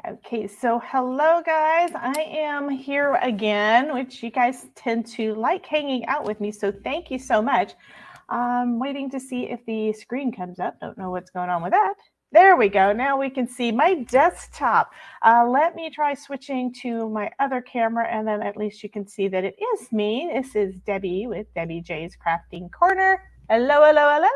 Okay, so hello guys. I am here again, which you guys tend to like hanging out with me, so thank you so much. I'm waiting to see if the screen comes up. Don't know what's going on with that. There we go. Now we can see my desktop. Let me try switching to my other camera, and then at least you can see that it is me. This is Debbie with Debbie J's Crafting Corner. Hello, hello, hello.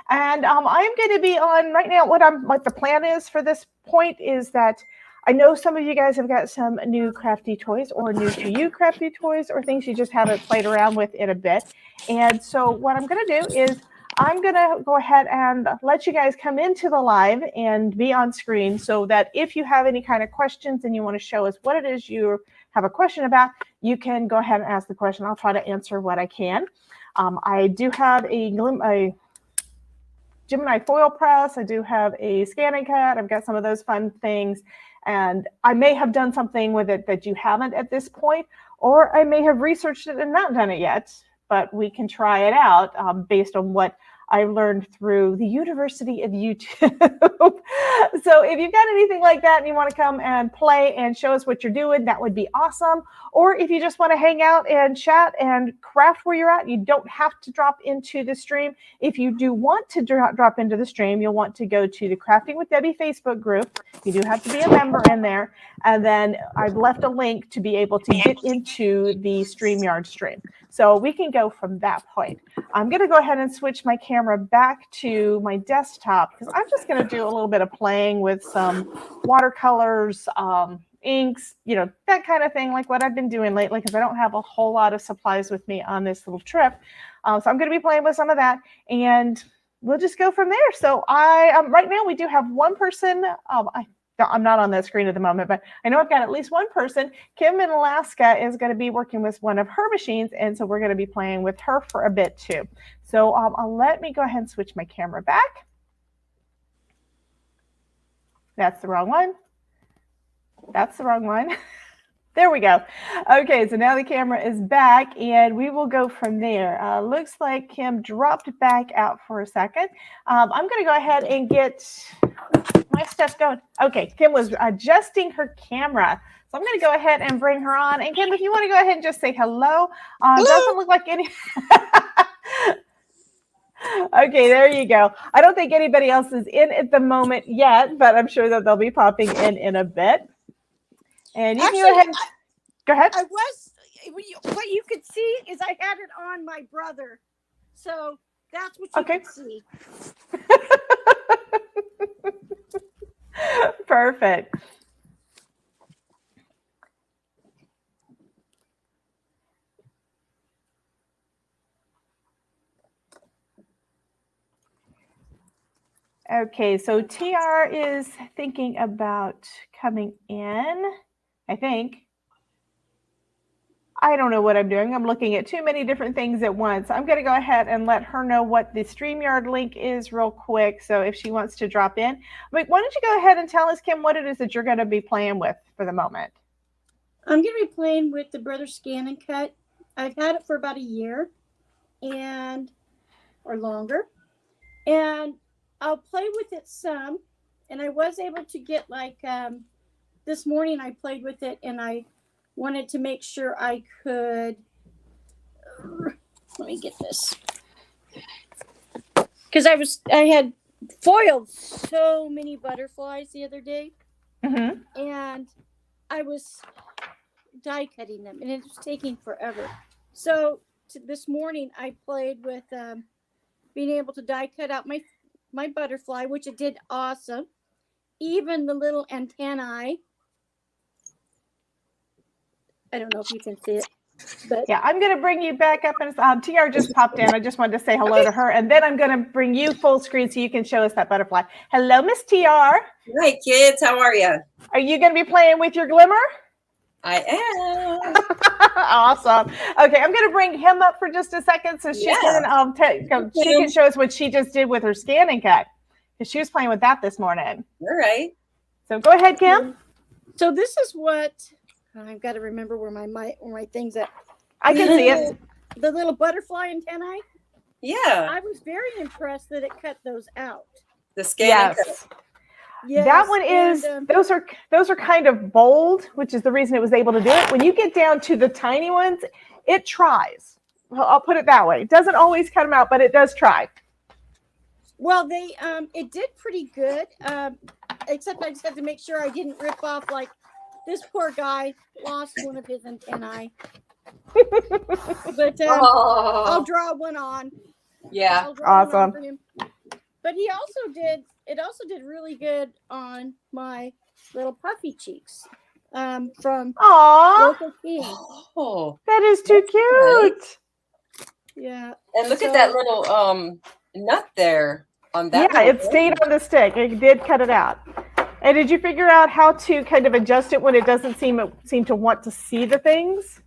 And I'm going to be on right now. What the plan is for this point is that I know some of you guys have got some new crafty toys or new to you crafty toys or things you just haven't played around with in a bit. And so what I'm going to do is I'm going to go ahead and let you guys come into the live and be on screen so that if you have any kind of questions and you want to show us what it is you have a question about, you can go ahead and ask the question. I'll try to answer what I can. I do have a Gemini foil press. I do have a scan and cut. I've got some of those fun things. And I may have done something with it that you haven't at this point, or I may have researched it and not done it yet, but we can try it out based on what I learned through the University of YouTube. So if you've got anything like that and you want to come and play and show us what you're doing, that would be awesome. Or if you just want to hang out and chat and craft where you're at, you don't have to drop into the stream. If you do want to drop into the stream, you'll want to go to the Crafting with Debbie Facebook group. You do have to be a member in there. And then I've left a link to be able to get into the StreamYard stream. So we can go from that point. I'm going to go ahead and switch my camera back to my desktop because I'm just going to do a little bit of playing with some watercolors, inks, that kind of thing, like what I've been doing lately because I don't have a whole lot of supplies with me on this little trip. So I'm going to be playing with some of that, and we'll just go from there. So right now we do have one person. I'm not on that screen at the moment, but I know I've got at least one person. Kim in Alaska is going to be working with one of her machines, and so we're going to be playing with her for a bit too. So let me go ahead and switch my camera back. That's the wrong one. That's the wrong one. There we go. Okay, so now the camera is back, and we will go from there. Looks like Kim dropped back out for a second. I'm going to go ahead and get my stuff going. Okay, Kim was adjusting her camera. So I'm going to go ahead and bring her on. And Kim, if you want to go ahead and just say hello. Hello. Doesn't look like any... Okay, there you go. I don't think anybody else is in at the moment yet, but I'm sure that they'll be popping in a bit. And you can go ahead. What you could see is I had it on my brother. So that's what you can see. Perfect. Okay, so TR is thinking about coming in, I think. I don't know what I'm doing. I'm looking at too many different things at once. I'm going to go ahead and let her know what the StreamYard link is real quick. So if she wants to drop in, why don't you go ahead and tell us, Kim, what it is that you're going to be playing with for the moment? I'm going to be playing with the Brother Scan and Cut. I've had it for about a year or longer. And I'll play with it some. And I was able to get this morning I played with it and I wanted to make sure I could, let me get this. Because I had foiled so many butterflies the other day. Mm-hmm. And I was die cutting them and it was taking forever. So this morning I played with being able to die cut out my butterfly, which it did awesome. Even the little antennae. I don't know if you can see it. But yeah, I'm going to bring you back up. And TR just popped in. I just wanted to say hello to her. And then I'm going to bring you full screen so you can show us that butterfly. Hello, Miss TR. Hi, kids. How are you? Are you going to be playing with your glimmer? I am. Awesome. Okay, I'm going to bring him up for just a second so she can show us what she just did with her scan and cut. Because she was playing with that this morning. All right. So go ahead, Kim. So this is what... I've got to remember where my thing's at. I can see it. The little butterfly antennae. Yeah. I was very impressed that it cut those out. The scan. Yes. Yes, That one is, and, those are kind of bold, which is the reason it was able to do it. When you get down to the tiny ones, it tries. Well, I'll put it that way. It doesn't always cut them out, but it does try. well, they it did pretty good. Except I just had to make sure I didn't rip off, like, this poor guy lost one of his antennae. But I'll Oh, draw one on. yeah. I'll draw one on Awesome. for him. But he also did. It also did really good on my little puffy cheeks. From Aw, Local King. Oh, that is too That's cute. Yeah. and look So- at that little nut there on that. Yeah, little it stayed on the stick. It did cut it out. And did you figure out how to kind of adjust it when it doesn't seem to want to see the things?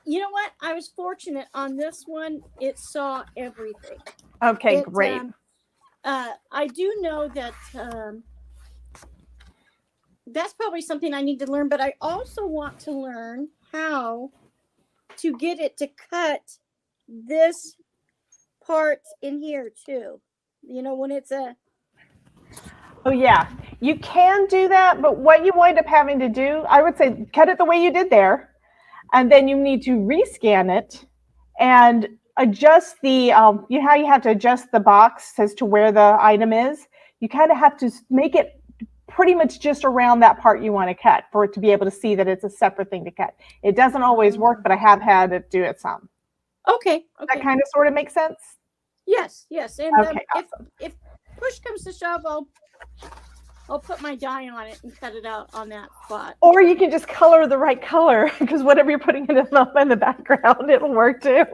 You know what? I was fortunate on this one. It saw everything. Okay, It, great. I do know that that's probably something I need to learn, but I also want to learn how to get it to cut this part in here too. You know, when it's a Oh yeah, you can do that, but what you wind up having to do, I would say cut it the way you did there, and then you need to rescan it and adjust the, you know how you have to adjust the box as to where the item is? You kind of have to make it pretty much just around that part you want to cut for it to be able to see that it's a separate thing to cut. It doesn't always work, but I have had it do it some. okay. That kind of sort of makes sense? Yes, and Okay, if push comes to shove, I'll put my dye on it and cut it out on that spot. Or you can just color the right color because whatever you're putting in the background, it'll work too.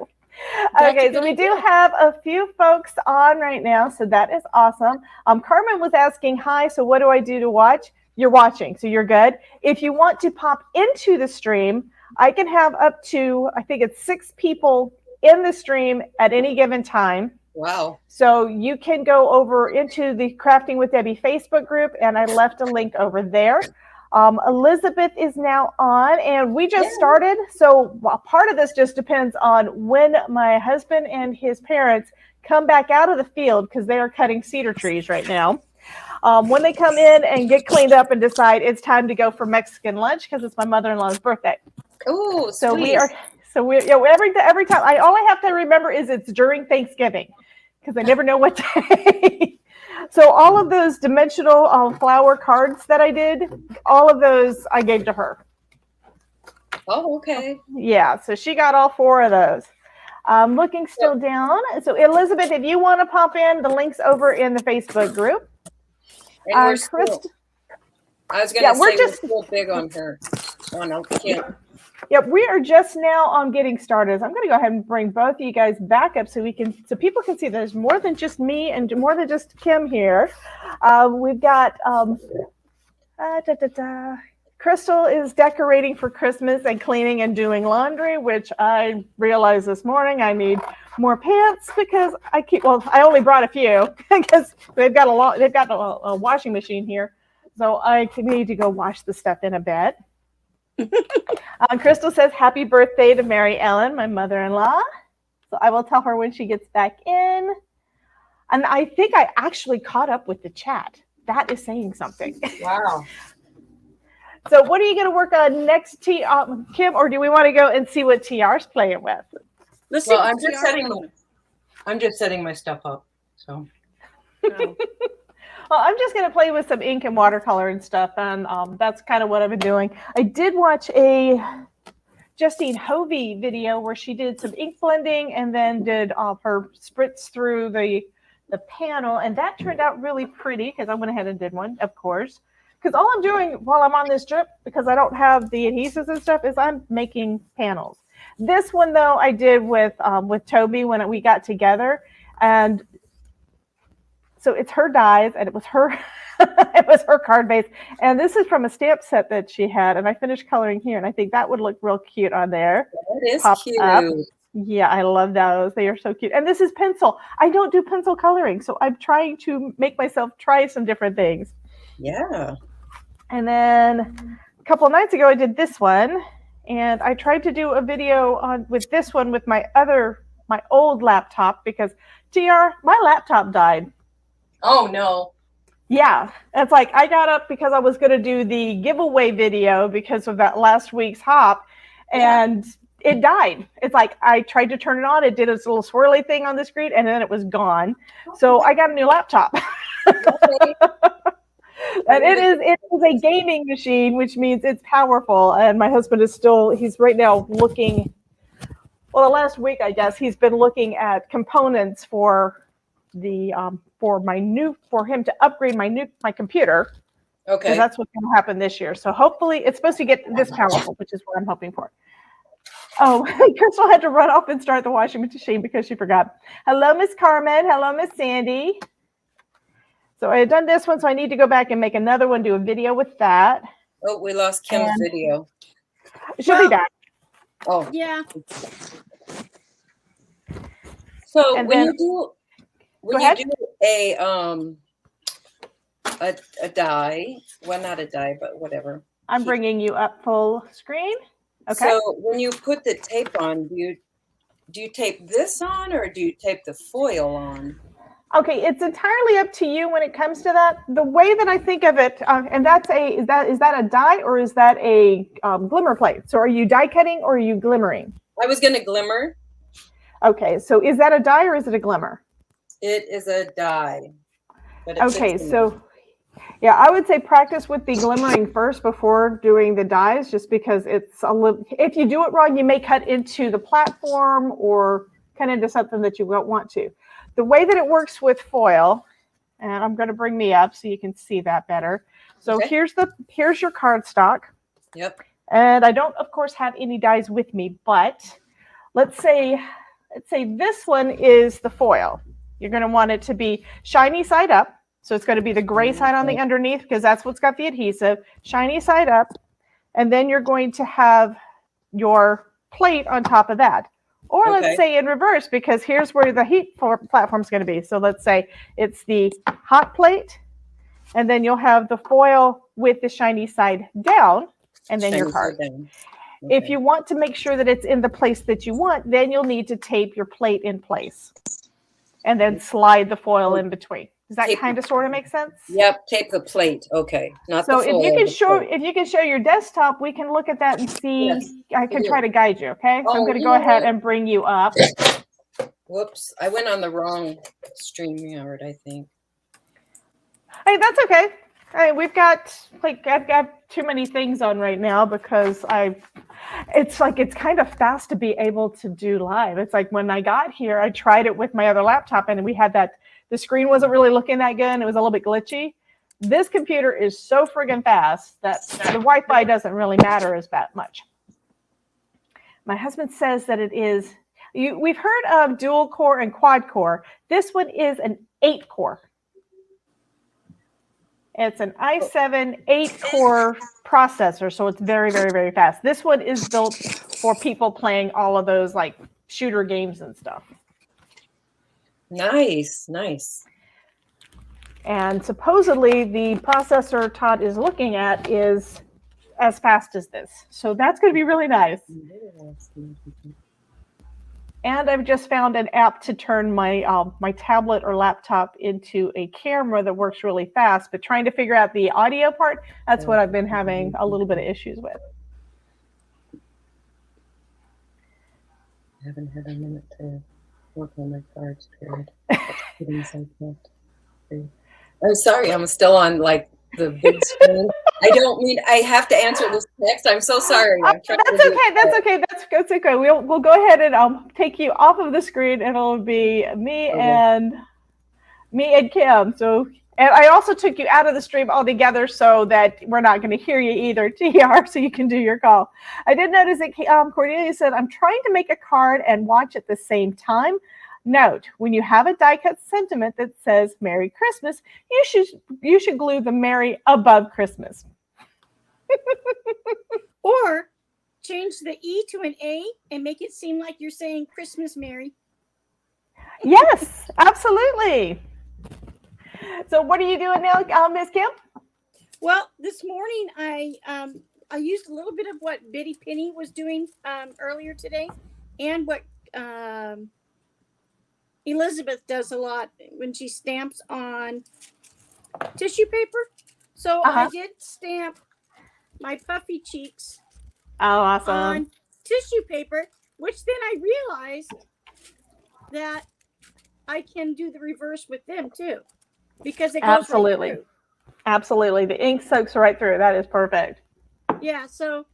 That's a Okay, so good we do idea. have a few folks on right now, so that is awesome. Carmen was asking, hi, so what do I do to watch? You're watching, so you're good. If you want to pop into the stream, I can have up to, I think it's 6 people in the stream at any given time. Wow. So you can go over into the Crafting with Debbie Facebook group, and I left a link over there. Elizabeth is now on, and we just started. So part of this just depends on when my husband and his parents come back out of the field because they are cutting cedar trees right now. When they come in and get cleaned up and decide it's time to go for Mexican lunch because it's my mother-in-law's birthday. Oh, So sweet. we're every time. All I have to remember is it's during Thanksgiving because I never know what day. So all of those dimensional flower cards that I did, all of those I gave to her. Oh, okay. Yeah, so she got all 4 of those. Looking still down. So Elizabeth, if you want to pop in, the link's over in the Facebook group. And we're Chris, still, I was going to say we're we're just still big on her. On Kim. Yep, we are just now on getting started. I'm going to go ahead and bring both of you guys back up so people can see there's more than just me and more than just Kim here. We've got Crystal is decorating for Christmas and cleaning and doing laundry, which I realized this morning I need more pants because I only brought a few because they've got a washing machine here, so I need to go wash the stuff in a bit. Crystal says, happy birthday to Mary Ellen, my mother-in-law. So I will tell her when she gets back in. And I think I actually caught up with the chat. That is saying something. Wow. So what are you going to work on next, Kim, or do we want to go and see what TR's playing with? Let's see. Well, what I'm just setting my stuff up. So. Oh. Well, I'm just going to play with some ink and watercolor and stuff, and that's kind of what I've been doing. I did watch a Justine Hovey video where she did some ink blending and then did her spritz through the panel, and that turned out really pretty because I went ahead and did one, of course. Because all I'm doing while I'm on this trip, because I don't have the adhesives and stuff, is I'm making panels. This one, though, I did with Toby when we got together, and so it's her dies, and it was her card base. And this is from a stamp set that she had, and I finished coloring here, and I think that would look real cute on there. That is Popped cute. up. Yeah, I love those. They are so cute. And this is pencil. I don't do pencil coloring, so I'm trying to make myself try some different things. Yeah. And then a couple of nights ago, I did this one, and I tried to do a video with this one with my old laptop because my laptop died. Oh no. Yeah, it's like I got up because I was going to do the giveaway video because of that last week's hop, and it died. It's like I tried to turn it on, it did its little swirly thing on the screen, and then it was gone. So I got a new laptop. And it is a gaming machine, which means it's powerful. And my husband is he's right now looking, well, the last week, I guess, he's been looking at components for the for him to upgrade my computer. Okay. Because that's what's going to happen this year. So hopefully it's supposed to get this powerful, which is what I'm hoping for. Oh, Crystal had to run off and start the washing machine because she forgot. Hello, Miss Carmen. Hello, Miss Sandy. So I had done this one, so I need to go back and make another one, do a video with that. Oh, we lost Kim's video. It should be back. Oh, Yeah. So And when then- you do a die, well, not a die, but whatever. I'm bringing you up full screen. Okay. So when you put the tape on, do you tape this on or do you tape the foil on? Okay, it's entirely up to you when it comes to that. The way that I think of it, and is that a die or is that a glimmer plate? So are you die cutting or are you glimmering? I was going to glimmer. Okay, so is that a die or is it a glimmer? It is a die. But Okay, so yeah, I would say practice with the glimmering first before doing the dies, just because it's a little. If you do it wrong, you may cut into the platform or cut into something that you don't want to. The way that it works with foil, and I'm going to bring me up so you can see that better. So Okay. here's your cardstock. Yep. And I don't, of course, have any dies with me, but let's say this one is the foil. You're going to want it to be shiny side up. So it's going to be the gray side on the underneath because that's what's got the adhesive, shiny side up. And then you're going to have your plate on top of that. Or let's say in reverse, because here's where the heat platform is going to be. So let's say it's the hot plate, and then you'll have the foil with the shiny side down, and then your card. If you want to make sure that it's in the place that you want, then you'll need to tape your plate in place and then slide the foil in between. Does that kind of sort of make sense? Yep, tape the plate. Okay, not So the foil. if you can show your desktop, we can look at that and see. Yes. I can try to guide you. Okay, so I'm going to go ahead and bring you up. Whoops, I went on the wrong StreamYard, I think. Hey, that's okay. Hey, we've got I've got too many things on right now because it's kind of fast to be able to do live. It's like when I got here, I tried it with my other laptop and we had the screen wasn't really looking that good and it was a little bit glitchy. This computer is so friggin' fast that the Wi-Fi doesn't really matter as much. My husband says that it is, we've heard of dual core and quad core. This one is an 8-core. It's an i7 8-core processor, so it's very, very, very fast. This one is built for people playing all of those like shooter games and stuff. Nice. And supposedly the processor Todd is looking at is as fast as this. So that's going to be really nice. And I've just found an app to turn my my tablet or laptop into a camera that works really fast, but trying to figure out the audio part, that's what I've been having a little bit of issues with. I haven't had a minute to work on my cards, period. I'm sorry, I'm still on like the big screen. I have to answer this text. I'm so sorry. That's okay. That's okay. We'll go ahead and take you off of the screen and it'll be me and Kim. So, and I also took you out of the stream altogether so that we're not going to hear you either, TR, so you can do your call. I did notice that Cordelia said, I'm trying to make a card and watch at the same time. Note, when you have a die cut sentiment that says Merry Christmas, you should glue the Merry above Christmas. Or change the E to an A and make it seem like you're saying Christmas Merry. Yes, absolutely. So what are you doing now, Miss Kim? Well, this morning I used a little bit of what Biddy Penny was doing earlier today, and what Elizabeth does a lot when she stamps on tissue paper. So I Uh-huh. did stamp my puffy cheeks Oh, awesome. on tissue paper, which then I realized that I can do the reverse with them too, because it goes Absolutely. right through. Absolutely. The ink soaks right through. That is perfect. Yeah, so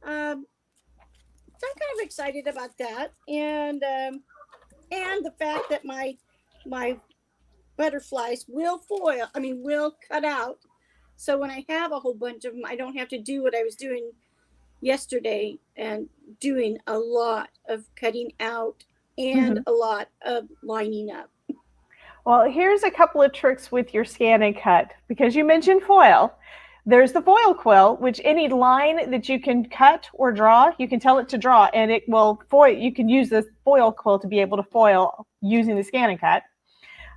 I'm kind of excited about that, and the fact that my butterflies will foil. I mean, will cut out. So when I have a whole bunch of them, I don't have to do what I was doing yesterday and doing a lot of cutting out and a lot of lining up. Well, here's a couple of tricks with your scan and cut because you mentioned foil. There's the foil quill, which any line that you can cut or draw, you can tell it to draw, and it will foil. You can use this foil quill to be able to foil using the scan and cut.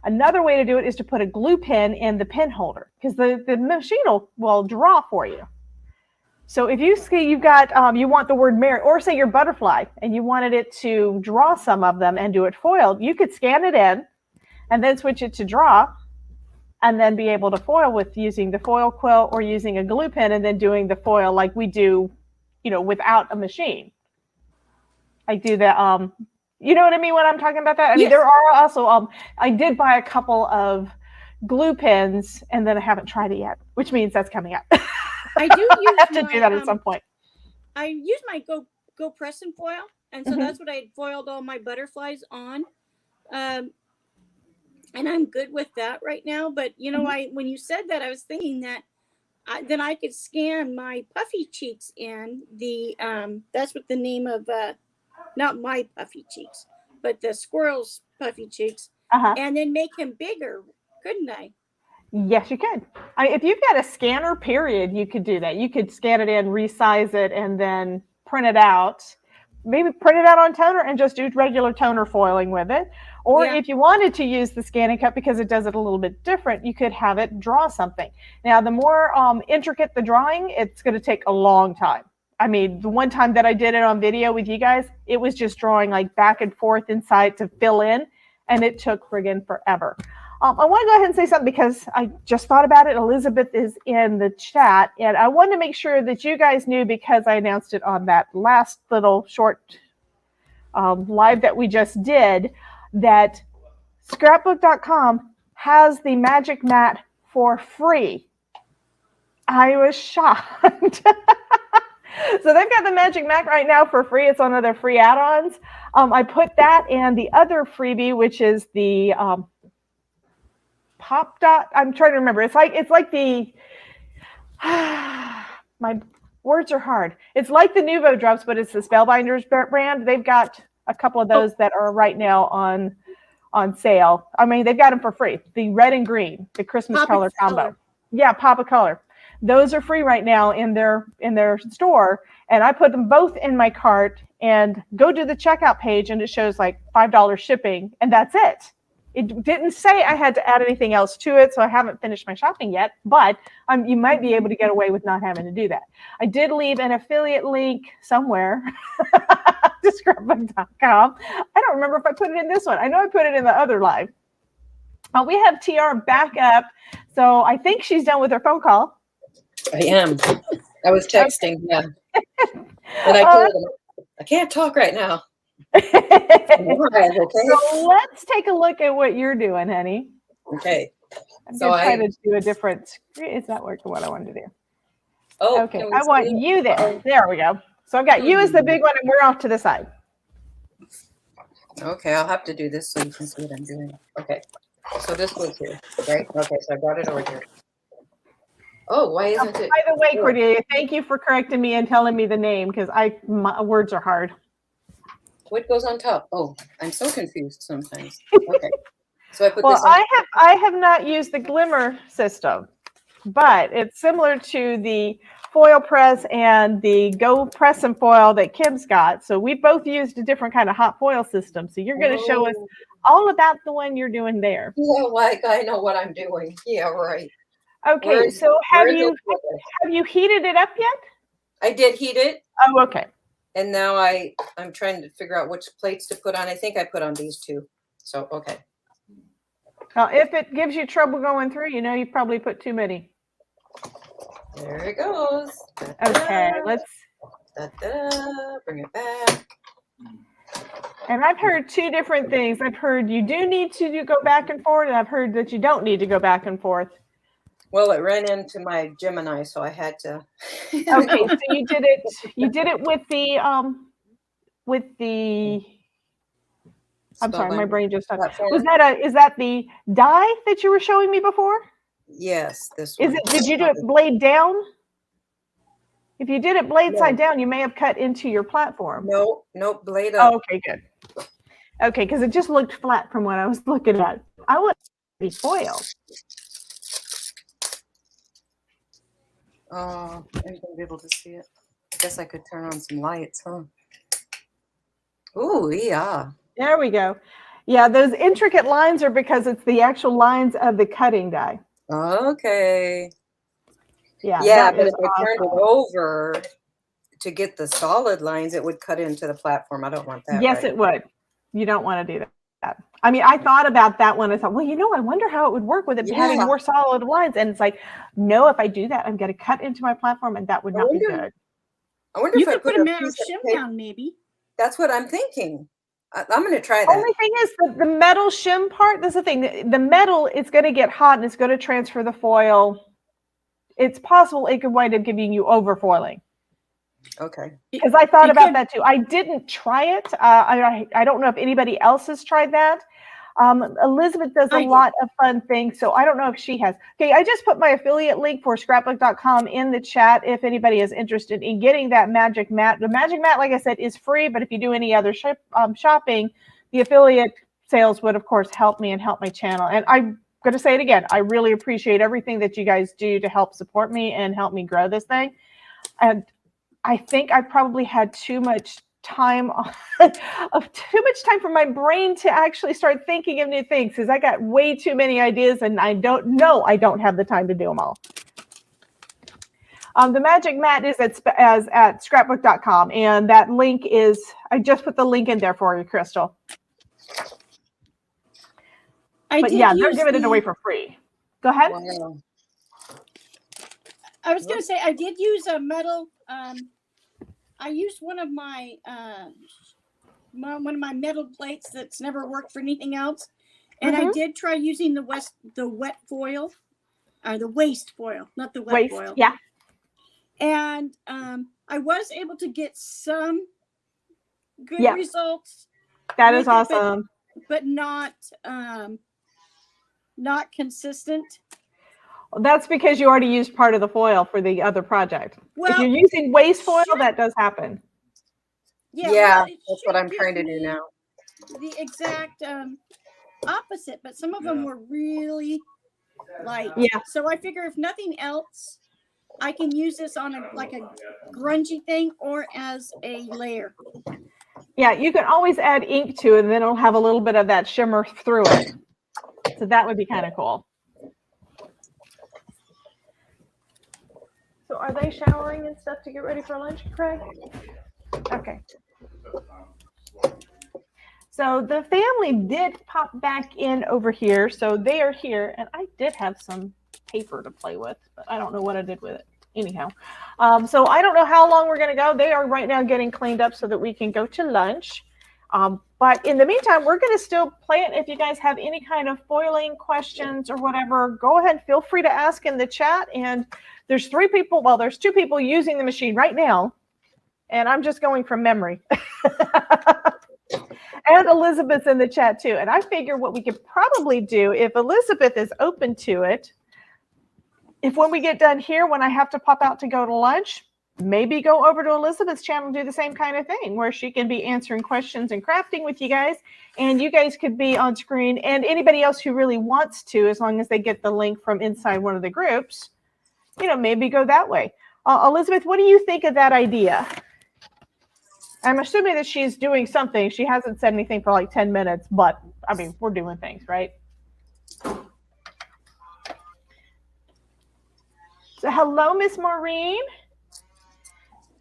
Another way to do it is to put a glue pen in the pen holder because the machine will draw for you. So if you see you've got, you want the word Mary, or say your butterfly, and you wanted it to draw some of them and do it foiled, you could scan it in and then switch it to draw and then be able to foil with using the foil quill or using a glue pen and then doing the foil like we do, without a machine. I do that. You know what I mean when I'm talking about that? I mean, Yes. there are also, I did buy a couple of glue pens and then I haven't tried it yet, which means that's coming up. I do use I have to do that at some point. I use my go press and foil, and so Mhm. that's what I had foiled all my butterflies on. And I'm good with that right now. But when you said that, I was thinking that then I could scan my puffy cheeks in the that's what the name of not my puffy cheeks, but the squirrel's puffy cheeks, Uh-huh. and then make him bigger, couldn't I? Yes, you could. If you've got a scanner, period, you could do that. You could scan it in, resize it, and then print it out. Maybe print it out on toner and just do regular toner foiling with it. Or Yeah. if you wanted to use the scan and cut because it does it a little bit different, you could have it draw something. Now, the more intricate the drawing, it's going to take a long time. I mean, the one time that I did it on video with you guys, it was just drawing like back and forth inside to fill in, and it took friggin' forever. I want to go ahead and say something because I just thought about it. Elizabeth is in the chat, and I wanted to make sure that you guys knew because I announced it on that last little short live that we just did that scrapbook.com has the magic mat for free. I was shocked. So they've got the magic mat right now for free. It's one of their free add-ons. I put that and the other freebie, which is the Pop Dot. I'm trying to remember. It's like the my words are hard. It's like the Nuvo drops, but it's the Spellbinders brand. They've got a couple of those that are right now on sale. I mean, they've got them for free. The red and green, the Christmas color combo. Yeah, Pop a Color. Those are free right now in their store, and I put them both in my cart and go to the checkout page, and it shows like $5 shipping, and that's it. It didn't say I had to add anything else to it, so I haven't finished my shopping yet, but you might be able to get away with not having to do that. I did leave an affiliate link somewhere to scrapbook.com. I don't remember if I put it in this one. I know I put it in the other live. We have TR back up, so I think she's done with her phone call. I am. I was texting, yeah. And I told him, I can't talk right now. Okay. So let's take a look at what you're doing, honey. Okay. I'm going to try to do a different screen. It's not working what I wanted to do. Oh, okay. I want you there. There we go. So I've got you as the big one, and we're off to the side. Okay, I'll have to do this so you can see what I'm doing. Okay. So this was here, right? Okay, so I brought it over here. Oh, why isn't it? By the way, Cordelia, thank you for correcting me and telling me the name because my words are hard. What goes on top? Oh, I'm so confused sometimes. Okay. So I put this on. I have not used the Glimmer system, but it's similar to the foil press and the Go Press and Foil that Kim's got. So we both used a different kind of hot foil system. So you're going to show us all about the one you're doing there. Yeah, like I know what I'm doing. Yeah, right. Okay, so have you heated it up yet? I did heat it. Oh, okay. And now I'm trying to figure out which plates to put on. I think I put on these two. So, okay. Now, if it gives you trouble going through, you know you probably put too many. There it goes. Okay, let's. Bring it back. And I've heard two different things. I've heard you do need to go back and forth, and I've heard that you don't need to go back and forth. Well, it ran into my Gemini, so I had to. Okay, so you did it. You did it with the I'm sorry, my brain just stopped. Was that is that the die that you were showing me before? Yes, this is one. it. Did you do it blade down? If you did it blade side down, you may have cut into your platform. Nope, blade up. Oh, okay, good. Okay, because it just looked flat from what I was looking at. I want it to be foil. Oh, I'm gonna be able to see it. I guess I could turn on some lights, huh? Ooh, yeah. There we go. Yeah, those intricate lines are because it's the actual lines of the cutting die. Okay. Yeah, but if I turned it over to get the solid lines, it would cut into the platform. I don't want that. Yes, it would. You don't want to do that. I mean, I thought about that one. I thought, well, I wonder how it would work with it having more solid lines. And it's like, no, if I do that, I'm going to cut into my platform, and that would not be good. I wonder you if I could put a matte shim down, maybe. That's what I'm thinking. I'm going to try that. Only thing is the metal shim part. That's the thing. The metal, it's going to get hot and it's going to transfer the foil. It's possible it could wind up giving you overfoiling. Okay. Because I thought about that too. I didn't try it. I don't know if anybody else has tried that. Elizabeth does a lot of fun things, so I don't know if she has. Okay, I just put my affiliate link for scrapbook.com in the chat if anybody is interested in getting that magic mat. The magic mat, like I said, is free, but if you do any other shopping, the affiliate sales would, of course, help me and help my channel. And I'm going to say it again. I really appreciate everything that you guys do to help support me and help me grow this thing. And I think I probably had too much time for my brain to actually start thinking of new things, because I got way too many ideas and I don't have the time to do them all. The magic mat is at scrapbook.com, and that link is, I just put the link in there for you, Crystal. They're giving it away for free. Go ahead. Wow. I was going to say, I did use a metal. I used one of my metal plates that's never worked for anything else, and I did try using the wet foil, the waste foil, not the wet foil. Yeah. And I was able to get some good results. That is awesome, but not consistent. That's because you already used part of the foil for the other project. Well, if you're using waste foil, that does happen. Yeah, that's what I'm trying to do now. The exact opposite, but some of them were really light. Yeah. So I figure if nothing else, I can use this on a grungy thing or as a layer. Yeah, you can always add ink to it, and then it'll have a little bit of that shimmer through it. So that would be kind of cool. So are they showering and stuff to get ready for lunch, Craig? Okay. So the family did pop back in over here. So they are here, and I did have some paper to play with, but I don't know what I did with it. Anyhow, so I don't know how long we're going to go. They are right now getting cleaned up so that we can go to lunch. But in the meantime, we're going to still play it. If you guys have any kind of foiling questions or whatever, go ahead. Feel free to ask in the chat. And there's there's two people using the machine right now. And I'm just going from memory. And Elizabeth's in the chat too. And I figure what we could probably do, if Elizabeth is open to it, if when we get done here, when I have to pop out to go to lunch, maybe go over to Elizabeth's channel and do the same kind of thing, where she can be answering questions and crafting with you guys, and you guys could be on screen, and anybody else who really wants to, as long as they get the link from inside one of the groups, maybe go that way. Elizabeth, what do you think of that idea? I'm assuming that she's doing something. She hasn't said anything for like 10 minutes, but I mean, we're doing things, right? So hello, Miss Maureen.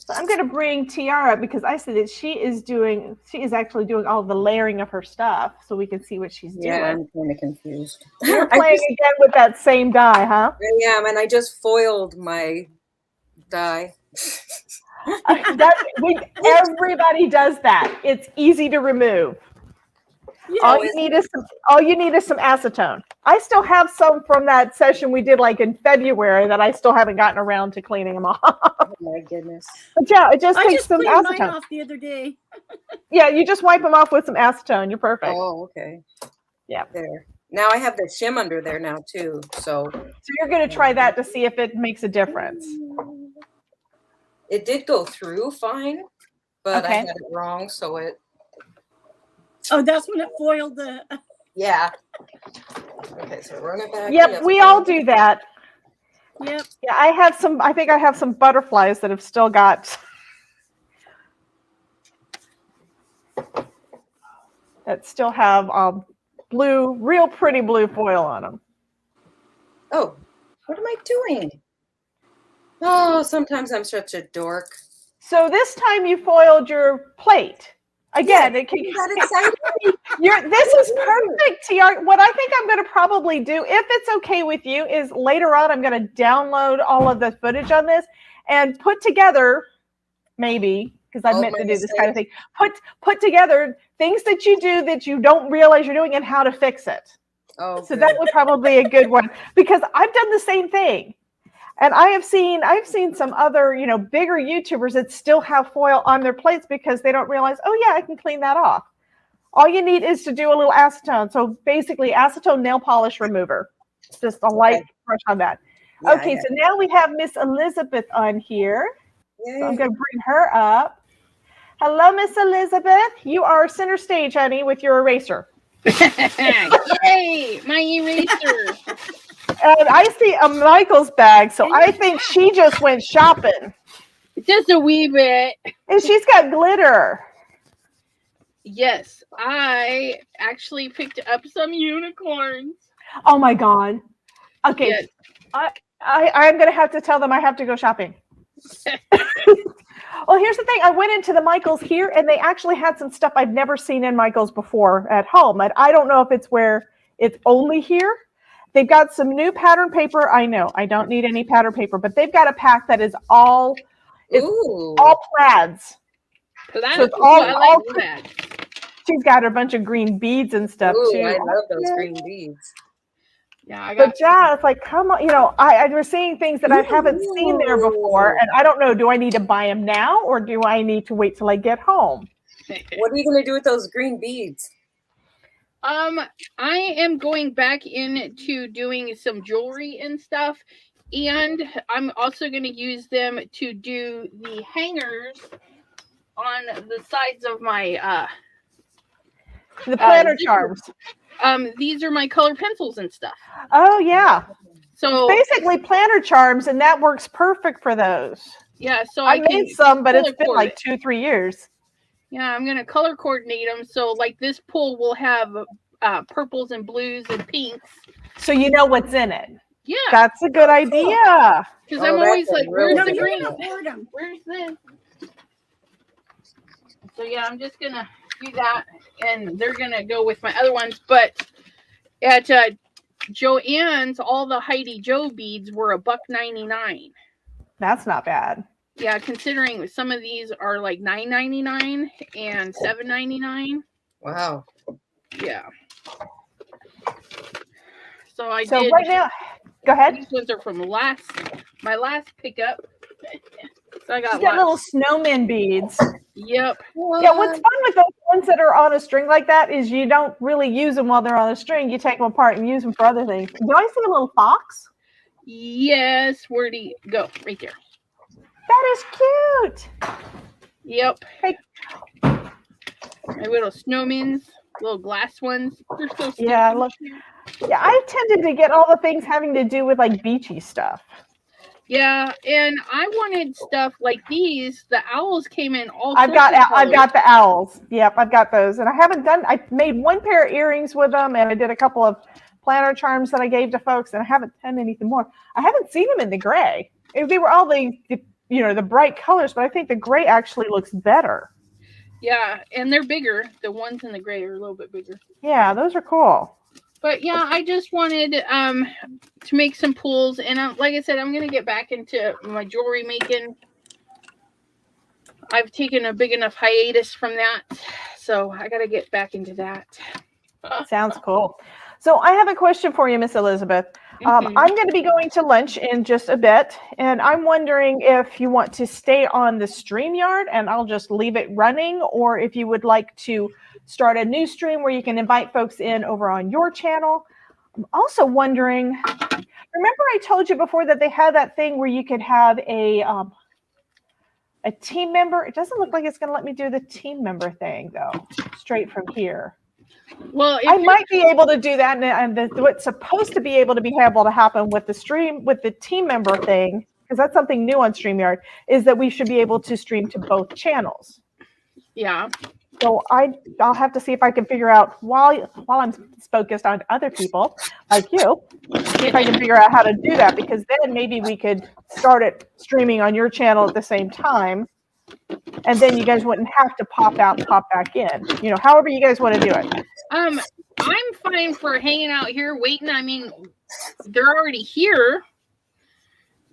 So I'm going to bring Tiara up because I said that she is actually doing all the layering of her stuff, so we can see what she's Yeah, doing. I'm kind of confused. You're playing again with that same die, huh? I am, and I just foiled my die. Everybody does that. It's easy to remove. Yeah. All you need is some acetone. I still have some from that session we did like in February that I still haven't gotten around to cleaning them off. Oh my goodness. But yeah, it just I takes just some cleaned mine acetone. off the other day. Yeah, you just wipe them off with some acetone. You're perfect. Oh, okay. Yeah. There. Now I have the shim under there now too. So you're going to try that to see if it makes a difference. it did go through fine, but I Okay. had it wrong. So it. Oh, that's when it foiled the. Yeah. Okay, so run it back. Yep, we all do that. Yep. Yeah, I think I have some butterflies that have still got blue, real pretty blue foil on them. Oh, what am I doing? Oh, sometimes I'm such a dork. So this time you foiled your plate. Again, Yeah, it can. you got excited. This is perfect, TR. What I think I'm going to probably do, if it's okay with you, is later on I'm going to download all of the footage on this and put together, maybe, because I've meant to do this kind of thing, put together things that you do that you don't realize you're doing and how to fix it. Oh, so that would probably be a good one because I've done the same thing. And I've seen some other, bigger YouTubers that still have foil on their plates because they don't realize, oh yeah, I can clean that off. All you need is to do a little acetone. So basically acetone nail polish remover, just a light brush on that. Yeah, okay, so now we have Miss Elizabeth on here. Yay. So I'm going to bring her up. Hello, Miss Elizabeth. You are center stage, honey, with your eraser. Yay, my eraser. And I see a Michael's bag, so I think she just went shopping. Just a wee bit. And she's got glitter. Yes, I actually picked up some unicorns. Oh my God. Okay. Yes. I'm going to have to tell them I have to go shopping. Well, here's the thing. I went into the Michael's here and they actually had some stuff I've never seen in Michael's before at home. And I don't know if it's where it's only here. They've got some new pattern paper. I know I don't need any pattern paper, but they've got a pack that is all plaids. So that's it's all plaid. She's got a bunch of green beads and stuff too. I love those green beads. Yeah, I got. But yeah, it's like, come on, I was seeing things that I haven't seen there before, and I don't know. Do I need to buy them now, or do I need to wait till I get home? What are you going to do with those green beads? I am going back into doing some jewelry and stuff, and I'm also going to use them to do the hangers on the sides of my the planner charms. These are my color pencils and stuff. Oh yeah. So basically planner charms, and that works perfect for those. Yeah. So I made some, but it's been like 2-3 years. Yeah, I'm gonna color coordinate them. So like this pool will have purples and blues and pinks. So you know what's in it. Yeah. That's a good idea. Because I'm always like, where's the green? Where's this? So yeah, I'm just gonna do that, and they're gonna go with my other ones. But at Joann's, all the Heidi Joe beads were $1.99. That's not bad. Yeah, considering some of these are like $9.99 and $7.99. Wow. Yeah. So I so did. Right now, go ahead. These ones are from my last pickup. So I got little snowman beads. Yep. Yeah, what's fun with those ones that are on a string like that is you don't really use them while they're on a string. You take them apart and use them for other things. Do I see a little fox? Yes. Where'd he go? Right there. That is cute. Yep. Hey. My little snowmans, little glass ones. They're so stupid. Yeah, look. Yeah, I tended to get all the things having to do with like beachy stuff. Yeah, and I wanted stuff like these. The owls came in all. I've got the owls. Yep, I've got those, and I made one pair of earrings with them, and I did a couple of planner charms that I gave to folks, and I haven't done anything more. I haven't seen them in the gray. They were all the the bright colors, but I think the gray actually looks better. Yeah, and they're bigger. The ones in the gray are a little bit bigger. Yeah, those are cool. But yeah, I just wanted to make some pools, and like I said, I'm gonna get back into my jewelry making. I've taken a big enough hiatus from that, so I got to get back into that. Sounds cool. So I have a question for you, Miss Elizabeth. I'm going to be going to lunch in just a bit, and I'm wondering if you want to stay on the StreamYard and I'll just leave it running, or if you would like to start a new stream where you can invite folks in over on your channel. I'm also wondering, remember I told you before that they had that thing where you could have a team member? It doesn't look like it's going to let me do the team member thing, though, straight from here. Well, I might be able to do that, and what's supposed to be able to happen with the stream, with the team member thing, because that's something new on StreamYard, is that we should be able to stream to both channels. Yeah. So I'll have to see if I can figure out while I'm focused on other people like you, see if I can figure out how to do that, because then maybe we could start it streaming on your channel at the same time, and then you guys wouldn't have to pop out and pop back in. However you guys want to do it. I'm fine for hanging out here waiting. I mean, they're already here.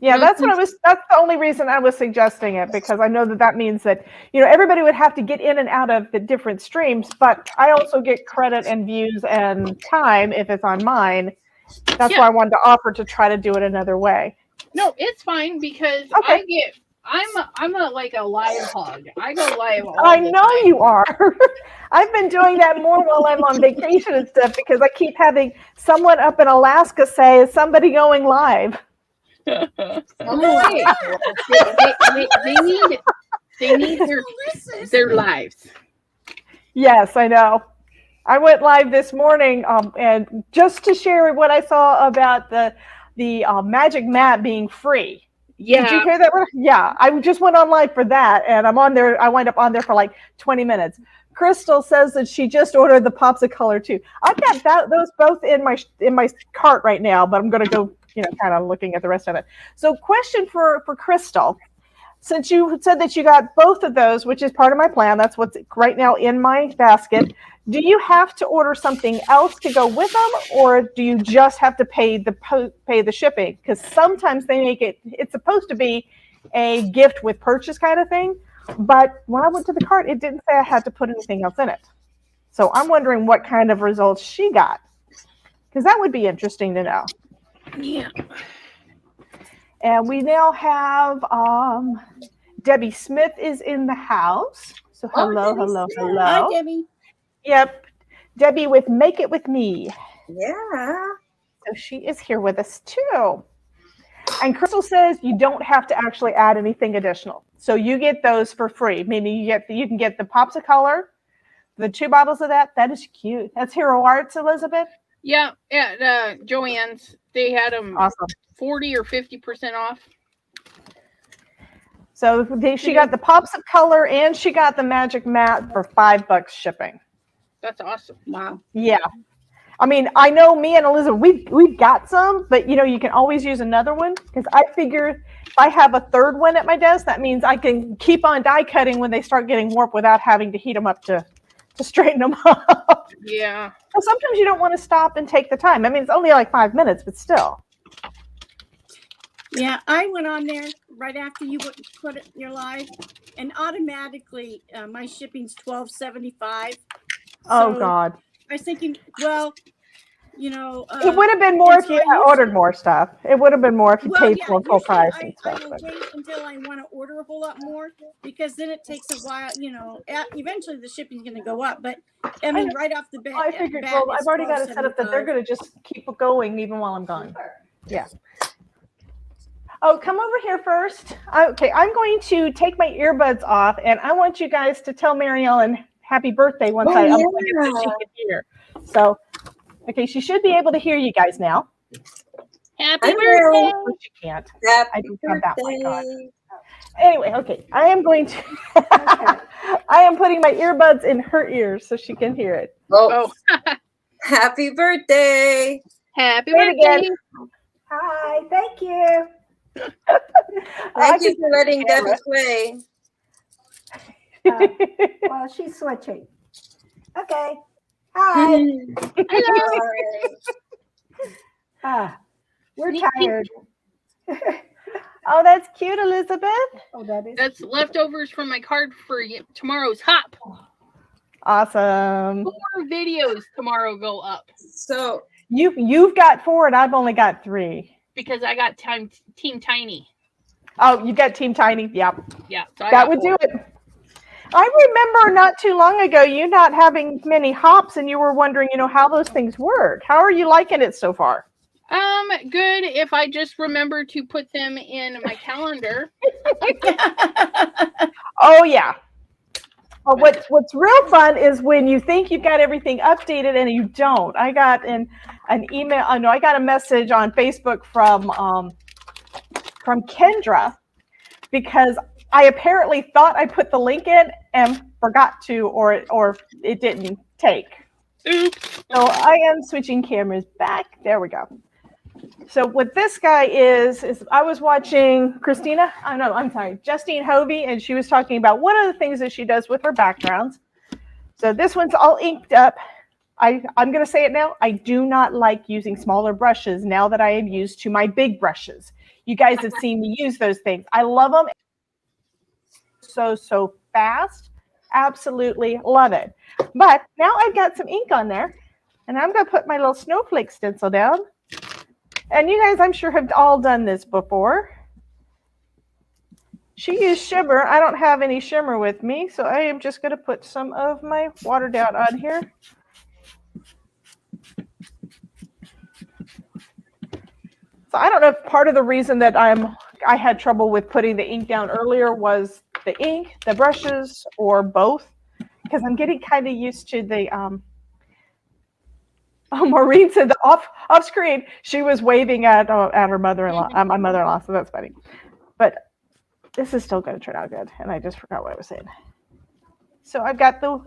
Yeah, that's the only reason I was suggesting it, because I know that means that, everybody would have to get in and out of the different streams, but I also get credit and views and time if it's on mine. That's why I wanted to offer to try to do it another way. No, it's fine, because I'm like a live hog. I go live all I the know time. you are. I've been doing that more while I'm on vacation and stuff, because I keep having someone up in Alaska say, "Is somebody going live?" They need their lives. Yes, I know. I went live this morning, and just to share what I saw about the magic mat being free. Yeah. Did you hear that? Yeah, I just went on live for that, and I'm on there. I wind up on there for like 20 minutes. Crystal says that she just ordered the pops of color too. I've got those both in my cart right now, but I'm going to go, kind of looking at the rest of it. So, question for Crystal. Since you said that you got both of those, which is part of my plan, that's what's right now in my basket. Do you have to order something else to go with them, or do you just have to pay the shipping? Because sometimes they make it's supposed to be a gift with purchase kind of thing, but when I went to the cart, it didn't say I had to put anything else in it. So I'm wondering what kind of results she got, because that would be interesting to know. Yeah. And we now have Debbie Smith is in the house. So hello. Hi, Debbie. Yep. Debbie with Make It With Me. Yeah. So she is here with us too. And Crystal says you don't have to actually add anything additional. So you get those for free, meaning you can get the pops of color, the 2 bottles of that. That is cute. That's Hero Arts, Elizabeth? Yeah, Joann's. They had them Awesome. 40 or 50% off. So she got the pops of color and she got the magic mat for $5 shipping. That's awesome. Wow. Yeah. I mean, I know me and Elizabeth, we've got some, but you can always use another one, because I figure if I have a third one at my desk, that means I can keep on die cutting when they start getting warped without having to heat them up to straighten them up. Yeah. So sometimes you don't want to stop and take the time. I mean, it's only like 5 minutes, but still. Yeah, I went on there right after you put it in your live, and automatically my shipping's $12.75. Oh God. I was thinking, well, it would have been more if you had ordered more stuff. It would have been more if you paid full price and stuff. I will wait until I want to order a whole lot more, because then it takes a while. Eventually the shipping's going to go up. But I mean, right off the bat, I figured. Well, I've already got it set up that they're going to just keep it going even while I'm gone. Yeah. Oh, come over here first. Okay, I'm going to take my earbuds off, and I want you guys to tell Mary Ellen happy birthday once I unplug it so she can hear. So, okay, she should be able to hear you guys now. Happy birthday! She can't. Happy I don't have that. My God. birthday. Anyway, okay, I am going to. I am putting my earbuds in her ears so she can hear it. Oh. Happy birthday. Happy Say it birthday. again. Hi, thank you. Thank you for letting Debbie play. Well, she's switching. Okay. Hi. Hello. We're Sneak peek. tired. Oh, that's cute, Elizabeth. Oh, that is. That's leftovers from my card for tomorrow's hop. Awesome. 4 videos tomorrow go up So You've got 4 and I've only got 3. because I got Team Tiny. Oh, you got Team Tiny? Yep. Yeah, so I That got would 4. do it. I remember not too long ago you not having many hops and you were wondering, how those things work. How are you liking it so far? Good if I just remember to put them in my calendar. Oh yeah. Well, what's real fun is when you think you've got everything updated and you don't. I got an email. No, I got a message on Facebook from Kendra because I apparently thought I put the link in and forgot to, or it didn't take. Oops. So I am switching cameras back. There we go. So what this guy is I was watching Justine Hovey, and she was talking about one of the things that she does with her backgrounds. So this one's all inked up. I'm going to say it now. I do not like using smaller brushes now that I am used to my big brushes. You guys have seen me use those things. I love them so fast. Absolutely love it. But now I've got some ink on there, and I'm going to put my little snowflake stencil down. And you guys, I'm sure, have all done this before. She used shimmer. I don't have any shimmer with me, so I am just going to put some of my water down on here. So I don't know if part of the reason that I had trouble with putting the ink down earlier was the ink, the brushes, or both, because I'm getting kind of used to the Maureen said off screen she was waving at her mother-in-law, my mother-in-law, so that's funny. But this is still going to turn out good, and I just forgot what I was saying. So I've got look.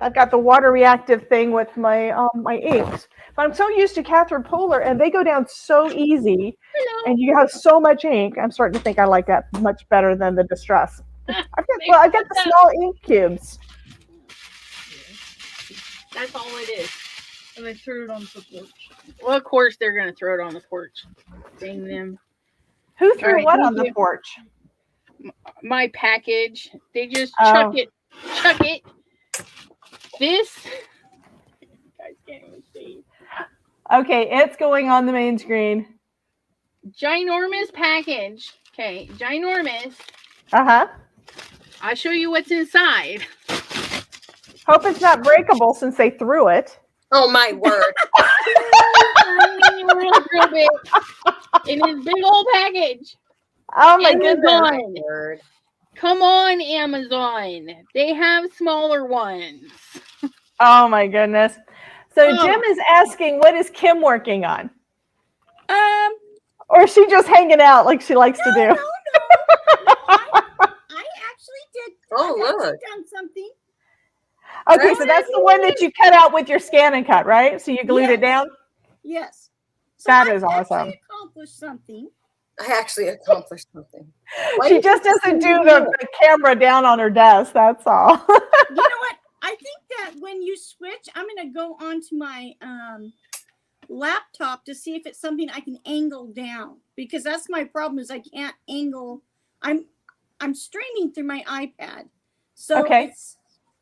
I've got the water reactive thing with my my inks. But I'm so used to Catherine Polar, and they go down so easy. Hello. And you have so much ink. I'm starting to think I like that much better than the Distress. I've got the small ink cubes. That's all it is. And they threw it on the porch. Well, of course they're going to throw it on the porch. Dang them. Who threw right, what on the porch? My package. They just chuck it. This. You guys can't even see. Okay, it's going on the main screen. Ginormous package. Okay, ginormous. Uh-huh. I'll show you what's inside. Hope it's not breakable since they threw it. Oh my word. Real big. In this big old package. Oh my Amazon. goodness. Word. Come on, Amazon. They have smaller ones. Oh my goodness. So Jim is asking, what is Kim working on? Or is she just hanging out like she likes to do? No. I actually did. Oh, I've actually look. done something. Okay, so that's the one that you cut out with your scan and cut, right? So you glued it down? Yes. So That I is awesome. actually accomplished something. I actually accomplished something. She just doesn't do the camera down on her desk, that's all. You know what? I think that when you switch, I'm going to go onto my laptop to see if it's something I can angle down, because that's my problem is I can't angle. I'm streaming through my iPad. So Okay.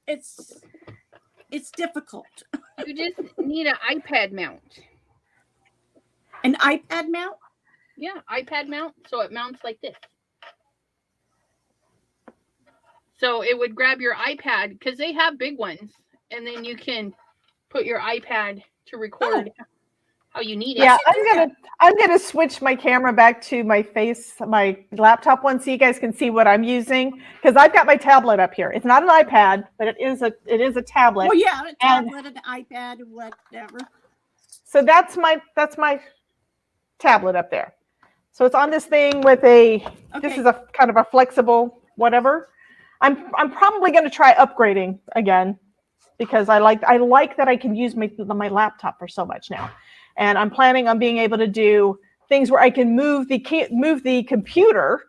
it's difficult. You just need an iPad mount. An iPad mount? Yeah, iPad mount. So it mounts like this. So it would grab your iPad because they have big ones, and then you can put your iPad to record how you need it. Yeah, I'm gonna switch my camera back to my laptop one so you guys can see what I'm using, because I've got my tablet up here. It's not an iPad, but it is a tablet. Oh yeah, a tablet, an iPad, whatever. So that's my tablet up there. So it's on this thing with this is a kind of a flexible whatever. I'm probably going to try upgrading again, because I like that I can use my laptop for so much now. And I'm planning on being able to do things where I can move the computer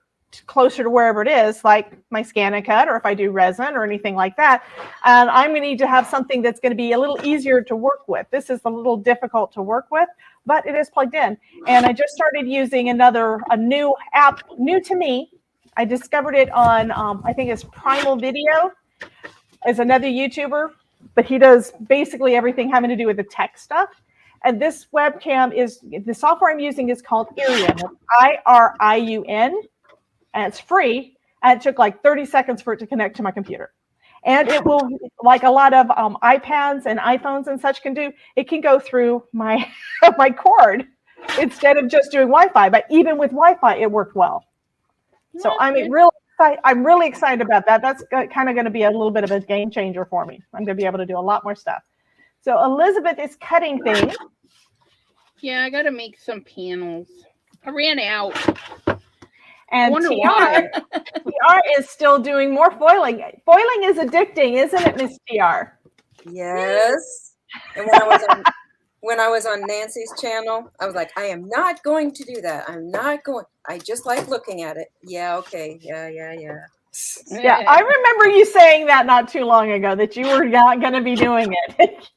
closer to wherever it is, like my scan and cut, or if I do resin or anything like that. And I'm going to need to have something that's going to be a little easier to work with. This is a little difficult to work with, but it is plugged in. And I just started using a new app, new to me. I discovered it on, I think it's Primal Video, is another YouTuber, but he does basically everything having to do with the tech stuff. And this webcam the software I'm using is called Iriun, IRIUN. And it's free, and it took like 30 seconds for it to connect to my computer. And it will, like a lot of iPads and iPhones and such can do, it can go through my my cord instead of just doing Wi-Fi. But even with Wi-Fi, it worked well. So I'm really excited about that. That's kind of going to be a little bit of a game changer for me. I'm going to be able to do a lot more stuff. So Elizabeth is cutting things. Yeah, I got to make some panels. I ran out. And TR is still doing more foiling. Foiling is addicting, isn't it, Miss TR? Yes. And when I was on Nancy's channel, I was like, I am not going to do that. I'm not going. I just like looking at it. Yeah, okay. Yeah. Yeah, I remember you saying that not too long ago, that you were not going to be doing it.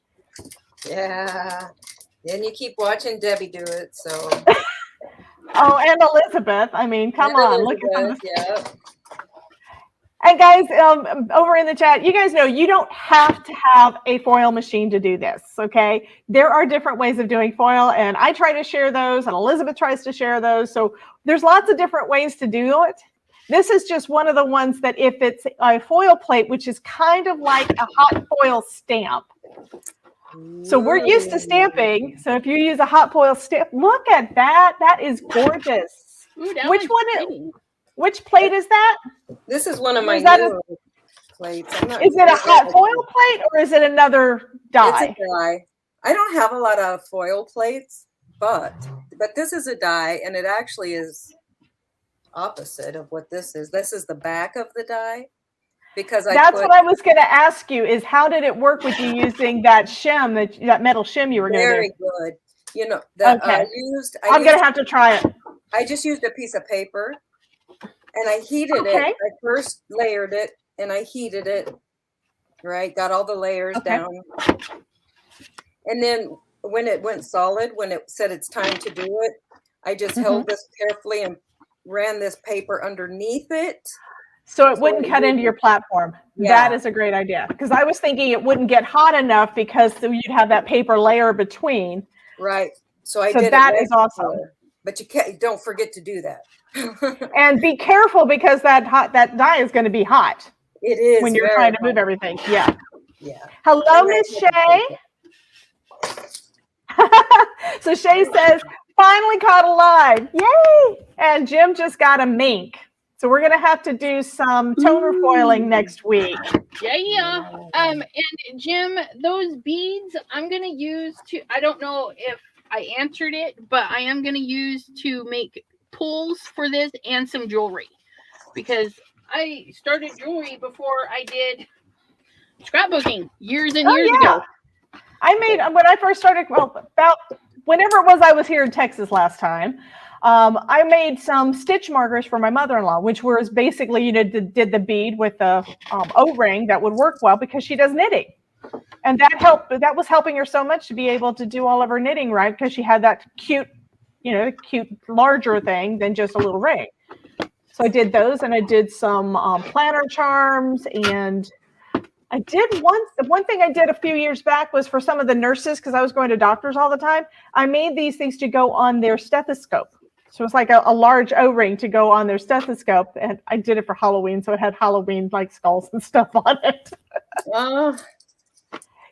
Yeah. Then you keep watching Debbie do it, so. Oh, and Elizabeth. I mean, come on. Look at them. Yeah. And guys, over in the chat, you guys know you don't have to have a foil machine to do this, okay? There are different ways of doing foil, and I try to share those, and Elizabeth tries to share those. So there's lots of different ways to do it. This is just one of the ones that if it's a foil plate, which is kind of like a hot foil stamp. So we're used to stamping. So if you use a hot foil stamp, look at that. That is gorgeous. Ooh, Which plate is that? This is one of my new plates. Is it a hot foil plate or is it another die? It's a die. I don't have a lot of foil plates, but this is a die, and it actually is opposite of what this is. This is the back of the die. Because that's what I was going to ask you, is how did it work with you using that shim, that metal shim you were going to do? Very good. You know, that okay. I'm going to have to try it. I just used a piece of paper and I heated it. I first layered it and I heated it, right? Got all the layers down. And then when it went solid, when it said it's time to do it, I just held this carefully and ran this paper underneath it. So it wouldn't cut into your platform. Yeah. That is a great idea. Because I was thinking it wouldn't get hot enough because you'd have that paper layer between. Right. So I did that is awesome. But you can't, don't forget to do that. And be careful because that die is going to be hot. It is. When you're trying to move everything. Yeah. Yeah. Hello, Miss Shay. So Shay says, finally caught alive. Yay. And Jim just got a mink. So we're going to have to do some toner foiling next week. Yeah. And Jim, those beads I'm going to use I don't know if I answered it, but I am going to use to make pulls for this and some jewelry. Because I started jewelry before I did scrapbooking years and years ago. I made, when I first started, about whenever it was I was here in Texas last time, I made some stitch markers for my mother-in-law, which was basically, did the bead with the O-ring that would work well because she does knitting. And that was helping her so much to be able to do all of her knitting right because she had that cute, larger thing than just a little ring. So I did those, and I did some planner charms, and I did one thing I did a few years back was for some of the nurses, because I was going to doctors all the time. I made these things to go on their stethoscope. So it's like a large O-ring to go on their stethoscope. And I did it for Halloween. So it had Halloween like skulls and stuff on it.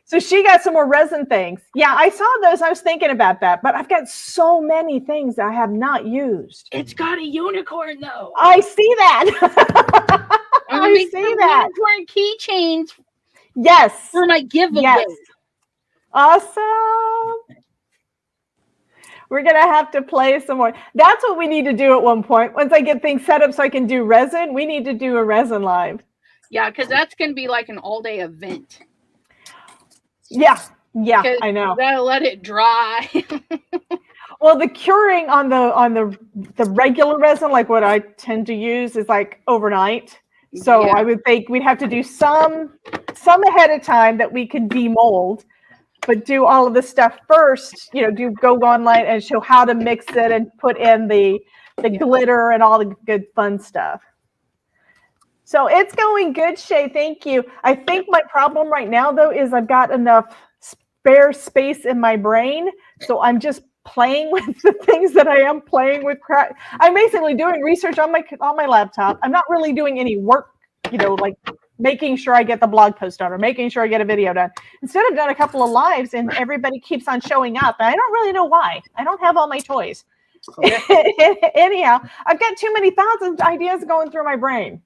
So she got some more resin things. Yeah, I saw those. I was thinking about that. But I've got so many things I have not used. It's got a unicorn, though. I see that. I see that. Unicorn keychains. Yes. For my giveaway. Yes. Awesome. We're going to have to play some more. That's what we need to do at one point. Once I get things set up so I can do resin, we need to do a resin live. Yeah, because that's going to be like an all-day event. Yeah, I know. You got to let it dry. Well, the curing on the regular resin, like what I tend to use, is like overnight. So Yeah. I would think we'd have to do some ahead of time that we could demold, but do all of the stuff first. Go online and show how to mix it and put in the glitter and all the good fun stuff. So it's going good, Shay. Thank you. I think my problem right now, though, is I've got enough spare space in my brain. So I'm just playing with the things that I am playing with. I'm basically doing research on my laptop. I'm not really doing any work, like making sure I get the blog post done or making sure I get a video done. Instead, I've done a couple of lives and everybody keeps on showing up. And I don't really know why. I don't have all my toys. Anyhow, I've got too many thoughts and ideas going through my brain.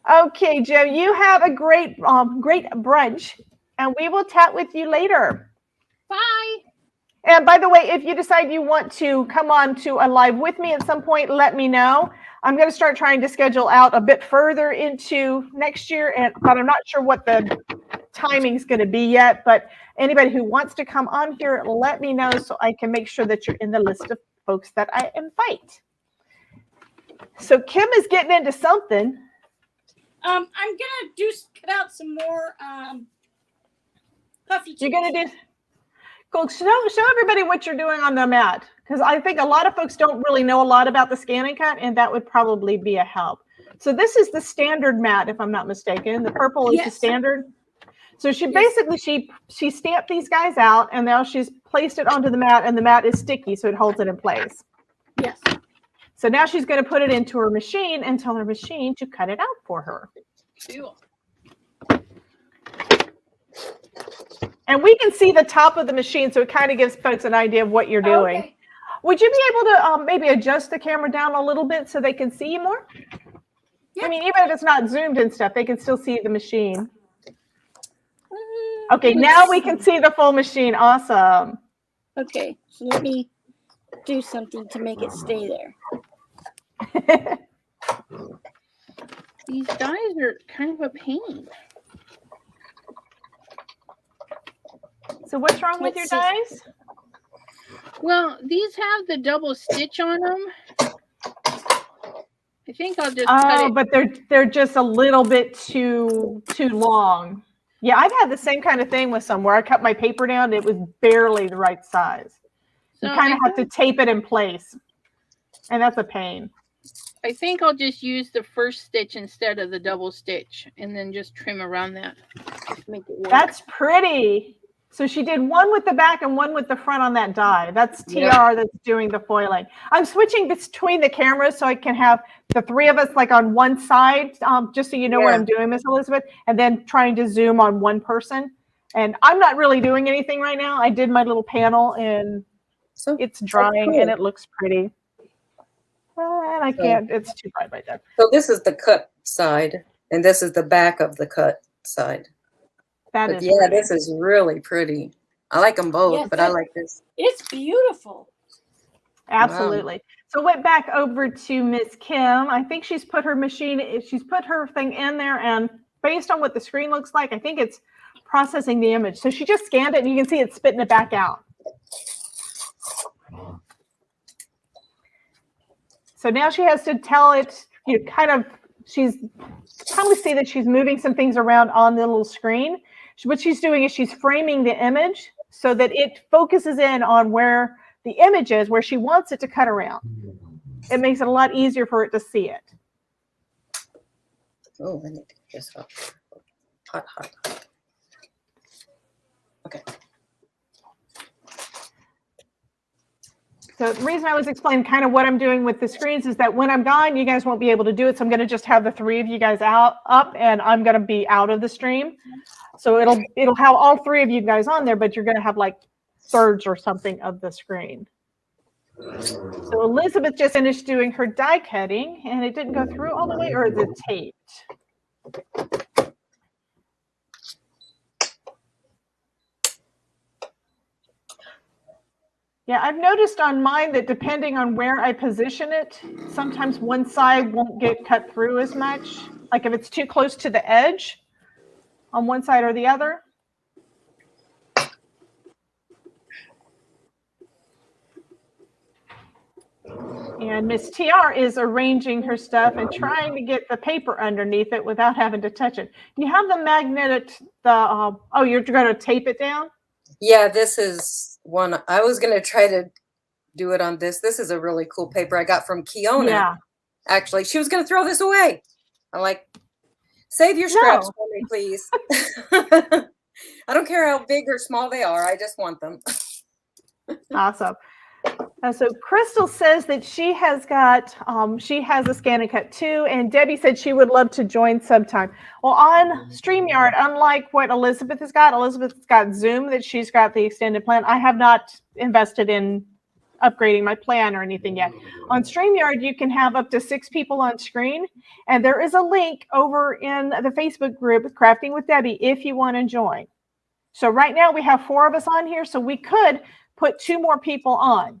Okay, Joe, you have a great brunch, and we will chat with you later. Bye. And by the way, if you decide you want to come on to a live with me at some point, let me know. I'm going to start trying to schedule out a bit further into next year, but I'm not sure what the timing is going to be yet. But anybody who wants to come on here, let me know so I can make sure that you're in the list of folks that I invite. So Kim is getting into something. I'm gonna cut out some more puffy cheeks. You're gonna do cool. Show everybody what you're doing on the mat, because I think a lot of folks don't really know a lot about the scan and cut, and that would probably be a help. So this is the standard mat, if I'm not mistaken. The purple is the standard. So she basically she stamped these guys out, and now she's placed it onto the mat, and the mat is sticky, so it holds it in place. Yes. So now she's going to put it into her machine and tell her machine to cut it out for her. Cool. And we can see the top of the machine, so it kind of gives folks an idea of what you're doing. Okay. Would you be able to maybe adjust the camera down a little bit so they can see you more? Yeah. I mean, even if it's not zoomed and stuff, they can still see the machine. Okay, now we can see the full machine. Awesome. Okay, so let me do something to make it stay there. These dies are kind of a pain. So what's wrong with your dies? Well, these have the double stitch on them. I think I'll just cut it. But they're just a little bit too long. Yeah, I've had the same kind of thing with some where I cut my paper down. It was barely the right size. So you kind of have to tape it in place. And that's a pain. I think I'll just use the first stitch instead of the double stitch and then just trim around that. Make it work. That's pretty. So she did one with the back and one with the front on that die. That's TR that's doing the foiling. I'm switching between the cameras so I can have the three of us like on one side, just so you know what I'm doing, Miss Elizabeth, and then trying to zoom on one person. And I'm not really doing anything right now. I did my little panel and it's drying and it looks pretty. And I can't, it's too bright right there. So this is the cut side and this is the back of the cut side. But yeah, this is really pretty. I like them both, but I like this. It's beautiful. Absolutely. Wow. So went back over to Miss Kim. I think she's put her thing in there, and based on what the screen looks like, I think it's processing the image. So she just scanned it and you can see it's spitting it back out. So now she has to tell it, she's probably see that she's moving some things around on the little screen. What she's doing is she's framing the image so that it focuses in on where the image is, where she wants it to cut around. It makes it a lot easier for it to see it. Oh, I need to get this up. Hot. Okay. So the reason I was explaining kind of what I'm doing with the screens is that when I'm gone, you guys won't be able to do it. So I'm going to just have the three of you guys up, and I'm going to be out of the stream. So it'll have all three of you guys on there, but you're going to have like thirds or something of the screen. So Elizabeth just finished doing her die cutting, and it didn't go through all the way, or is it taped? Yeah, I've noticed on mine that depending on where I position it, sometimes one side won't get cut through as much. Like if it's too close to the edge on one side or the other. And Miss TR is arranging her stuff and trying to get the paper underneath it without having to touch it. You have the magnetic, oh, you're going to tape it down? Yeah, this is one. I was going to try to do it on this. This is a really cool paper I got from Kiona. Yeah. Actually, she was going to throw this away. I'm like, save your scraps for me, please. I don't care how big or small they are. I just want them. Awesome. So Crystal says that she has got, she has a scan and cut too, and Debbie said she would love to join sometime. Well, on StreamYard, unlike what Elizabeth's got Zoom, that she's got the extended plan. I have not invested in upgrading my plan or anything yet. On StreamYard, you can have up to 6 people on screen, and there is a link over in the Facebook group, Crafting with Debbie, if you want to join. So right now we have 4 of us on here, so we could put 2 more people on.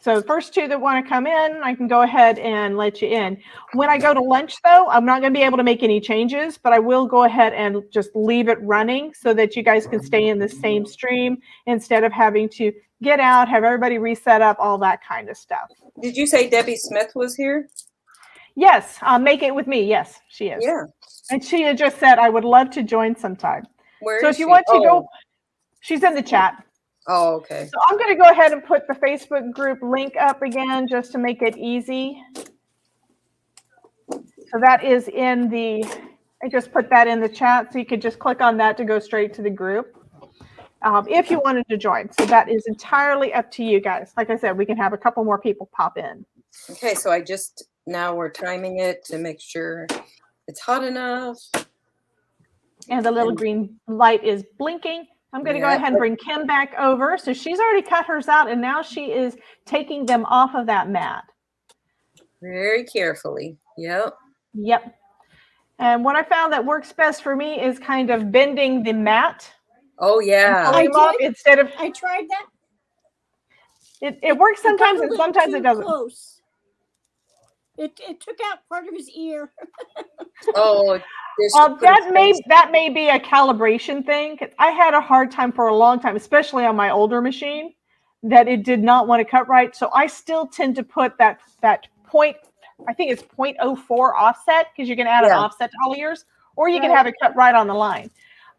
So the first 2 that want to come in, I can go ahead and let you in. When I go to lunch, though, I'm not going to be able to make any changes, but I will go ahead and just leave it running so that you guys can stay in the same stream instead of having to get out, have everybody reset up, all that kind of stuff. Did you say Debbie Smith was here? Yes, Make It With Me. Yes, she is. Yeah. And she had just said, I would love to join sometime. Where so is if you she? want to go, she's in the chat. Oh, okay. So I'm going to go ahead and put the Facebook group link up again just to make it easy. So that is in the, I just put that in the chat. So you could just click on that to go straight to the group if you wanted to join. So that is entirely up to you guys. Like I said, we can have a couple more people pop in. Okay, so now we're timing it to make sure it's hot enough. And the little green light is blinking. I'm going to go ahead and bring Kim back over. So she's already cut hers out, and now she is taking them off of that mat. Very carefully. Yep. Yep. And what I found that works best for me is kind of bending the mat. Oh, yeah. Instead of, I tried that. it works sometimes and sometimes it doesn't. Close. It took out part of his ear. Oh, that may be a calibration thing. I had a hard time for a long time, especially on my older machine, that it did not want to cut right. So I still tend to put that point, I think it's 0.04 offset, because you can add an offset to all yours, or you can have it cut right on the line.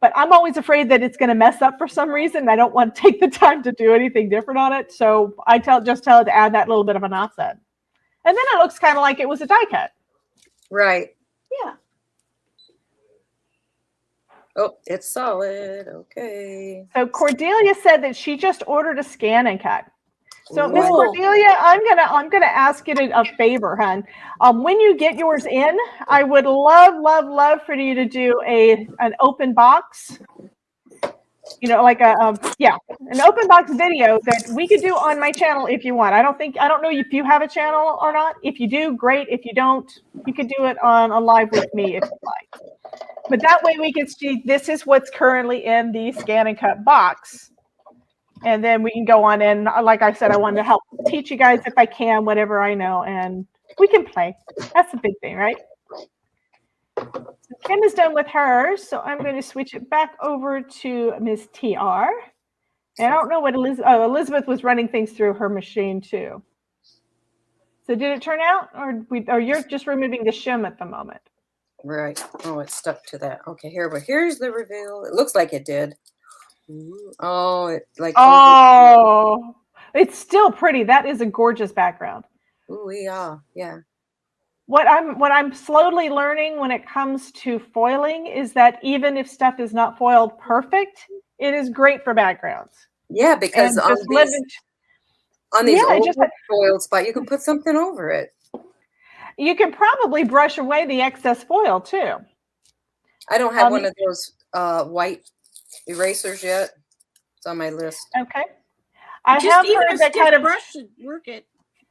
But I'm always afraid that it's going to mess up for some reason. I don't want to take the time to do anything different on it. So I just tell it to add that little bit of an offset. And then it looks kind of like it was a die cut. Right. Yeah. Oh, it's solid. Okay. So Cordelia said that she just ordered a scan and cut. So Miss Ooh. Cordelia, I'm gonna ask you a favor, hon. When you get yours in, I would love for you to do an open box. You know, like an open box video that we could do on my channel if you want. I don't know if you have a channel or not. If you do, great. If you don't, you could do it on a live with me if you like. But that way we can see this is what's currently in the scan and cut box. And then we can go on, and like I said, I wanted to help teach you guys if I can, whatever I know, and we can play. That's the big thing, right? So Kim is done with hers, so I'm going to switch it back over to Ms. TR. And I don't know what Elizabeth was running things through her machine too. So did it turn out, or you're just removing the shim at the moment? Right. Oh, it's stuck to that. Okay, here's the reveal. It looks like it did. Ooh. Oh, it like. Oh, it's still pretty. That is a gorgeous background. Ooh, yeah. What I'm slowly learning when it comes to foiling is that even if stuff is not foiled perfect, it is great for backgrounds. Yeah, because on these old foiled spot, you can put something over it. You can probably brush away the excess foil too. I don't have one of those white erasers yet. It's on my list. Okay. I have heard that kind of brush should work it.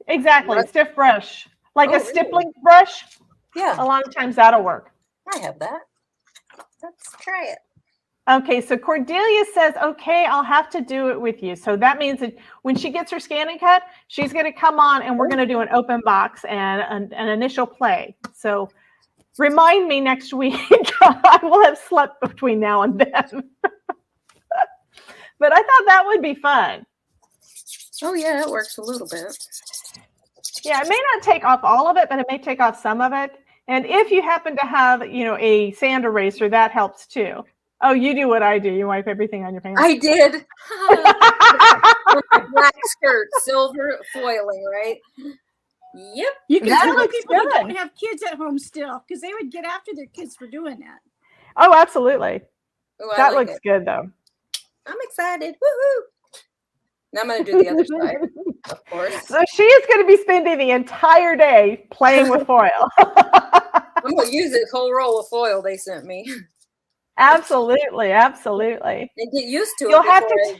Exactly, What? Stiff brush. Like a really? stippling brush. Yeah. A lot of times that'll work. I have that. Let's try it. Okay, so Cordelia says, okay, I'll have to do it with you. So that means that when she gets her scan and cut, she's going to come on and we're going to do an open box and an initial play. So remind me next week. I will have slept between now and then. But I thought that would be fun. Oh, yeah, it works a little bit. Yeah, it may not take off all of it, but it may take off some of it. And if you happen to have, a sand eraser, that helps too. Oh, you do what I do. You wipe everything on your pants. I did. With my black skirt, silver foiling, right? Yep. You can That tell the looks people who good. don't have kids at home still, because they would get after their kids for doing that. Oh, absolutely. Ooh, I That like looks it. good, though. I'm excited. Woohoo! Now I'm going to do the other side, of course. So she is going to be spending the entire day playing with foil. I'm going to use this whole roll of foil they sent me Absolutely, absolutely. and get used to it You'll before have to. I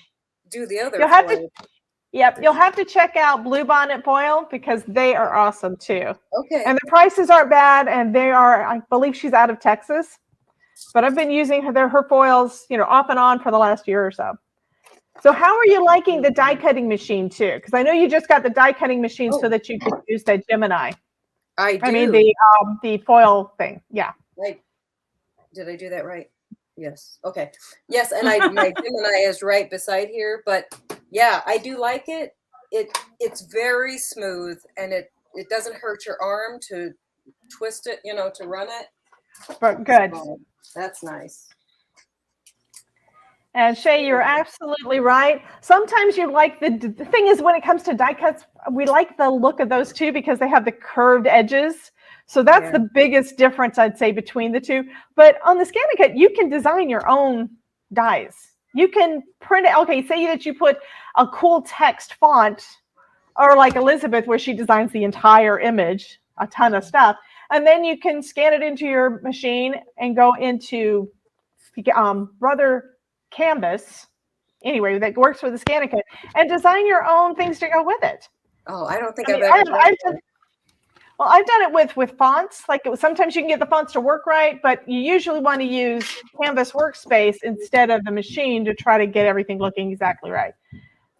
do the other You'll have foil. to. Yep, you'll have to check out Bluebonnet Foil because they are awesome too. Okay. And the prices aren't bad, and they are. I believe she's out of Texas, but I've been using her foils, off and on for the last year or so. So how are you liking the die cutting machine too? Because I know you just got the die cutting machine so that you could use that Gemini. I do. I mean the foil thing. Yeah. Did I do that right? Yes. Okay. Yes, and my Gemini is right beside here, but yeah, I do like it. It's very smooth, and it doesn't hurt your arm to twist it, to run it. But good. So, that's nice. And Shay, you're absolutely right. Sometimes you like the thing is when it comes to die cuts, we like the look of those too because they have the curved edges. So that's the biggest difference I'd say between the two. But on the ScanNCut, you can design your own dies. You can print it. Okay, say that you put a cool text font, or like Elizabeth, where she designs the entire image, a ton of stuff, and then you can scan it into your machine and go into Brother Canvas, anyway, that works with the ScanNCut, and design your own things to go with it. Oh, I don't think I've ever done that. Well, I've done it with fonts. Like sometimes you can get the fonts to work right, but you usually want to use Canvas Workspace instead of the machine to try to get everything looking exactly right.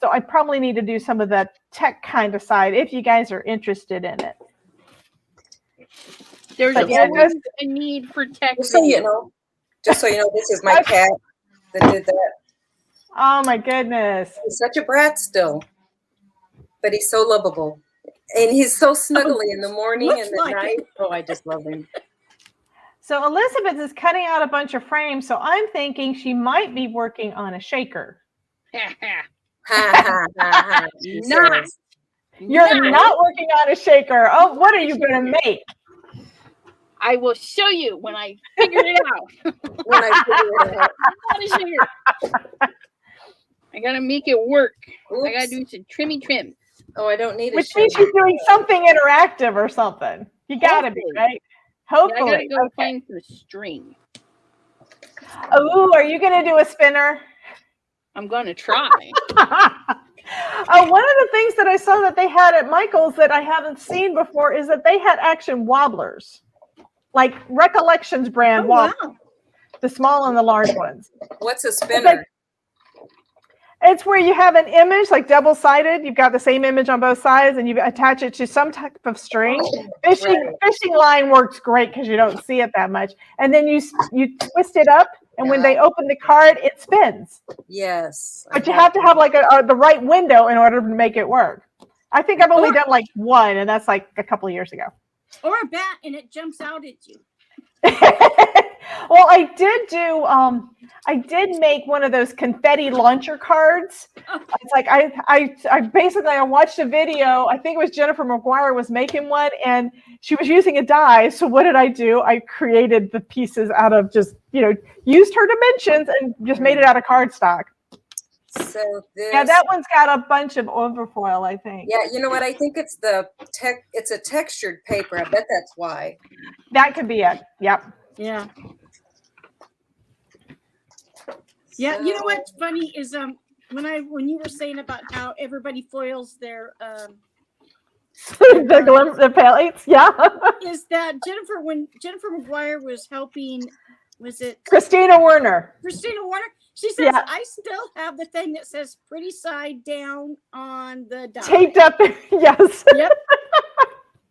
So I probably need to do some of that tech kind of side if you guys are interested in it. There's always a need for tech. Just so you know, this is my cat that did that. Oh my goodness. He's such a brat still, but he's so lovable. And he's so snuggly in the morning and the night. Oh, I just love him. So Elizabeth is cutting out a bunch of frames, so I'm thinking she might be working on a shaker. Not. You're not working on a shaker. Oh, what are you going to make? I will show you when I figure it out. Not a shaker. I gotta make it work. Oops. I gotta do some trims. Oh, I don't need a Which means she's doing something interactive or something. You gotta be, right? Hopefully. Yeah, I gotta go find some string. Oh, are you gonna do a spinner? I'm gonna try. One of the things that I saw that they had at Michael's that I haven't seen before is that they had action wobblers. Like Recollections brand wobblers. Wow. The small and the large ones. What's a spinner? It's where you have an image, like double-sided. You've got the same image on both sides, and you attach it to some type of string. Fishing line works great because you don't see it that much. And then you twist it up, and when they open the card, it spins. Yes. But you have to have like the right window in order to make it work. I think I've only done like one, and that's like a couple of years ago. Or a bat, and it jumps out at you. Well, I did make one of those confetti launcher cards. It's like I basically watched a video. I think it was Jennifer McGuire was making one, and she was using a die. So what did I do? I created the pieces out of just used her dimensions and just made it out of cardstock. So that one's got a bunch of overfoil, I think. Yeah, you know what? I think it's it's a textured paper. I bet that's why. That could be it. Yep. Yeah. Yeah, you know what's funny is when you were saying about how everybody foils their the palettes, yeah. Is that when Jennifer McGuire was helping, was it Christina Werner? She says, yeah. I still have the thing that says pretty side down on the die. Taped up there, yes. Yep.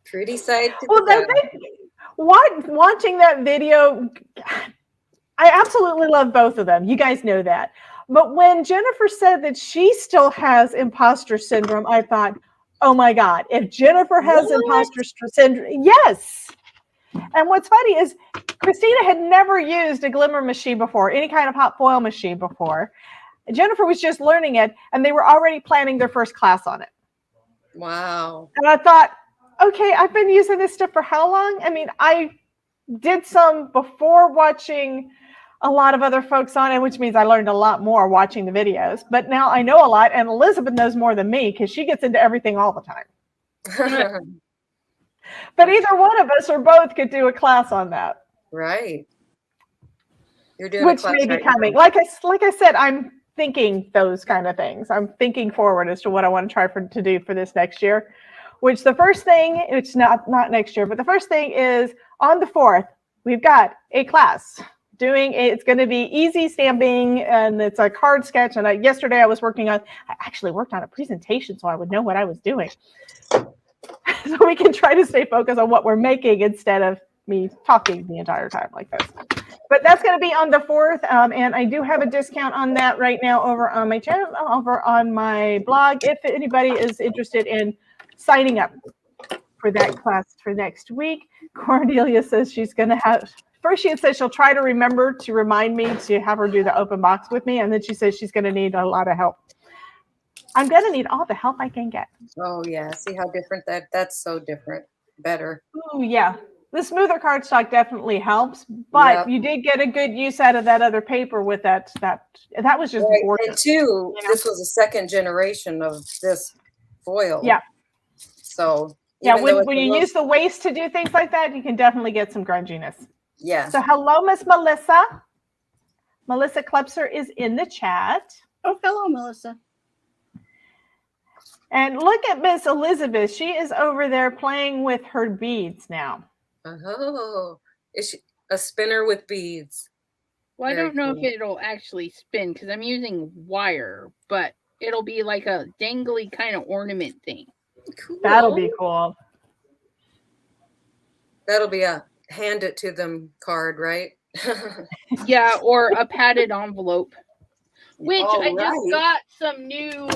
Pretty side to well, watching that video, I absolutely love both of them. You guys know that. But when Jennifer said that she still has imposter syndrome, I thought, oh my God, if Jennifer has What? imposter syndrome, yes. And what's funny is Christina had never used a glimmer machine before, any kind of hot foil machine before. Jennifer was just learning it, and they were already planning their first class on it. Wow. And I thought, okay, I've been using this stuff for how long? I mean, I did some before watching a lot of other folks on it, which means I learned a lot more watching the videos. But now I know a lot, and Elizabeth knows more than me because she gets into everything all the time. But either one of us or both could do a class on that. Right. You're doing Which a class may be right coming. now. Like I said, I'm thinking those kind of things. I'm thinking forward as to what I want to try to do for this next year. Which the first thing, it's not next year, but the first thing is on the 4th, we've got a class it's going to be easy stamping, and it's a card sketch. And yesterday I actually worked on a presentation so I would know what I was doing. So we can try to stay focused on what we're making instead of me talking the entire time like this. But that's going to be on the 4th, and I do have a discount on that right now over on my channel, over on my blog, if anybody is interested in signing up for that class for next week. Cordelia says she's going to have, first she had said she'll try to remember to remind me to have her do the open box with me, and then she says she's going to need a lot of help. I'm going to need all the help I can get. Oh yeah, see how different that's so different. Better. Oh yeah, the smoother cardstock definitely helps, but Yep. you did get a good use out of that other paper with that was just Right. gorgeous. And two, you know? this was a second generation of this foil. Yeah. So Yeah, even though when you use the waste to do things like that, you can definitely get some grunginess. yeah. So hello, Miss Melissa. Melissa Klepser is in the chat. Oh, hello, Melissa. And look at Miss Elizabeth. She is over there playing with her beads now. Oh, is she a spinner with beads? Well, I Very don't know cool. if it'll actually spin because I'm using wire, but it'll be like a dangly kind of ornament thing. Cool. That'll be cool. That'll be a hand it to them card, right? Yeah, or a padded envelope, which All I just right. got some new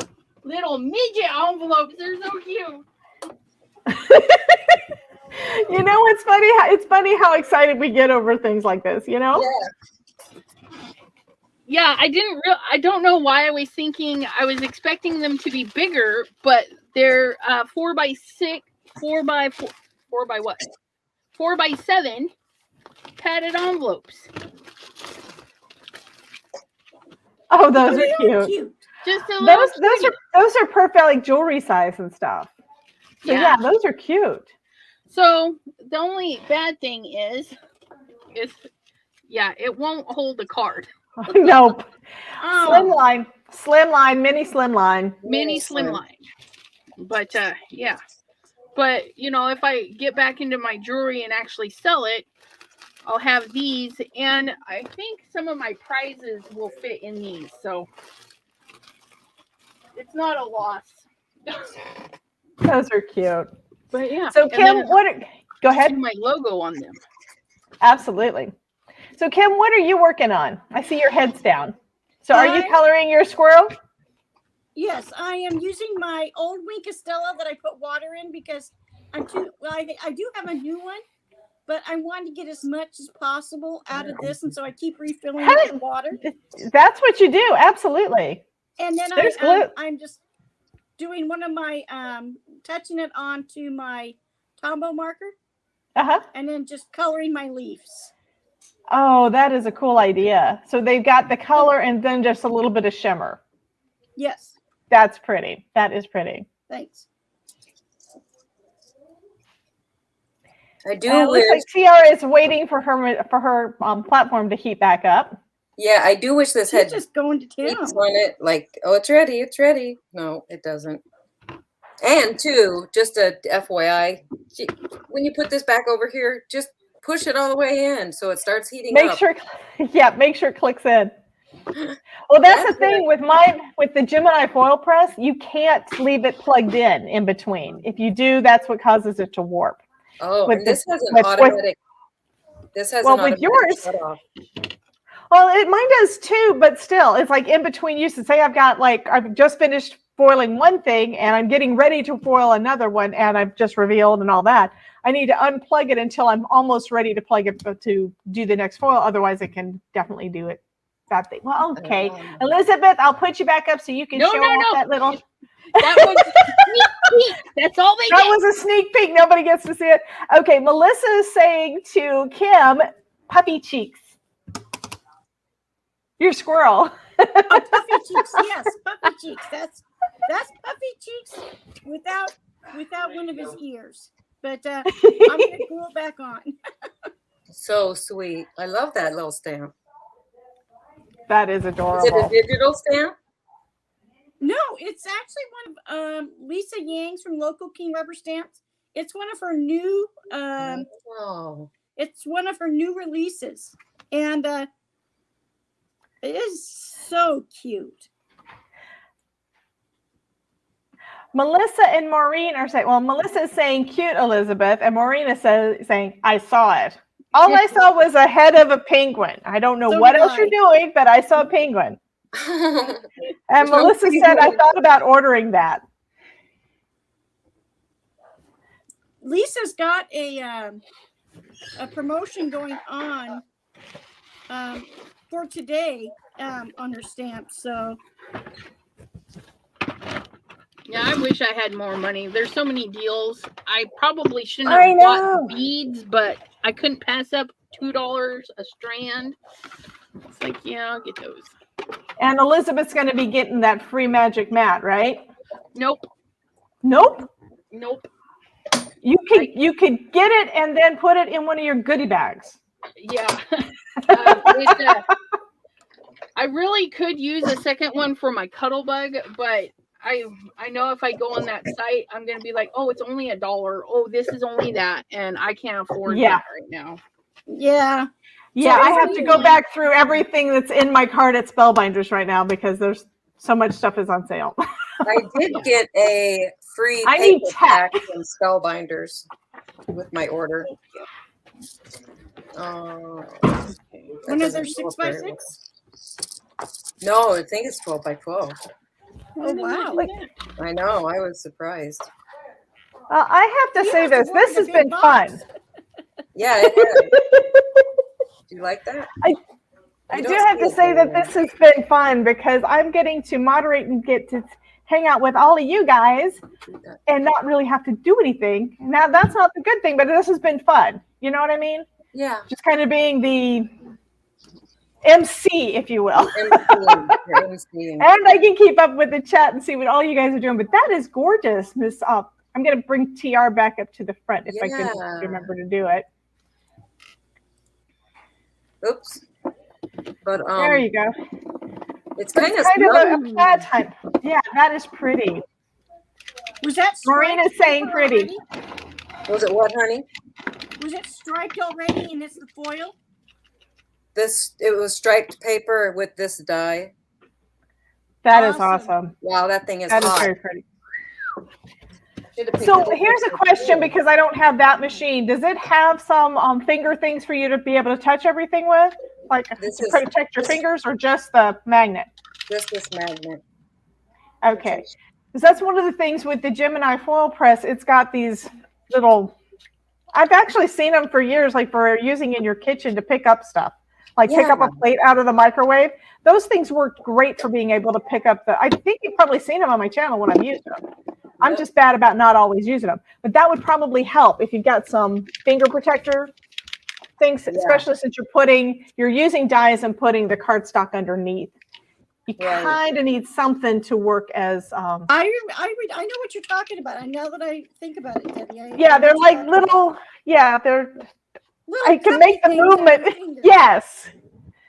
little midget envelopes. They're so cute. You know, it's funny how excited we get over things like this, you know? Yeah, I don't know why I was thinking, I was expecting them to be bigger, but they're 4x6, 4x7 padded envelopes. Oh, those are cute. Just a little Those are perfect, like jewelry size and stuff. So yeah, those are cute. So the only bad thing is it won't hold the card. Nope. Oh. Slimline, mini slimline. Mini slimline. But yeah. But you know, if I get back into my jewelry and actually sell it, I'll have these, and I think some of my prizes will fit in these, so it's not a loss. Those are cute. But yeah. So Kim, go ahead. My logo on them. Absolutely. So Kim, what are you working on? I see your head's down. So are you coloring your squirrel? Yes, I am using my old Wink Estella that I put water in because I do have a new one, but I want to get as much as possible out of this, and so I keep refilling it with water. That's what you do, absolutely. And then I'm just doing one of my touching it onto my Tombow marker, and then just coloring my leaves. Oh, that is a cool idea. So they've got the color and then just a little bit of shimmer. Yes. That's pretty. That is pretty. Thanks. I do wish. Looks like Tiara is waiting for her platform to heat back up. Yeah, I do wish this had just going to town on it. Like, oh, it's ready. It's ready. No, it doesn't. And two, just a FYI, when you put this back over here, just push it all the way in so it starts heating up. Make sure it clicks in. Well, that's the thing with the Gemini foil press. You can't leave it plugged in between. If you do, that's what causes it to warp. Oh, and this has an automatic. With yours. Well, mine does too, but still, it's like in between uses. Say I've just finished foiling one thing and I'm getting ready to foil another one and I've just revealed and all that, I need to unplug it until I'm almost ready to plug it to do the next foil. Otherwise, it can definitely do it. That thing. Well, okay. Elizabeth, I'll put you back up so you can show off that little. That was a sneak peek. That's all they That get. was a sneak peek. Nobody gets to see it. Okay, Melissa is saying to Kim, puppy cheeks. Your squirrel. Oh, puffy cheeks. Yes, puffy cheeks. That's puffy cheeks without one of his ears. But I'm gonna glue it back on. So sweet. I love that little stamp. That is Is adorable. it a digital stamp? No, it's actually one of Lisa Yang's from Local King Rubber Stamps. It's one of her new Oh. it's one of her new releases. And it is so cute. Melissa and Maureen are saying, well, Melissa is saying cute, Elizabeth, and Maureen is saying, I saw it. All I saw was a head of a penguin. I don't know So what did else I. you're doing, but I saw a penguin. And There's no Melissa said, I thought about ordering that. Lisa's got a promotion going on for today on her stamps. So Yeah, I wish I had more money. There's so many deals. I probably shouldn't I have know. bought beads, but I couldn't pass up $2 a strand. It's like, yeah, I'll get those. And Elizabeth's going to be getting that free magic mat, right? Nope. Nope. Nope. You could get it and then put it in one of your goodie bags. Yeah. I really could use a second one for my cuddle bug, but I know if I go on that site, I'm going to be like, oh, it's only $1. Oh, this is only that. And I can't afford that right now. yeah. Yeah, I have to go back through everything that's in my cart at Spellbinders right now because there's so much stuff is on sale. I did get a free I need paper tech. pack from Spellbinders with my order. One of their 6x6? No, I think it's 12 by 12. Oh wow. I know. I was surprised. I have to say this. This has been fun. Yeah, it is. Do you like that? I do have to say that this has been fun because I'm getting to moderate and get to hang out with all of you guys and not really have to do anything. Now, that's not the good thing, but this has been fun. You know what I mean? Yeah. Just kind of being the MC, if you will. MC. And I can keep up with the chat and see what all you guys are doing. But that is gorgeous, Miss. I'm going to bring TR back up to the front if I can remember to do it. Oops. But there you go. It's kind of a plaid type. Yeah, that is pretty. Was that Maureen is saying pretty. Already? Was it what, honey? Was it striped already and it's the foil? It was striped paper with this dye. That is awesome. Wow, that thing is hot. Is very pretty. So here's a question because I don't have that machine. Does it have some finger things for you to be able to touch everything with? Like to protect your fingers or just the magnet? Just this magnet. Okay. Because that's one of the things with the Gemini foil press. It's got these little, I've actually seen them for years, like for using in your kitchen to pick up stuff. Like pick up a plate out of the microwave. Those things work great for being able to pick up I think you've probably seen them on my channel when I'm using them. I'm just bad about not always using them. But that would probably help if you've got some finger protector things, especially since you're using dyes and putting the cardstock underneath. You kind of need something to work as. I know what you're talking about. I know that I think about it, Debbie. They're like little. Yeah, they're. Little I can make the movement. Yes.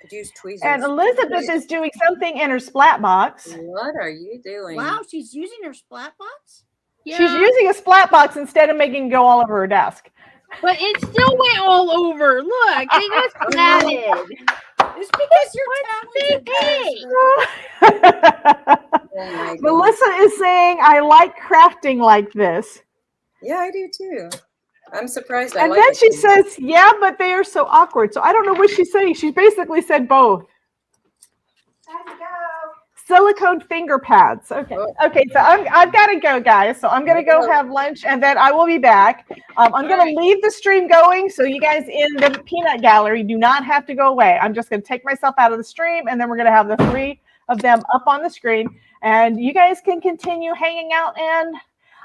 Could use tweezers. And Elizabeth is doing something in her splat box. What are you doing? Wow, she's using her splat box? Yeah. She's using a splat box instead of making it go all over her desk. But it still went all over. Look, it got splatted. It's because you're talented. Melissa is saying, I like crafting like this. Yeah, I do too. I'm surprised. And then she says, yeah, but they are so awkward. So I don't know what she's saying. She basically said both. silicone finger pads. Okay. Okay. So I've got to go, guys. So I'm going to go have lunch, and then I will be back. I'm going to leave the stream going. So you guys in the peanut gallery do not have to go away. I'm just going to take myself out of the stream, and then we're going to have the 3 of them up on the screen, and you guys can continue hanging out. And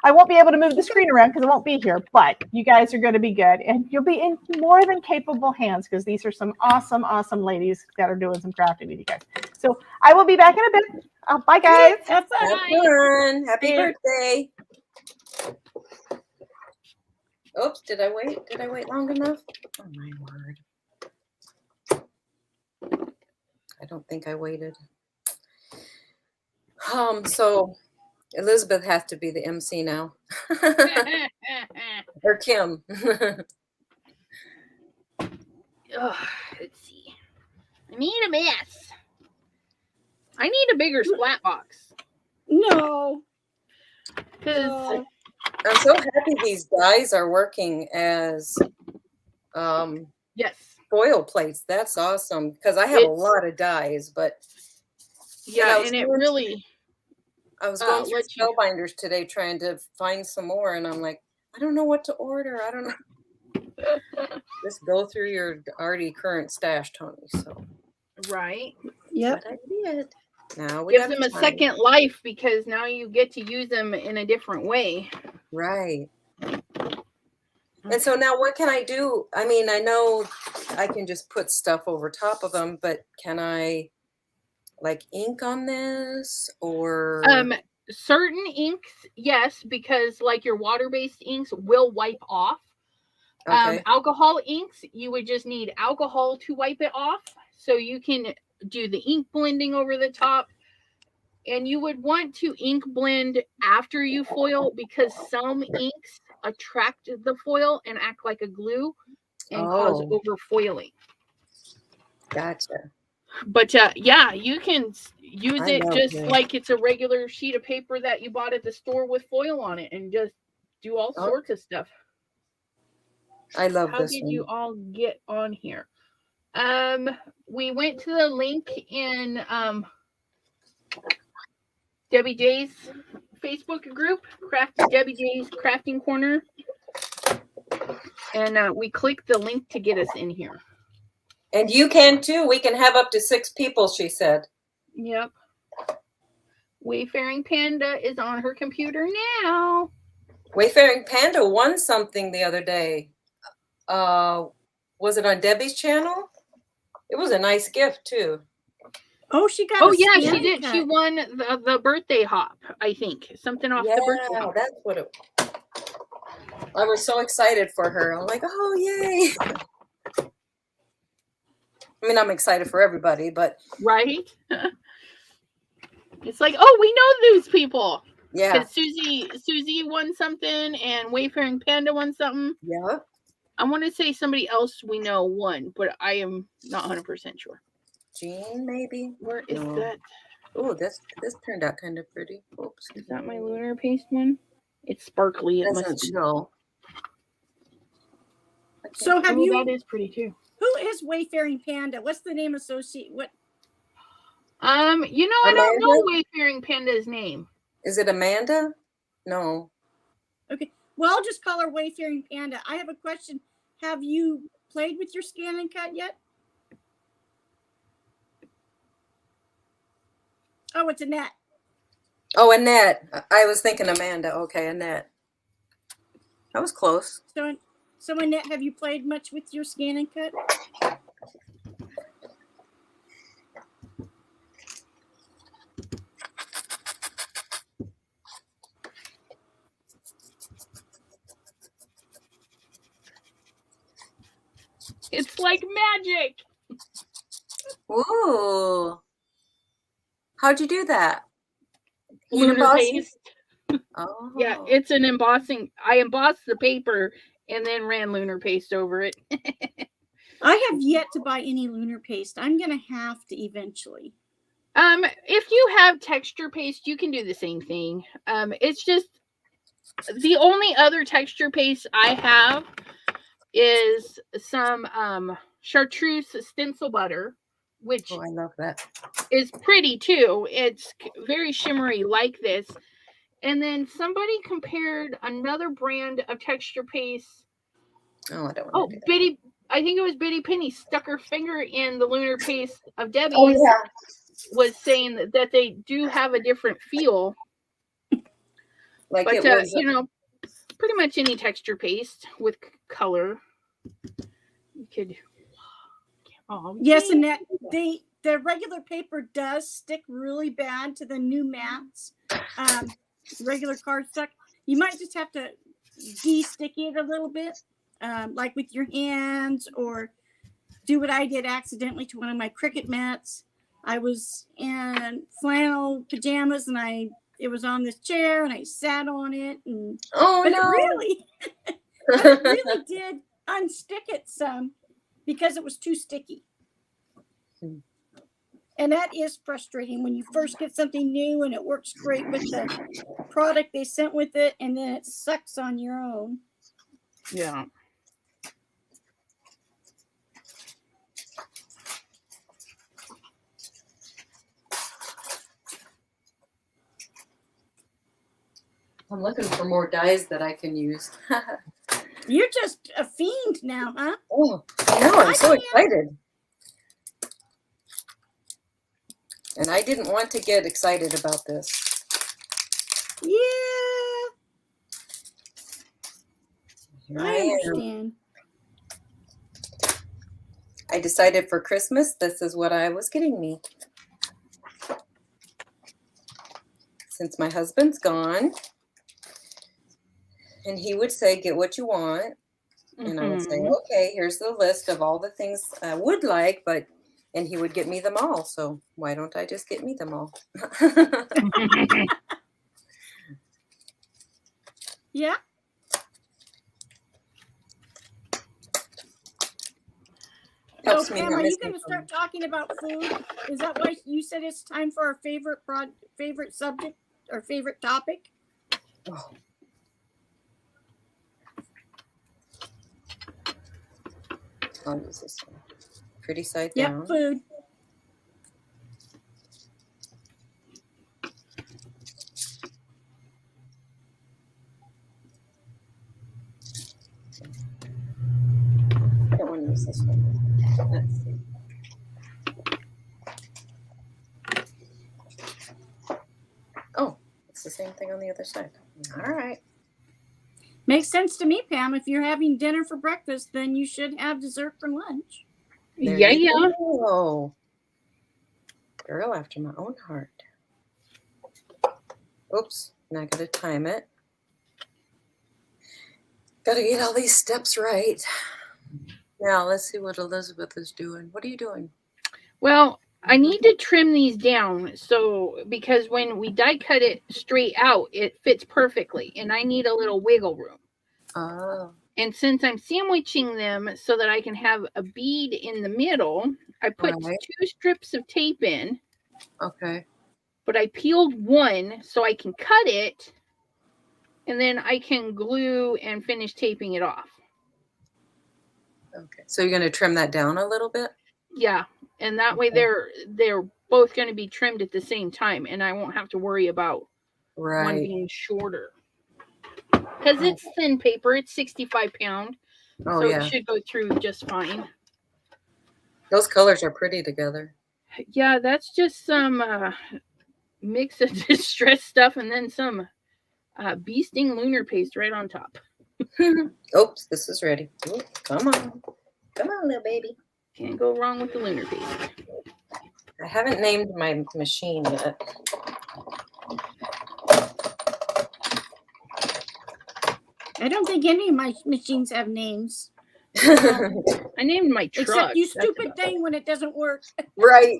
I won't be able to move the screen around because I won't be here, but you guys are going to be good, and you'll be in more than capable hands because these are some awesome, awesome ladies that are doing some crafting with you guys. So I will be back in a bit. Bye, guys. Have fun. Have fun. Happy birthday. Oops, did I wait? Did I wait long enough? Oh my word. I don't think I waited. So Elizabeth has to be the MC now. Or Kim. Let's see. I need a mess. I need a bigger splat box. No. Because I'm so happy these guys are working as yes. foil plates. That's awesome. Because I have a lot of dies, but yeah, and it really I was going through spellbinders today trying to find some more, and I'm like, I don't know what to order. I don't know. Just go through your already current stash, Tony. So right. Yep. But I did. Now we gives have them a time. second life because now you get to use them in a different way. Right. And so now what can I do? I mean, I know I can just put stuff over top of them, but can I like ink on this or certain inks, yes, because like your water-based inks will wipe off. okay. Alcohol inks, you would just need alcohol to wipe it off. So you can do the ink blending over the top. And you would want to ink blend after you foil because some inks attract the foil and act like a glue and cause over foiling. Gotcha. But yeah, you can use it just like it's a regular sheet of paper that you bought at the store with foil on it and just do all sorts of stuff. I love this. How did you all get on here? We went to the link in Debbie J's Facebook group, Debbie J's Crafting Corner, and we clicked the link to get us in here. And you can too. We can have up to 6 people, she said. Yep. Wayfaring Panda is on her computer now. Wayfaring Panda won something the other day. Was it on Debbie's channel? It was a nice gift too. Oh, she got. Oh yeah, she did. Cut. She won the birthday hop. I think something off the birthday. Yeah, that's what it. I was so excited for her. I'm like, oh yay! I mean, I'm excited for everybody, but right. It's like, oh, we know those people. Yeah. Because Susie won something, and Wayfaring Panda won something. Yeah. I want to say somebody else we know won, but I am not 100% sure. Jean, maybe. Where is that? Oh, this turned out kind of pretty. Oops. Is that my lunar paste one? It's sparkly. It doesn't must show. So have you? That is pretty too. Who is Wayfaring Panda? What's the name associate? What? You know, I don't know Wayfaring Panda's name. Is it Amanda? No. Okay. Well, I'll just call her Wayfaring Panda. I have a question. Have you played with your scan and cut yet? Oh, it's Annette. Oh, Annette. I was thinking Amanda. Okay, Annette. That was close. So Annette, have you played much with your scan and cut? It's like magic. Ooh. How'd you do that? Lunar paste. Oh. Yeah, it's an embossing. I embossed the paper and then ran lunar paste over it. I have yet to buy any lunar paste. I'm going to have to eventually. If you have texture paste, you can do the same thing. It's just the only other texture paste I have is some chartreuse stencil butter which Oh, I love that. is pretty too. It's very shimmery like this. And then somebody compared another brand of texture paste. Oh, I don't Oh, want to do that. Bitty, I think it was Bitty Penny stuck her finger in the lunar paste of Debbie's. Oh, yeah. Was saying that they do have a different feel. Like but it was, you know, pretty much any texture paste with color you could. Oh, Yes, yay. and that the regular paper does stick really bad to the new mats. Regular cardstock. You might just have to de-stick it a little bit, like with your hands, or do what I did accidentally to one of my Cricut mats. I was in flannel pajamas and it was on this chair and I sat on it, and oh, but no. it really did unstick it some because it was too sticky. And that is frustrating when you first get something new and it works great with the product they sent with it, and then it sucks on your own. Yeah. I'm looking for more dyes that I can use. You're just a fiend now, huh? Oh, I know. I'm so excited. And I didn't want to get excited about this. Yeah, Here I understand. I decided for Christmas, this is what I was getting me. Since my husband's gone, and he would say, get what you want. And I would say, okay, here's the list of all the things I would like, and he would get me them all. So why don't I just get me them all? Yeah. Helps So me Pam, not are miss you going to start talking about food? Is that why you said it's time for our favorite subject or favorite topic? Oh. I'll use this one. Pretty side down. Yep, food. I don't want to use this one. Let's see. Oh, it's the same thing on the other side. All right. Makes sense to me, Pam. If you're having dinner for breakfast, then you should have dessert for lunch. There Yeah. you go. Girl after my own heart. Oops, now I gotta time it. Gotta get all these steps right. Now let's see what Elizabeth is doing. What are you doing? Well, I need to trim these down because when we die cut it straight out, it fits perfectly, and I need a little wiggle room. Oh. And since I'm sandwiching them so that I can have a bead in the middle, I put 2 strips of tape in. Okay. But I peeled one so I can cut it, and then I can glue and finish taping it off. Okay. So you're going to trim that down a little bit? Yeah. And that way they're both going to be trimmed at the same time, and I won't have to worry about one being shorter. Because it's thin paper. It's 65 pound. Oh, so yeah. It should go through just fine. Those colors are pretty together. Yeah, that's just some mix of distress stuff and then some bee sting lunar paste right on top. Oops, this is ready. Ooh, come on. Come on, little baby. Can't go wrong with the lunar paste. I haven't named my machine yet. I don't think any of my machines have names. I named my truck. Except you stupid thing when it doesn't work. Right.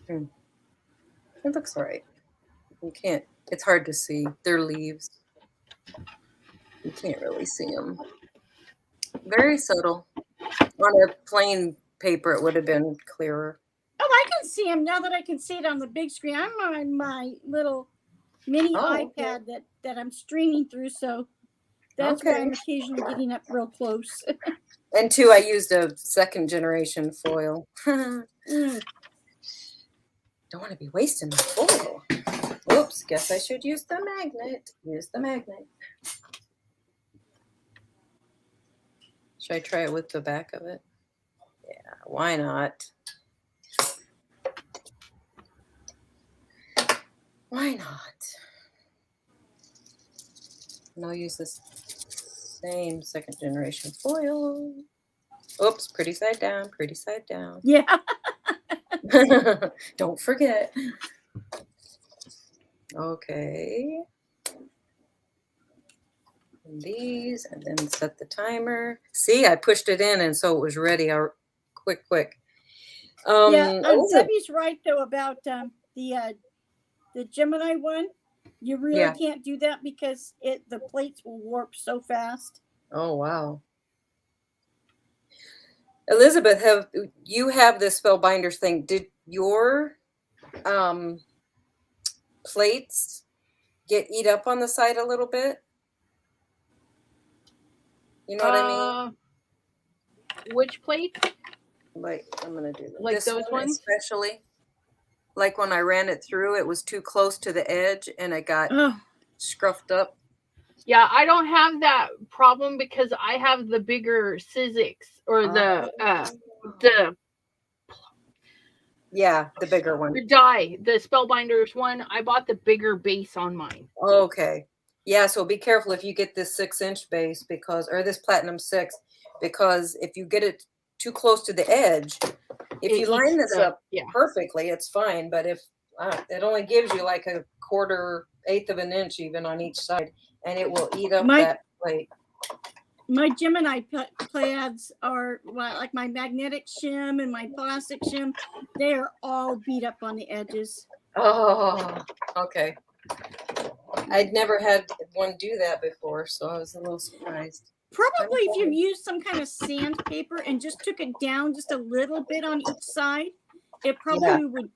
It looks all right. You can't, it's hard to see. They're leaves. You can't really see them. Very subtle. On a plain paper, it would have been clearer. Oh, I can see him now that I can see it on the big screen. I'm on my little mini iPad that I'm streaming through, so that's why I'm occasionally getting up real close. And two, I used a second generation foil. Don't want to be wasting my foil. Oops, guess I should use the magnet. Use the magnet. Should I try it with the back of it? Yeah, why not? Why not? And I'll use this same second generation foil. Oops, pretty side down, pretty side down. Yeah. Don't forget. Okay. And these, and then set the timer. See, I pushed it in, and so it was ready. Quick. Debbie's right though about the Gemini one. You really can't do that because the plates will warp so fast. Oh wow. Elizabeth, you have this spellbinders thing? Did your plates get eat up on the side a little bit? You know what I mean? Which plate? Like, I'm gonna do like this those ones, especially. Like when I ran it through, it was too close to the edge, and it got scruffed up. Yeah, I don't have that problem because I have the bigger Sizzix or the bigger one. The die, the Spellbinders one. I bought the bigger base on mine. Okay. Yeah, so be careful if you get this 6-inch base or this Platinum 6, because if you get it too close to the edge, if you line this up perfectly, it's fine. But if it only gives you like a 1/4 of an inch even on each side, and it will eat up that plate. My Gemini plaids are like my magnetic shim and my plastic shim. They are all beat up on the edges. Oh, okay. I'd never had one do that before, so I was a little surprised. Probably if you used some kind of sandpaper and just took it down just a little bit on each side, it probably would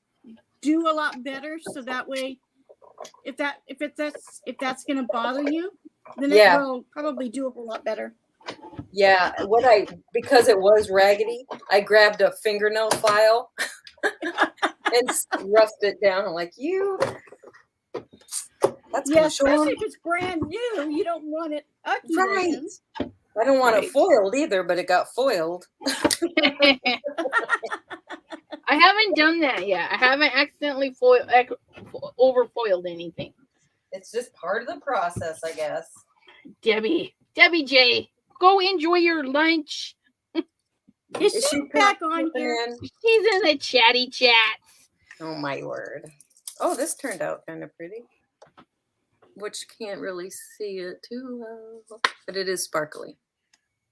do a lot better. So that way, if that's going to bother you, then it will probably do a whole lot better. Yeah, because it was raggedy, I grabbed a fingernail file and roughed it down. I'm like, that's especially if it's brand new, you don't want it ugly. Right. I don't want it foiled either, but it got foiled. I haven't done that yet. I haven't accidentally overfoiled anything. It's just part of the process, I guess. Debbie J, go enjoy your lunch. Is she back on here? She's in the chatty chats. Oh my word. Oh, this turned out kind of pretty. Which can't really see it too well, but it is sparkly.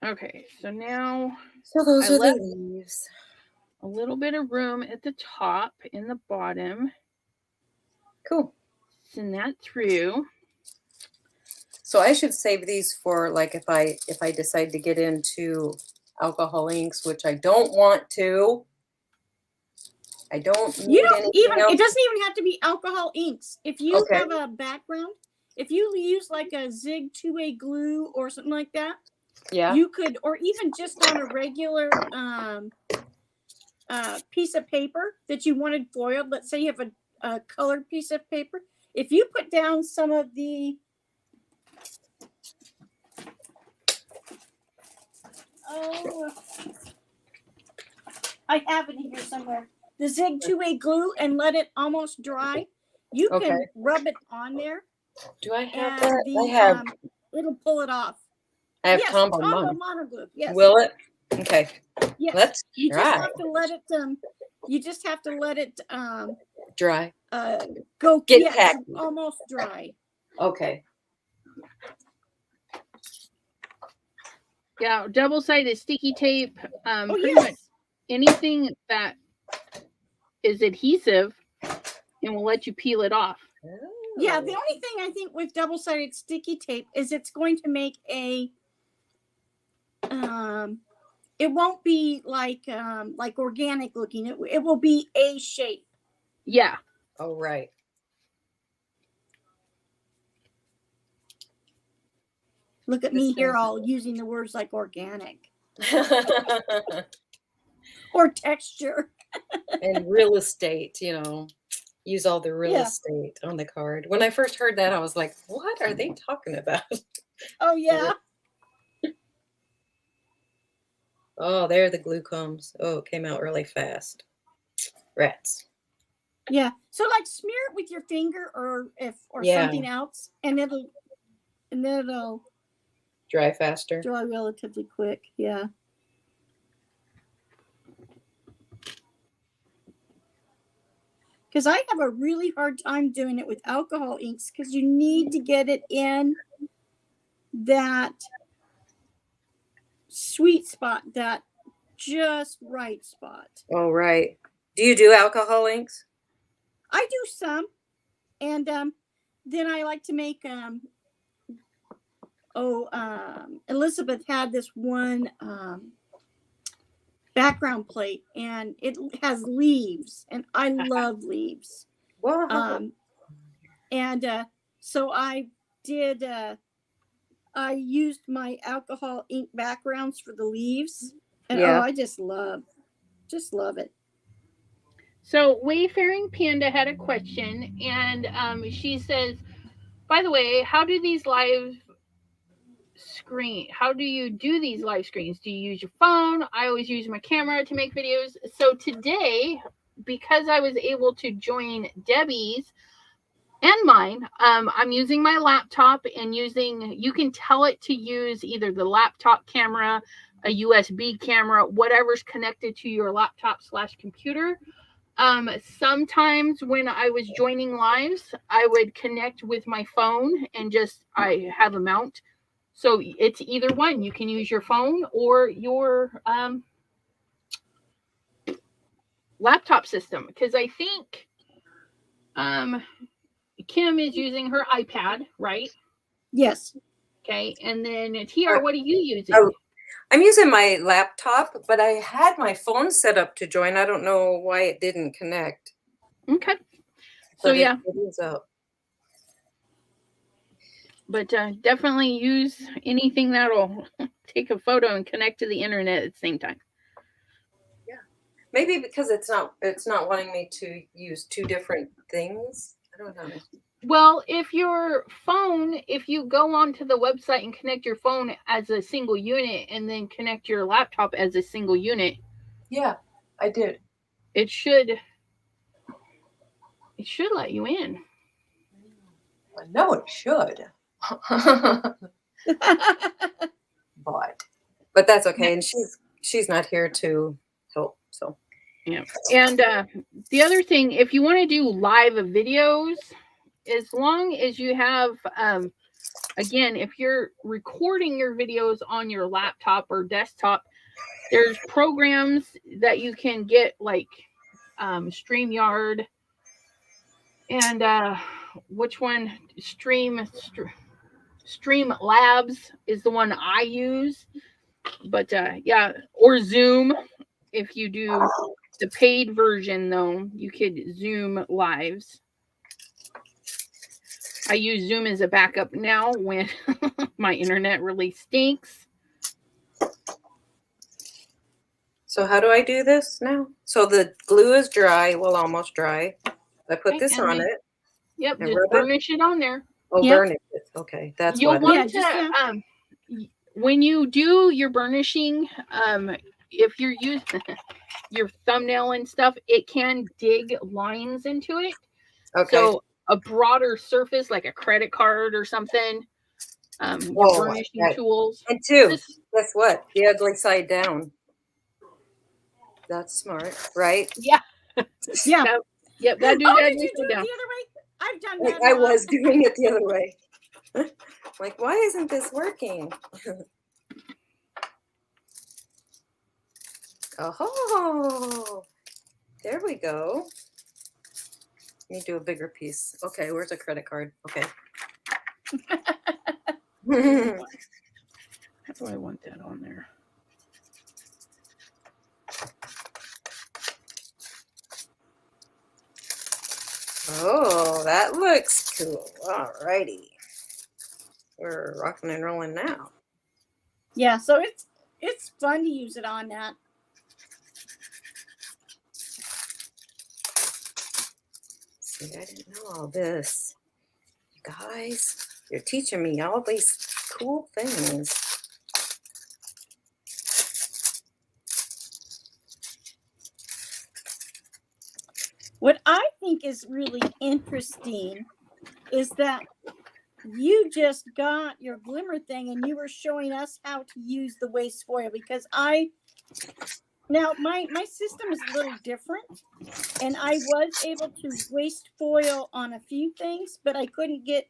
Okay, so now those are the leaves. A little bit of room at the top and the bottom. Cool. Send that through. So I should save these for like if I decide to get into alcohol inks, which I don't want to. I don't need anything else. It doesn't even have to be alcohol inks. If you have a background, if you use like a Zig 2A glue or something like that, you could, or even just on a regular piece of paper that you wanted foiled. Let's say you have a colored piece of paper. If you put down some of the I have it here somewhere. The Zig 2A glue and let it almost dry. You can rub it on there. Do I have that? I have. It'll pull it off. I have Tombow monoglue. Yes. Will it? Okay. Yes. Let's you try. Just have to let it. You just have to let it dry. Go get tacky. Almost dry. Okay. Yeah, double-sided sticky tape. Pretty much anything that is adhesive and will let you peel it off. Yeah, the only thing I think with double-sided sticky tape is it's going to make it won't be like organic looking. It will be a shape. Yeah. Oh, right. Look at me here, all using the words like organic or texture. And real estate, use all the real Yeah. estate on the card. When I first heard that, I was like, what are they talking about? Oh yeah. Oh, there the glue comes. Oh, it came out really fast. Rats. Yeah. So like smear it with your finger or Yeah. something else, and then it'll Dry faster. dry relatively quick. Yeah. Because I have a really hard time doing it with alcohol inks because you need to get it in that sweet spot, that just right spot. Oh, right. Do you do alcohol inks? I do some, and then I like to make Elizabeth had this one background plate, and it has leaves, and I love leaves. Wow. And so I did. I used my alcohol ink backgrounds for the leaves, and Yeah. I just love it. So Wayfaring Panda had a question, and she says, by the way, how do you do these live screens? Do you use your phone? I always use my camera to make videos. So today, because I was able to join Debbie's and mine, I'm using my laptop and you can tell it to use either the laptop camera, a USB camera, whatever's connected to your laptop / computer. Sometimes when I was joining lives, I would connect with my phone and I have a mount. So it's either one. You can use your phone or your laptop system. Because I think Kim is using her iPad, right? Yes. Okay. And then TR, what are you using? I'm using my laptop, but I had my phone set up to join. I don't know why it didn't connect. Okay. So But yeah. It is up. But definitely use anything that'll take a photo and connect to the internet at the same time. Yeah. Maybe because it's not wanting me to use two different things. I don't know. Well, if you go onto the website and connect your phone as a single unit and then connect your laptop as a single unit. Yeah, I did. It should let you in. I know it should. but that's okay. And she's not here to help. So yeah. And the other thing, if you want to do live videos, as long as you have again, if you're recording your videos on your laptop or desktop, there's programs that you can get like StreamYard and which one? Stream Labs is the one I use. But yeah, or Zoom. If you do the paid version, though, you could Zoom lives. I use Zoom as a backup now when my internet really stinks. So how do I do this now? So the glue is dry, well, almost dry. I put this on it. Yep, and just burnish it on there. Oh, Yep. burnish it. Okay, that's You'll what. want to when you do your burnishing, if you're using your thumbnail and stuff, it can dig lines into it. Okay. So a broader surface, like a credit card or something, your burnishing tools. And two, guess what? The ugly side down. That's smart, right? Yeah. Yeah. Yep. That Did you do down. it the other way? I've done that. I was doing it the other way. Like, why isn't this working? Oh, there we go. Let me do a bigger piece. Okay, where's a credit card? Okay. How do I want that on there? Oh, that looks cool. All righty. We're rocking and rolling now. Yeah, so it's fun to use it on that. See, I didn't know all this. You guys, you're teaching me all these cool things. What I think is really interesting is that you just got your glimmer thing and you were showing us how to use the waste foil, because now my system is a little different, and I was able to waste foil on a few things, but I couldn't get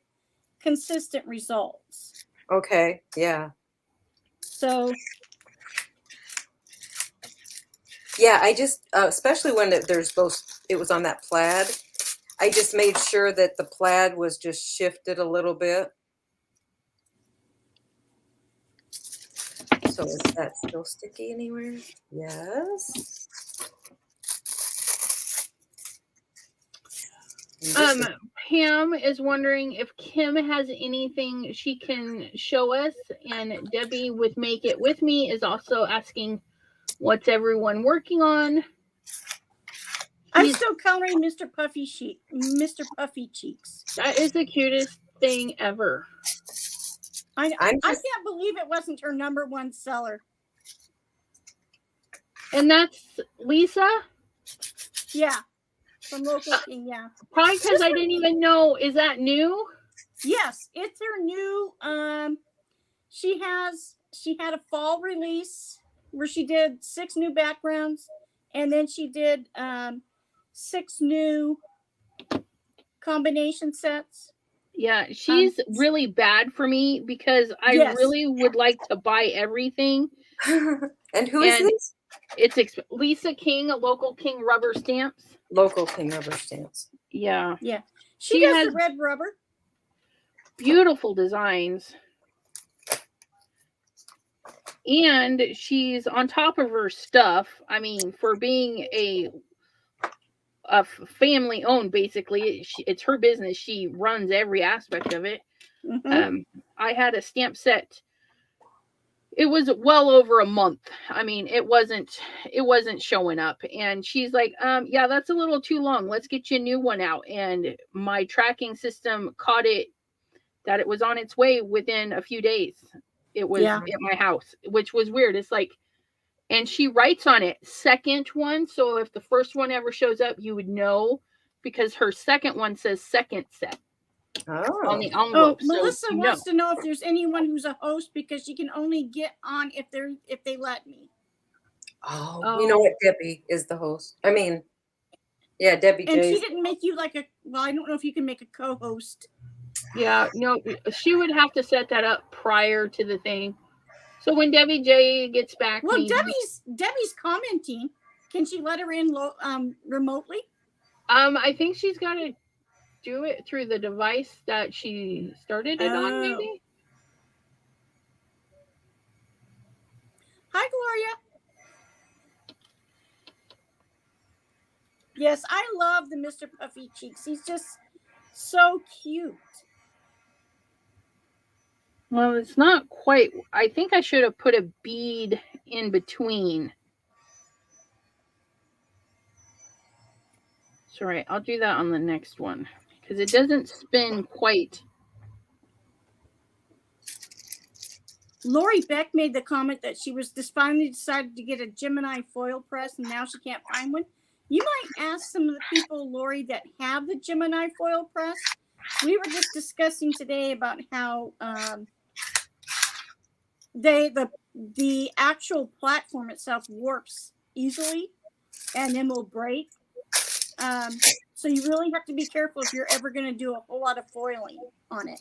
consistent results. Okay, yeah. So Yeah, I just, especially when there's those, it was on that plaid, I just made sure that the plaid was just shifted a little bit. So is that still sticky anywhere? Yes. Pam is wondering if Kim has anything she can show us, and Debbie with Make It With Me is also asking what's everyone working on. I'm still coloring Mr. Puffy Cheeks. That is the cutest thing ever. I can't believe it wasn't her #1 seller. And that's Lisa? Yeah. From Local King, yeah. Probably because I didn't even know. Is that new? Yes, it's her new. She had a fall release where she did 6 new backgrounds, and then she did 6 new combination sets. Yeah, she's really bad for me because I really would like to buy everything. And who is this? It's Lisa King, Local King Rubber Stamps. Local King Rubber Stamps. Yeah. Yeah. She does the red rubber. Beautiful designs. And she's on top of her stuff. I mean, for being a family owned, basically, it's her business. She runs every aspect of it. Mm-hmm. I had a stamp set. It was well over a month. I mean, it wasn't showing up. And she's like, yeah, that's a little too long. Let's get you a new one out. And my tracking system caught it that it was on its way within a few days. It was at my house, which was weird. It's like, and she writes on it, second one. So if the first one ever shows up, you would know, because her second one says second set. On the envelope. Melissa wants to know if there's anyone who's a host, because she can only get on if they let me. Oh, you know what? Debbie is the host. I mean, yeah, Debbie. And she didn't make you I don't know if you can make a co-host. Yeah, no, she would have to set that up prior to the thing. So when Debbie J gets back, Debbie's commenting. Can she let her in remotely? I think she's got to do it through the device that she started it on, maybe. Hi, Gloria. Yes, I love the Mr. Puffy Cheeks. He's just so cute. Well, it's not quite. I think I should have put a bead in between. Sorry, I'll do that on the next one, because it doesn't spin quite. Lori Beck made the comment that she was finally decided to get a Gemini foil press, and now she can't find one. You might ask some of the people, Lori, that have the Gemini foil press. We were just discussing today about how the actual platform itself warps easily and then will break. So you really have to be careful if you're ever going to do a whole lot of foiling on it.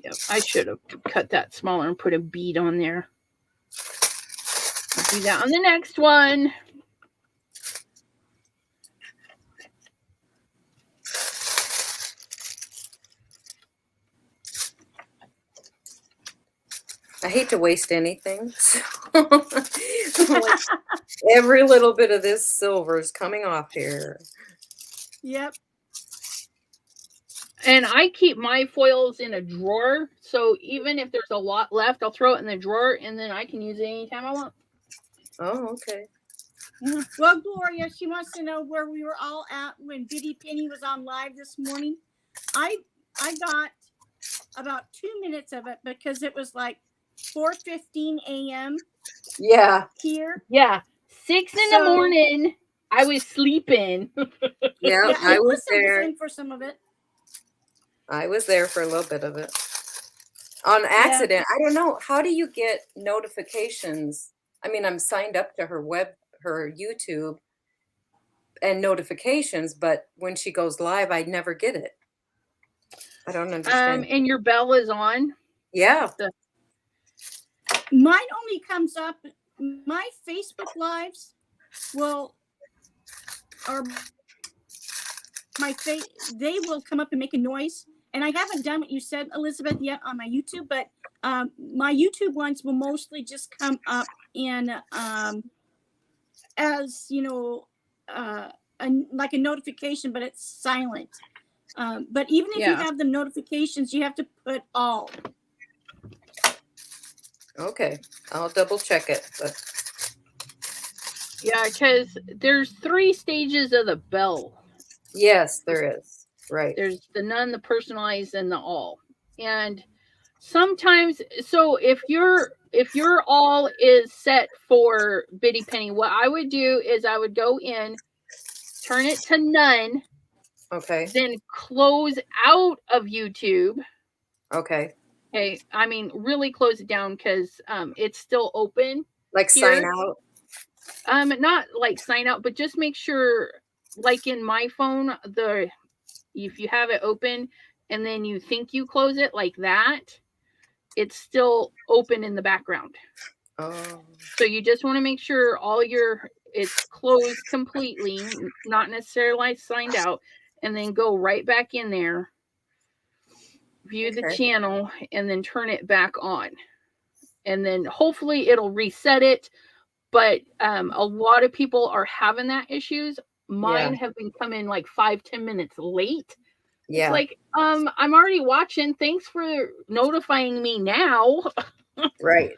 Yep, I should have cut that smaller and put a bead on there. I'll do that on the next one. I hate to waste anything. So every little bit of this silver is coming off here. Yep. And I keep my foils in a drawer. So even if there's a lot left, I'll throw it in the drawer and then I can use it anytime I want. Oh, okay. Well, Gloria, she wants to know where we were all at when Biddy Penny was on live this morning. I got about 2 minutes of it because it was like 4:15 a.m. Yeah. here. Yeah. 6 in the morning. I was sleeping. Yeah, I was there. In for some of it. I was there for a little bit of it. On accident. I don't know. How do you get notifications? I mean, I'm signed up to her YouTube and notifications, but when she goes live, I never get it. I don't understand. And your bell is on? Yeah. Mine only comes up, my Facebook lives they will come up and make a noise. And I haven't done what you said, Elizabeth, yet on my YouTube, but my YouTube ones will mostly just come up in as, you know, like a notification, but it's silent. But even if you have the notifications, you have to put all. Okay, I'll double check it. But... Yeah, because there's 3 stages of the bell. Yes, there is. Right. There's the none, the personalized, and the all. And sometimes, so if your all is set for Biddy Penny, what I would do is I would go in, turn it to none. Okay. Then close out of YouTube. Okay. Okay. I mean, really close it down because it's still open. Like here. Sign out? Not like sign out, but just make sure, like in my phone, if you have it open and then you think you close it like that, it's still open in the background. Oh. So you just want to make sure it's closed completely, not necessarily signed out, and then go right back in there, view the channel, and then turn it back on. And then hopefully it'll reset it. But a lot of people are having that issues. Mine have been coming like 5-10 minutes late. Yeah. It's like, I'm already watching. Thanks for notifying me now. Right.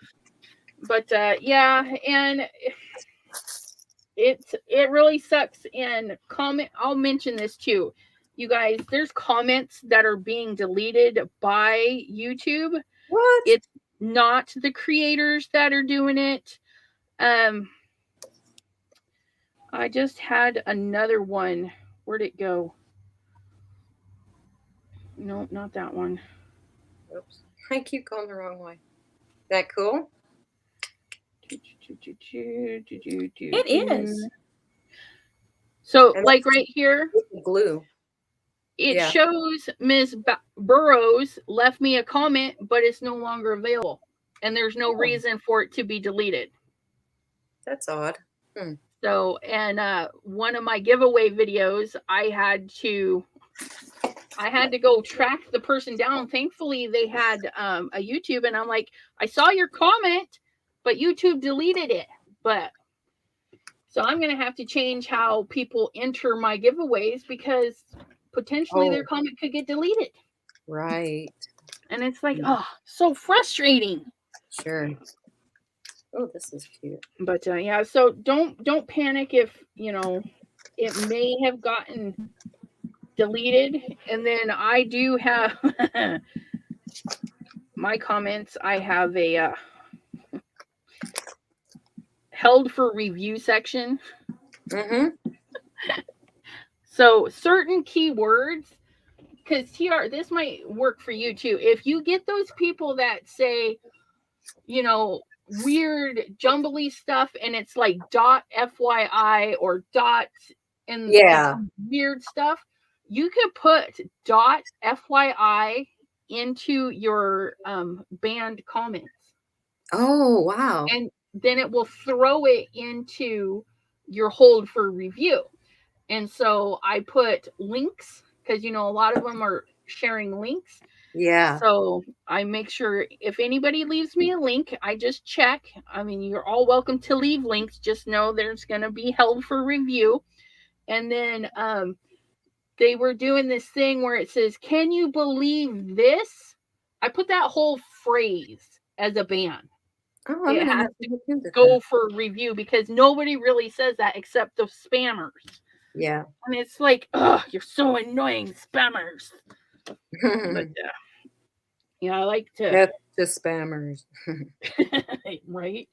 But yeah, and it really sucks. And I'll mention this too. You guys, there's comments that are being deleted by YouTube. What? It's not the creators that are doing it. I just had another one. Where'd it go? No, not that one. Oops. I keep going the wrong way. That cool? It is. So, like right here, glue. It shows Ms. Burrows left me a comment, but it's no longer available. And there's no reason for it to be deleted. That's odd. So, and one of my giveaway videos, I had to go track the person down. Thankfully, they had a YouTube, and I'm like, I saw your comment, but YouTube deleted it. So I'm going to have to change how people enter my giveaways because potentially their comment could get deleted. Right. And it's like, so frustrating. Sure. Oh, this is cute. But yeah, so don't panic if, it may have gotten deleted. And then I do have my comments. I have a held for review section. Mm-hmm. So certain keywords, because TR, this might work for you too. If you get those people that say, weird jumbly stuff and it's like .fyi or and weird stuff, you could put .fyi into your banned comments. Oh, wow. And then it will throw it into your hold for review. And so I put links because, a lot of them are sharing links. Yeah. So I make sure if anybody leaves me a link, I just check. I mean, you're all welcome to leave links. Just know there's going to be held for review. And then they were doing this thing where it says, "Can you believe this?" I put that whole phrase as a ban. Oh, I'm It gonna has have to look into go that. for review because nobody really says that except the spammers. Yeah. And it's like, oh, you're so annoying, spammers. But yeah, I like to. That's just spammers. Right?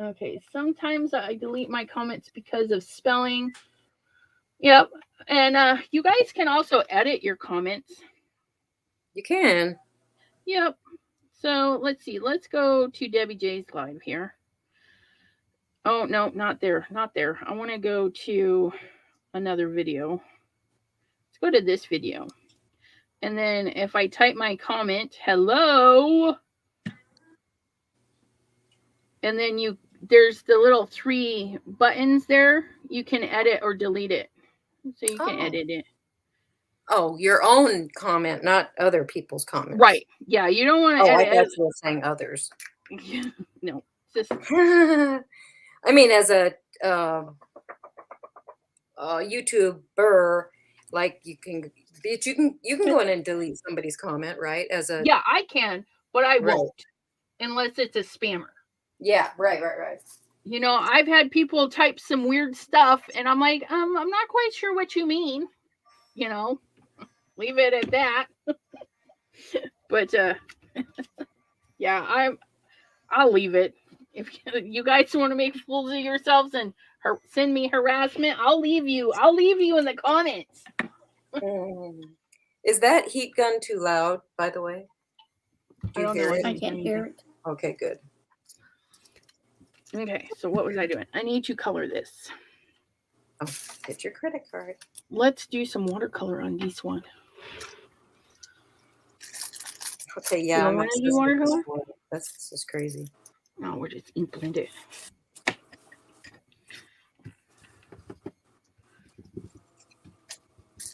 Okay, sometimes I delete my comments because of spelling. Yep. And you guys can also edit your comments. You can. Yep. So let's see. Let's go to Debbie J's live here. Oh, no, not there. Not there. I want to go to another video. Let's go to this video. And then if I type my comment, hello, and then there's the little 3 buttons there. You can edit or delete it. So you can edit it. Oh, your own comment, not other people's comments. Right. Yeah, you don't want to edit. I thought you were saying others. No. Just I mean, as a YouTuber, like you can go in and delete somebody's comment, right? yeah, I can, but I won't unless it's a spammer. Yeah, right. You know, I've had people type some weird stuff, and I'm like, I'm not quite sure what you mean. You know, leave it at that. But yeah, I'll leave it. If you guys want to make fools of yourselves and send me harassment, I'll leave you in the comments. Is that heat gun too loud, by the way? Do you hear it? I can't hear it. Okay, good. Okay, so what was I doing? I need to color this. Oh, get your credit card. Let's do some watercolor on this one. Okay, yeah. You want to do watercolor? That's just crazy. No, we're just ink blended.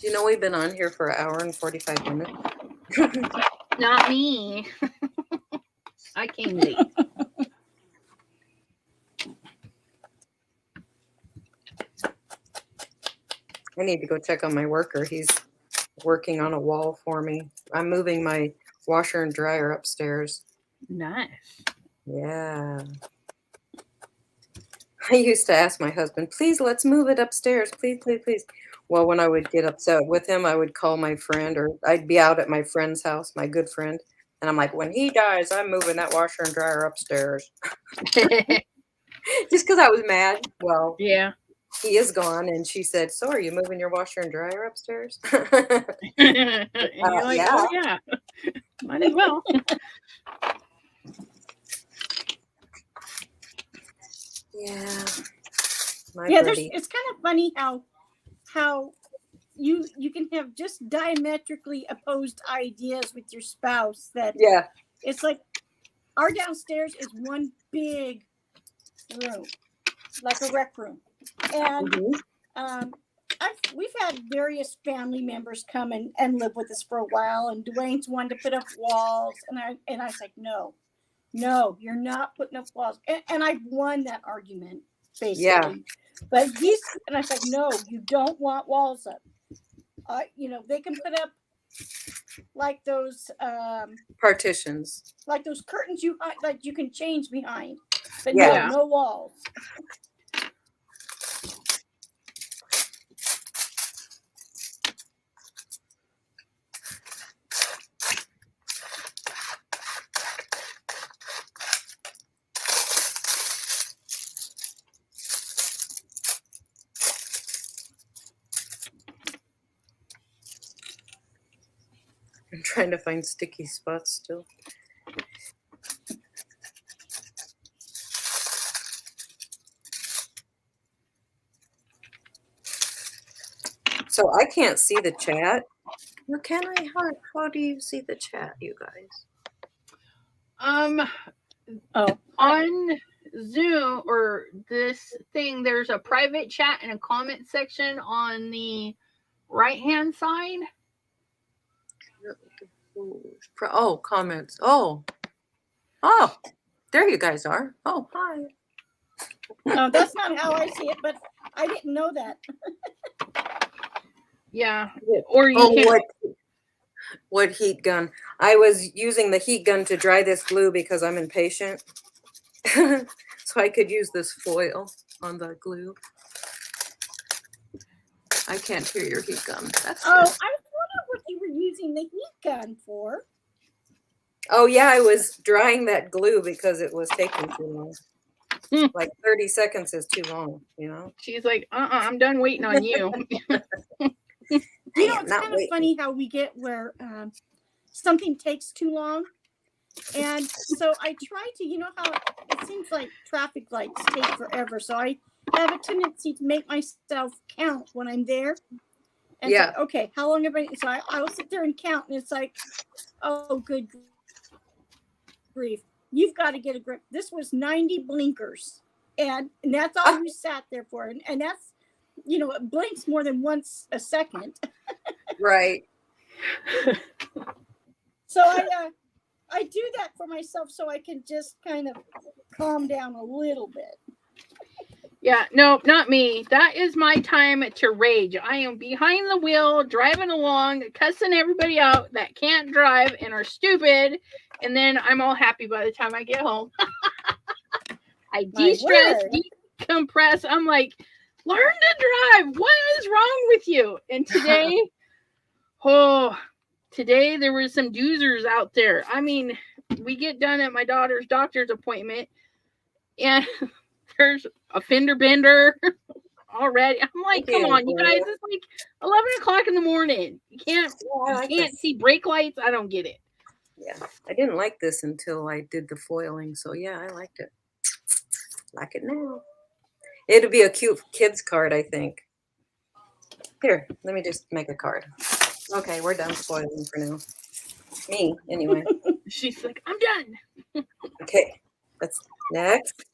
You know, we've been on here for 1 hour and 45 minutes. Not me. I came late. I need to go check on my worker. He's working on a wall for me. I'm moving my washer and dryer upstairs. Nice. Yeah. I used to ask my husband, please, let's move it upstairs. Please, please, please. Well, when I would get upset with him, I would call my friend, or I'd be out at my friend's house, my good friend. And I'm like, when he dies, I'm moving that washer and dryer upstairs. Just because I was mad. Well, yeah. He is gone. And she said, so are you moving your washer and dryer upstairs? And you're like, yeah. oh, yeah. Might as well. Yeah. It's kind of funny how you can have just diametrically opposed ideas with your spouse. That it's like our downstairs is one big room, like a rec room, and we've had various family members come and live with us for a while, and Dwayne's wanted to put up walls, and I was like, no, you're not putting up walls, and I've won that argument basically. Yeah. But and I was like, no, you don't want walls up. They can put up like those partitions, like those curtains you can change behind, but yeah. no walls. I'm trying to find sticky spots still. So I can't see the chat. Well, can I? How do you see the chat, you guys? On Zoom or this thing, there's a private chat and a comment section on the right-hand side. Oh, comments. Oh, there you guys are. Oh, hi. No, that's not how I see it, but I didn't know that. Yeah. Or you Oh, can. what heat gun? I was using the heat gun to dry this glue because I'm impatient. So I could use this foil on the glue. I can't hear your heat gun. That's Oh, I good. was wondering what you were using the heat gun for. Oh yeah, I was drying that glue because it was taking too long. Like 30 seconds is too long, you know? She's like, I'm done waiting on you. You know, it's kind of funny how we get where something takes too long. And so I try to, you know how it seems like traffic lights take forever. So I have a tendency to make myself count when I'm there. And Yeah. it's like, okay, how long have I? So I will sit there and count, and it's like, oh, good grief. You've got to get a grip. This was 90 blinkers. And that's all you sat there for. And that's, you know, it blinks more than once a second. Right. So I do that for myself so I can just kind of calm down a little bit. Yeah, no, not me. That is my time to rage. I am behind the wheel, driving along, cussing everybody out that can't drive and are stupid, and then I'm all happy by the time I get home. I de-stress, decompress. I'm like, learn to drive. What is wrong with you? And today there were some doozers out there. I mean, we get done at my daughter's doctor's appointment, and there's a fender bender already. I'm like, come on, you guys, it's like 11 o'clock in the morning. You can't see brake lights. I don't get it. Yeah, I didn't like this until I did the foiling. So yeah, I liked it. Like it now. It'll be a cute kids card, I think. Here, let me just make a card. Okay, we're done foiling for now. Me, anyway. She's like, I'm done. Okay, that's next.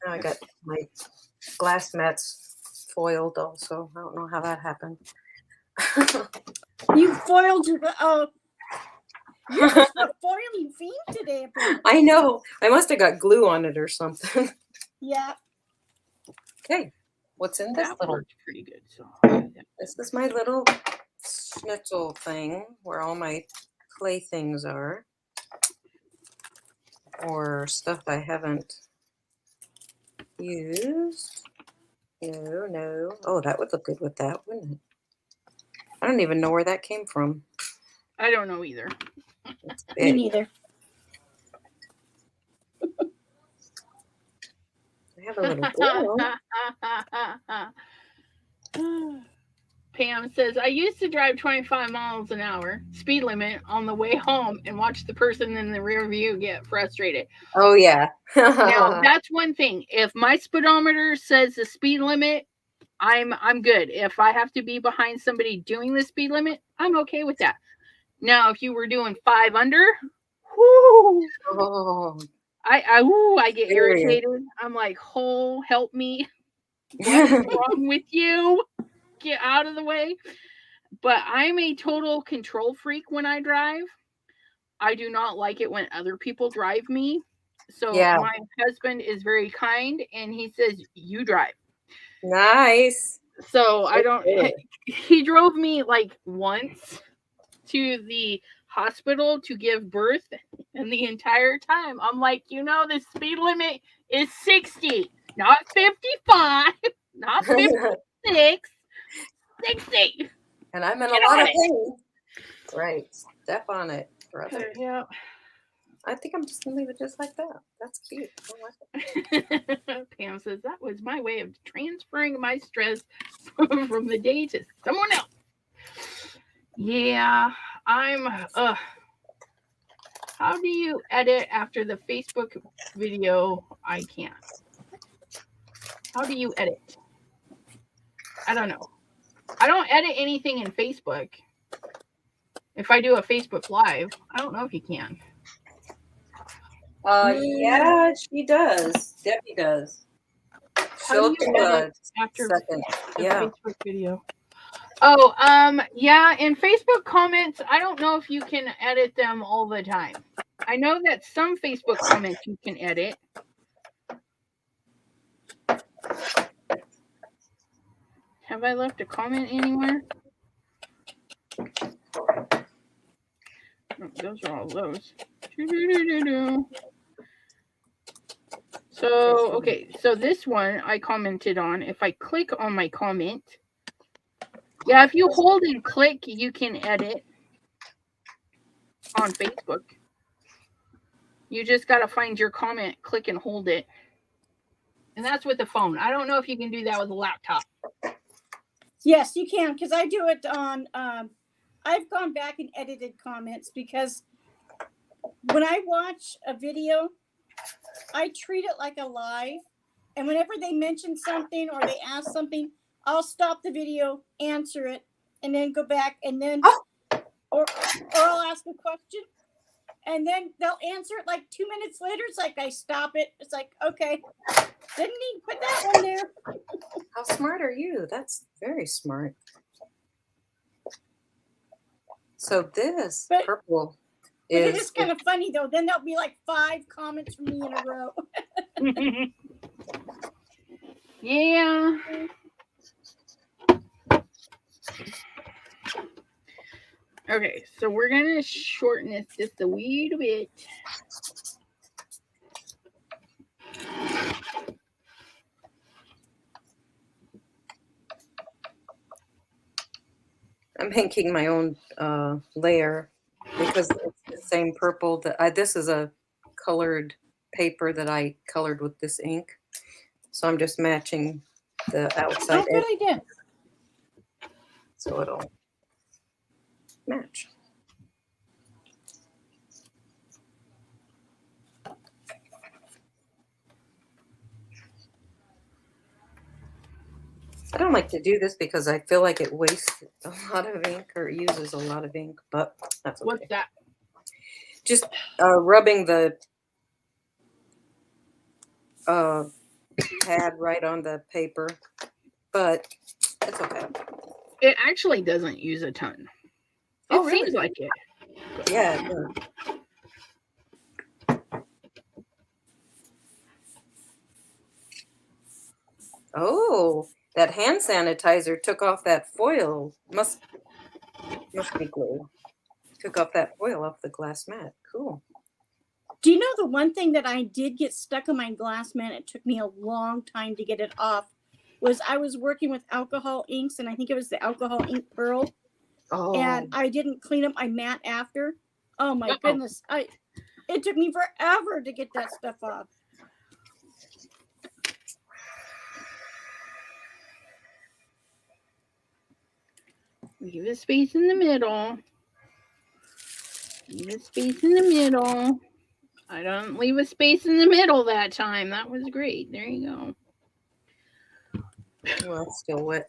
Now I got my glass mats foiled also. I don't know how that happened. You foiled your you're just a foiling fiend today, apparently. I know. I must have got glue on it or something. Yeah. Okay. What's in this That little? worked pretty good. So This is my little schnitzel thing where all my playthings are. Or stuff I haven't used. No. Oh, that would look good with that, wouldn't it? I don't even know where that came from. I don't know either. Me neither. I have a little Pam says, I used to drive 25 miles an hour speed limit on the way home and watch the person in the rear view get frustrated. Oh, yeah. Now, that's one thing. If my speedometer says the speed limit, I'm good. If I have to be behind somebody doing the speed limit, I'm okay with that. Now, if you were doing 5 under, whoo, I get irritated. I'm like, oh, help me. What is wrong with you? Get out of the way. But I'm a total control freak when I drive. I do not like it when other people drive me. So my husband is very kind and he says, you drive. Nice. So I don't, he drove me like once to the hospital to give birth, and the entire time I'm like, you know, the speed limit is 60, not 55, not 56, 60. And I'm in a lot of pain. Right. Step on it, brother. Yeah. I think I'm just going to leave it just like that. That's cute. I like it. Pam says, that was my way of transferring my stress from the day to someone else. Yeah, I'm, how do you edit after the Facebook video? I can't. How do you edit? I don't know. I don't edit anything in Facebook. If I do a Facebook Live, I don't know if you can. Yeah, she does. Debbie does. How do you edit after second. the Facebook video? Oh, yeah, in Facebook comments, I don't know if you can edit them all the time. I know that some Facebook comments you can edit. Have I left a comment anywhere? Oh, those are all those. So, okay, so this one I commented on. If I click on my comment, yeah, if you hold and click, you can edit on Facebook. You just got to find your comment, click and hold it. And that's with the phone. I don't know if you can do that with a laptop. Yes, you can, because I do it on, I've gone back and edited comments because when I watch a video, I treat it like a live. And whenever they mention something or they ask something, I'll stop the video, answer it, and then go back and then, or I'll ask a question. And then they'll answer it like 2 minutes later. It's like I stop it. It's like, okay, didn't need to put that one there. How smart are you? That's very smart. So this purple is. It's kind of funny though. Then there'll be like 5 comments from me in a row. Yeah. Okay, so we're gonna shorten this just a wee bit. I'm inking my own layer because it's the same purple that this is a colored paper that I colored with this ink. So I'm just matching the outside edge. Good idea. So it'll match. I don't like to do this because I feel like it wastes a lot of ink or uses a lot of ink, but that's okay. What's that? Just rubbing the pad right on the paper, but it's okay. It actually doesn't use a ton. It seems like it. Yeah, it does. Oh, that hand sanitizer took off that foil. Must be glue. Took off that foil off the glass mat. Cool. Do you know the one thing that I did get stuck on my glass mat? It took me a long time to get it off. Was I was working with alcohol inks, and I think it was the alcohol ink pearl. Oh. And I didn't clean up my mat after. Oh my goodness! It took me forever to get that stuff off. Give it space in the middle. Leave a space in the middle. I don't leave a space in the middle that time. That was great. There you go. Well, it's still wet.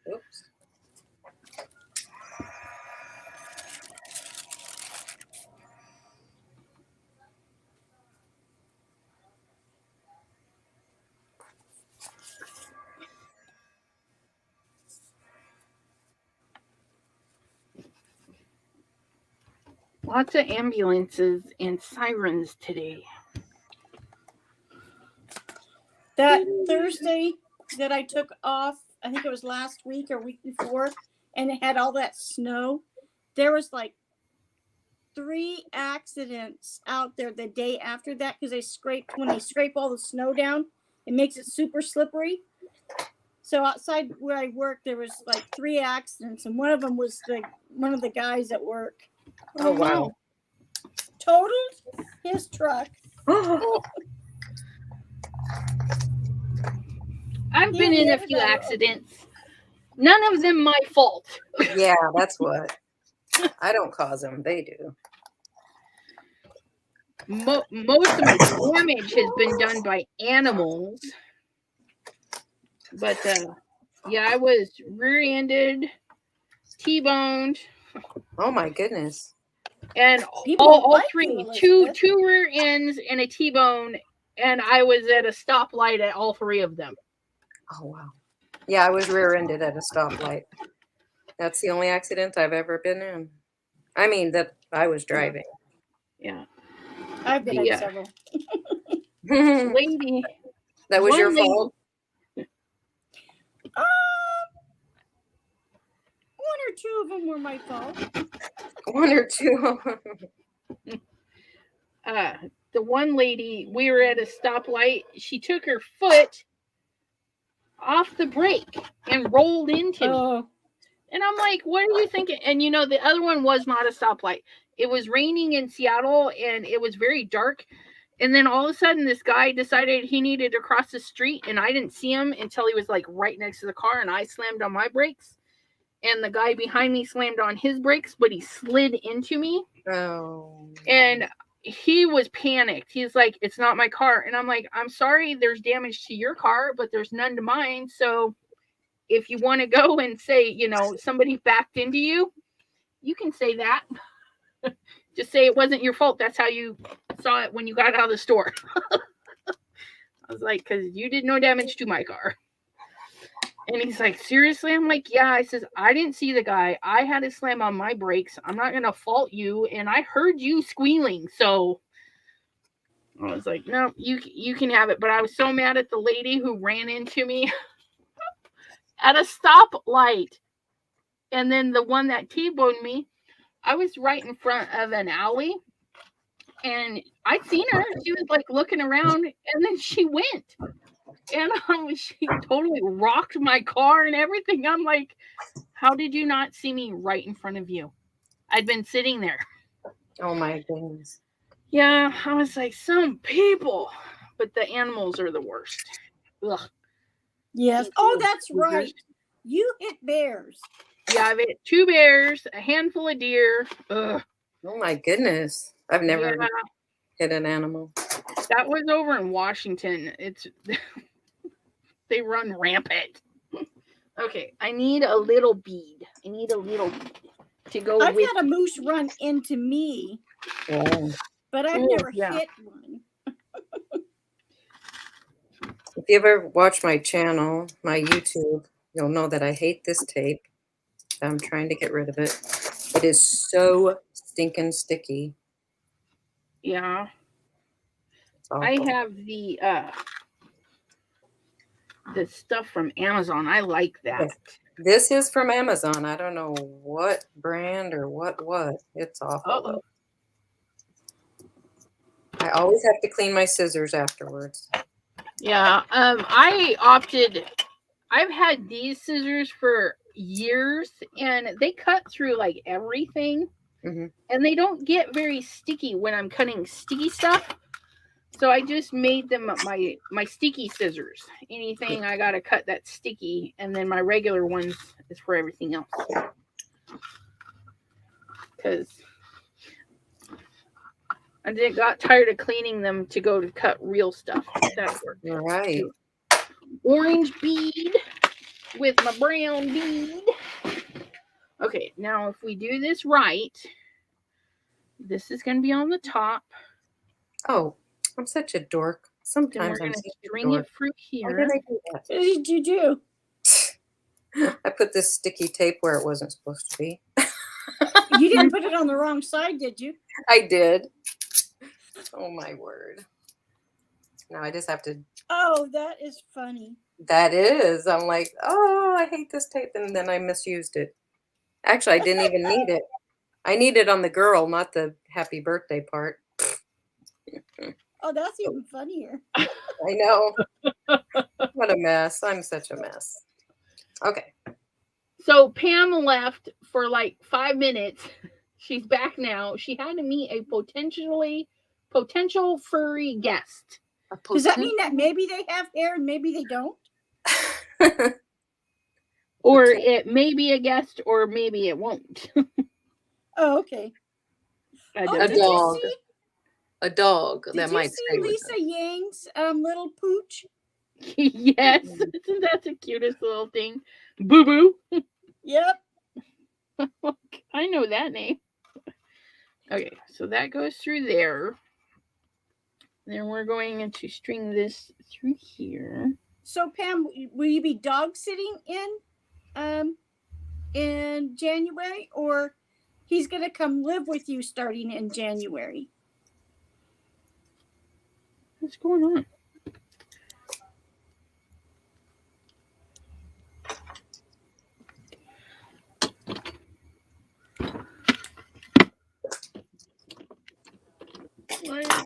Oops. Lots of ambulances and sirens today. That Thursday that I took off, I think it was last week or week before, and it had all that snow. There was like 3 accidents out there the day after that because when they scrape all the snow down, it makes it super slippery. So outside where I work, there was like 3 accidents, and one of them was one of the guys at work. Oh wow! Totaled his truck. I've been in a few accidents. None of them my fault. Yeah, that's what. I don't cause them. They do. Most of my damage has been done by animals. But yeah, I was rear-ended, T-boned. Oh my goodness! And all 3, two rear ends and a T-bone, and I was at a stoplight at all 3 of them. Oh wow! Yeah, I was rear-ended at a stoplight. That's the only accident I've ever been in. I mean, that I was driving. Yeah. I've been in several. Lady. That was your fault? two of them were my fault. One or two. The one lady, we were at a stoplight. She took her foot off the brake and rolled into me. And I'm like, what are you thinking? And the other one was not a stoplight. It was raining in Seattle and it was very dark. And then all of a sudden, this guy decided he needed to cross the street, and I didn't see him until he was like right next to the car, and I slammed on my brakes. And the guy behind me slammed on his brakes, but he slid into me. Oh. And he was panicked. He's like, it's not my car. And I'm like, I'm sorry, there's damage to your car, but there's none to mine. So if you want to go and say, somebody backed into you, you can say that. Just say it wasn't your fault. That's how you saw it when you got out of the store. I was like, because you did no damage to my car. And he's like, seriously? I'm like, yeah. I says, I didn't see the guy. I had to slam on my brakes. I'm not going to fault you. And I heard you squealing. So I was like, no, you can have it. But I was so mad at the lady who ran into me at a stoplight. And then the one that T-boned me, I was right in front of an alley. And I'd seen her. She was like looking around. And then she went. And she totally rocked my car and everything. I'm like, how did you not see me right in front of you? I'd been sitting there. Oh my goodness. Yeah, I was like, some people. But the animals are the worst. Ugh. Yes. Oh, that's right. You hit bears. Yeah, I've hit 2 bears, a handful of deer. Ugh. Oh my goodness. I've never hit an animal. That was over in Washington. They run rampant. Okay, I need a little bead. To go I've with. had a moose run into me, but I've never hit one. If you ever watch my channel, my YouTube, you'll know that I hate this tape. I'm trying to get rid of it. It is so stinking sticky. Yeah. I have the stuff from Amazon. I like that. Yes. This is from Amazon. I don't know what brand or what. It's awful. Though. I always have to clean my scissors afterwards. Yeah. I've had these scissors for years, and they cut through like everything. Mm-hmm. And they don't get very sticky when I'm cutting sticky stuff. So I just made them my sticky scissors. Anything I gotta cut that's sticky, and then my regular ones is for everything else. Because I got tired of cleaning them to go to cut real stuff. That worked. Right. Orange bead with my brown bead. Okay, now if we do this right, this is going to be on the top. Oh, I'm such a dork. Sometimes I'm I'm going to string it through here. Why did I do that? What did you do? I put this sticky tape where it wasn't supposed to be. You didn't put it on the wrong side, did you? I did. Oh my word. Now I just have to. Oh, that is funny. That is. I'm like, oh, I hate this tape. And then I misused it. Actually, I didn't even need it. I need it on the girl, not the happy birthday part. Oh, that's even funnier. I know. What a mess. I'm such a mess. Okay. So Pam left for like 5 minutes. She's back now. She had to meet a potential furry guest. Does that mean that maybe they have hair and maybe they don't? Or it may be a guest, or maybe it won't. Oh, okay. A dog. A dog that might stay with Lisa Yang's little pooch? Yes. Isn't that the cutest little thing? Boo Boo. Yep. I know that name. Okay, so that goes through there. Then we're going to string this through here. So Pam, will you be dog sitting in January, or he's gonna come live with you starting in January? What's going on?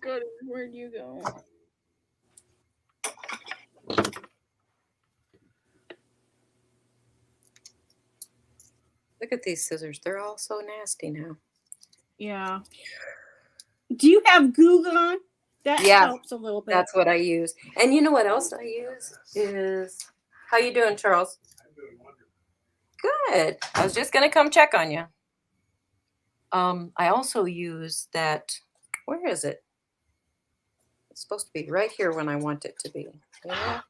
good. Where'd you go? Look at these scissors. They're all so nasty now. Yeah. Do you have Google on? That Yeah, helps a little bit. That's what I use. And you know what else I use is, how you doing, Charles? I'm doing wonderful. Good. I was just going to come check on you. I also use that, where is it? It's supposed to be right here when I want it to be. Yeah.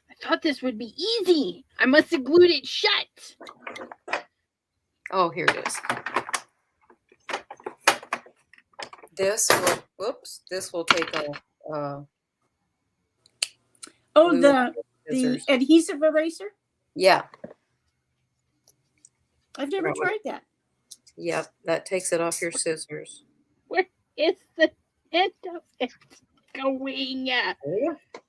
I thought this would be easy. I must have glued it shut. Oh, here it is. This will, whoops, this will take a Oh, glue the scissors. adhesive eraser? Yeah. I've never tried that. Yep, that takes it off your scissors. Where is the end of it going? There you go.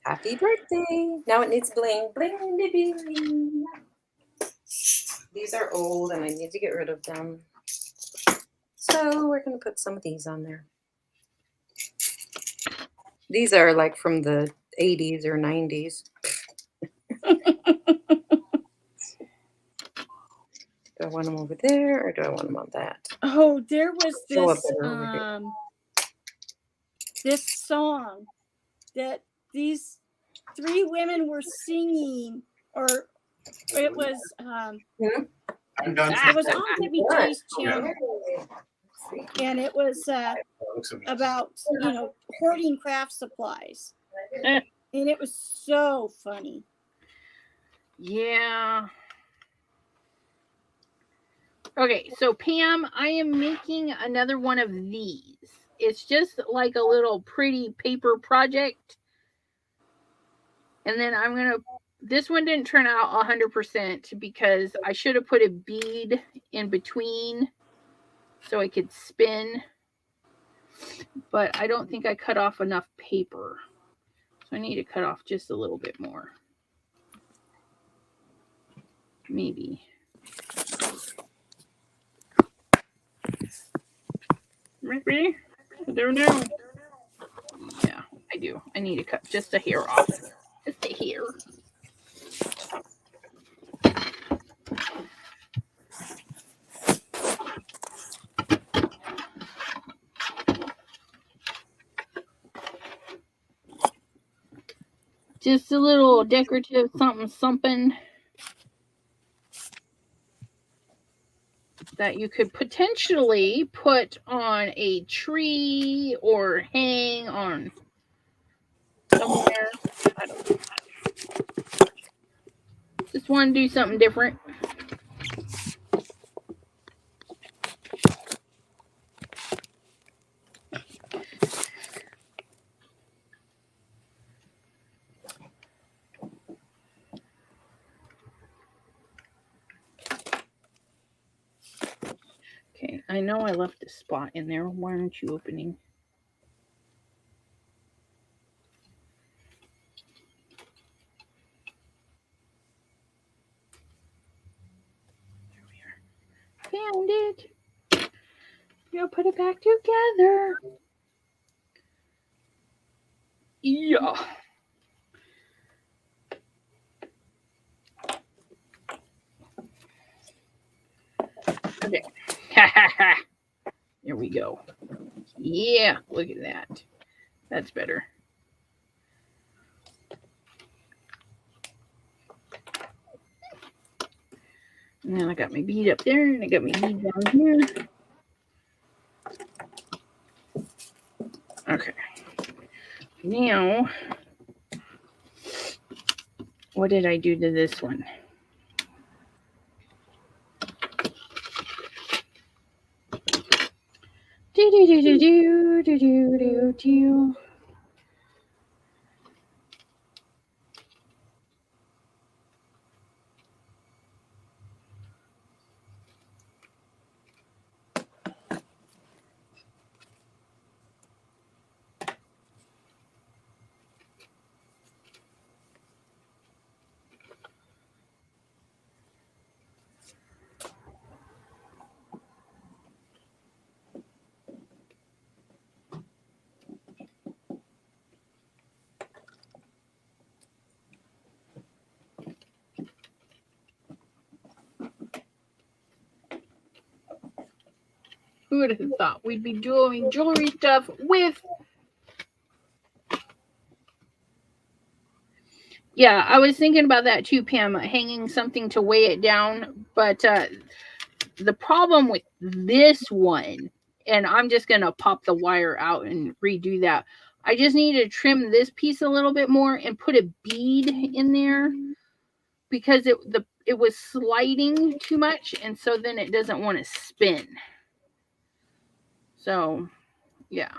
Happy birthday. Now it needs bling, bling, bling, bling. These are old and I need to get rid of them. So we're going to put some of these on there. These are like from the 80s or 90s. Do I want them over there or do I want them on that? Oh, there was Show up this better over here. this song that these three women were singing, or it was I'm done. it was on Debbie J's channel, and it was about hoarding craft supplies, and it was so funny. Yeah. Okay, so Pam, I am making another one of these. It's just like a little pretty paper project. And then I'm going to, this one didn't turn out 100% because I should have put a bead in between so I could spin. But I don't think I cut off enough paper. So I need to cut off just a little bit more. Maybe. Maybe. I don't know. Yeah, I do. I need to cut just a hair off. Just a hair. Just a little decorative something that you could potentially put on a tree or hang on somewhere. I don't know. Just want to do something different. Okay, I know I left a spot in there. Why aren't you opening? There we are. Found it. We'll put it back together. Yeah. Okay. There we go. Yeah, look at that. That's better. And then I got my bead up there, and I got my bead down here. Okay. Now, what did I do to this one? Do. Who would have thought we'd be doing jewelry stuff with... Yeah, I was thinking about that too, Pam, hanging something to weigh it down. But the problem with this one, and I'm just going to pop the wire out and redo that. I just need to trim this piece a little bit more and put a bead in there because it was sliding too much, and so then it doesn't want to spin. So, yeah.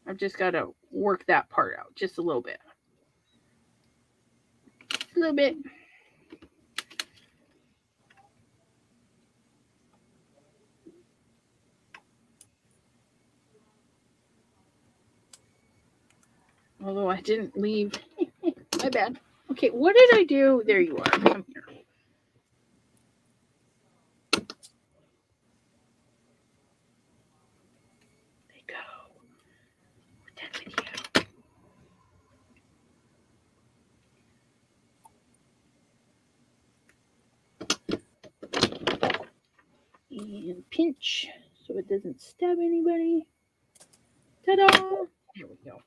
I've just got to work that part out just a little bit. A little bit. Although I didn't leave. My bad. Okay, what did I do? There you are. Come here. There you go. We're done with you. And pinch so it doesn't stab anybody. Ta-da! There we go.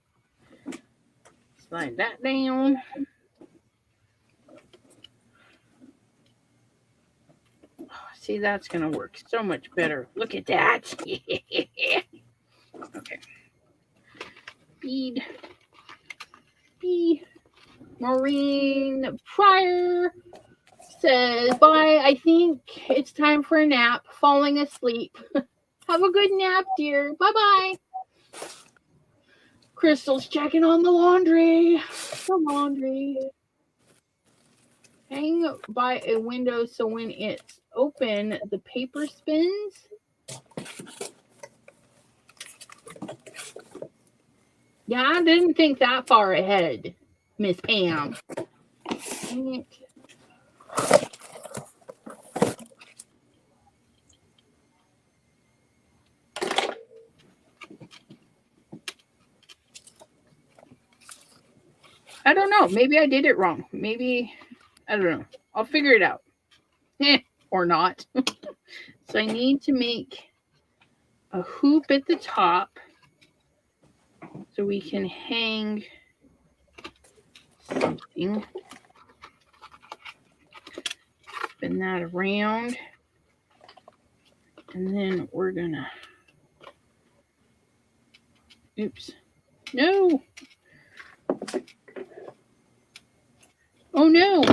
Slide that down. See, that's going to work so much better. Look at that. Okay. Bead. Maureen Pryor says, bye. I think it's time for a nap. Falling asleep. Have a good nap, dear. Bye-bye. Crystal's checking on the laundry. Hang by a window so when it's open, the paper spins. Yeah, I didn't think that far ahead, Miss Pam. Dang it. I don't know. Maybe I did it wrong. Maybe, I don't know. I'll figure it out. Or not. So I need to make a hoop at the top so we can hang something. Spin that around. And then we're gonna, oops. No. Oh no.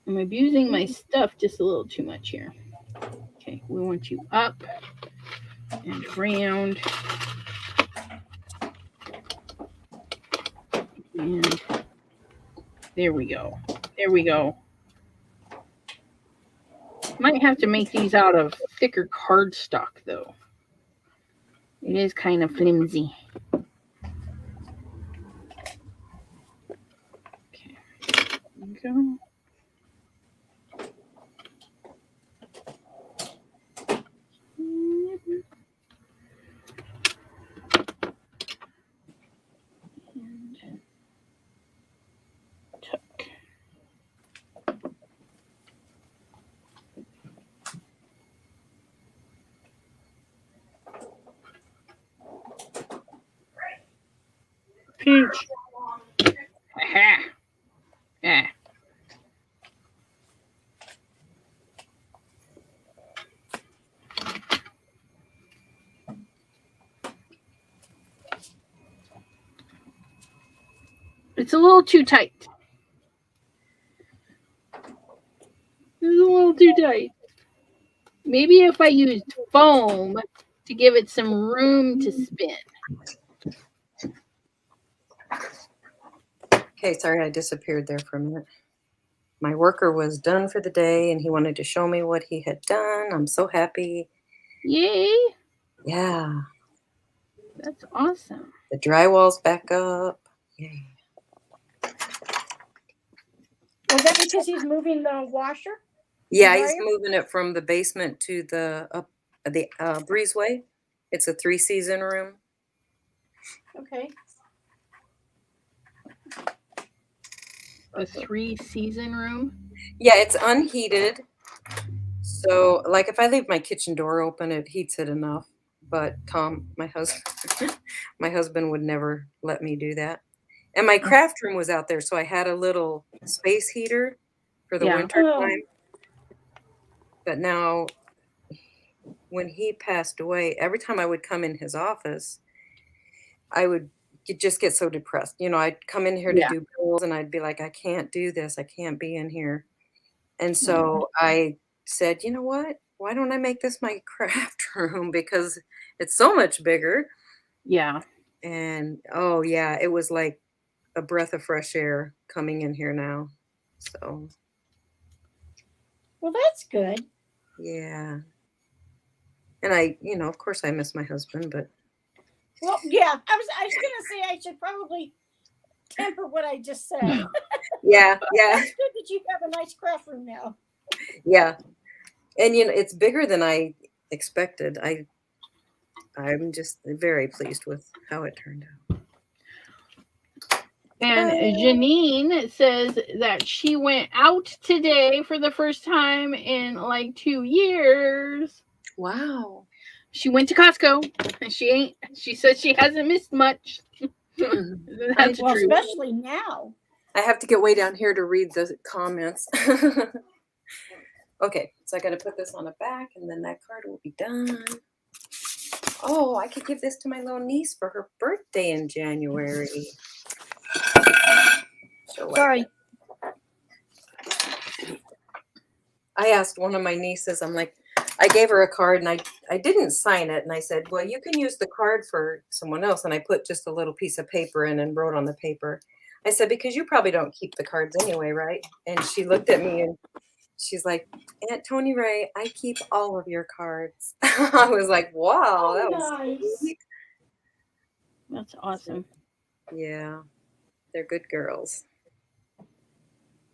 I'm abusing my stuff just a little too much here. Okay, we want you up and around. And there we go. There we go. Might have to make these out of thicker cardstock, though. It is kind of flimsy. Okay, there we go. And tuck. Pinch. Aha. Yeah. It's a little too tight. It's a little too tight. Maybe if I used foam to give it some room to spin. Okay, sorry I disappeared there for a minute. My worker was done for the day and he wanted to show me what he had done. I'm so happy. Yay. Yeah. That's awesome. The drywall's back up. Yay. Was that because he's moving the washer? Yeah, he's moving it from the basement to the breezeway. It's a 3-season room. Okay. a 3-season room. Yeah, it's unheated. So, like, if I leave my kitchen door open, it heats it enough. But Tom, my husband, my husband would never let me do that. And my craft room was out there, so I had a little space heater for the Yeah. winter Oh. time. But now, when he passed away, every time I would come in his office, I would just get so depressed. You know, I'd come in here to Yeah. do bills, and I'd be like, I can't do this. I can't be in here. And so I said, you know what? Why don't I make this my craft room? Because it's so much bigger. Yeah. And oh, yeah, it was like a breath of fresh air coming in here now. So, Well, that's good. yeah. And I, you know, of course I miss my husband, but Well, yeah, I was gonna say I should probably temper what I just said. yeah, But yeah, that's good that you have a nice craft room now. yeah. And you know, it's bigger than I expected. I'm just very pleased with how it turned out. And Janine says that she went out today for the first time in like 2 years. Wow. She went to Costco, and she says she hasn't missed much. That's Well, true. especially now. I have to get way down here to read the comments. Okay, so I got to put this on the back, and then that card will be done. Oh, I could give this to my little niece for her birthday in January. She'll like Sorry. it. I asked one of my nieces, I'm like, I gave her a card and I didn't sign it. And I said, well, you can use the card for someone else. And I put just a little piece of paper in and wrote on the paper. I said, because you probably don't keep the cards anyway, right? And she looked at me and she's like, Aunt Tony Ray, I keep all of your cards. I was like, wow, that was Nice. sweet. That's awesome. Yeah, they're good girls.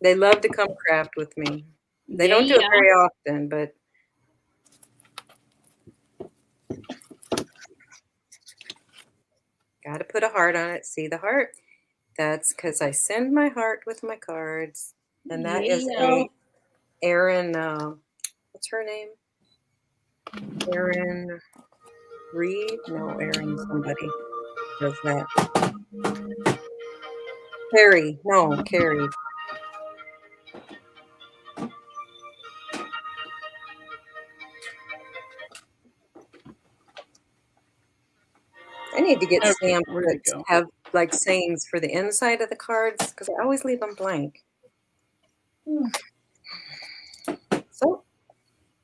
They love to come craft with me. They don't do it very often, but got to put a heart on it. See the heart? That's because I send my heart with my cards. And that is a Erin, what's her name? Erin Reed? No, Erin somebody does that. Carrie. No, Carrie. I need to get stamps that have like sayings for the inside of the cards because I always leave them blank. So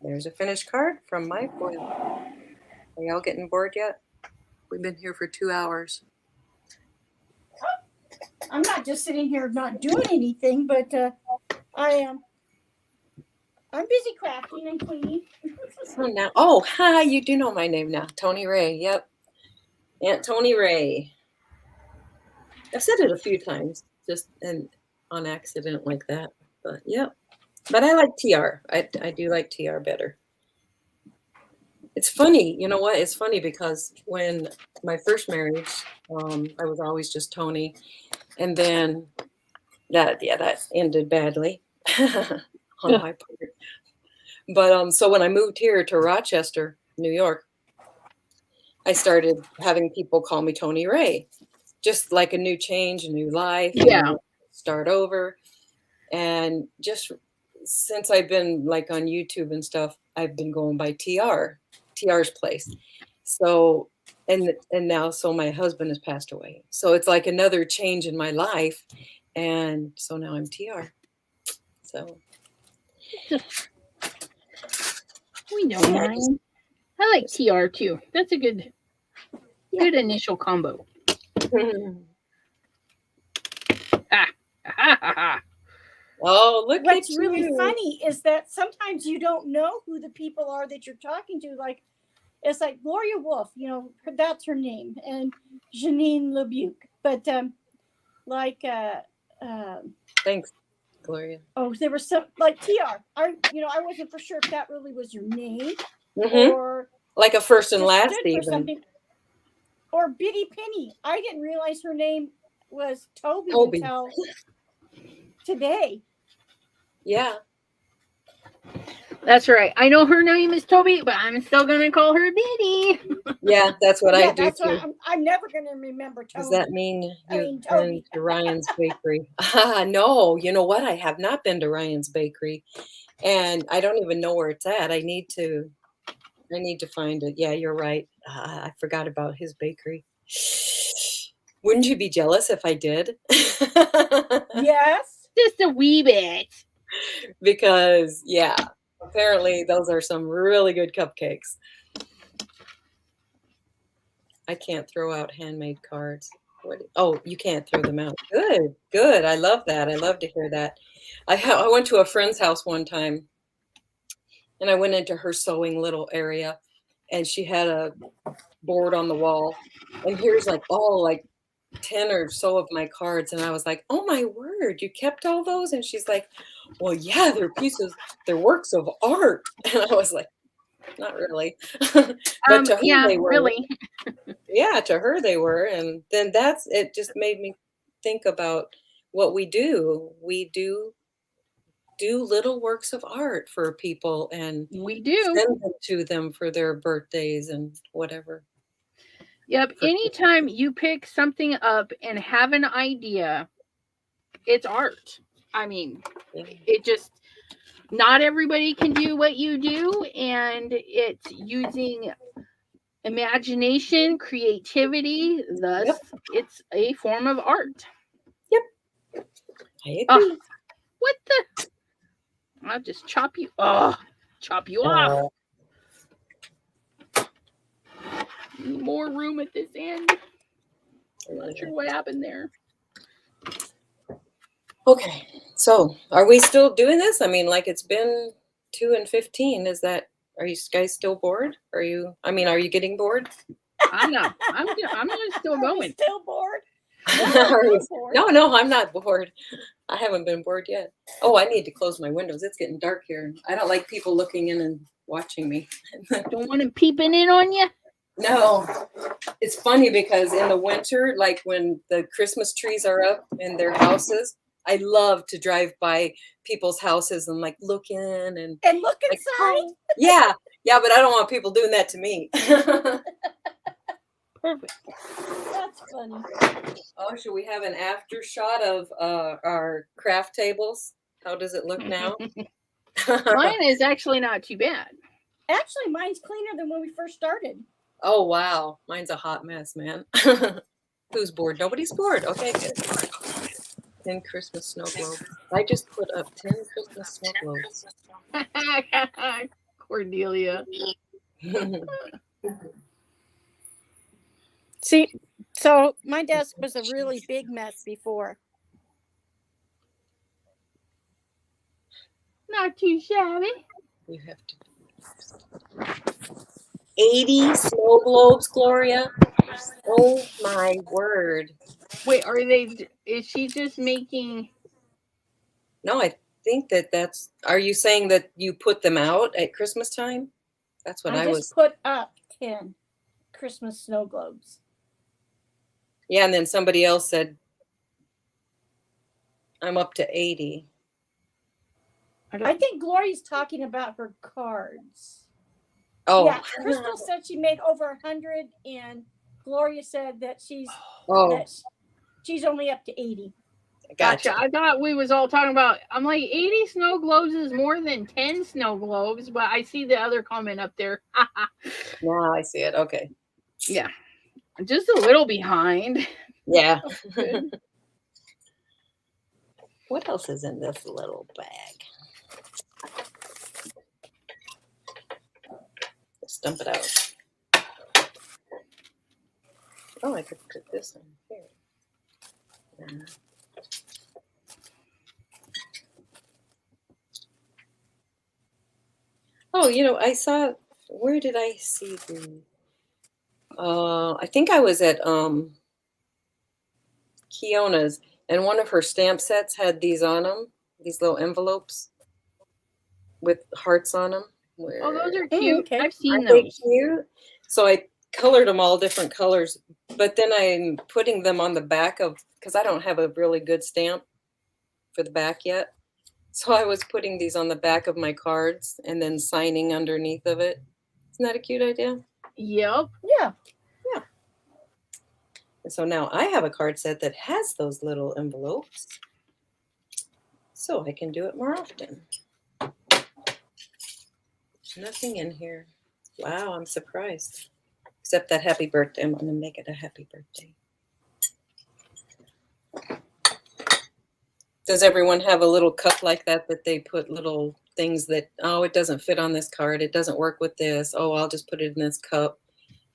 there's a finished card from my foil. Are y'all getting bored yet? We've been here for 2 hours. I'm not just sitting here not doing anything, but I am. I'm busy crafting and cleaning. So now, oh, hi, you do know my name now. Tony Ray. Yep. Aunt Tony Ray. I've said it a few times, just on accident like that. But yep. But I like TR. I do like TR better. It's funny, you know what? It's funny because when my first marriage, I was always just Tony, and then that ended badly on my part. But so when I moved here to Rochester, New York, I started having people call me Tony Ray, just like a new change, a new life, start over, and just since I've been like on YouTube and stuff, I've been going by TR's place. So and now so my husband has passed away. So it's like another change in my life. And so now I'm TR. So we don't mind. I like TR too. That's a good initial combo. Oh, look What's at really you. funny is that sometimes you don't know who the people are that you're talking to. Like, it's like Gloria Wolf, you know, that's her name, and Janine LeBuc. But Thanks, Gloria. Oh, there was some like TR. I wasn't for sure if that really was your name or like a first and just last stood for even. something. Or Biddy Penny. I didn't realize her name was Toby. today. Yeah. That's right. I know her name is Toby, but I'm still gonna call her Biddy. Yeah, that's what I Yeah, do that's too. why I'm never going to remember Toby. Does that mean I you've mean, been Toby. to Ryan's Bakery? No, you know what? I have not been to Ryan's Bakery, and I don't even know where it's at. I need to find it. Yeah, you're right. I forgot about his bakery. Wouldn't you be jealous if I did? Yes. Just a wee bit. Because yeah, apparently those are some really good cupcakes. I can't throw out handmade cards. Oh, you can't throw them out. Good, good. I love that. I love to hear that. I went to a friend's house one time, and I went into her sewing little area, and she had a board on the wall, and here's like all like 10 or so of my cards, and I was like, oh my word, you kept all those? And she's like, well, yeah, they're works of art. And I was like, not really. But to her Yeah, they were. really. Yeah, to her they were. And then it just made me think about what we do. We do little works of art for people and We do. send them to them for their birthdays and whatever. Yep. Anytime you pick something up and have an idea, it's art. I mean, it just, not everybody can do what you do, and it's using imagination, creativity, thus it's a form of art. Yep. I agree. What the? I'll just chop you off. More room at this end. I'm not sure what happened there. Okay, so are we still doing this? I mean, like it's been 2:15. Are you guys still bored? Are you getting bored? I'm not. I'm still going. Still bored? No, I'm not bored. I haven't been bored yet. Oh, I need to close my windows. It's getting dark here. I don't like people looking in and watching me. Don't want them peeping in on you? No. It's funny because in the winter, like when the Christmas trees are up in their houses, I love to drive by people's houses and like look in and look like, inside. oh, yeah, but I don't want people doing that to me. Perfect. That's funny. Oh, should we have an after shot of our craft tables? How does it look now? Mine is actually not too bad. Actually, mine's cleaner than when we first started. Oh, wow. Mine's a hot mess, man. Who's bored? Nobody's bored. Okay, good. 10 Christmas snow globes. I just put up 10 Christmas snow globes. Cordelia. See, so my desk was a really big mess before. Not too shabby. You have to. 80 snow globes, Gloria. Oh my word. Wait, is she just making? No, I think that's, are you saying that you put them out at Christmas time? That's what I just put up 10 Christmas snow globes. Yeah, and then somebody else said, I'm up to 80. I think Gloria's talking about her cards. Oh. Yeah, Crystal said she made over 100, and Gloria said that she's only up to 80. Gotcha. I thought we was all talking about, I'm like, 80 snow globes is more than 10 snow globes, but I see the other comment up there. Now I see it. Okay. Yeah. I'm just a little behind. Yeah. What else is in this little bag? Let's dump it out. Oh, I could put this in here. Yeah. Oh, I saw, where did I see the, I think I was at Kiona's, and one of her stamp sets had these on them, these little envelopes with hearts on them. Oh, those are cute. Okay. I've seen Aren't they those. cute? So I colored them all different colors, but then I'm putting them on the back of, because I don't have a really good stamp for the back yet. So I was putting these on the back of my cards and then signing underneath of it. Isn't that a cute idea? Yep. Yeah. And so now I have a card set that has those little envelopes. So I can do it more often. Nothing in here. Wow, I'm surprised. Except that happy birthday. I'm going to make it a happy birthday. Does everyone have a little cup like that they put little things that, oh, it doesn't fit on this card. It doesn't work with this. Oh, I'll just put it in this cup.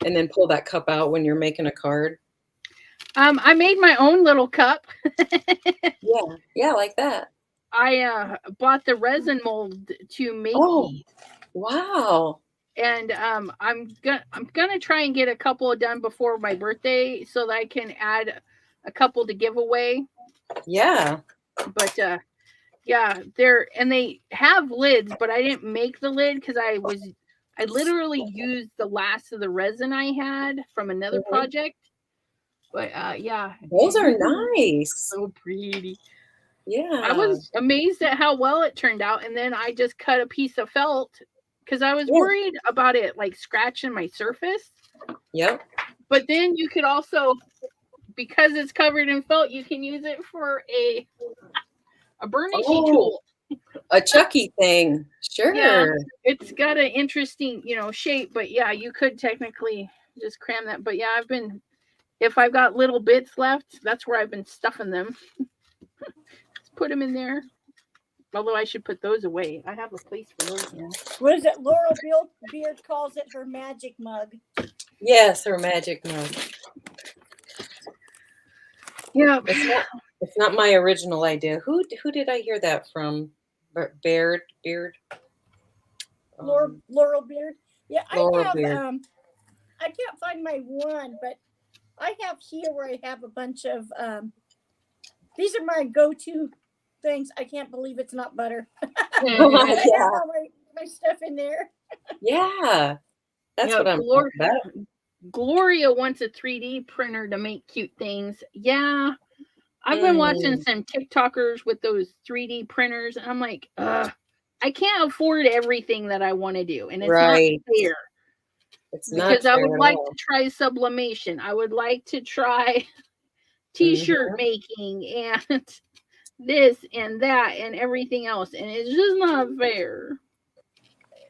And then pull that cup out when you're making a card. I made my own little cup. Yeah, like that. I bought the resin mold to make these. Wow. And I'm gonna try and get a couple done before my birthday so that I can add a couple to give away. Yeah. But yeah, they have lids, but I didn't make the lid because I literally used the last of the resin I had from another project. But yeah, those are nice. So pretty. Yeah. I was amazed at how well it turned out, and then I just cut a piece of felt because I was worried about it like scratching my surface. Yep. But then you could also, because it's covered in felt, you can use it for a burnishy tool. A Chucky thing. Sure. Yeah, it's got an interesting, shape, but yeah, you could technically just cram that. But yeah, if I've got little bits left, that's where I've been stuffing them. Just put them in there. Although I should put those away. I have a place for those now. What is it? Laurel Beard calls it her magic mug. Yes, her magic mug. Yeah. It's not my original idea. Who did I hear that from? Beard? Laurel Beard. Yeah, Laurel I have Beard. I can't find my one, but I have here where I have a bunch of these are my go-to things. I can't believe it's not butter. I have all my stuff in there. Yeah. That's what I'm talking about. Gloria wants a 3D printer to make cute things. Yeah. I've been watching some TikTokers with those 3D printers, and I'm like, I can't afford everything that I want to do. And it's not fair. Because I would like to try sublimation. I would like to try t-shirt making and this and that and everything else. And it's just not fair.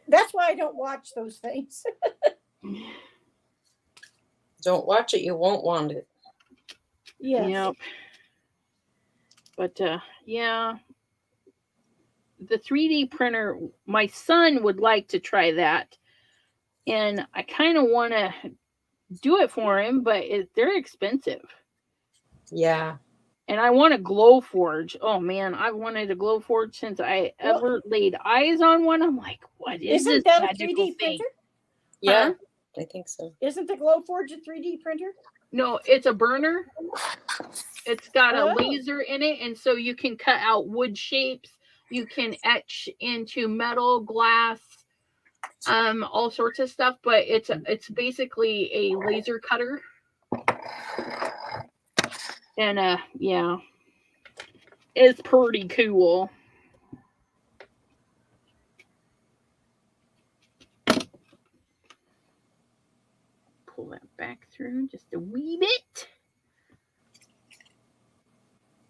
That's why I don't watch those things. Don't watch it, you won't want it. Yes. Yep. But yeah, the 3D printer, my son would like to try that. And I kind of want to do it for him, but they're expensive. Yeah. And I want a glow forge. Oh man, I've wanted a glow forge since I ever laid eyes on one. I'm like, what is this that magical a 3D thing? printer? Yeah, I think so. Isn't the glow forge a 3D printer? No, it's a burner. It's got a laser in it, and so you can cut out wood shapes. You can etch into metal, glass, all sorts of stuff. But it's basically a laser cutter. And yeah, it's pretty cool. Pull that back through just a wee bit.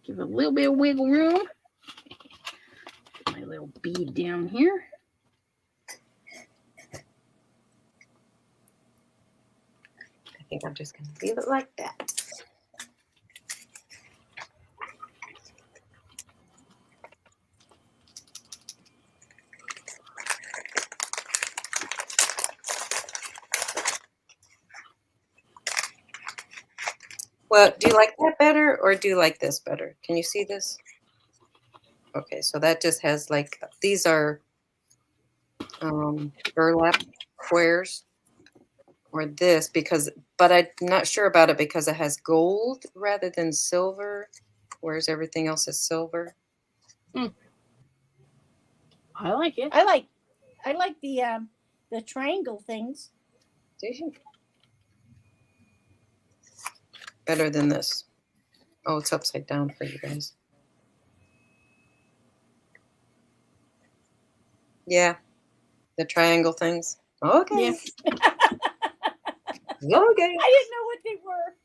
Give it a little bit of wiggle room. Put my little bead down here. I think I'm just going to leave it like that. Well, do you like that better or do you like this better? Can you see this? Okay, so that just has like, these are burlap squares, or this, but I'm not sure about it because it has gold rather than silver, whereas everything else is silver. I like it. I like the triangle things. Do you? Better than this. Oh, it's upside down for you guys. Yeah. The triangle things. Okay. Yeah. Okay. I didn't know what they were.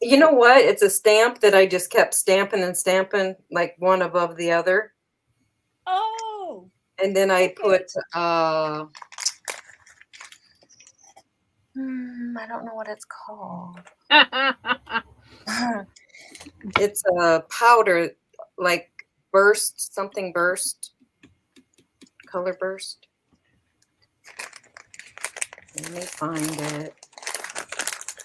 You know what? It's a stamp that I just kept stamping and stamping, like one above the other. Oh. And then I Okay. put, I don't know what it's called. It's a powder, like burst, something burst, color burst. Let me find it.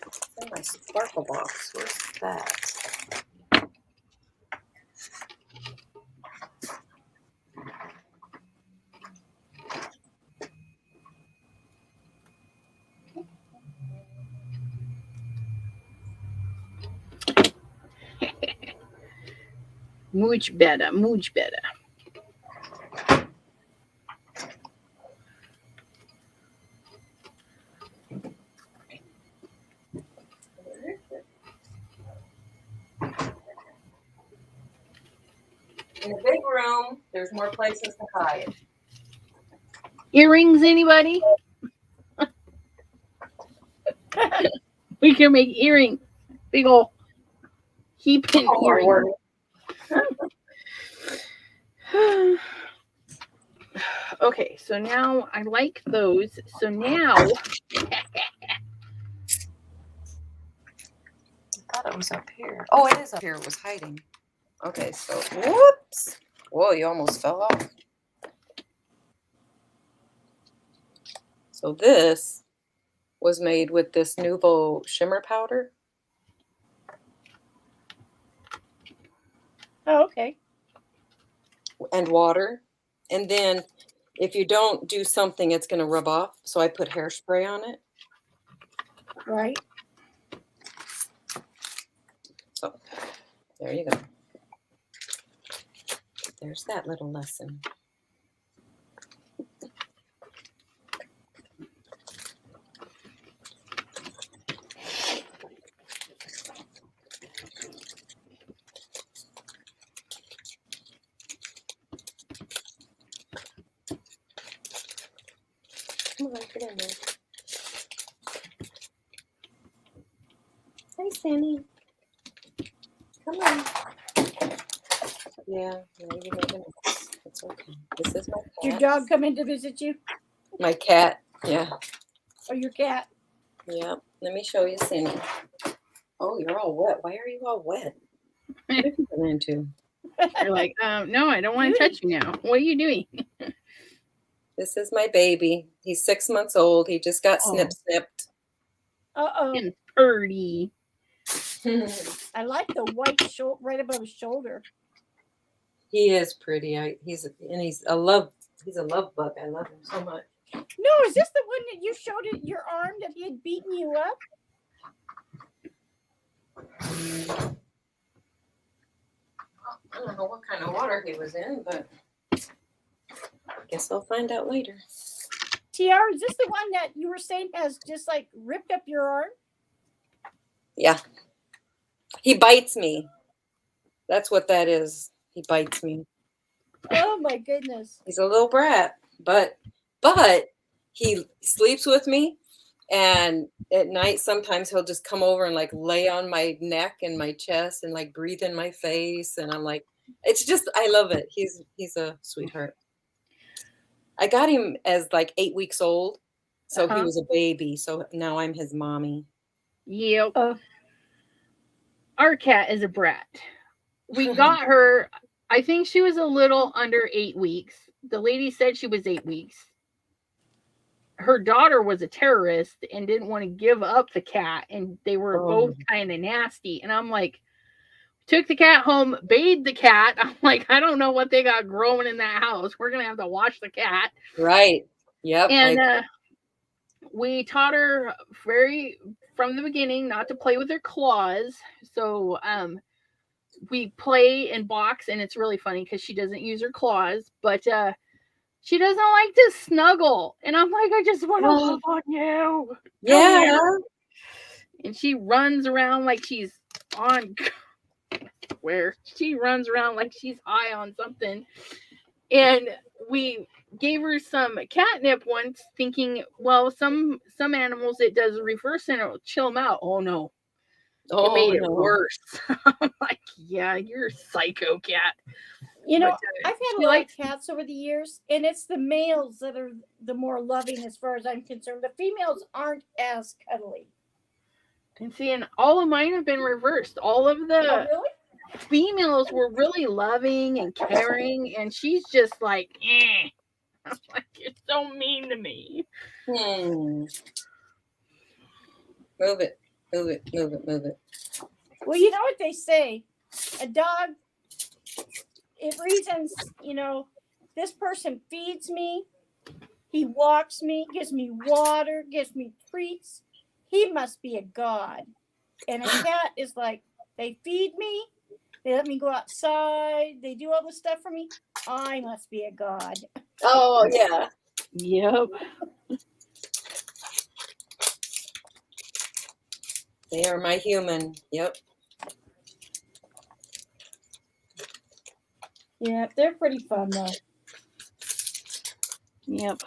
It's in my sparkle box. Where's that? Much better, much better. In a big room, there's more places to hide. Earrings, anybody? We can make earrings. Big ol' heaping earrings. Okay, so now I like those. So now I thought it was up here. Oh, it is up here. It was hiding. Okay, so whoops. Whoa, you almost fell off. So this was made with this Nuvo shimmer powder. Oh, okay. And water. And then if you don't do something, it's going to rub off. So I put hairspray on it. Right. So there you go. There's that little lesson. Come on, get in there. Hi, Sammy. Come on. Yeah, you're making a mess. It's okay. This is my cat. Did your dog come in to visit you? My cat. Yeah. Or your cat? Yeah. Let me show you, Sammy. Oh, you're all wet. Why are you all wet? What have you been into? you're like, no, I don't want to touch you now. What are you doing? This is my baby. He's 6 months old. He just got snipped. Uh-oh. And purdy. I like the white right above his shoulder. He is pretty. He's a love bug. I love him so much. No, is this the one that you showed it your arm that he had beaten you up? I don't know what kind of water he was in, but I guess I'll find out later. TR, is this the one that you were saying has just like ripped up your arm? Yeah. He bites me. That's what that is. He bites me. Oh my goodness. He's a little brat, but he sleeps with me, and at night sometimes he'll just come over and like lay on my neck and my chest and like breathe in my face, and I'm like, it's just, I love it. He's a sweetheart. I got him as like 8 weeks old, so he was a baby. So now I'm his mommy. Yep. Our cat is a brat. We got her, I think she was a little under 8 weeks. The lady said she was 8 weeks. Her daughter was a terrorist and didn't want to give up the cat, and they were both kind of nasty. And I'm like, took the cat home, bathed the cat. I'm like, I don't know what they got growing in that house. We're gonna have to watch the cat. Right. Yep. And we taught her from the beginning not to play with her claws. So we play and box, and it's really funny because she doesn't use her claws, but she doesn't like to snuggle. And I'm like, I just want to love on you. Yeah. And she runs around like she's on where she runs around like she's high on something. And we gave her some catnip once, thinking, well, some animals it does reverse and it'll chill them out. Oh no, it made it worse. I'm like, yeah, you're a psycho cat. You know, But, I've had a lot of cats over the years, and it's the males that are the more loving as far as I'm concerned. The females aren't as cuddly. And see, and all of mine have been reversed. All of the really? females were really loving and caring, and she's just like, eh. I'm like, you're so mean to me. Move it, move it, move it, move it. Well, you know what they say, a dog, it reasons, you know, this person feeds me, he walks me, gives me water, gives me treats. He must be a god. And a cat is like, they feed me, they let me go outside, they do all this stuff for me. I must be a god. Oh, yeah. Yep. They are my human. Yep. Yeah, they're pretty fun though. Yep.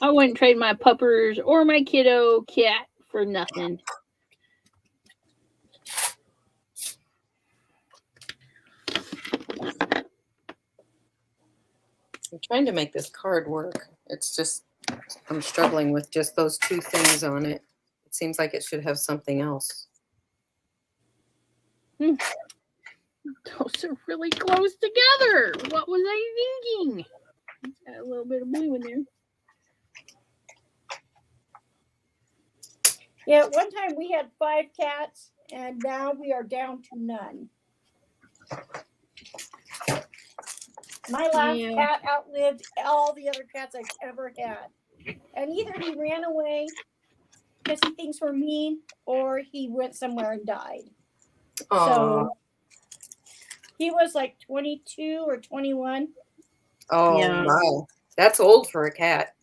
I wouldn't trade my puppers or my kiddo cat for nothing. I'm trying to make this card work. It's just, I'm struggling with just those two things on it. It seems like it should have something else. Those are really close together. What was I thinking? Got a little bit of blue in there. Yeah, one time we had 5 cats, and now we are down to none. My last cat outlived all the other cats I've ever had. And either he ran away because he thinks we're mean, or he went somewhere and died. Aww. So he was like 22 or 21. Oh, yeah. Wow. That's old for a cat.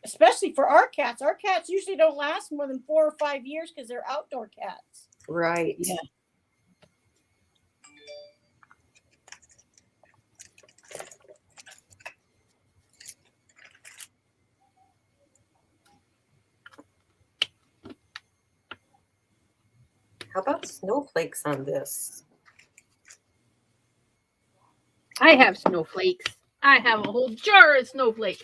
Especially for our cats. Our cats usually don't last more than 4 or 5 years because they're outdoor cats. Right. Yeah. How about snowflakes on this? I have snowflakes. I have a whole jar of snowflakes.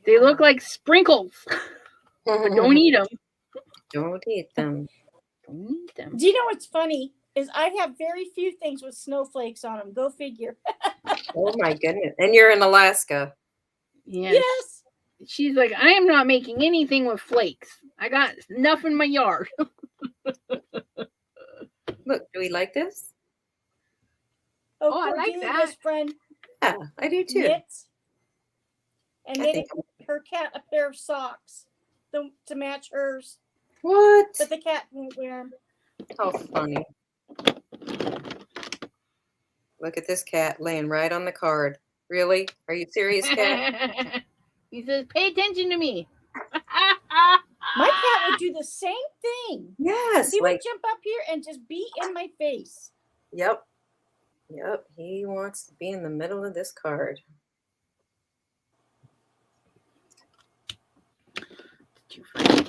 They look like sprinkles. But don't eat them. Don't eat them. Don't eat them. Do you know what's funny? Is I have very few things with snowflakes on them. Go figure. Oh my goodness. And you're in Alaska. Yes. She's like, I am not making anything with flakes. I got enough in my yard. Look, do we like this? Oh, I like that. Friend. Yeah, I do too. Knits. And made her cat a pair of socks to match hers. What? But the cat won't wear them. How funny. Look at this cat laying right on the card. Really? Are you serious, cat? He says, pay attention to me. My cat would do the same thing. Yes. He would jump up here and just be in my face. Yep. Yep. He wants to be in the middle of this card. Too funny.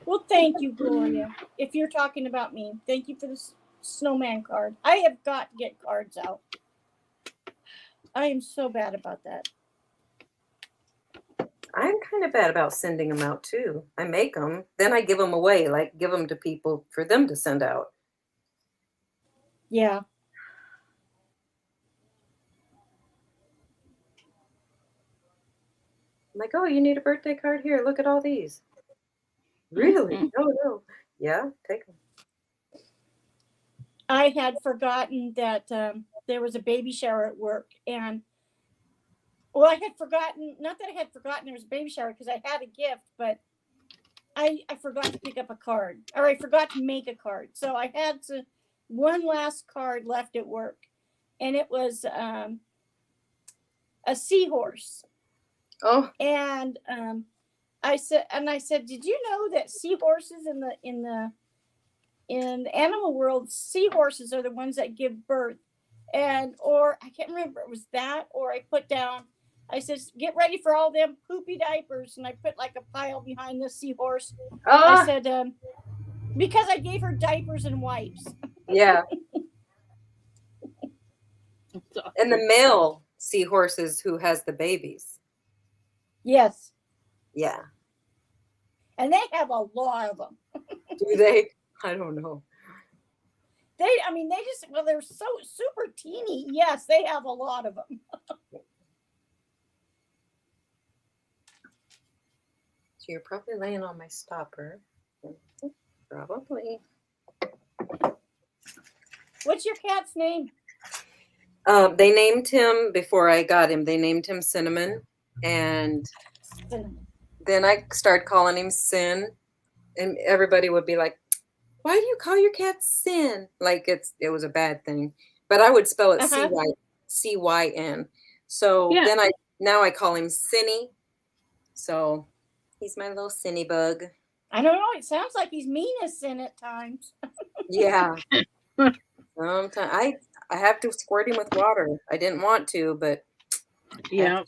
Well, thank you, Gloria. If you're talking about me, thank you for the snowman card. I have got to get cards out. I am so bad about that. I'm kind of bad about sending them out too. I make them, then I give them away, like give them to people for them to send out. Yeah. I'm like, oh, you need a birthday card? Here, look at all these. Really? No. Yeah, take them. I had forgotten that there was a baby shower at work, and I had forgotten, not that I had forgotten there was a baby shower because I had a gift, but I forgot to pick up a card, or I forgot to make a card. So I had one last card left at work, and it was a seahorse. Oh. And I said, did you know that seahorses in the animal world, seahorses are the ones that give birth? Or I can't remember, it was that, or I put down, I said, get ready for all them poopy diapers. And I put like a pile behind the seahorse. I said, because I gave her diapers and wipes. Yeah. And the male seahorses who has the babies. Yes. Yeah. And they have a lot of them. Do they? I don't know. They're so super teeny. Yes, they have a lot of them. So you're probably laying on my stopper. Probably. What's your cat's name? They named him, before I got him, they named him Cinnamon. And then I started calling him Sin. And everybody would be like, why do you call your cat Sin? Like it was a bad thing. But I would spell it C-Y-N. So then now I call him Cinny. So he's my little Cinny bug. I don't know. It sounds like he's mean as Sin at times. Yeah. Sometimes I have to squirt him with water. I didn't want to, but yeah,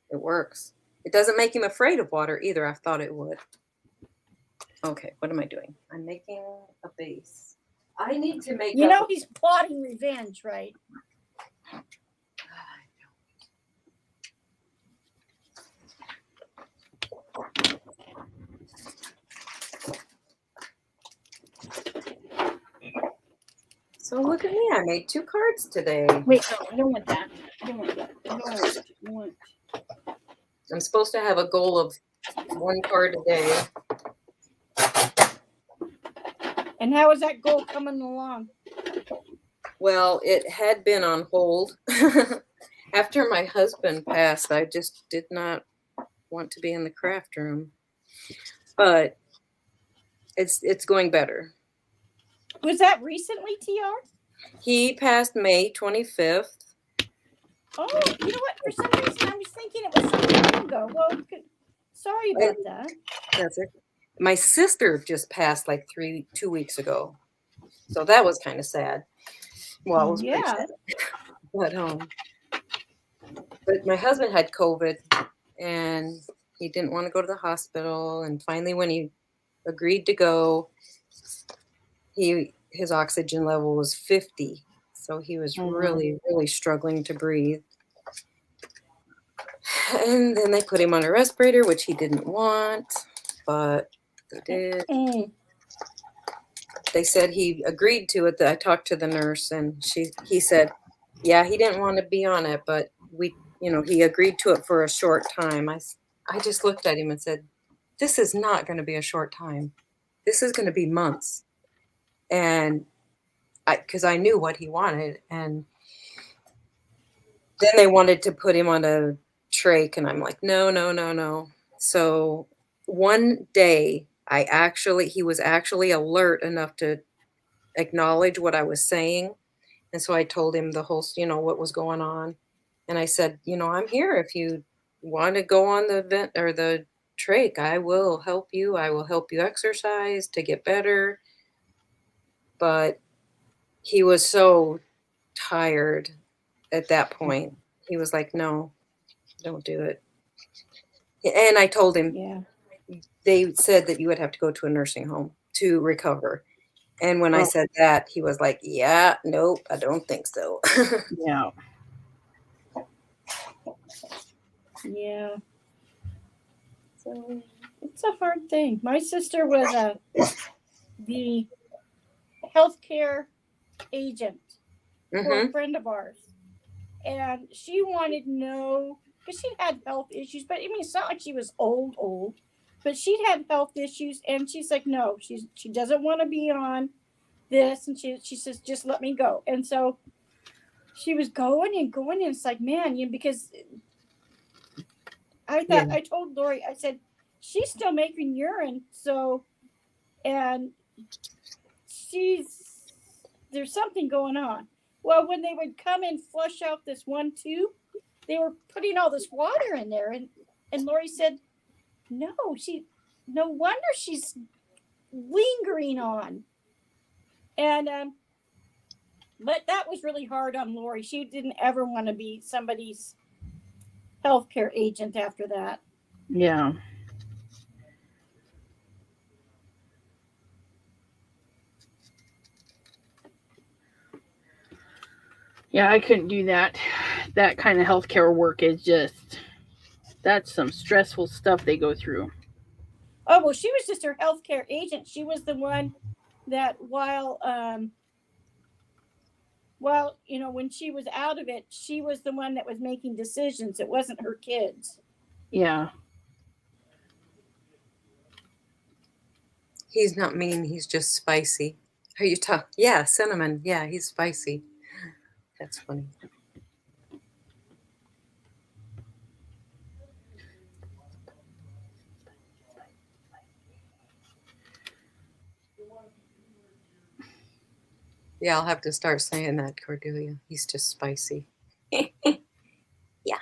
it works. It doesn't make him afraid of water either. I thought it would. Okay, what am I doing? I'm making a base. I need to make. He's plotting revenge, right? So look at me. I made 2 cards today. Wait, no, I don't want that. I don't want that. I want. I'm supposed to have a goal of 1 card a day. And how is that goal coming along? Well, it had been on hold. After my husband passed, I just did not want to be in the craft room. But it's going better. Was that recently, TR? He passed May 25th. Oh, you know what? For some reason, I was thinking it was some time ago. Well, sorry about that. That's it. My sister just passed like 2 weeks ago. So that was kind of sad. Well, it was pretty sad. But my husband had COVID and he didn't want to go to the hospital. And finally, when he agreed to go, his oxygen level was 50. So he was really, really struggling to breathe. And then they put him on a respirator, which he didn't want, but they did. They said he agreed to it. I talked to the nurse and he said, yeah, he didn't want to be on it, but he agreed to it for a short time. I just looked at him and said, this is not going to be a short time. This is going to be months. And because I knew what he wanted. And then they wanted to put him on a trach. And I'm like, no. So one day he was actually alert enough to acknowledge what I was saying. And so I told him the whole, what was going on. And I said, I'm here. If you want to go on the vent or the trach, I will help you. I will help you exercise to get better. But he was so tired at that point. He was like, no, don't do it. And I told him, they said that you would have to go to a nursing home to recover. And when I said that, he was like, yeah, nope, I don't think so. Yeah. Yeah. So it's a hard thing. My sister was the healthcare agent for a friend of ours. And she wanted to know, because she had health issues, but it's not like she was old, but she'd had health issues. And she's like, no, she doesn't want to be on this. And she says, just let me go. And so she was going. And it's like, man, because I thought, I told Lori, I said, she's still making urine. So, and there's something going on. Well, when they would come and flush out this one tube, they were putting all this water in there. And Lori said, No, no wonder she's lingering on. And but that was really hard on Lori. She didn't ever want to be somebody's healthcare agent after that. Yeah. Yeah, I couldn't do that. That kind of healthcare work is that's some stressful stuff they go through. Oh, well, she was just her healthcare agent. She was the one that while when she was out of it, she was the one that was making decisions. It wasn't her kids. Yeah. He's not mean. He's just spicy. Are you talking? Yeah, Cinnamon. Yeah, he's spicy. That's funny. Yeah, I'll have to start saying that, Cordelia. He's just spicy. Yeah.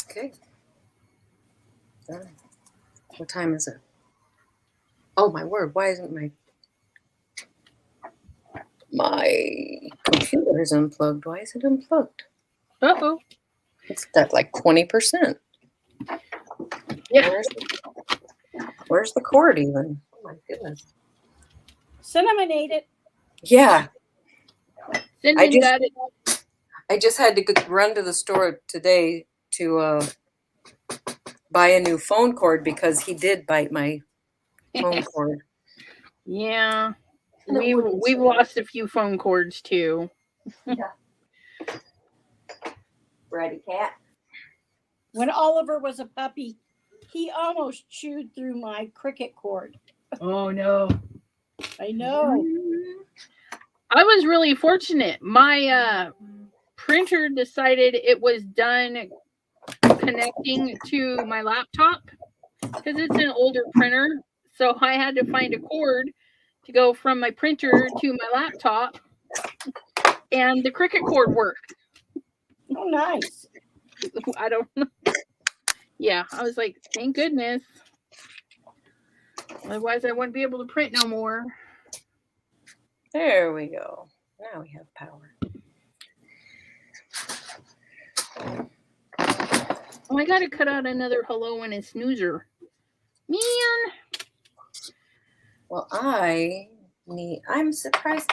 Okay. What time is it? Oh, my word. Why isn't my computer is unplugged? Why is it unplugged? Uh-oh. It's at like 20%. Yeah. Where's the cord even? Oh my goodness. Cinnamon ate it. Yeah. Cinnamon got it. I just had to run to the store today to buy a new phone cord because he did bite my phone cord. Yeah. We've lost a few phone cords too. Yeah. Ready, cat? When Oliver was a puppy, he almost chewed through my cricket cord. Oh no. I know. I was really fortunate. My printer decided it was done connecting to my laptop because it's an older printer. So I had to find a cord to go from my printer to my laptop, and the cricket cord worked. Oh, nice. I don't know. Yeah, I was like, thank goodness. Otherwise, I wouldn't be able to print no more. There we go. Now we have power. Oh, I got to cut out another hello and a snoozer. Man. Well, I'm surprised.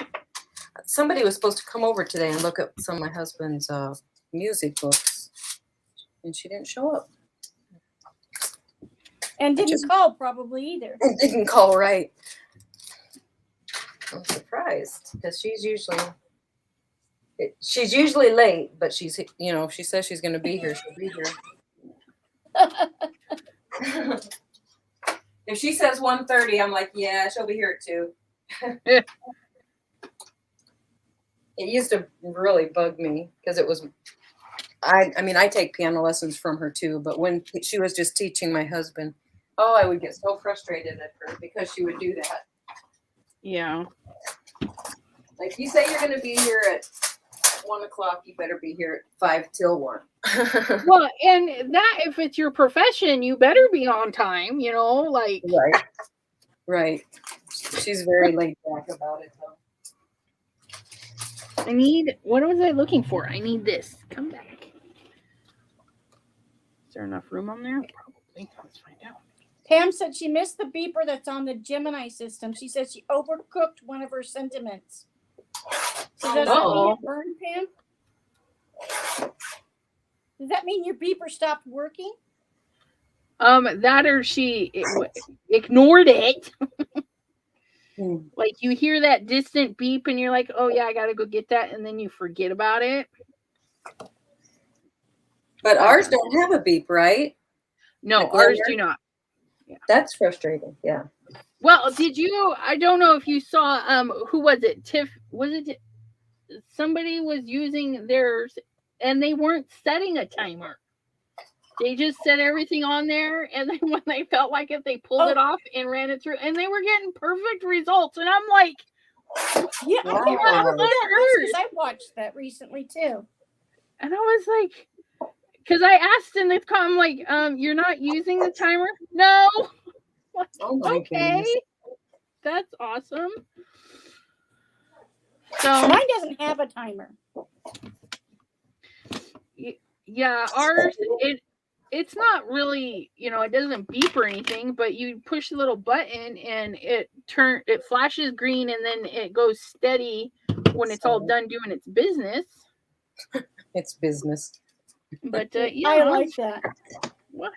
Somebody was supposed to come over today and look at some of my husband's music books, and she didn't show up. And didn't call probably either. And didn't call right. I'm surprised because she's usually late, but she's, if she says she's going to be here, she'll be here. If she says 1:30, I'm like, yeah, she'll be here too. It used to really bug me because it was, I take piano lessons from her too, but when she was just teaching my husband, I would get so frustrated at her because she would do that. Yeah. Like, you say you're going to be here at 1 o'clock, you better be here at 5 till 1. Well, and that, if it's your profession, you better be on time, like. Right. She's very laid back about it, though. What was I looking for? I need this. Come back. Is there enough room on there? Probably. Let's find out. Pam said she missed the beeper that's on the Gemini system. She said she overcooked one of her sentiments. So does that mean it burned, Pam? Does that mean your beeper stopped working? That or she ignored it. Like, you hear that distant beep and you're like, oh yeah, I gotta go get that, and then you forget about it. But ours don't have a beep, right? No, ours do not. Yeah. That's frustrating. Yeah. Well, I don't know if you saw, who was it? Somebody was using theirs and they weren't setting a timer. They just set everything on there, and then when they felt like it, they pulled it off and ran it through, and they were getting perfect results. And I'm like, yeah, I watched that recently too. And I was like, Because I asked in the I'm like, you're not using the timer? No. Oh my Okay. goodness. That's awesome. So Mine doesn't have a timer. yeah, ours it's not really, it doesn't beep or anything, but you push the little button and it flashes green and then it goes steady when it's all done doing its business. It's business. But I like that. What?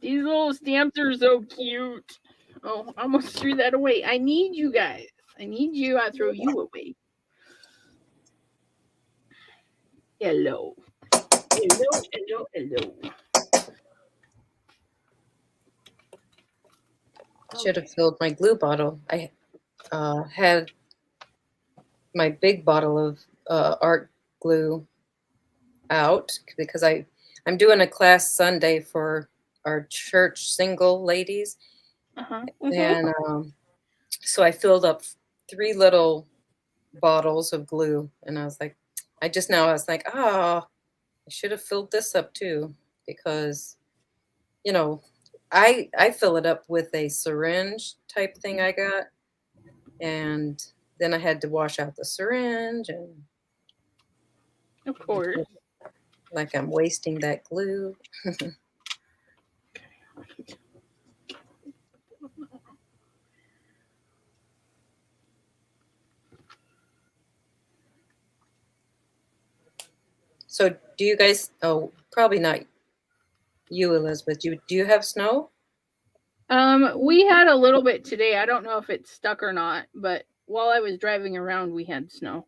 These little stamps are so cute. Oh, I almost threw that away. I need you guys. I need you. I throw you away. Hello. Hello, hello, hello. Should have filled my glue bottle. I had my big bottle of art glue out because I'm doing a class Sunday for our church single ladies. And so I filled up 3 little bottles of glue, and I was like, I was like, I should have filled this up too, because I fill it up with a syringe type thing I got, and then I had to wash out the syringe, and of course, like I'm wasting that glue. So do you guys, probably not you, Elizabeth, do you have snow? We had a little bit today. I don't know if it's stuck or not, but while I was driving around, we had snow.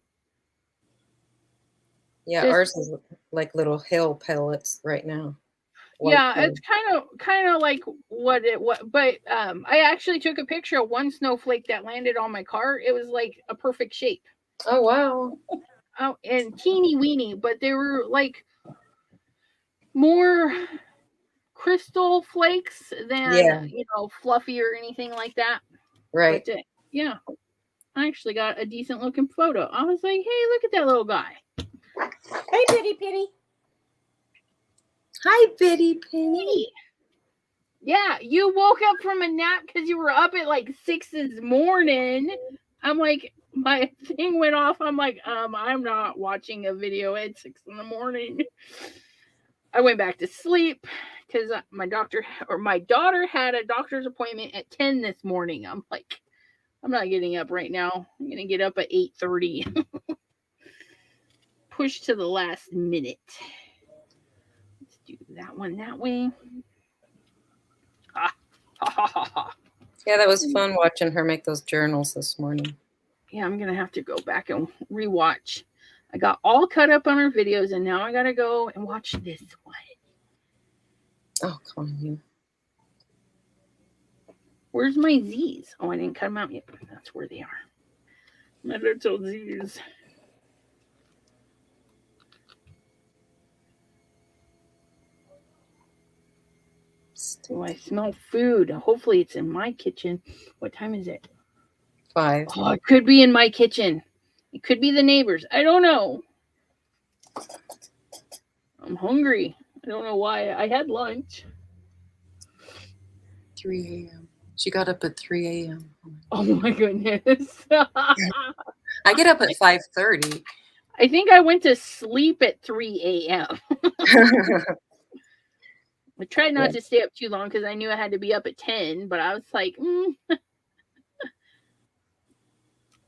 Yeah, ours is like little hail pellets right now. Yeah, it's kind of like what, but I actually took a picture of one snowflake that landed on my car. It was like a perfect shape. Oh wow. Oh, and teeny weeny, but they were like more crystal flakes than fluffy or anything like that. Right. But, yeah, I actually got a decent looking photo. I was like, hey, look at that little guy. Hey, Bitty Pitty. Hi, Bitty Penny. Yeah, you woke up from a nap because you were up at like 6 this morning. I'm like, my thing went off. I'm like, I'm not watching a video at 6 in the morning. I went back to sleep because my daughter had a doctor's appointment at 10 this morning. I'm like, I'm not getting up right now. I'm gonna get up at 8:30. Push to the last minute. Let's do that one that way. Yeah, that was fun watching her make those journals this morning. Yeah, I'm gonna have to go back and rewatch. I got all cut up on her videos, and now I gotta go and watch this one. Oh, come on, you. Where's my Z's? Oh, I didn't cut them out yet. That's where they are. My little Z's. Oh, I smell food. Hopefully it's in my kitchen. What time is it? 5. Oh, it could be in my kitchen. It could be the neighbors. I don't know. I'm hungry. I don't know why. I had lunch. 3 a.m. She got up at 3 a.m. Oh my goodness. I get up at 5:30. I think I went to sleep at 3 a.m. I tried not to stay up too long because I knew I had to be up at 10, but I was like,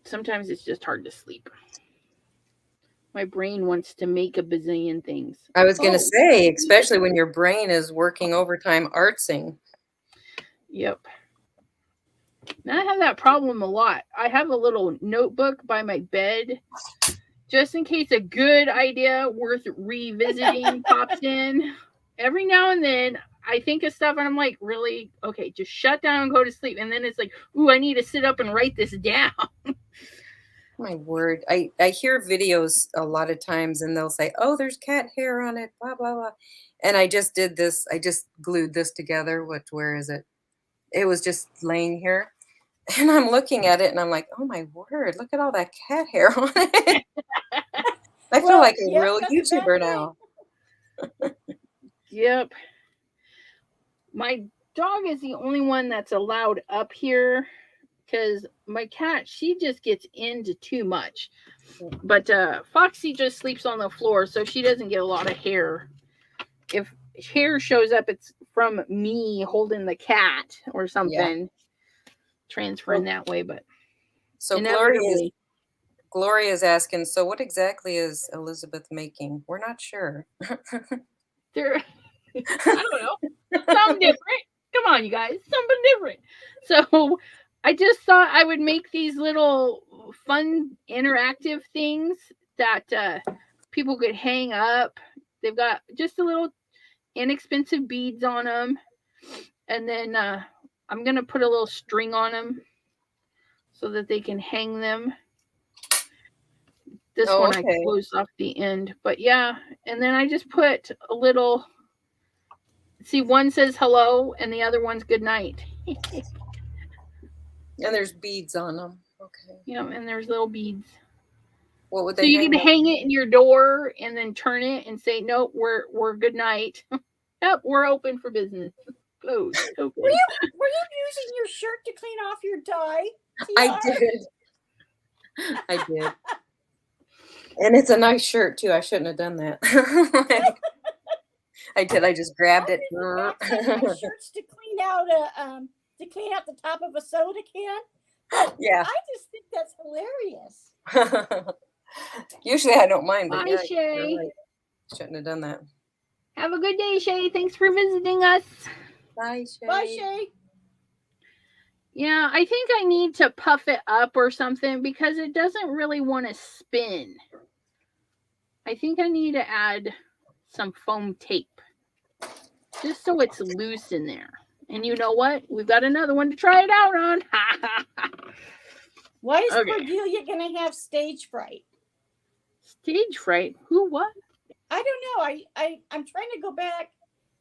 Sometimes it's just hard to sleep. My brain wants to make a bazillion things. I was going to say, especially when your brain is working overtime artsing. Yep. Now I have that problem a lot. I have a little notebook by my bed just in case a good idea worth revisiting pops in. Every now and then I think of stuff and I'm like, really? Okay, just shut down and go to sleep. And then it's like, ooh, I need to sit up and write this down. My word. I hear videos a lot of times and they'll say, oh, there's cat hair on it, blah, blah, blah. And I just did this. I just glued this together. Where is it? It was just laying here. And I'm looking at it and I'm like, oh my word, look at all that cat hair on it. I feel Well, like a yep, real that's a bad YouTuber thing. now. Yep. My dog is the only one that's allowed up here because my cat, she just gets into too much. But Foxy just sleeps on the floor, so she doesn't get a lot of hair. If hair shows up, it's from me holding the cat or something, transferring that way. But So inevitably, Gloria is asking, so what exactly is Elizabeth making? We're not sure. there, I don't know, something different. Come on, you guys, something different. So I just thought I would make these little fun interactive things that people could hang up. They've got just a little inexpensive beads on them, and then I'm gonna put a little string on them so that they can hang them. This one I closed off the end, but yeah, and then I just put a little, see, one says hello and the other one's good night. And there's beads on them. Okay. Yeah, and there's little beads. What would So they you hang can up? hang it in your door and then turn it and say, nope, we're good night. Yep, we're open for business. Closed. Okay. Were you using your shirt to clean off your dye? I did. I did. And it's a nice shirt too. I shouldn't have done that. I did. I just grabbed it. Shirts to clean out the top of a soda can. Yeah. I just think that's hilarious. Usually I don't mind, but Bye, yeah, Shay. you're right. Shouldn't have done that. Have a good day, Shay. Thanks for visiting us. Bye, Shay. Bye, Shay. Yeah, I think I need to puff it up or something because it doesn't really want to spin. I think I need to add some foam tape just so it's loose in there. And you know what? We've got another one to try it out on. Why is Cordelia going to have stage fright? Stage fright? Who, what? I don't know. I'm trying to go back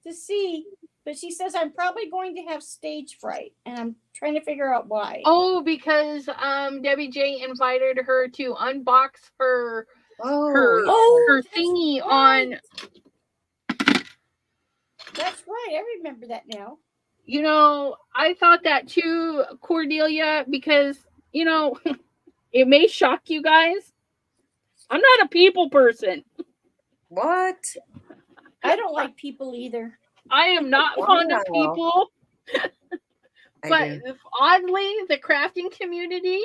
to see, but she says I'm probably going to have stage fright, and I'm trying to figure out why. Oh, because Debbie J invited her to unbox her thingy on. That's right. I remember that now. You know, I thought that too, Cordelia, because, you know, it may shock you guys. I'm not a people person. What? I don't like people either. I am not fond of people. But oddly, the crafting community,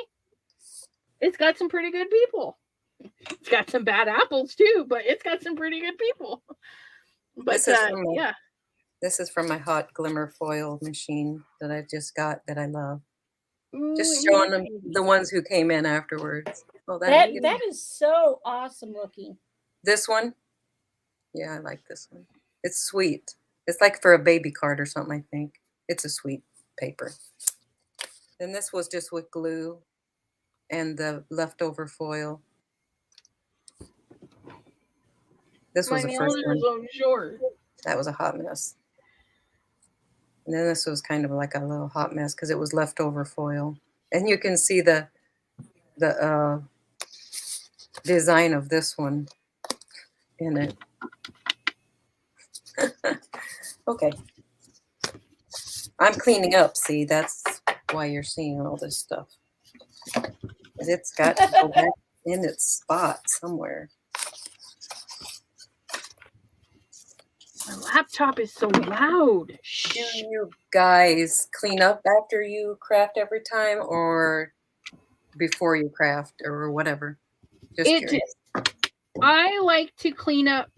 it's got some pretty good people. It's got some bad apples too, but it's got some pretty good people. But yeah. This is from my hot glimmer foil machine that I just got that I love. Ooh, just showing them the ones who came in afterwards. Oh, that is so awesome looking. This one? Yeah, I like this one. It's sweet. It's like for a baby card or something, I think. It's a sweet paper. Then this was just with glue and the leftover foil. This was the first one. That was a hot mess. And then this was kind of like a little hot mess because it was leftover foil. And you can see the design of this one in it. Okay. I'm cleaning up. See, that's why you're seeing all this stuff. It's got to go back in its spot somewhere. My laptop is so loud. Do you guys clean up after you craft every time or before you craft or whatever? Just curious. I like to clean up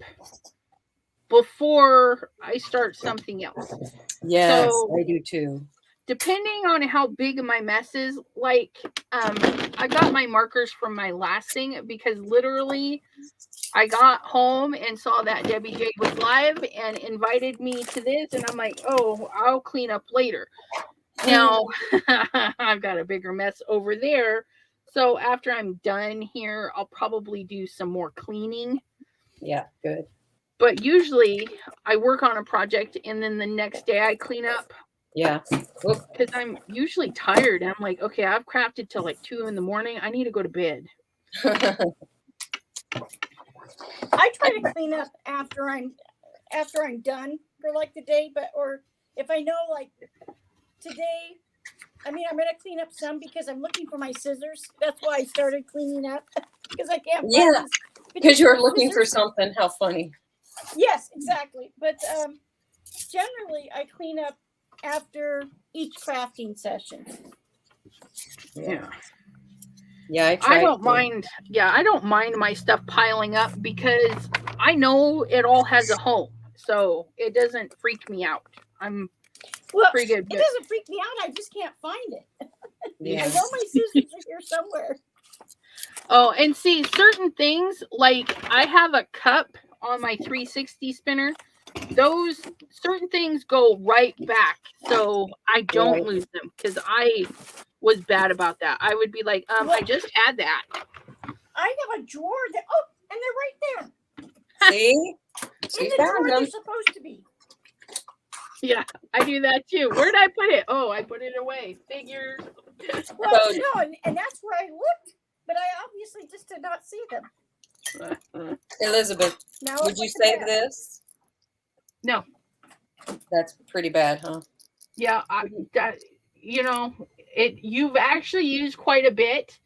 before I start something else. Yes, so, I do too. Depending on how big my mess is, like I got my markers from my last thing because literally I got home and saw that Debbie J was live and invited me to this, and I'm like, oh, I'll clean up later. Now I've got a bigger mess over there. So after I'm done here, I'll probably do some more cleaning. Yeah, good. But usually I work on a project and then the next day I clean up Yeah. Whoop. because I'm usually tired. I'm like, okay, I've crafted till like 2 in the morning. I need to go to bed. I try to clean up after I'm done for like the day, but or if I know like today, I mean I'm gonna clean up some because I'm looking for my scissors. That's why I started cleaning up because I can't find Yeah, these because you were particular looking for scissors. something. How funny. Yes, exactly. But generally I clean up after each crafting session. Yeah. Yeah, I I tried. don't mind. Yeah, I don't mind my stuff piling up because I know it all has a home, so it doesn't freak me out. I'm Well, pretty good. it But doesn't freak me out. I just can't find it. Yeah. I know my scissors are here somewhere. oh, and see certain things like I have a cup on my 360 spinner. Those certain things go right back, so I don't Right. lose them because I was bad about that. I would be like, I just had that. I have a drawer that and they're right See? there. She In the found drawer them. they're supposed to be. Yeah, I do that too. Where'd I put it? Oh, I put it away. Figures. Well, So- no, and that's where I looked, but I obviously just did not see them. Elizabeth, Now would it's you like save that. this? No. That's pretty bad, huh? Yeah, you've actually used quite a bit,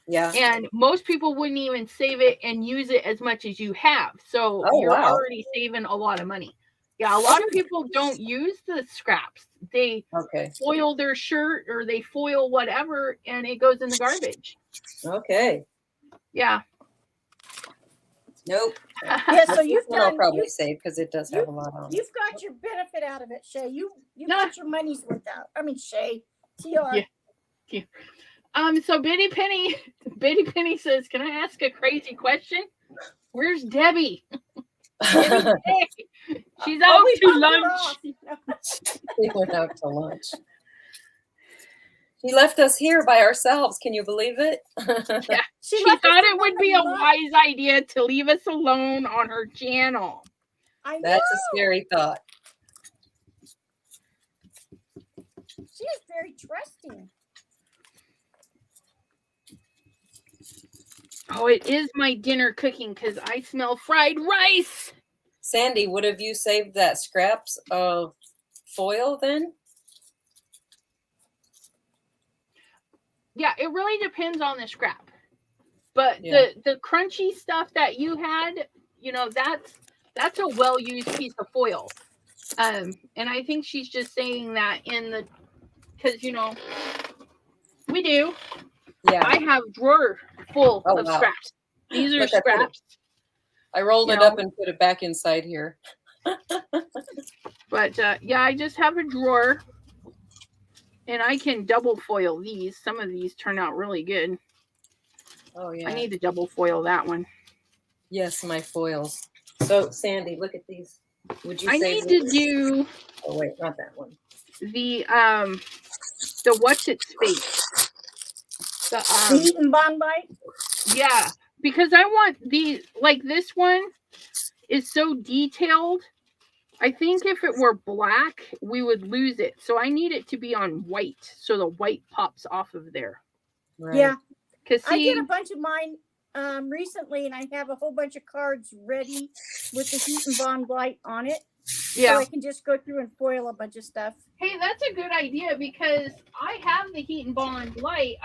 Yeah. and most people wouldn't even save it and use it as much as you have. So Oh, you're wow. already saving a lot of money. Yeah, a lot of people don't use the scraps. They Okay. foil their shirt or they foil whatever, and it goes in the garbage. Okay. Yeah. Nope. Yeah, so This you've one I'll done probably save because it does have a lot on it. you've got your benefit out of it, Shay. You No. got your money's worth out. I mean Shay. TR. Yeah. So Betty Penny says, "Can I ask a crazy question? Where's Debbie? Debbie, hey, she's out we to bumped her lunch." off. We went out to lunch. She left us here by ourselves. Can you believe it? Yeah. She left us thought to it would run be a amok. wise idea to leave us alone on her channel. I know. That's a scary thought. She is very trusting. Oh, it is my dinner cooking because I smell fried rice. Sandy, would have you saved that scraps of foil then? Yeah, it really depends on the scrap. But Yeah. the crunchy stuff that you had, that's a well-used piece of foil. And I think she's just saying that because we do. Yeah. I have a drawer full Oh, of wow. scraps. These are Look, I put it- scraps. I rolled it up and put it back inside here. But yeah, I just have a drawer. And I can double foil these. Some of these turn out really good. Oh, yeah. I need to double foil that one. Yes, my foils. So, Sandy, look at these. Would you I save need to this? do Oh, wait, not that one. the what's its face. The Eaton Bond Bite. Yeah, because I want these, like this one is so detailed. I think if it were black, we would lose it. So I need it to be on white, so the white pops off of there. Right. Yeah. Because I did a bunch of mine recently, and I have a whole bunch of cards ready with the Heat and Bond Blight on it. yeah. So I can just go through and foil a bunch of stuff. Hey, that's a good idea because I have the Heat and Bond light.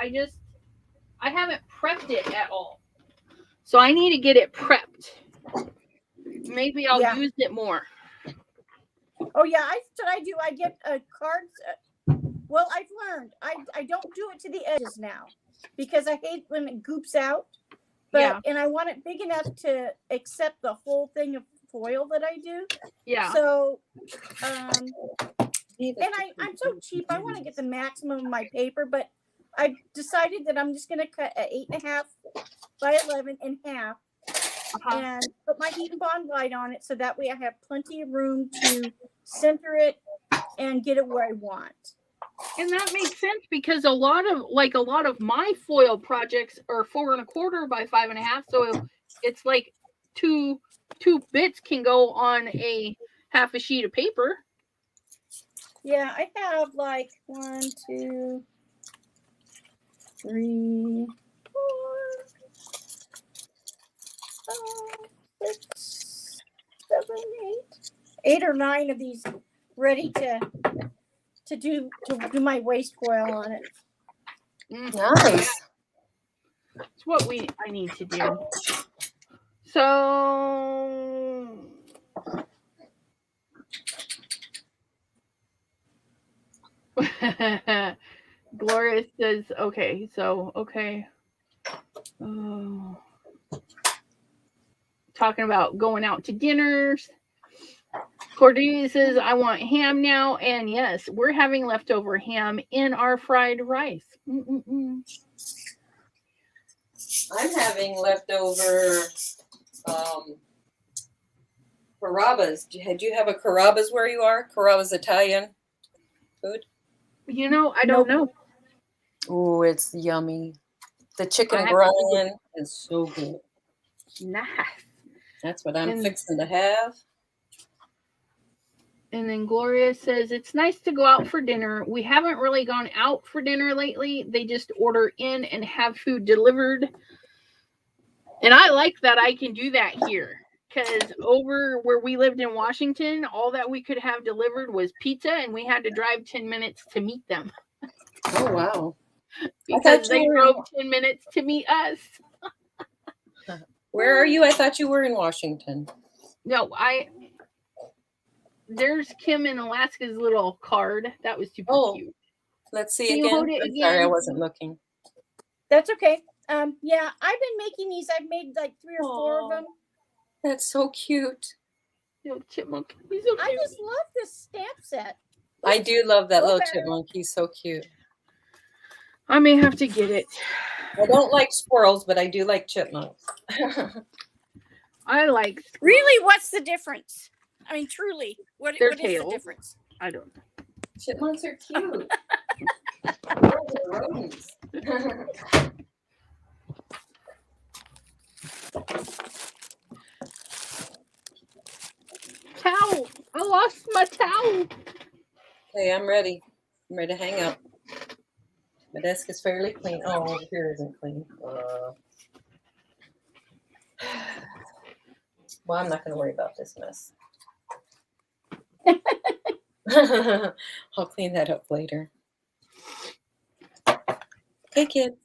I haven't prepped it at all. So I need to get it prepped. Maybe I'll use it more. Oh yeah, that's what I do. I get cards. Well, I've learned I don't do it to the edges now because I hate when it goops out. But and I want it big enough to accept the whole thing of foil that I do. Yeah. So, and I'm so cheap. I want to get the maximum of my paper, but I decided that I'm just going to cut an 8.5 by 11 in half and put my Heat and Bond light on it, so that way I have plenty of room to center it and get it where I want. And that makes sense because a lot of my foil projects are 4 1/4 by 5.5. So it's like two bits can go on a half a sheet of paper. Yeah, I have like 1, 2, 3, 4, 5, 6, 7, 8 or 9 of these ready to do my waste coil on it. Nice. It's what I need to do. So Gloria says, okay, so okay. Oh. Talking about going out to dinners. Cordelia says, I want ham now. And yes, we're having leftover ham in our fried rice. I'm having leftover Carrabba's. Did you have a Carrabba's where you are? Carrabba's Italian food? You know, I don't know. Oh, it's yummy. The chicken I brine is so good. Nice. That's what I'm fixing to have. And then Gloria says, it's nice to go out for dinner. We haven't really gone out for dinner lately. They just order in and have food delivered. And I like that I can do that here. Because over where we lived in Washington, all that we could have delivered was pizza, and we had to drive 10 minutes to meet them. Oh, wow. Because they drove 10 minutes to meet us. Where are you? I thought you were in Washington. No, there's Kim in Alaska's little card. That was super cute. Let's see Can you again. hold it I'm again? sorry, I wasn't looking. That's okay. Yeah, I've been making these. I've made like 3 or 4 of them. That's so cute. Little chipmunk. He's so cute. I just love this stamp set. I do love that little chipmunk. He's so cute. I may have to get it. I don't like squirrels, but I do like chipmunks. I like squirrels. Really, what's the difference? I mean, truly, what is the difference? I don't know. Chipmunks are cute. Squirrels are rodents. Towel. I lost my towel. Okay, I'm ready. I'm ready to hang up. My desk is fairly clean. Oh, over here isn't clean. Well, I'm not going to worry about this mess. I'll clean that up later. Okay, kids.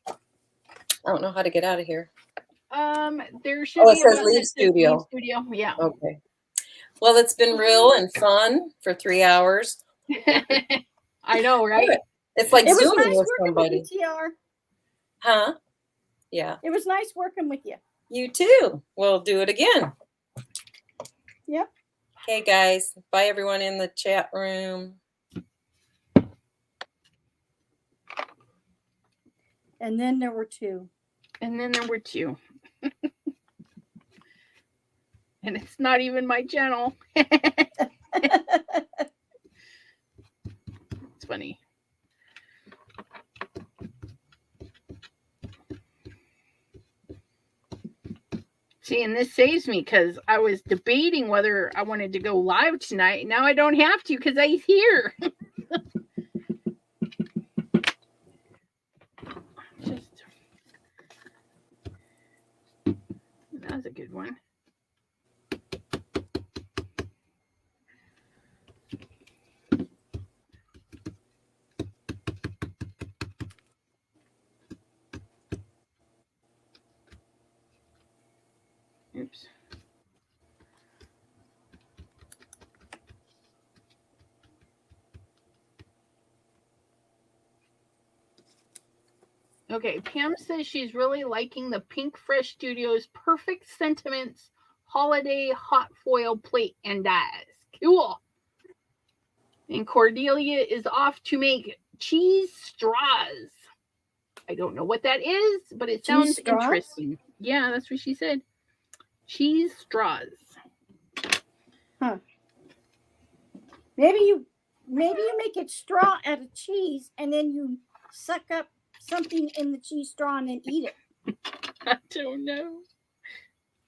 I don't know how to get out of here. There should be it says a leave studio. Leave studio. Yeah. Okay. Well, it's been real and fun for 3 hours. I know, right? It's like Zooming nice with somebody. You, TR. Huh? Yeah. It was nice working with you. You too. We'll do it again. Yep. Okay, guys. Bye, everyone in the chat room. And then there were 2. And then there were 2. And it's not even my channel. It's funny. See, and this saves me because I was debating whether I wanted to go live tonight. Now I don't have to because I'm here. That was a good one. Oops. Okay, Pam says she's really liking the Pink Fresh Studios Perfect Sentiments Holiday Hot Foil Plate and Dies. Cool. And Cordelia is off to make cheese straws. I don't know what that is, but it sounds interesting. Yeah, that's what she said. Cheese straws. Huh. Maybe you make it straw out of cheese and then you suck up something in the cheese straw and then eat it. I don't know.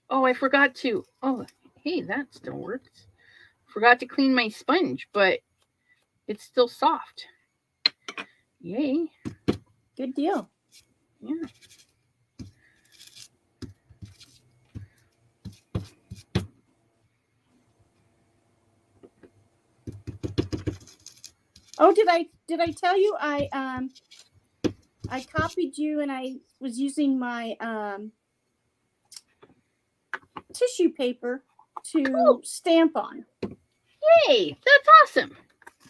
Oh, I forgot to. Oh, hey, that still works. Forgot to clean my sponge, but it's still soft. Yay. Good deal. Yeah. Oh, did I tell you I copied you and I was using my tissue paper to stamp on. Yay, that's awesome.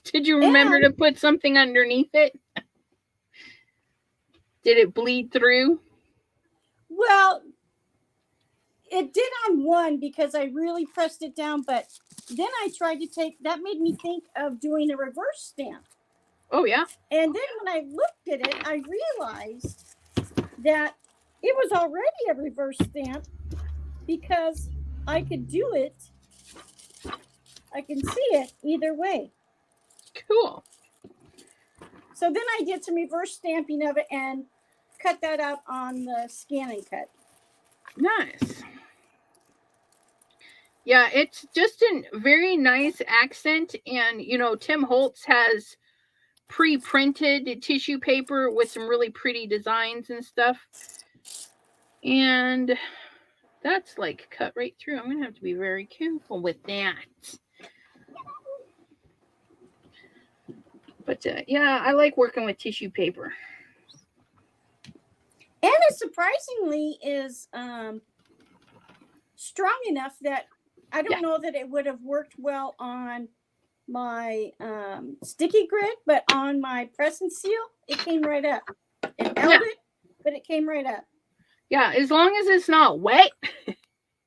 Did you remember to put something underneath it? Did it bleed through? Well, it did on one because I really pressed it down, but then I tried to that made me think of doing a reverse stamp. Oh, yeah. And then when I looked at it, I realized that it was already a reverse stamp because I could do it. I can see it either way. Cool. So then I did some reverse stamping of it and cut that out on the scan and cut. Nice. Yeah, it's just a very nice accent. And, you know, Tim Holtz has pre-printed tissue paper with some really pretty designs and stuff. And that's like cut right through. I'm going to have to be very careful with that. But yeah, I like working with tissue paper. And it surprisingly is strong enough that I don't know that it would have worked well on my sticky grid, but on my press and seal, it came right up. It held it, but it came right up. Yeah, as long as it's not wet,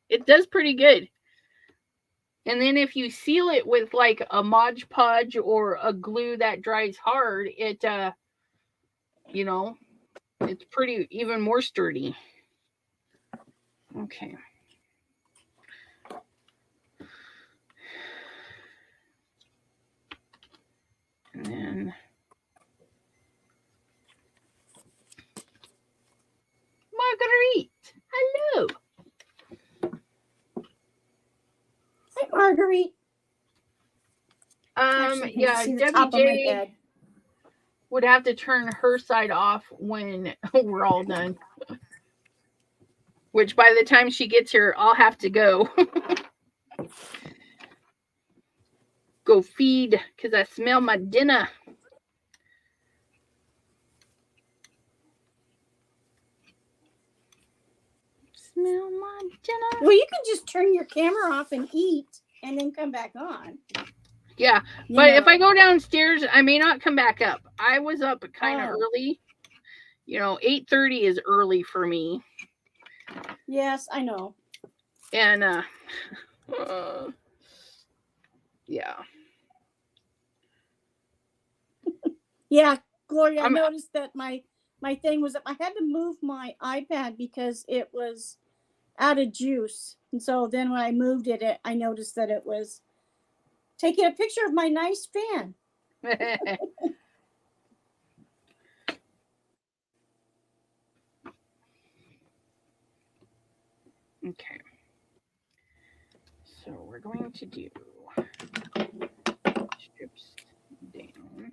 it does pretty good. And then if you seal it with like a Mod Podge or a glue that dries hard, it, you know, it's pretty even more sturdy. Okay. And then Marguerite. Hello. Hi, Marguerite. Yeah, WJ would have to turn her side off when we're all done. Which by the time she gets here, I'll have to go. Go feed, because I smell my dinner. Smell my dinner. Well, you can just turn your camera off and eat and then come back on. Yeah, but if I go downstairs, I may not come back up. I was up kind of early. You know, 8:30 is early for me. Yes, I know. And yeah. Yeah, Gloria, I noticed that my thing was that I had to move my iPad because it was out of juice. And so then when I moved it, I noticed that it was taking a picture of my nice fan. Okay. So we're going to do strips down.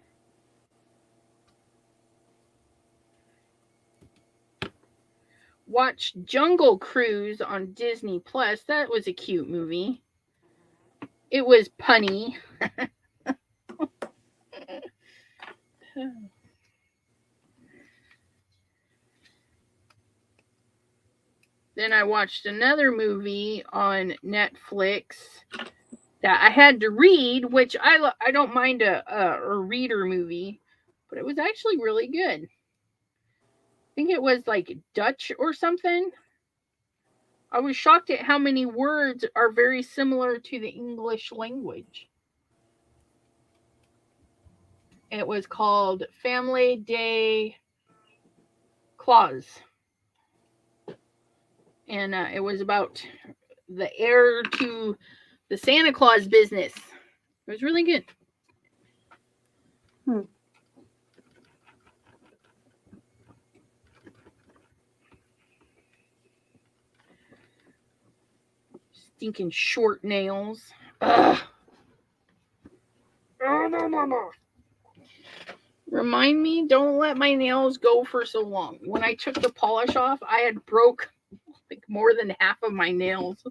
Watch Jungle Cruise on Disney Plus. That was a cute movie. It was punny. Then I watched another movie on Netflix that I had to read, which I don't mind a reader movie, but it was actually really good. I think it was like Dutch or something. I was shocked at how many words are very similar to the English language. It was called Family Day Claus. And it was about the heir to the Santa Claus business. It was really good. Stinking short nails. Ugh. Remind me, don't let my nails go for so long. When I took the polish off, I had broke like more than half of my nails.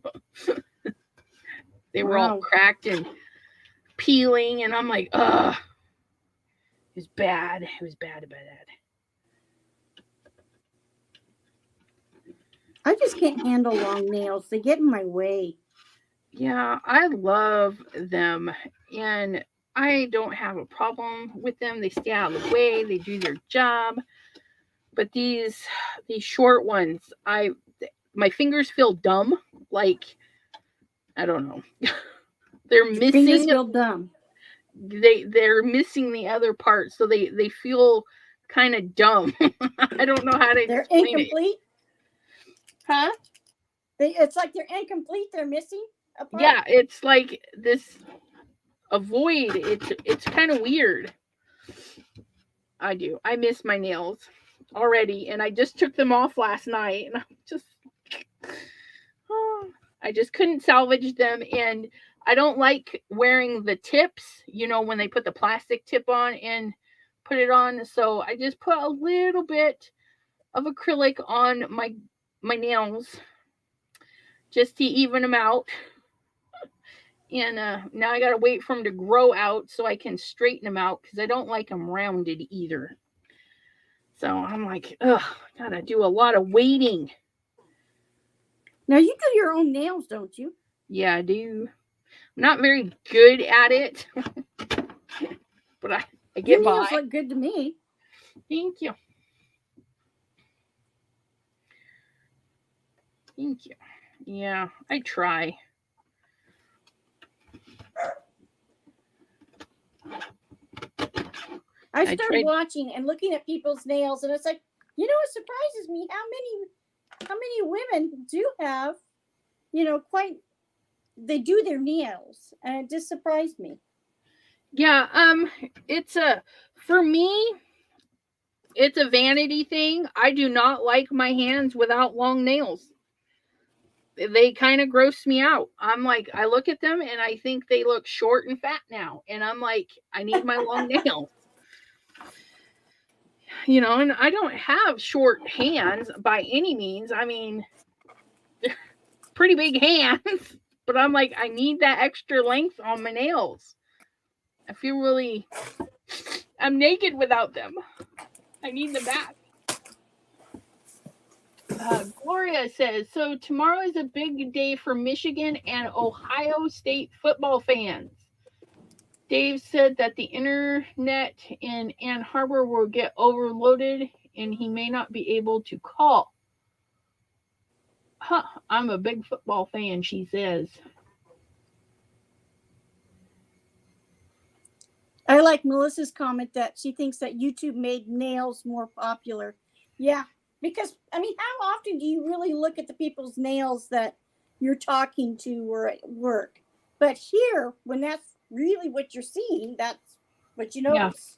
They were all cracked and peeling, and I'm like, ugh. It was bad. It was bad. I just can't handle long nails. They get in my way. Yeah, I love them, and I don't have a problem with them. They stay out of the way. They do their job. But these short ones, my fingers feel dumb. Like, I don't know. They're Your missing. fingers feel dumb. They're missing the other part, so they feel kind of dumb. I don't know how to They're explain incomplete. Huh? It's like they're incomplete. They're missing a part. Yeah, it's like this a void. It's kind of weird. I miss my nails already, and I just took them off last night, and I just couldn't salvage them, and I don't like wearing the tips, when they put the plastic tip on and put it on. So I just put a little bit of acrylic on my nails just to even them out. And now I got to wait for them to grow out so I can straighten them out, because I don't like them rounded either. So I'm like, ugh, gotta do a lot of waiting. Now you do your own nails, don't you? Yeah, I do. I'm not very good at it, but I get Your nails by. look good to me. Thank you. Thank you. Yeah, I try. I started watching and looking at people's nails, and it's like, it surprises me how many women do have, they do their nails, and it just surprised me. Yeah, for me, it's a vanity thing. I do not like my hands without long nails. They kind of gross me out. I'm like, I look at them and I think they look short and fat now, and I'm like, I need my long nails. And I don't have short hands by any means. I mean, they're pretty big hands, but I'm like, I need that extra length on my nails. I feel I'm naked without them. I need them back. Gloria says, so tomorrow is a big day for Michigan and Ohio State football fans. Dave said that the internet in Ann Arbor will get overloaded and he may not be able to call. Huh, I'm a big football fan, she says. I like Melissa's comment that she thinks that YouTube made nails more popular. Yeah, because, how often do you really look at the people's nails that you're talking to or at work? But here, when that's really what you're seeing, that's what you notice.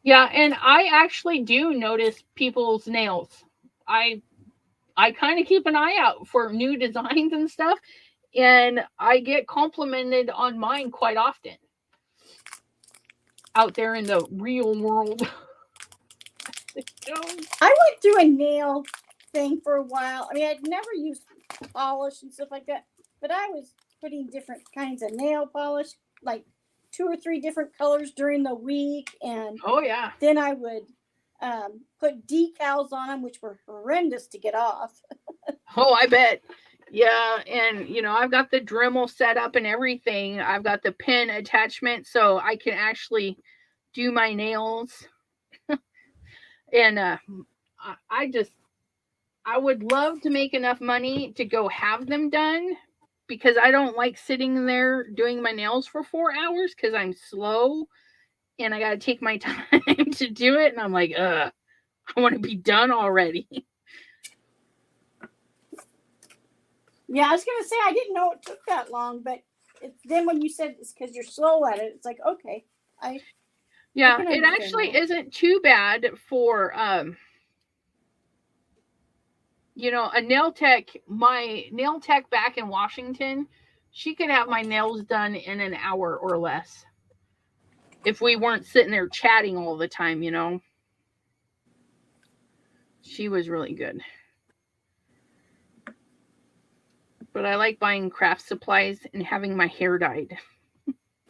Yeah, and I actually do notice people's nails. I kind of keep an eye out for new designs and stuff, and I get complimented on mine quite often out there in the real world. I went through a nail thing for a while. I'd never used polish and stuff like that, but I was putting different kinds of nail polish, like 2 or 3 different colors during the week, and then I would put decals on them, which were horrendous to get off. Oh, I bet. Yeah, and I've got the Dremel set up and everything. I've got the pin attachment so I can actually do my nails. And I would love to make enough money to go have them done, because I don't like sitting there doing my nails for 4 hours because I'm slow and I got to take my time to do it. And I'm like, I want to be done already. Yeah, I was going to say, I didn't know it took that long, but then when you said it's because you're slow at it, it's like, okay. Yeah, it actually isn't too bad for, a nail tech. My nail tech back in Washington, she could have my nails done in an hour or less. if we weren't sitting there chatting all the time, you know. She was really good. But I like buying craft supplies and having my hair dyed.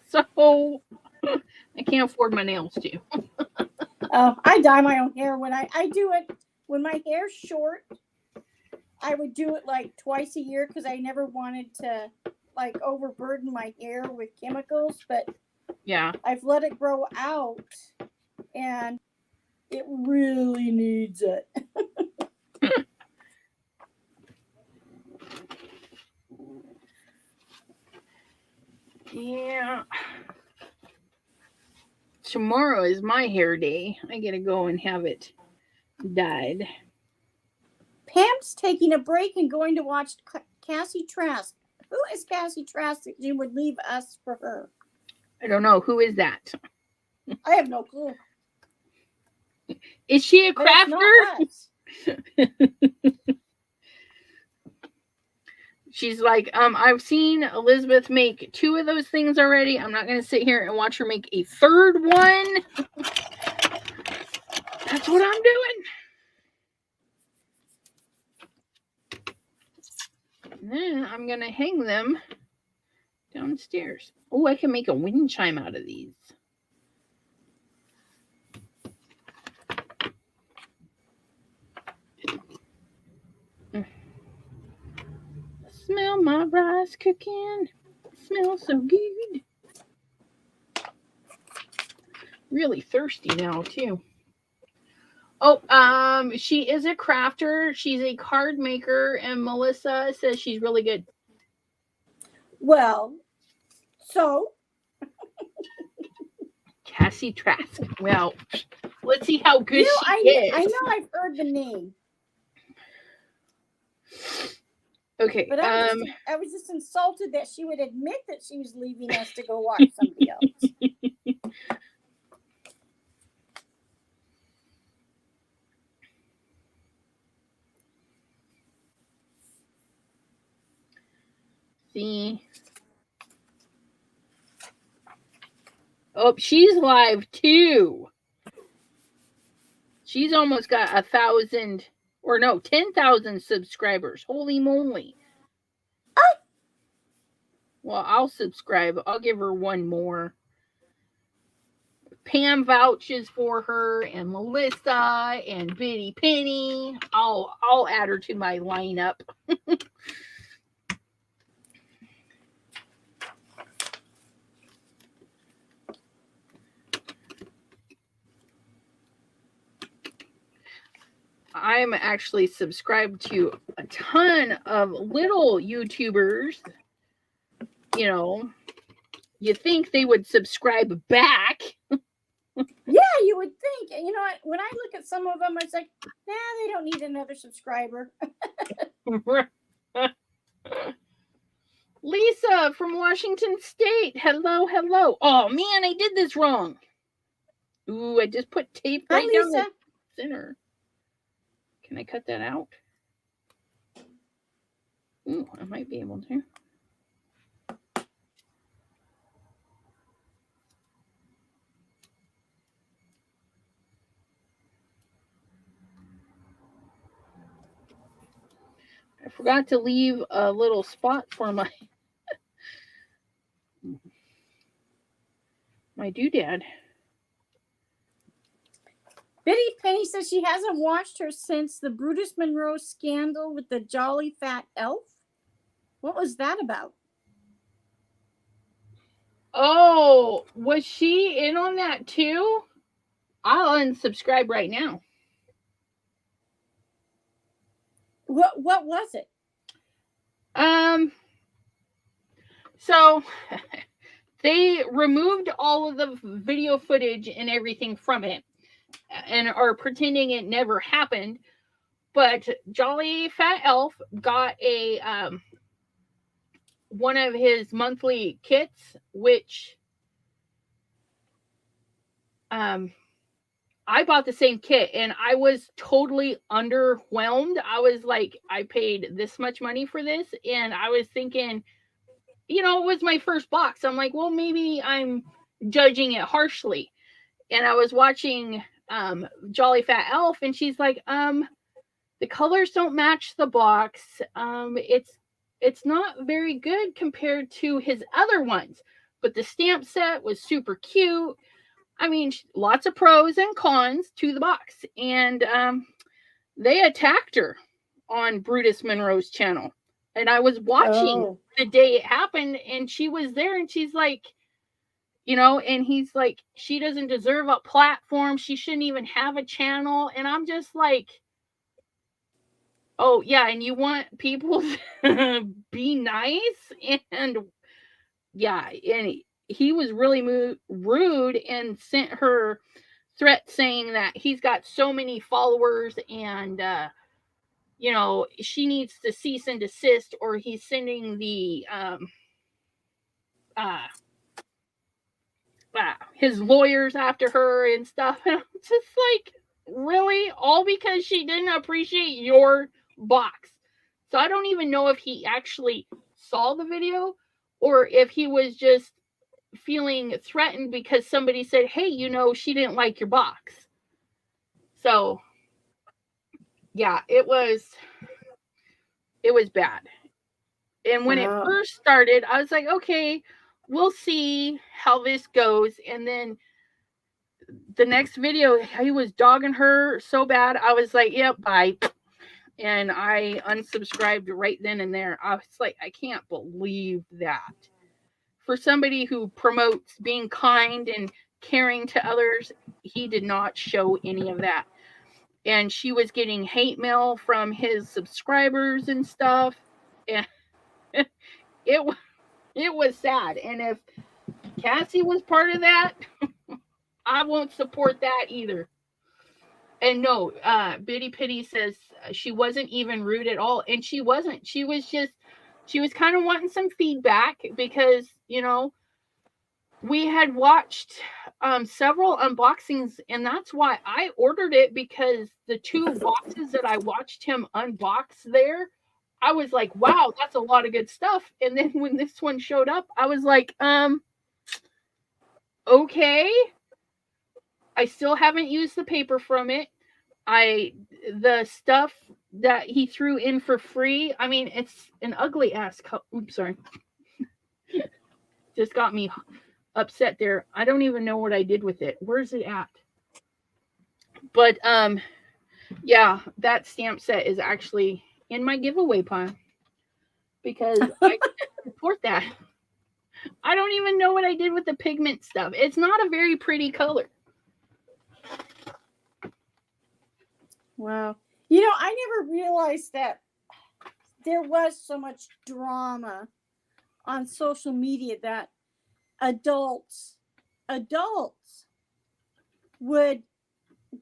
So I can't afford my nails too. I dye my own hair when I do it when my hair's short. I would do it like twice a year because I never wanted to like overburden my hair with chemicals. But yeah, I've let it grow out, and it really needs it. Yeah. Tomorrow is my hair day. I gotta go and have it dyed. Pam's taking a break and going to watch Cassie Trask. Who is Cassie Trask that you would leave us for her? I don't know. Who is that? I have no clue. Is she a But it's crafter? not us. She's like, I've seen Elizabeth make 2 of those things already. I'm not going to sit here and watch her make a 3rd one. That's what I'm doing. And then I'm going to hang them downstairs. Oh, I can make a wind chime out of these. Smell my rice cooking. Smells so good. Really thirsty now too. Oh, she is a crafter. She's a card maker, and Melissa says she's really good. Well, so Cassie Trask. Well, let's see how good she is. I know I've heard the name. Okay. But I was just insulted that she would admit that she was leaving us to go watch somebody else. See. Oh, she's live too. She's almost got 1,000 or no, 10,000 subscribers. Holy moly. Well, I'll subscribe. I'll give her one more. Pam vouches for her, and Melissa and Biddy Penny. I'll add her to my lineup. I'm actually subscribed to a ton of little YouTubers. You know, you think they would subscribe back. Yeah, you would think. You know, when I look at some of them, it's like, nah, they don't need another subscriber. Lisa from Washington State. Hello, hello. Oh, man, I did this wrong. Ooh, I just put tape right down the center. Can I cut that out? Ooh, I might be able to. I forgot to leave a little spot for my doodad. Biddy Penny says she hasn't watched her since the Brutus Monroe scandal with the Jolly Fat Elf. What was that about? Oh, was she in on that too? I'll unsubscribe right now. What was it? So they removed all of the video footage and everything from it and are pretending it never happened. But Jolly Fat Elf got a one of his monthly kits, which I bought the same kit and I was totally underwhelmed. I was like, I paid this much money for this, and I was thinking, you know, it was my first box. I'm like, well, maybe I'm judging it harshly. And I was watching Jolly Fat Elf, and she's like, the colors don't match the box. It's not very good compared to his other ones. But the stamp set was super cute. I mean, lots of pros and cons to the box. And they attacked her on Brutus Monroe's channel. And I was watching the day it happened, and she was there, and she's like, you know, and he's like, she doesn't deserve a platform. She shouldn't even have a channel. And I'm just like, oh, yeah, and you want people to be nice? And yeah, and he was really rude and sent her threats saying that he's got so many followers and, you know, she needs to cease and desist, or he's sending the his lawyers after her and stuff. And I'm just like, really? All because she didn't appreciate your box. So I don't even know if he actually saw the video or if he was just feeling threatened because somebody said, hey, you know, she didn't like your box. So yeah, it was bad. And when it first started, I was like, okay, we'll see how this goes. And then the next video, he was dogging her so bad. I was like, yep, bye. And I unsubscribed right then and there. I was like, I can't believe that. For somebody who promotes being kind and caring to others, he did not show any of that. And she was getting hate mail from his subscribers and stuff. And it was sad. And if Cassie was part of that, I won't support that either. And no, Biddy Pity says she wasn't even rude at all. And she wasn't. She was kind of wanting some feedback because, you know, we had watched several unboxings, and that's why I ordered it, because the 2 boxes that I watched him unbox there, I was like, wow, that's a lot of good stuff. And then when this one showed up, I was like, okay. I still haven't used the paper from it. The stuff that he threw in for free, I mean, it's an ugly ass oops, sorry. Just got me upset there. I don't even know what I did with it. Where's it at? But yeah, that stamp set is actually in my giveaway pile because I support that. I don't even know what I did with the pigment stuff. It's not a very pretty color. Wow. You know, I never realized that there was so much drama on social media that adults would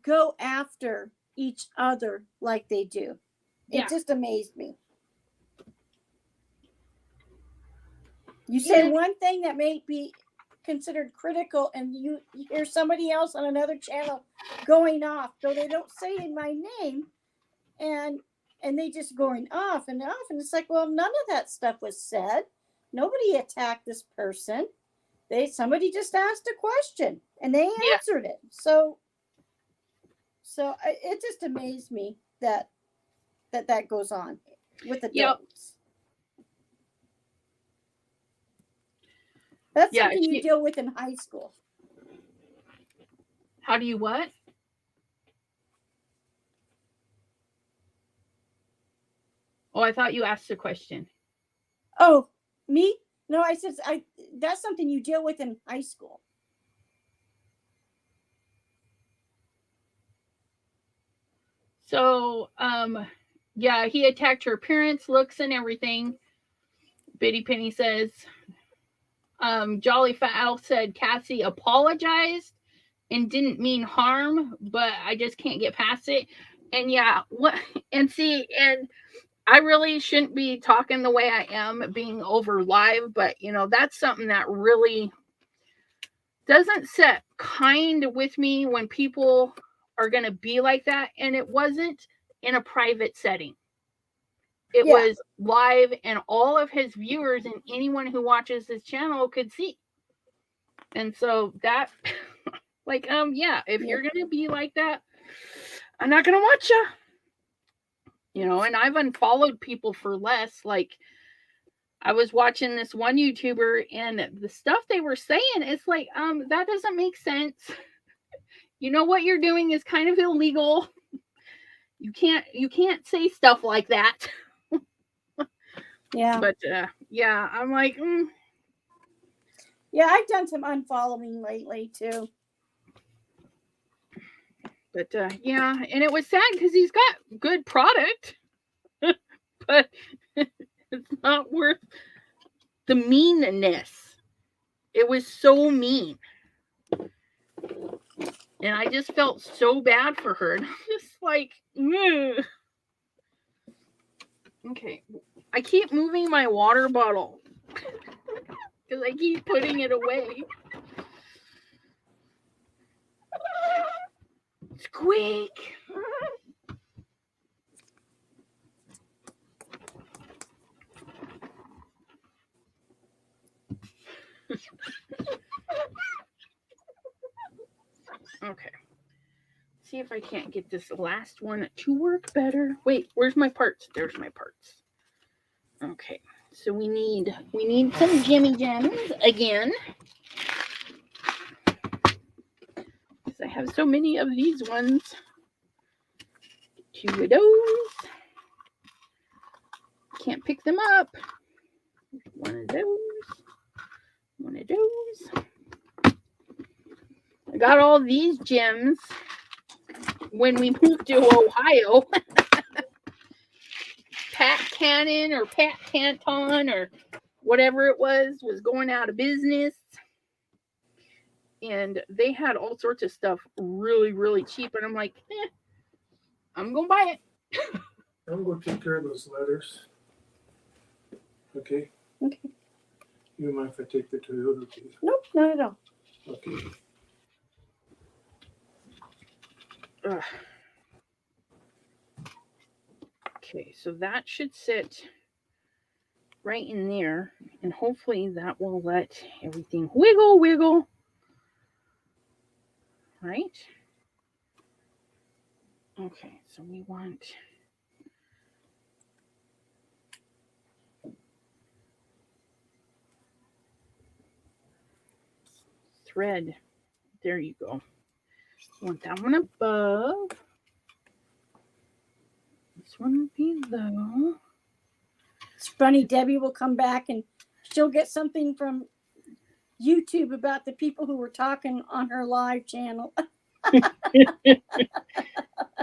go after each other like they do. It just amazed me. You say one thing that may be considered critical, and you hear somebody else on another channel going off, though they don't say my name, and they just going off and off, and it's like, well, none of that stuff was said. Nobody attacked this person. Somebody just asked a question and they answered it. So it just amazed me that goes on with adults. That's something you deal with in high school. How do you what? Oh, I thought you asked a question. Oh, me? No, I said that's something you deal with in high school. So, yeah, he attacked her appearance, looks, and everything. Biddy Penny says, Jolly Fat Elf said Cassie apologized and didn't mean harm, but I just can't get past it. And and I really shouldn't be talking the way I am, being over live, but you know, that's something that really doesn't sit kind with me when people are going to be like that. And it wasn't in a private setting. It was live, and all of his viewers and anyone who watches his channel could see. And so that, like, yeah, if you're gonna be like that, I'm not gonna watch you. You know, and I've unfollowed people for less. Like, I was watching this one YouTuber, and the stuff they were saying, it's like, that doesn't make sense. You know what you're doing is kind of illegal. You can't say stuff like that. Yeah. But yeah, I'm like, Yeah, I've done some unfollowing lately too. But yeah, and it was sad because he's got good product, but it's not worth the meanness. It was so mean. And I just felt so bad for her. And I'm just like, ugh. Okay. I keep moving my water bottle because I keep putting it away. Squeak. Okay. See if I can't get this last one to work better. Wait, where's my parts? There's my parts. Okay. So we need some Jimmy Gems again. Because I have so many of these ones. 2 of those. Can't pick them up. 1 of those. 1 of those. I got all these gems when we moved to Ohio. Pat Cannon or Pat Canton or whatever it was going out of business. And they had all sorts of stuff really, really cheap. And I'm like, I'm going to buy it. I'm going to take care of those letters. Okay? Okay. You mind if I take the Toyota, please? Nope, not at all. Okay. Ugh. Okay, so that should sit right in there, and hopefully that will let everything wiggle. Right? Okay, so we want thread. There you go. Want that one above. This one below. It's funny, Debbie will come back and she'll get something from YouTube about the people who were talking on her live channel.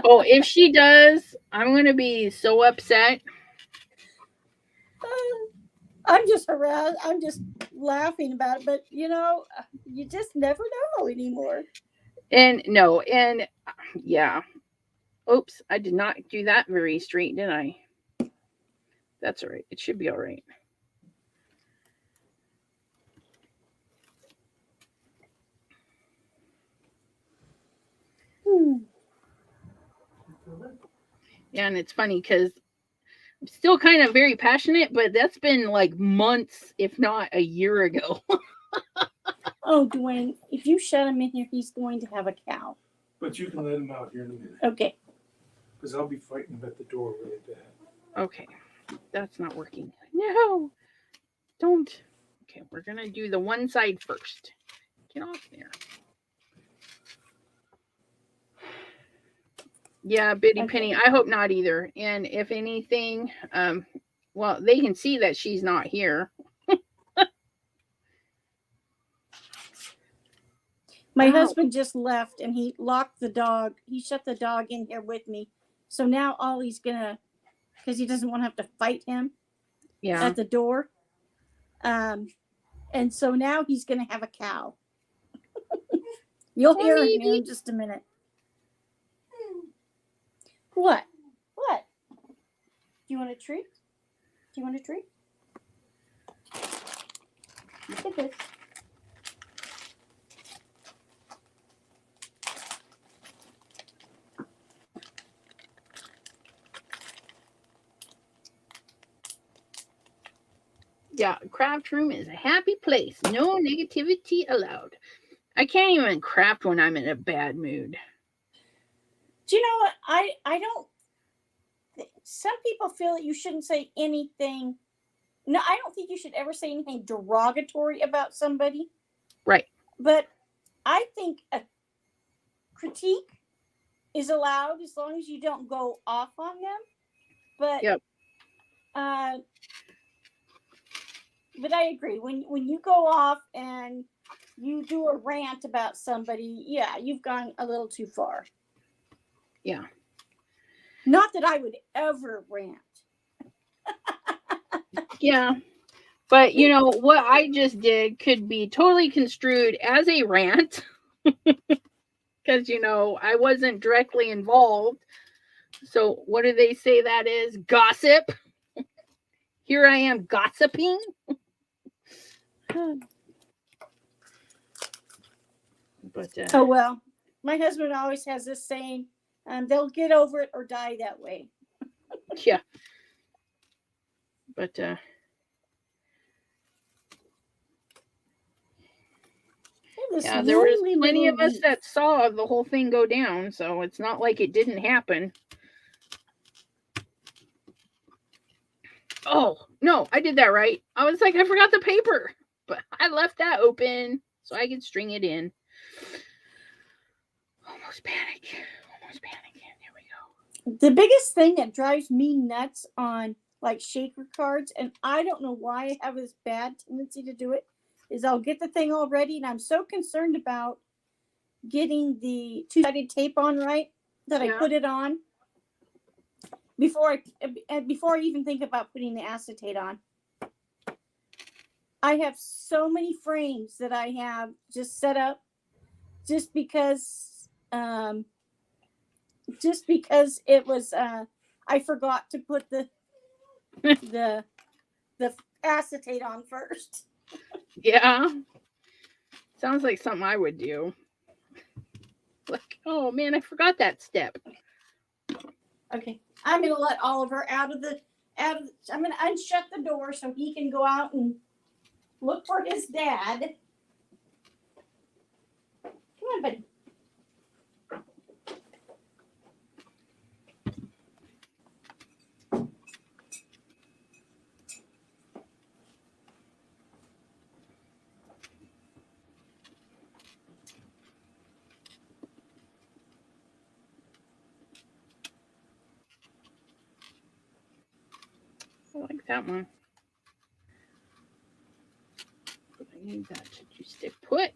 Oh, if she does, I'm going to be so upset. I'm just harassed. I'm just laughing about it. But, you know, you just never know anymore. And yeah. Oops, I did not do that very straight, did I? That's all right. It should be all right. Yeah, and it's funny because I'm still kind of very passionate, but that's been like months, if not a year ago. Oh, Dwayne, if you shut him in here, he's going to have a cow. But you can let him out here in a minute. Okay. Because I'll be fighting him at the door really bad. Okay, that's not working. No, don't. Okay, we're going to do the one side first. Get off there. Yeah, Biddy Penny, I hope not either. And if anything, well, they can see that she's not here. My husband just left and he locked the dog. He shut the dog in here with me. So now all he's gonna, because he doesn't want to have to fight him at the door. And so now he's gonna have a cow. You'll hear him in just a minute. What? What? Do you want a treat? Do you want a treat? Look at this. Yeah, craft room is a happy place. No negativity allowed. I can't even craft when I'm in a bad mood. Do you know what? I don't. Some people feel that you shouldn't say anything. No, I don't think you should ever say anything derogatory about somebody. Right. But I think a critique is allowed as long as you don't go off on them. But yep. But I agree. When you go off and you do a rant about somebody, yeah, you've gone a little too far. Yeah. Not that I would ever rant. Yeah. But, you know, what I just did could be totally construed as a rant. Because, you know, I wasn't directly involved. So what do they say that is? Gossip. Here I am gossiping. But oh well, my husband always has this saying, they'll get over it or die that way. Yeah. But yeah, there was plenty of us that saw the whole thing go down, so it's not like it didn't happen. Oh, no, I did that right. I was like, I forgot the paper, but I left that open so I could string it in. Almost panic. Here we go. The biggest thing that drives me nuts on like shaker cards, and I don't know why I have this bad tendency to do it, is I'll get the thing all ready, and I'm so concerned about getting the two-sided tape on right that I put it on before I even think about putting the acetate on. I have so many frames that I have just set up just because it was I forgot to put the acetate on first. Yeah. Sounds like something I would do. Like, oh man, I forgot that step. Okay. I'm gonna let Oliver out of the I'm gonna unshut the door so he can go out and look for his dad. Come on, buddy. I like that one. I need that to stay put.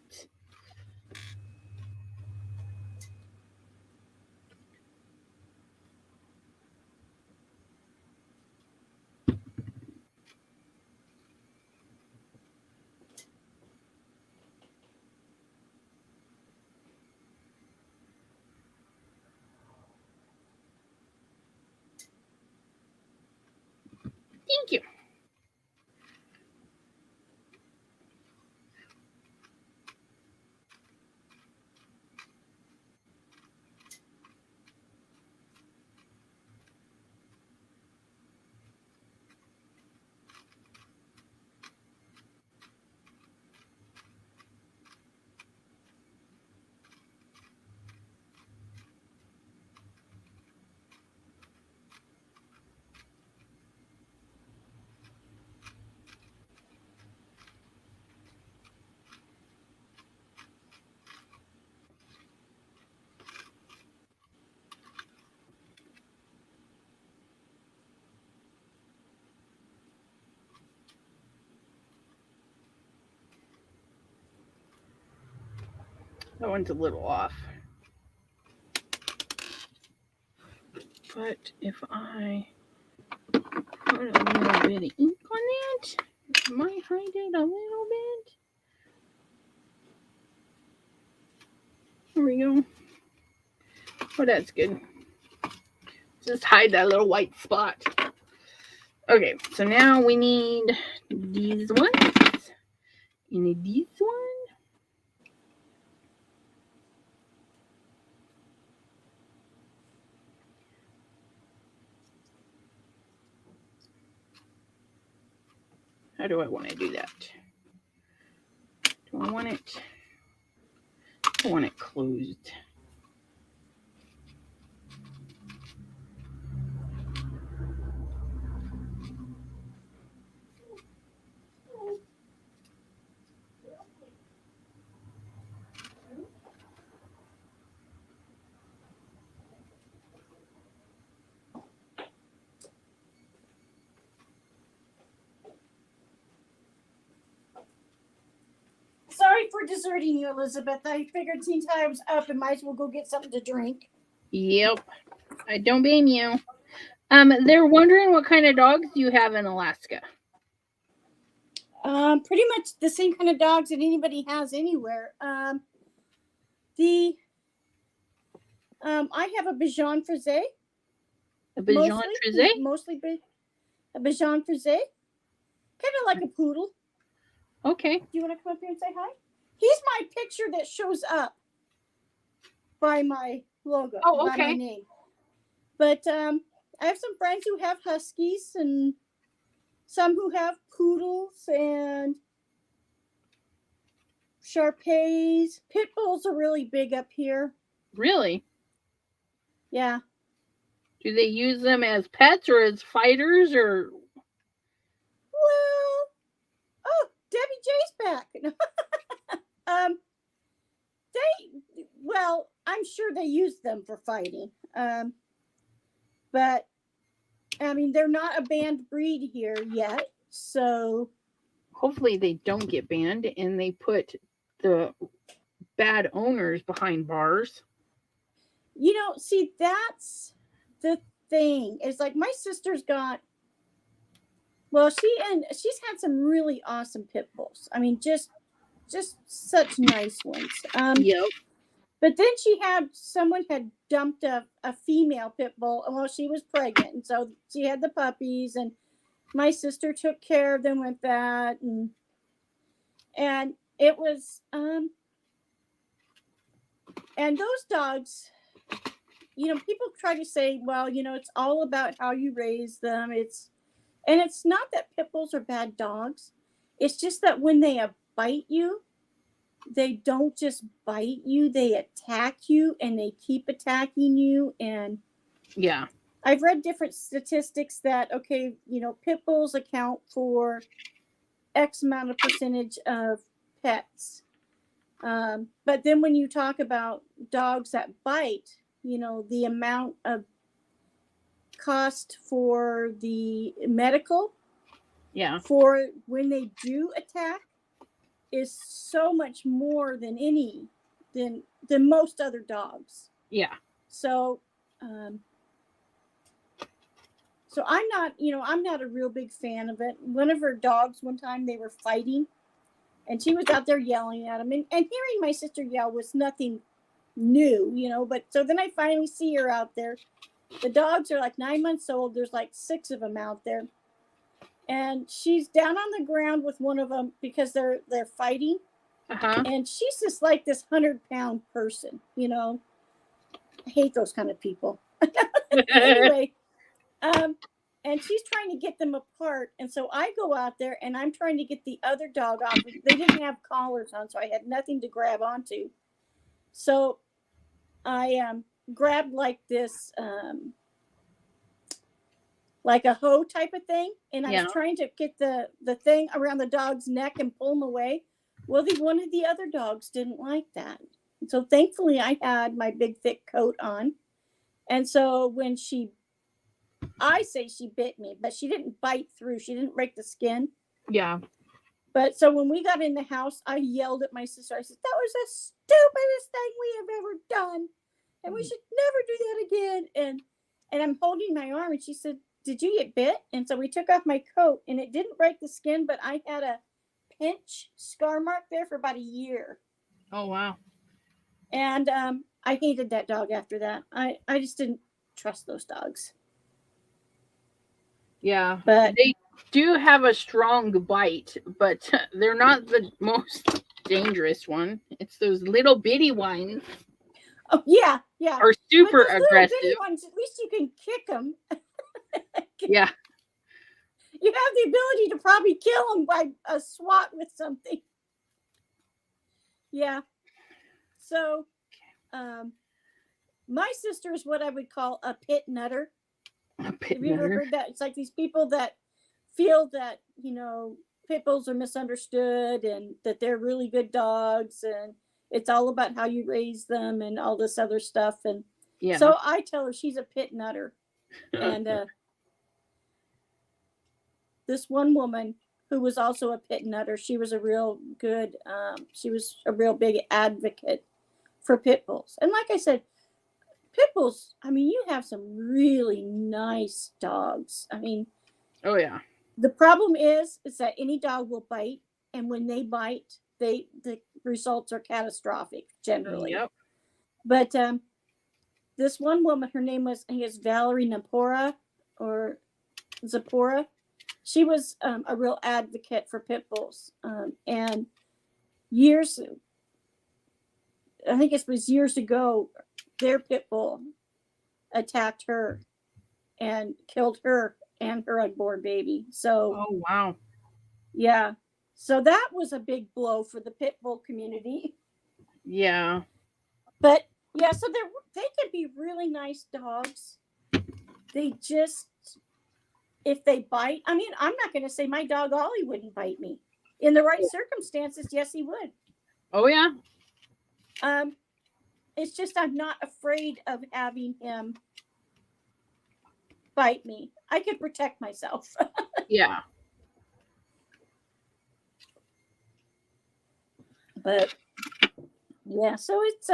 Thank you. That one's a little off. But if I put a little bit of ink on that, it might hide it a little bit. There we go. Oh, that's good. Just hide that little white spot. Okay, so now we need these ones. You need these ones. How do I want to do that? Do I want it I want it closed. Sorry for deserting you, Elizabeth. I figured since I was up, I might as well go get something to drink. Yep. I don't blame you. They're wondering what kind of dogs you have in Alaska. Pretty much the same kind of dogs that anybody has anywhere. I have a Bichon Frise. A Bichon Frise? Mostly a Bichon Frise. Kind of like a poodle. Okay. Do you want to come up here and say hi? He's my picture that shows up by my logo, Oh, by my okay. name. But I have some friends who have Huskies and some who have poodles and Shar-Peis. Pit bulls are really big up here. Really? Yeah. Do they use them as pets or as fighters or? Well, oh, Debbie J's back. Well, I'm sure they use them for fighting. But I mean, they're not a banned breed here yet, so Hopefully they don't get banned and they put the bad owners behind bars. See, that's the thing. It's like my sister's got. Well, she's had some really awesome pit bulls. I mean, just such nice ones. Yep. But then someone had dumped a female pit bull while she was pregnant. And so she had the puppies, and my sister took care of them with that. And it was, and those dogs, people try to say, well, it's all about how you raise them. It's not that pit bulls are bad dogs. It's just that when they bite you, they don't just bite you, they attack you, and they keep attacking you. And yeah, I've read different statistics that, pit bulls account for X amount of percentage of pets. But then when you talk about dogs that bite, the amount of cost for the medical for when they do attack is so much more than most other dogs. Yeah. So I'm not a real big fan of it. One of her dogs, one time they were fighting and she was out there yelling at him, and hearing my sister yell was nothing new, but so then I finally see her out there. The dogs are like 9 months old. There's like 6 of them out there. And she's down on the ground with one of them because they're fighting. Uh-huh. And she's just like this 100-pound person, I hate those kind of people. Anyway, and she's trying to get them apart. And so I go out there and I'm trying to get the other dog off. They didn't have collars on, so I had nothing to grab onto. So I grabbed like this, like a hoe type of thing. And I was trying to get the thing around the dog's neck and pull him away. Well, one of the other dogs didn't like that. And so thankfully I had my big thick coat on. And so when I say she bit me, but she didn't bite through. She didn't break the skin. Yeah. But so when we got in the house, I yelled at my sister. I said, that was the stupidest thing we have ever done. And we should never do that again. And I'm holding my arm, and she said, did you get bit? And so we took off my coat, and it didn't break the skin, but I had a pinch scar mark there for about a year. Oh, wow. And I hated that dog after that. I just didn't trust those dogs. Yeah. But they do have a strong bite, but they're not the most dangerous one. It's those little bitty ones. Oh, yeah. Are super aggressive. Little bitty ones, at least you can kick them. Yeah. You have the ability to probably kill them by a swat with something. Yeah. So, my sister is what I would call a pit nutter. A pit Have you ever nutter? heard that? It's like these people that feel that, you know, pit bulls are misunderstood and that they're really good dogs and it's all about how you raise them and all this other stuff. And Yeah. so I tell her she's a pit nutter. And this one woman who was also a pit nutter, she was a real good, she was a real big advocate for pit bulls. And like I said, pit bulls, I mean, you have some really nice dogs. I mean, Oh yeah. the problem is that any dog will bite, and when they bite, the results are catastrophic generally. Yep. But this one woman, her name was, I think it's Valerie Napora or Zapora. She was a real advocate for pit bulls, and years, I think it was years ago, their pit bull attacked her and killed her and her unborn baby. So, Oh wow. yeah. So that was a big blow for the pit bull community. Yeah. But yeah, so they can be really nice dogs. They just, if they bite, I mean, I'm not going to say my dog Ollie wouldn't bite me. In the right circumstances, yes, he would. Oh yeah. It's just I'm not afraid of having him bite me. I could protect myself. Yeah. But yeah, so it's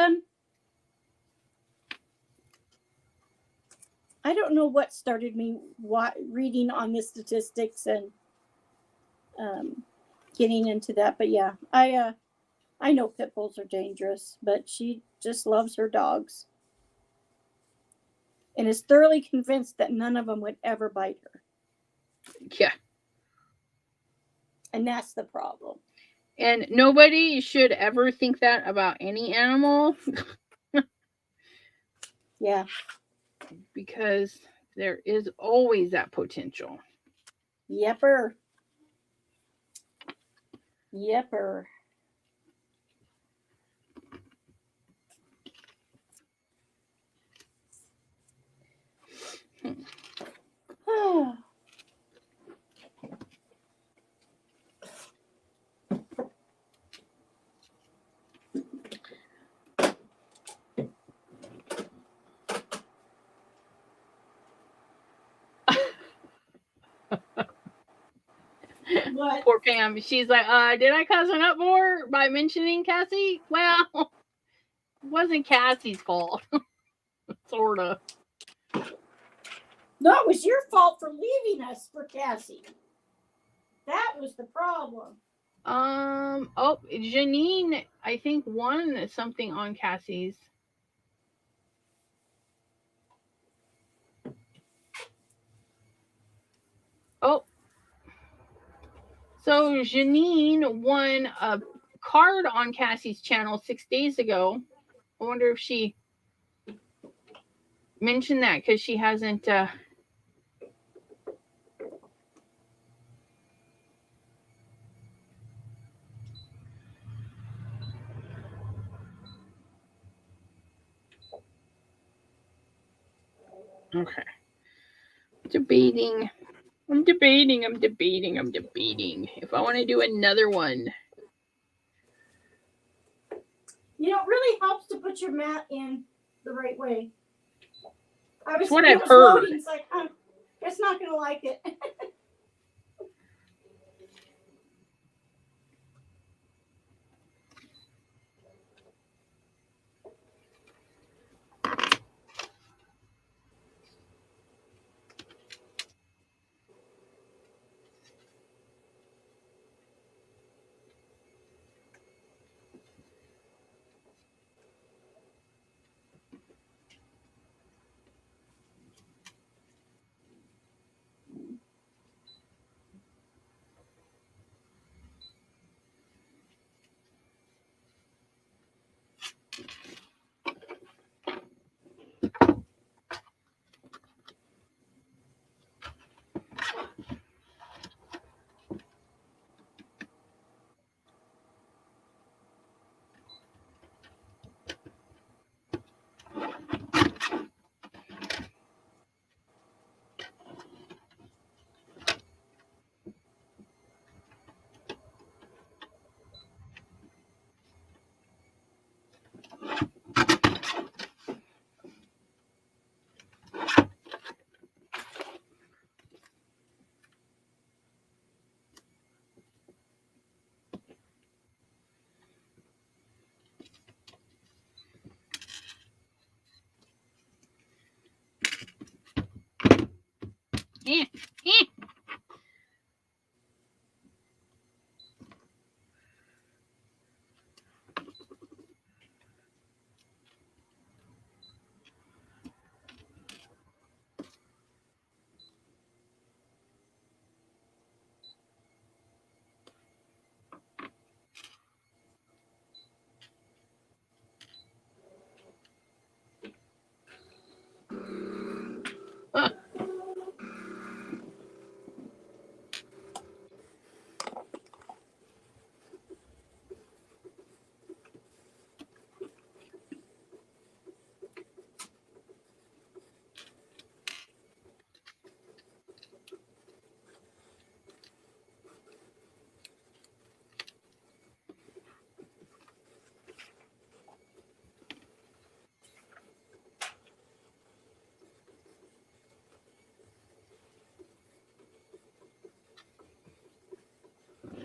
I don't know what started me reading on the statistics and getting into that, but yeah, I know pit bulls are dangerous, but she just loves her dogs and is thoroughly convinced that none of them would ever bite her. Yeah. And that's the problem. And nobody should ever think that about any animal. Yeah. Because there is always that potential. Yepper. Yepper. What? Poor Pam. She's like, did I cause an uproar by mentioning Cassie? Well, it wasn't Cassie's fault. Sorta. No, it was your fault for leaving us for Cassie. That was the problem. Oh, Janine, I think, won something on Cassie's. Oh. So Janine won a card on Cassie's channel 6 days ago. I wonder if she mentioned that because she hasn't. Okay. I'm debating if I want to do another one. You know, it really helps to put your mat in the right way. That's what I've heard. Loading, it's like, it's not going to like it. Eh, eh.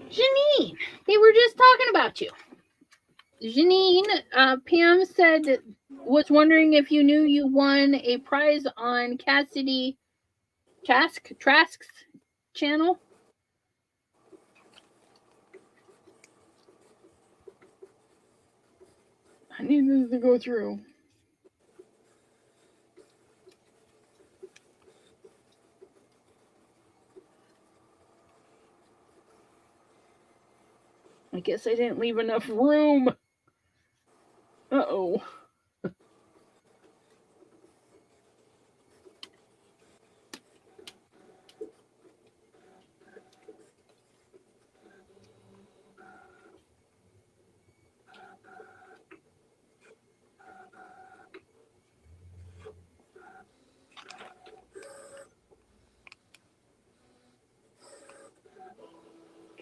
Janine, they were just talking about you. Janine, Pam said, was wondering if you knew you won a prize on Cassidy Trask's channel. I need this to go through. I guess I didn't leave enough room. Uh-oh.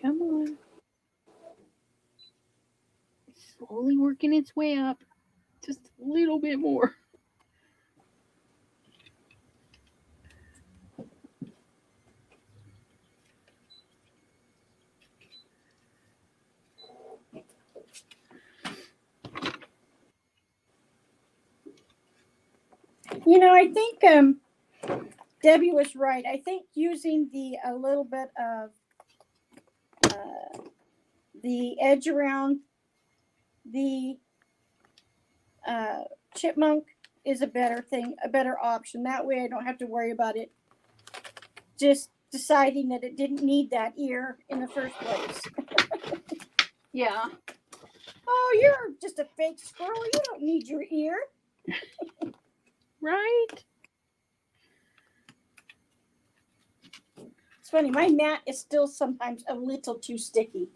Come on. It's slowly working its way up. Just a little bit more. You know, I think Debbie was right. I think using a little bit of the edge around the chipmunk is a better thing, a better option. That way I don't have to worry about it just deciding that it didn't need that ear in the first place. Yeah. Oh, you're just a fake squirrel. You don't need your ear. Right? It's funny, my mat is still sometimes a little too sticky.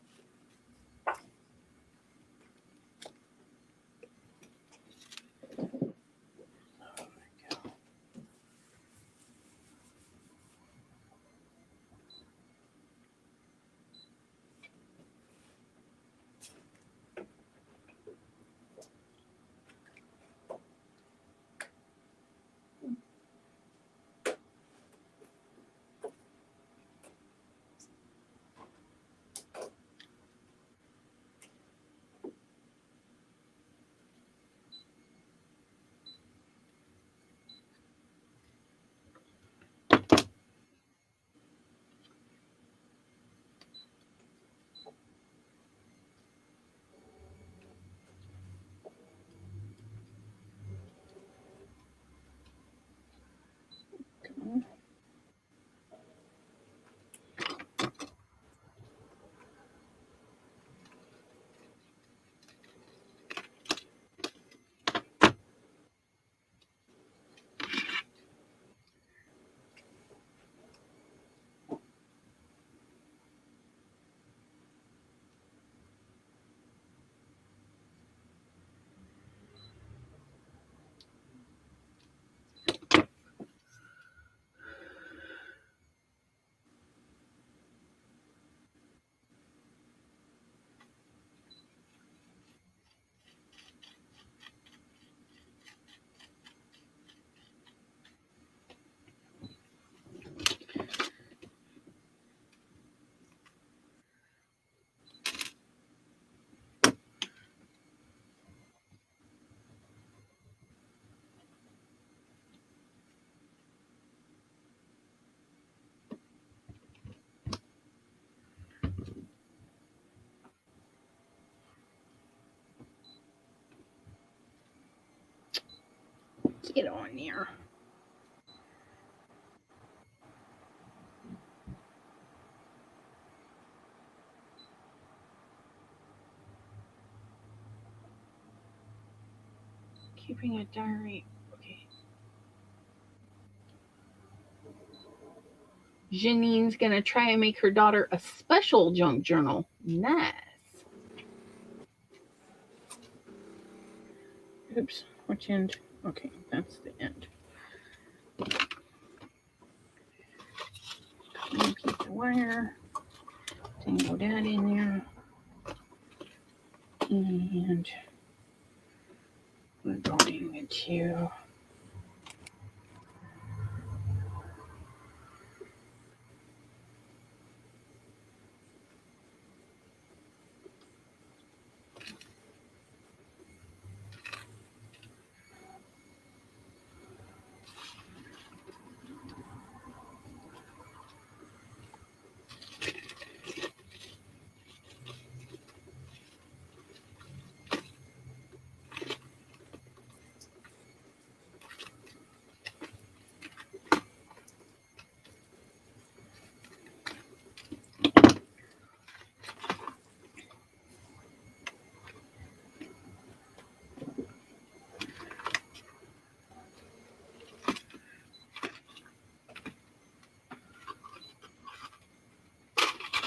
it on there. Keeping a diary. Okay. Janine's going to try and make her daughter a special junk journal. Nice. Oops. Which end? Okay, that's the end. Clean piece of wire. Tangle that in there. And we're going to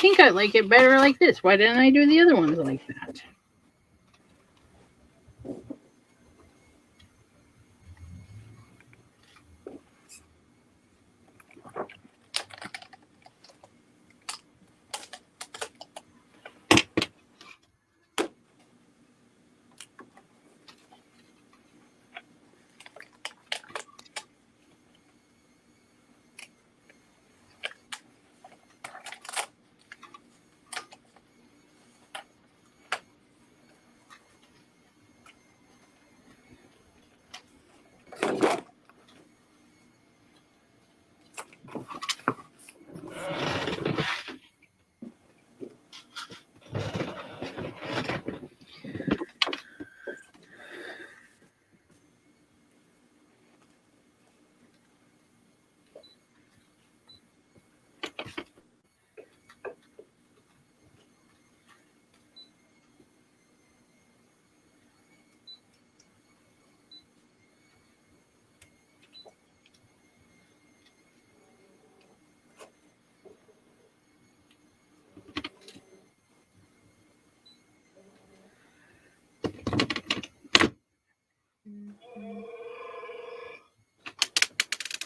I think I like it better like this. Why didn't I do the other ones like that?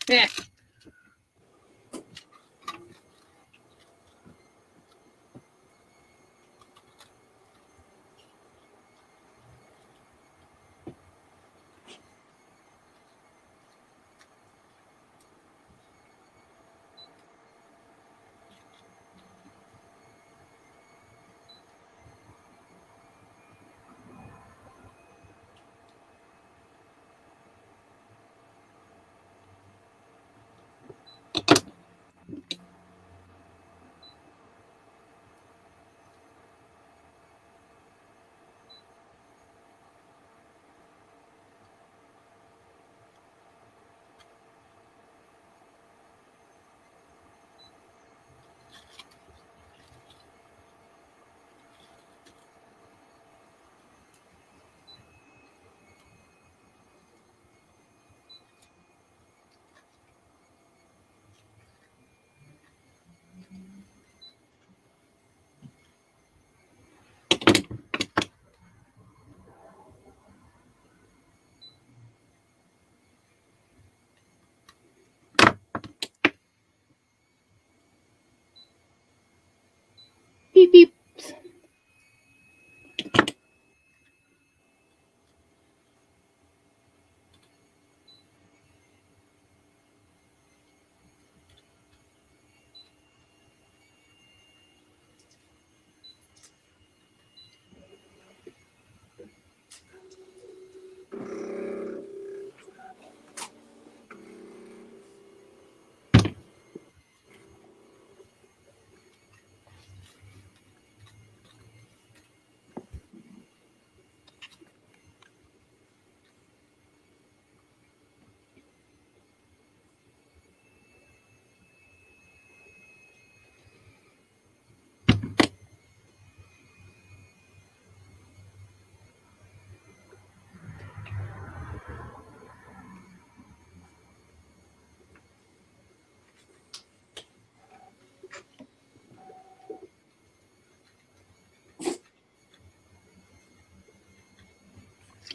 Yeah.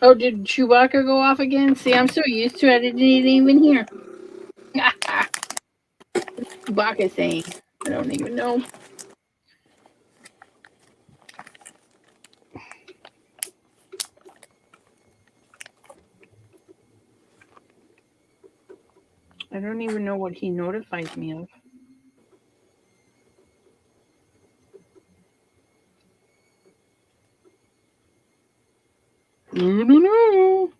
Oh, did Chewbacca go off again? See, I'm so used to it, I didn't even hear. Chewbacca saying, I don't even know. I don't even know what he notifies me of. I don't know.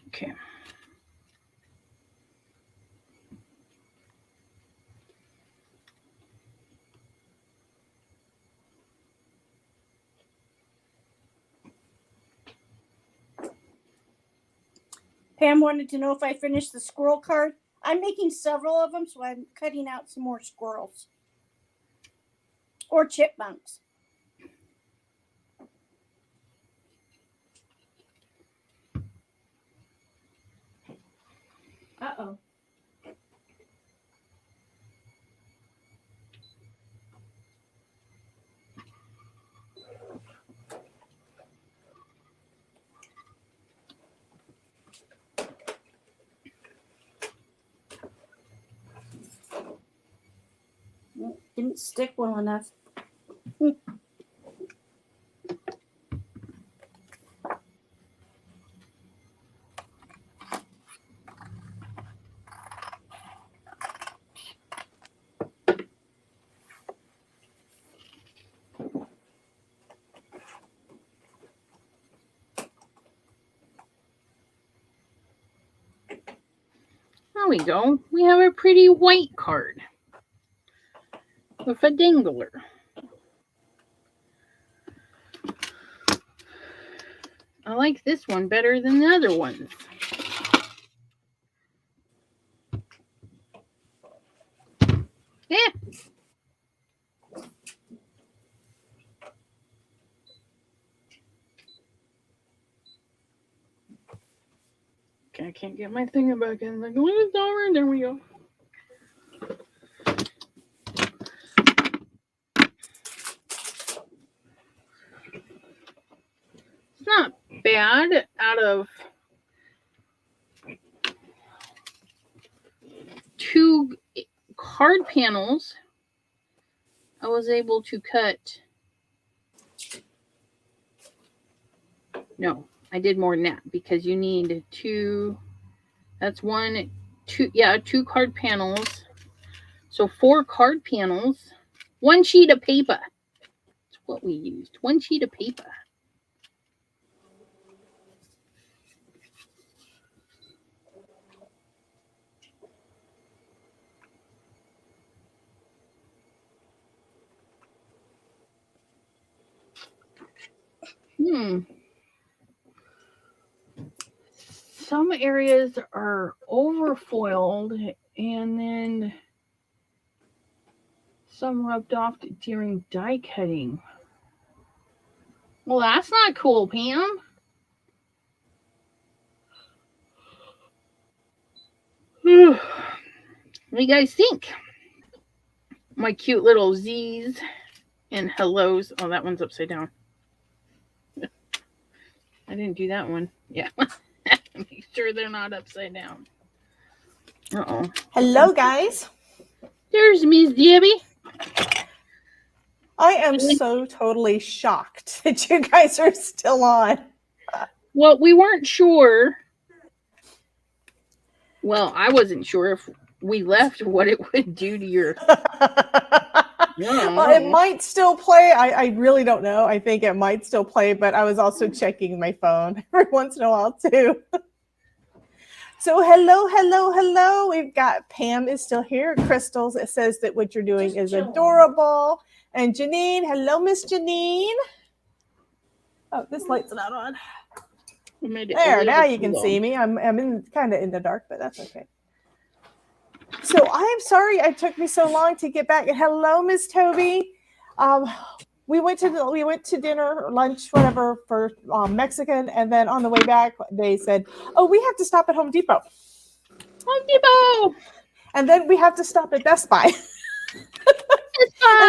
Okay. Pam wanted to know if I finished the squirrel card. I'm making several of them, so I'm cutting out some more squirrels or chipmunks. Uh-oh. Didn't stick well enough. There we go. We have a pretty white card with a dangler. I like this one better than the other ones. Yeah. Okay, I can't get my thing back in. Like, what is over? There we go. It's not bad out of 2 card panels. I was able to cut. No, I did more than that because you need 2. That's 1, 2. Yeah, 2 card panels. So 4 card panels. 1 sheet of paper. That's what we used. 1 sheet of paper. Some areas are overfoiled and then some rubbed off during die cutting. Well, that's not cool, Pam. What do you guys think? My cute little Z's and hellos. Oh, that one's upside down. I didn't do that one. Yeah. Make sure they're not upside down. Uh-oh. Hello, guys. There's Miss Debbie. I am so totally shocked that you guys are still on. Well, we weren't sure. Well, I wasn't sure if we left what it would do to your... Well, it might still play. I really don't know. I think it might still play, but I was also checking my phone every once in a while too. So hello. We've got Pam is still here. Crystals, it says that what you're doing is adorable. And Janine, hello, Miss Janine. Oh, this light's not on. There, now you can see me. I'm in kind of in the dark, but that's okay. So I am sorry it took me so long to get back. Hello, Miss Toby. We went to dinner, lunch, whatever, for Mexican, and then on the way back, they said, "Oh, we have to stop at Home Depot." Home Depot. And then we have to stop at Best Buy. And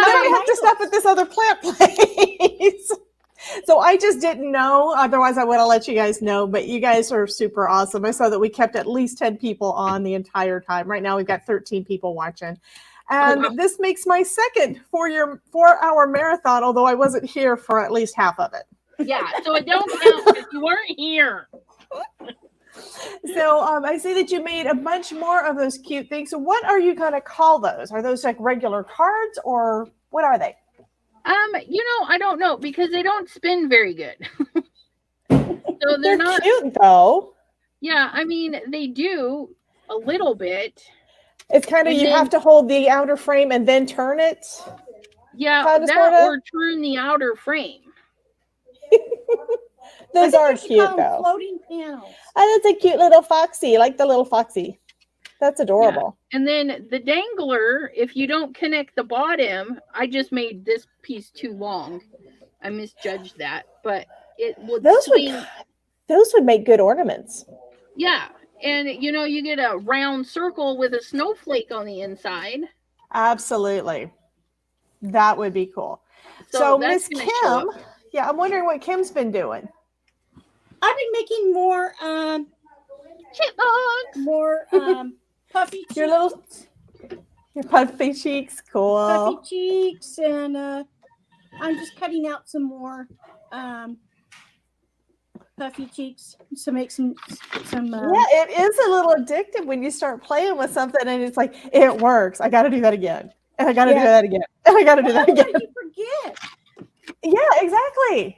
then we have to stop at this other plant place. So I just didn't know. Otherwise, I would have let you guys know. But you guys are super awesome. I saw that we kept at least 10 people on the entire time. Right now, we've got 13 people watching. And wow. this makes my second 4-hour marathon, although I wasn't here for at least half of it. Yeah, so it don't count because you weren't here. So I see that you made a bunch more of those cute things. So what are you going to call those? Are those like regular cards or what are they? I don't know because they don't spin very good. So they're not cute though. Yeah, I mean they do a little bit. It's kind of, you have to hold the outer frame and then turn it. Yeah, kinda, that sorta. or turn the outer frame. Those are cute though. Floating panels. Oh, that's a cute little foxy. I like the little foxy. That's adorable. Yeah. And then the dangler, if you don't connect the bottom, I just made this piece too long. I misjudged that, but it would swing. Those would make good ornaments. Yeah. And you get a round circle with a snowflake on the inside. Absolutely. That would be cool. So Miss Kim, yeah, I'm wondering what Kim's been doing. I've been making more chipmunks, more puffy cheeks. Your puffy cheeks, cool. Puffy cheeks, and I'm just cutting out some more puffy cheeks to make some. Yeah, it is a little addictive when you start playing with something and it's like it works. I got to do that again, and I got to do that again, and I got to do that again. You forget. Yeah, exactly.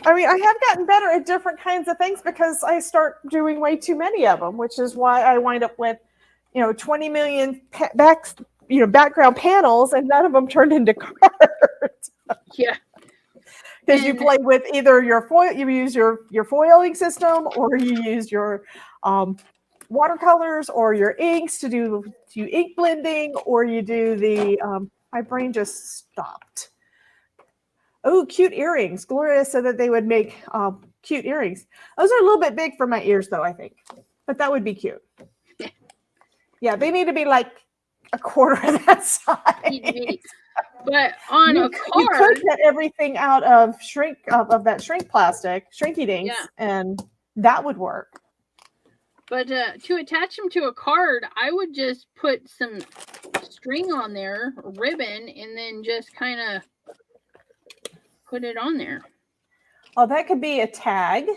I mean, I have gotten better at different kinds of things because I start doing way too many of them, which is why I wind up with, 20 million background panels, and none of them turned into cards. Yeah. Because you play with either your foil, you use your foiling system, or you use your watercolors or your inks to do ink blending, or you do the. My brain just stopped. Oh, cute earrings. Gloria said that they would make cute earrings. Those are a little bit big for my ears, though, I think. But that would be cute. Yeah, they need to be like a quarter of that size. But on a card, you could get everything out of that shrink plastic, shrinky dinks, and that would work. But to attach them to a card, I would just put some string on there, ribbon, and then just kind of put it on there. Oh, that could be a tag.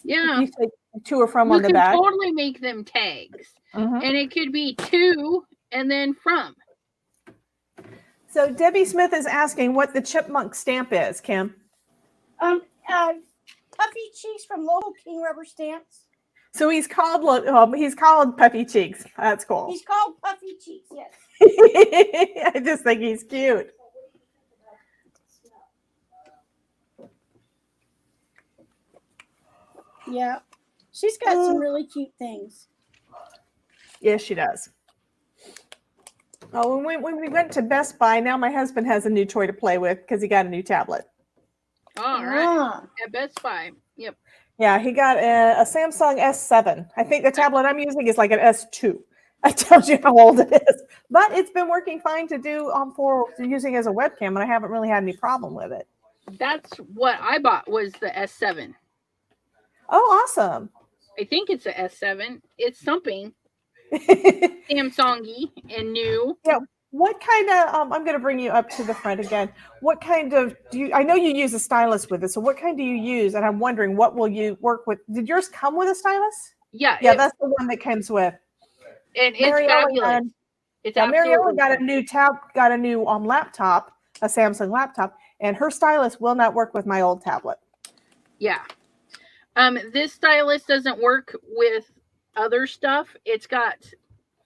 Yeah. You take to or from on the back. You can totally make them tags. And it could be to and then from. So Debbie Smith is asking what the chipmunk stamp is, Kim. Puffy Cheeks from Local King Rubber Stamps. So he's called Puffy Cheeks. That's cool. He's called Puffy Cheeks, yes. I just think he's cute. Yeah. She's got some really cute things. Yes, she does. Oh, when we went to Best Buy, now my husband has a new toy to play with because he got a new tablet. All right. At Best Buy. Yep. Yeah, he got a Samsung S7. I think the tablet I'm using is like an S2. I told you how old it is. But it's been working fine to do for using as a webcam, and I haven't really had any problem with it. That's what I bought was the S7. Oh, awesome. I think it's a S7. It's something. Samsung-y and new. Yeah. What kind of, I'm going to bring you up to the front again. What kind of, I know you use a stylus with it. So what kind do you use? And I'm wondering, what will you work with? Did yours come with a stylus? Yeah. Yeah, that's the one that comes with. And it's fabulous. Mariella got a new laptop, a Samsung laptop, and her stylus will not work with my old tablet. Yeah. This stylus doesn't work with other stuff. It's got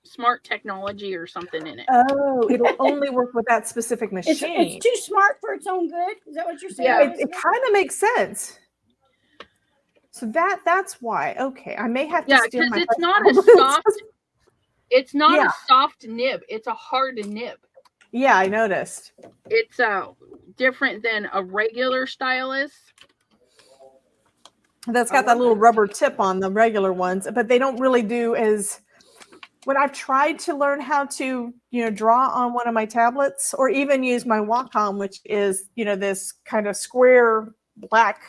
smart technology or something in it. Oh, it'll only work with that specific machine. It's too smart for its own good. Is that what you're saying? Yeah, it kind of makes sense. So that's why. Okay, I may have to steal my. Yeah, because it's not a soft. It's not a soft nib. It's a hard nib. Yeah, I noticed. It's different than a regular stylus. That's got that little rubber tip on the regular ones, but they don't really do as when I've tried to learn how to, draw on one of my tablets or even use my Wacom, which is, this kind of square black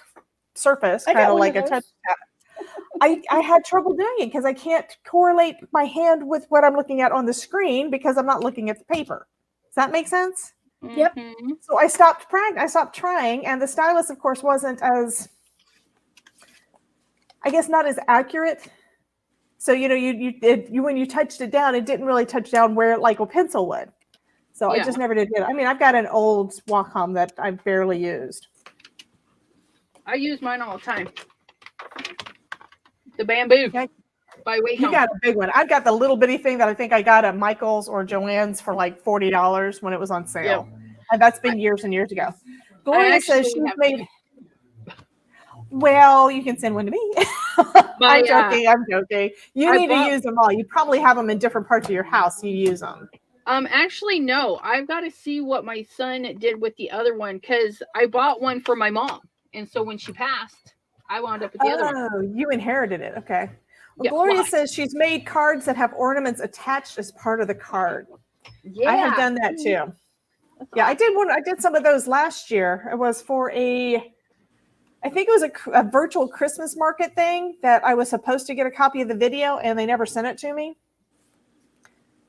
surface, I kind got of one like of a touch those. pad. I had trouble doing it because I can't correlate my hand with what I'm looking at on the screen because I'm not looking at the paper. Does that make sense? Yep. Mhm. So I stopped trying, and the stylus, of course, wasn't as, I guess, not as accurate. So when you touched it down, it didn't really touch down where like a pencil would. So I Yeah. just never did it. I mean, I've got an old Wacom that I've barely used. I use mine all the time. The bamboo Yeah, by you Wacom. got a big one. I've got the little bitty thing that I think I got at Michael's or Joann's for like $40 when it was on sale. Yep. And that's been years and years ago. Gloria says actually she's have- made. Well, you can send one to me. I'm joking. I'm joking. You need to use them all. You probably have them in different parts of your house. You use them. Actually, no. I've got to see what my son did with the other one because I bought one for my mom, and so when she passed, I wound up with the other one. Oh, you inherited it. Okay. Well, Yeah, Gloria well, says she's made cards that have ornaments attached as part of the card. Yeah, I have done that too. That's Yeah, I awesome. did one. I did some of those last year. It was for I think it was a virtual Christmas market thing that I was supposed to get a copy of the video, and they never sent it to me.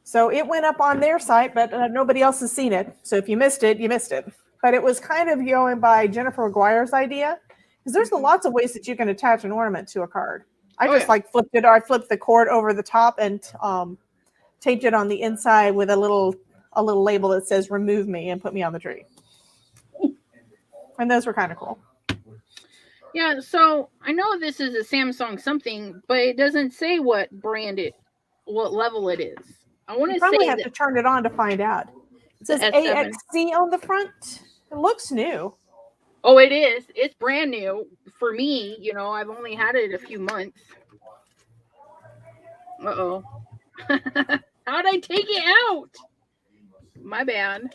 So it went up on their site, but nobody else has seen it. So if you missed it, you missed it. But it was kind of going by Jennifer Aguirre's idea, because there's lots of ways that you can attach an ornament to a card. I just like flipped it, or I flipped the cord over the top and taped it on the inside with a little label that says "Remove me" and put me on the tree. And those were kind of cool. Yeah, so I know this is a Samsung something, but it doesn't say what level it is. I want You to probably say have to turn it on to find out. It says S7. AXC on the front. It looks new. Oh, it is. It's brand new for me. I've only had it a few months. Uh-oh. How'd I take it out? My bad.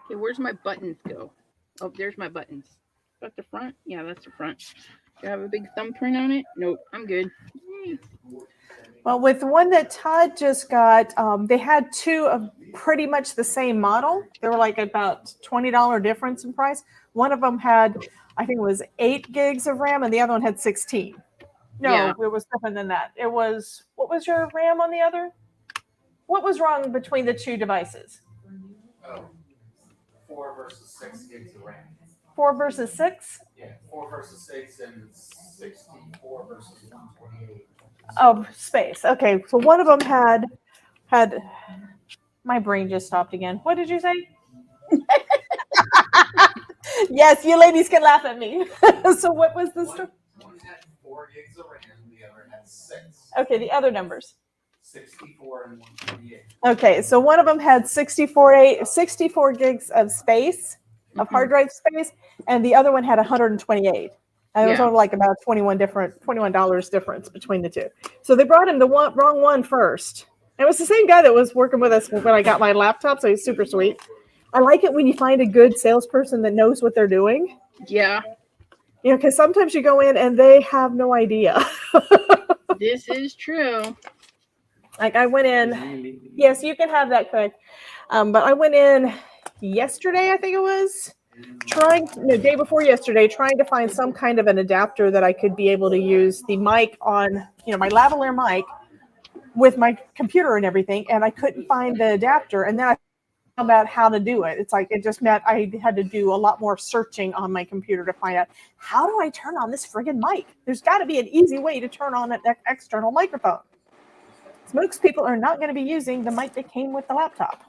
Okay, where's my buttons go? Oh, there's my buttons. Is that the front? Yeah, that's the front. Do I have a big thumbprint on it? Nope, I'm good. Yay. Well, with the one that Todd just got, they had two of pretty much the same model. They were like about $20 difference in price. One of them had, I think it was 8 gigs of RAM, and the other one had 16. No, Yeah. It was different than that. It was, what was your RAM on the other? What was wrong between the two devices? 4 versus 6 gigs of RAM. 4 versus 6? Yeah, 4 versus 6 and 64 versus 128. Oh, space. Okay, so one of them had my brain just stopped again. What did you say? Yes, you ladies can laugh at me. So what was the story? One had 4 gigs of RAM, the other had 6. Okay, the other numbers. 64 and 128. Okay, so one of them had 64 gigs of space, of hard drive space, and the other one had 128. And it was only like about $21 difference between the two. So they brought him the wrong one first. It was the same guy that was working with us when I got my laptop, so he's super sweet. I like it when you find a good salesperson that knows what they're doing. Yeah. Because sometimes you go in and they have no idea. This is true. Like I went in, yes, you can have that quick. But I went in yesterday, I think it was, day before yesterday, trying to find some kind of an adapter that I could be able to use the mic on, my lavalier mic with my computer and everything. And I couldn't find the adapter. And then I found out how to do it. It's like, it just meant I had to do a lot more searching on my computer to find out, how do I turn on this friggin' mic? There's got to be an easy way to turn on an external microphone. Most people are not going to be using the mic that came with the laptop.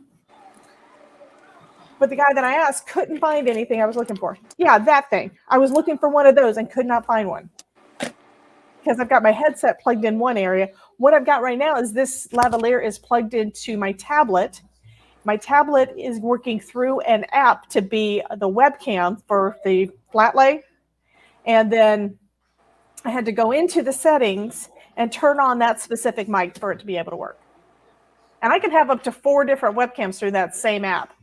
But the guy that I asked couldn't find anything I was looking for. Yeah, that thing. I was looking for one of those and could not find one. Because I've got my headset plugged in one area. What I've got right now is this lavalier is plugged into my tablet. My tablet is working through an app to be the webcam for the flat lay. And then I had to go into the settings and turn on that specific mic for it to be able to work. And I can have up to 4 different webcams through that same app,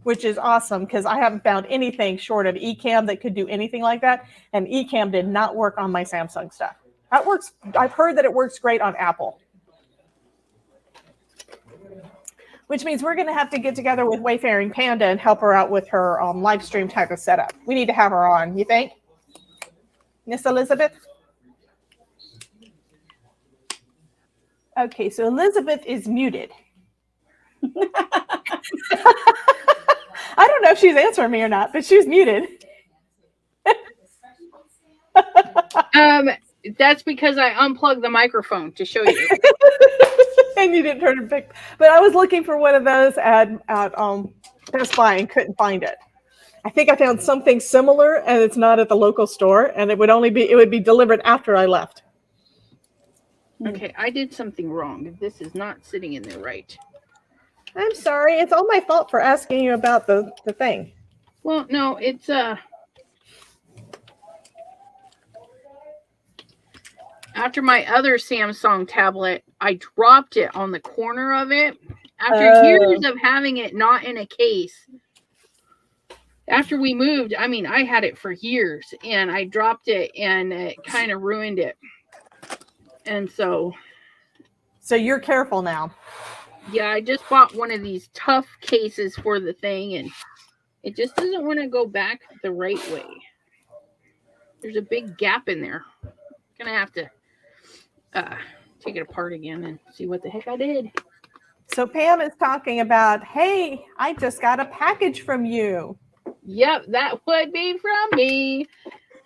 which is awesome because I haven't found anything short of Ecamm that could do anything like that. And Ecamm did not work on my Samsung stuff. That works. I've heard that it works great on Apple. which means we're going to have to get together with Wayfaring Panda and help her out with her live stream type of setup. We need to have her on, you think? Miss Elizabeth? Okay, so Elizabeth is muted. I don't know if she's answering me or not, but she's muted. That's because I unplugged the microphone to show you. And you didn't turn it back. But I was looking for one of those at Best Buy and couldn't find it. I think I found something similar, and it's not at the local store, and it would be delivered after I left. Okay, I did something wrong. This is not sitting in there right. I'm sorry. It's all my fault for asking you about the thing. Well, no, it's after my other Samsung tablet, I dropped it on the corner of it. After years of having it not in a case. After we moved, I mean, I had it for years, and I dropped it, and it kind of ruined it. And so you're careful now. Yeah, I just bought one of these tough cases for the thing, and it just doesn't want to go back the right way. There's a big gap in there. Gonna have to take it apart again and see what the heck I did. So Pam is talking about, hey, I just got a package from you. Yep, that would be from me.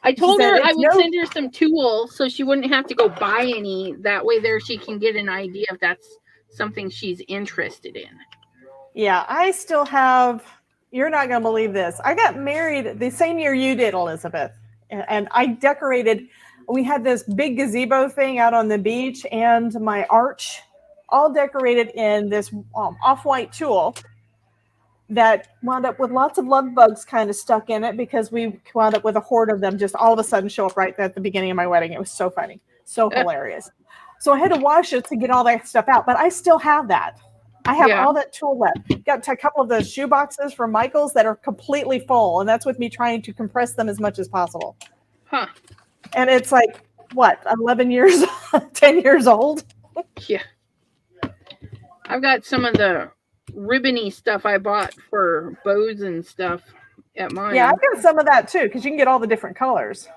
I told her I would send her some tools so she wouldn't have to go buy any. That way there she can get an idea if that's something she's interested in. Yeah, I still have, you're not going to believe this. I got married the same year you did, Elizabeth. And I decorated, we had this big gazebo thing out on the beach and my arch all decorated in this off-white tulle that wound up with lots of love bugs kind of stuck in it because we wound up with a horde of them just all of a sudden show up right at the beginning of my wedding. It was so funny, so hilarious. So I had to wash it to get all that stuff out, but I still have that. I have all that tulle left. Got a couple of the shoe boxes from Michael's that are completely full, and that's with me trying to compress them as much as possible. Huh. And it's like, what, 11 years, 10 years old? Yeah. I've got some of the ribbony stuff I bought for bows and stuff at mine. Yeah, I've got some of that too, because you can get all the different colors.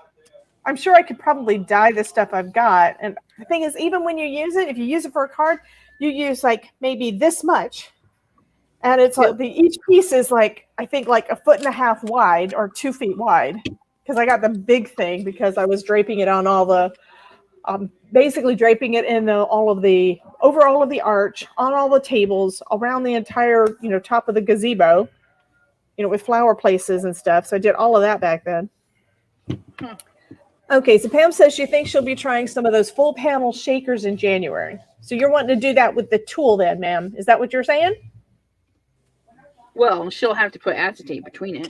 I'm sure I could probably dye the stuff I've got. And the thing is, even when you use it, if you use it for a card, you use like maybe this much. And it's like each piece is like, I think like 1.5 feet wide or 2 feet wide. Because I got the big thing because I was draping it on all the, basically draping it in over all of the arch, on all the tables, around the entire, top of the gazebo, with flower places and stuff. So I did all of that back then. Okay, so Pam says she thinks she'll be trying some of those full panel shakers in January. So you're wanting to do that with the tool then, ma'am. Is that what you're saying? Well, she'll have to put acetate between it.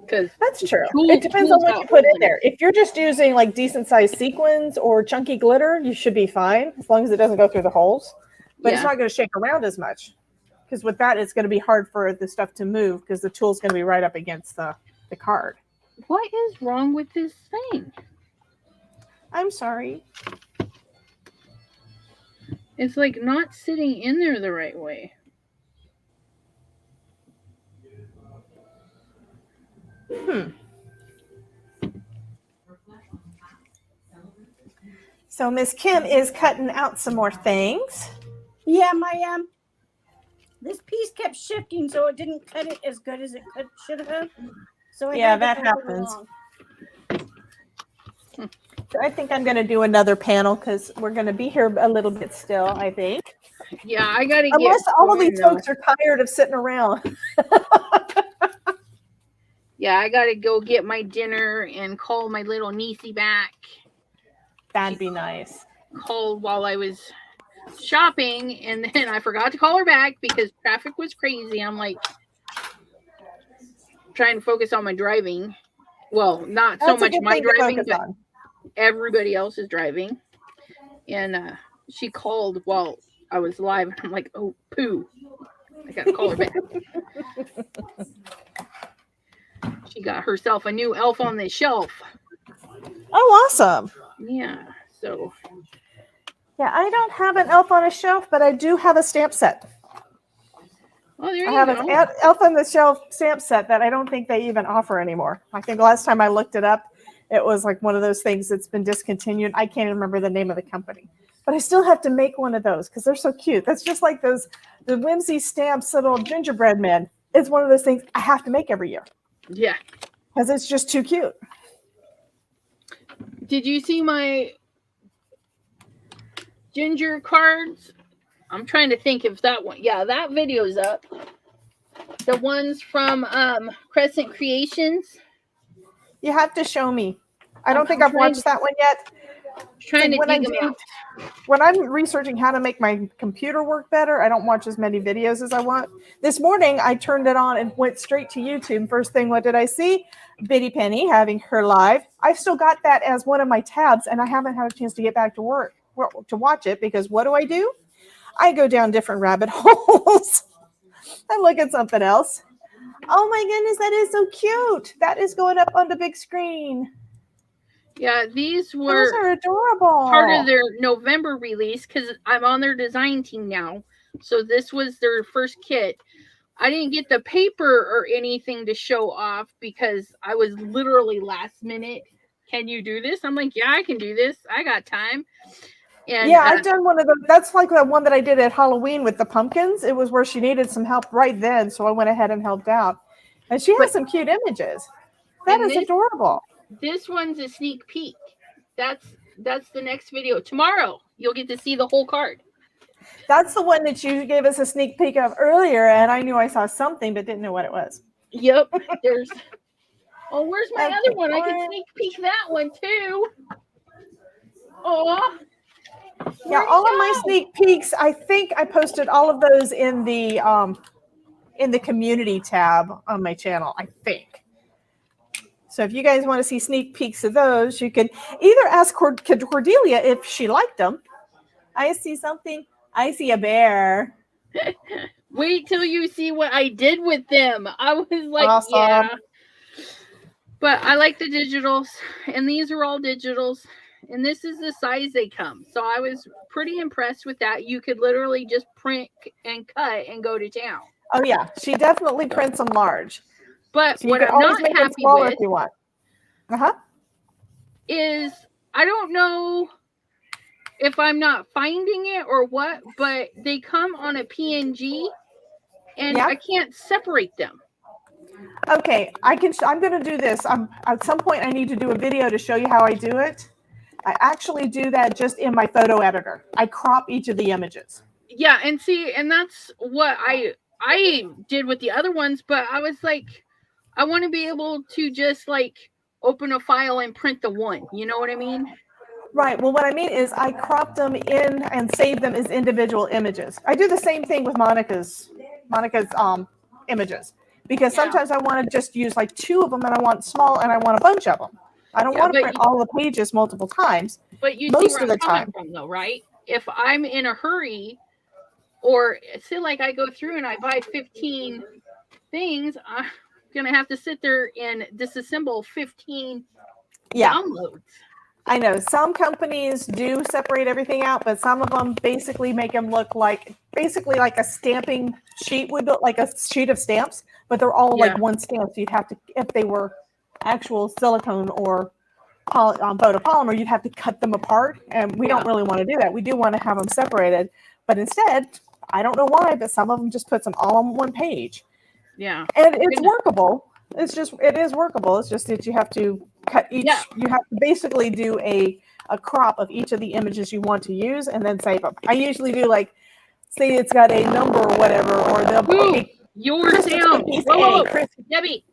That's true. It depends on what you put in there. If you're just using like decent sized sequins or chunky glitter, you should be fine as long as it doesn't go through the holes. But it's not going to shake around as much because with that, it's going to be hard for the stuff to move because the tool's going to be right up against the card. What is wrong with this thing? I'm sorry. It's like not sitting in there the right way. So Miss Kim is cutting out some more things. Yeah, my this piece kept shifting, so it didn't cut it as good as it should have. So that happens. So I think I'm going to do another panel because we're going to be here a little bit still, I think. Yeah, I got to get. Unless all of these folks are tired of sitting around. Yeah, I got to go get my dinner and call my little niecey back. That'd be nice. Called while I was shopping, and then I forgot to call her back because traffic was crazy. I'm like trying to focus on my driving. Well, not so much my driving, but everybody else is driving. And she called while I was live. I'm like, oh, poo. I got to call her back. She got herself a new elf on the shelf. Oh, awesome. Yeah, so. Yeah, I don't have an elf on a shelf, but I do have a stamp set. Oh, there I you have go. an Elf on the Shelf stamp set that I don't think they even offer anymore. I think the last time I looked it up, it was like one of those things that's been discontinued. I can't even remember the name of the company, but I still have to make one of those because they're so cute. That's just like the Whimsy stamps, little gingerbread men. It's one of those things I have to make every year. Yeah. Because it's just too cute. Did you see my ginger cards? I'm trying to think if that one. Yeah, that video's up. The ones from Crescent Creations. You have to show me. I don't think I've watched that one yet. Trying to dig them out. When I'm researching how to make my computer work better, I don't watch as many videos as I want. This morning, I turned it on and went straight to YouTube. First thing, what did I see? Bitty Penny having her live. I've still got that as one of my tabs, and I haven't had a chance to get back to work to watch it because what do? I go down different rabbit holes. I look at something else. Oh my goodness, that is so cute. That is going up on the big screen. Yeah, these Those were are adorable. part of their November release because I'm on their design team now. So this was their first kit. I didn't get the paper or anything to show off because I was literally last minute. Can you do this? I'm like, yeah, I can do this. I got time. And yeah, I've done one of them. That's like the one that I did at Halloween with the pumpkins. It was where she needed some help right then, so I went ahead and helped out. And she has some cute images. That is adorable. This one's a sneak peek. That's the next video. Tomorrow, you'll get to see the whole card. That's the one that you gave us a sneak peek of earlier, and I knew I saw something but didn't know what it was. Yep. There's. Oh, where's my other one? I can sneak peek that one too. Oh. Yeah, all of my sneak peeks, I think I posted all of those in the community tab on my channel, I think. So if you guys want to see sneak peeks of those, you can either ask Cordelia if she liked them. I see something. I see a bear. Wait till you see what I did with them. I was like, awesome. Yeah. But I like the digitals, and these are all digitals. And this is the size they come. So I was pretty impressed with that. You could literally just print and cut and go to town. Oh, yeah. She definitely prints them large. But so what I'm not happy with if you want. is I don't know if I'm not finding it or what, but they come on a PNG and I can't separate them. Okay, I'm going to do this. At some point, I need to do a video to show you how I do it. I actually do that just in my photo editor. I crop each of the images. Yeah, and see, and that's what I did with the other ones, but I was like, I want to be able to just like open a file and print the one. You know what I mean? Right. Well, what I mean is I crop them in and save them as individual images. I do the same thing with Monica's images because sometimes I want to just use like 2 of them and I want small and I want a bunch of them. I don't want to print all the pages multiple times. But you most see where of the I'm coming time, from, though, right? If I'm in a hurry, or say like I go through and I buy 15 things, I'm gonna have to sit there and disassemble 15 downloads. I know some companies do separate everything out, but some of them basically make them look like a stamping sheet would look like a sheet of stamps, but they're all like one stamp. So you'd have to, if they were actual silicone or photopolymer, you'd have to cut them apart, and we don't really want to do that. We do want to have them separated, but instead, I don't know why, but some of them just puts them all on one page. Yeah, and it's workable. It is workable. It's just that you have to cut each. You have to basically do a crop of each of the images you want to use, and then save them. I usually do like, say it's got a number or whatever, or they'll yours down. Whoa, Debbie.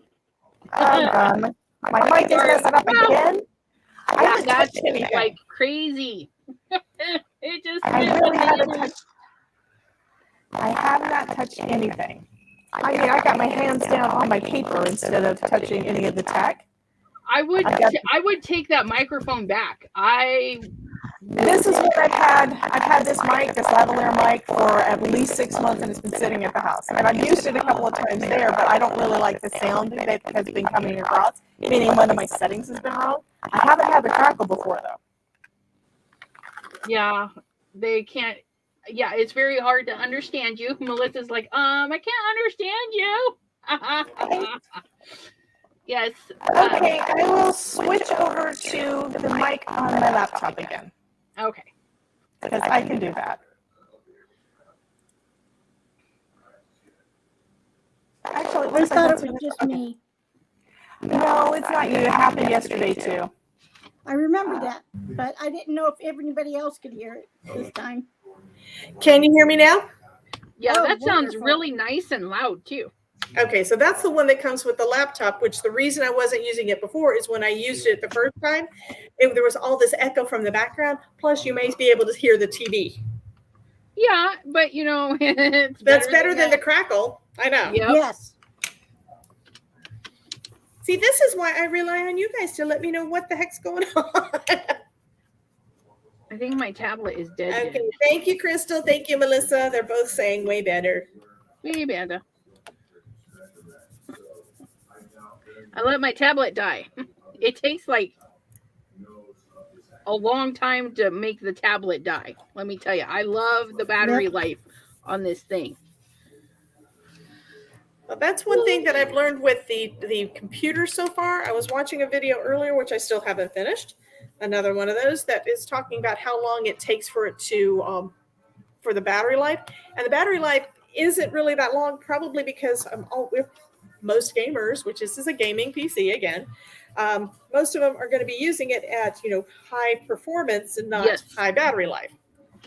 Oh God, my mic is messing up again. That's like crazy. It just. I have not touched anything. I mean, I got my hands down on my paper instead of touching any of the tech. I would take that microphone back. This is what I've had. I've had this mic, this lavalier mic, for at least 6 months, and it's been sitting at the house. And I've used it a couple of times there, but I don't really like the sound that has been coming across, meaning one of my settings has been wrong. I haven't had the crackle before, though. Yeah, they can't Yeah, it's very hard to understand you. Melissa's like, I can't understand you. Yes. Okay, I will switch over to the mic on my laptop again Okay. because I can do that. Actually, I thought it was just me. No, it's not you. It happened yesterday too. I remember that, but I didn't know if anybody else could hear it this time. Can you hear me now? Yeah, Oh, that sounds wonderful. really nice and loud too. Okay, so that's the one that comes with the laptop, which the reason I wasn't using it before is when I used it the first time, there was all this echo from the background. Plus, you may be able to hear the TV. Yeah, but it's That's better than the that. crackle. I know. Yep. Yes. See, this is why I rely on you guys to let me know what the heck's going on. I think my tablet is dead. Okay, thank you, Crystal. Thank you, Melissa. They're both saying way better. Way better. I let my tablet die. It takes like a long time to make the tablet die. Let me tell you, I love the battery life on this thing. Well, that's one thing that I've learned with the computer so far. I was watching a video earlier, which I still haven't finished. Another one of those that is talking about how long it takes for it to for the battery life, and the battery life isn't really that long, probably because most gamers, which is a gaming PC again, most of them are going to be using it at high performance and not high battery life.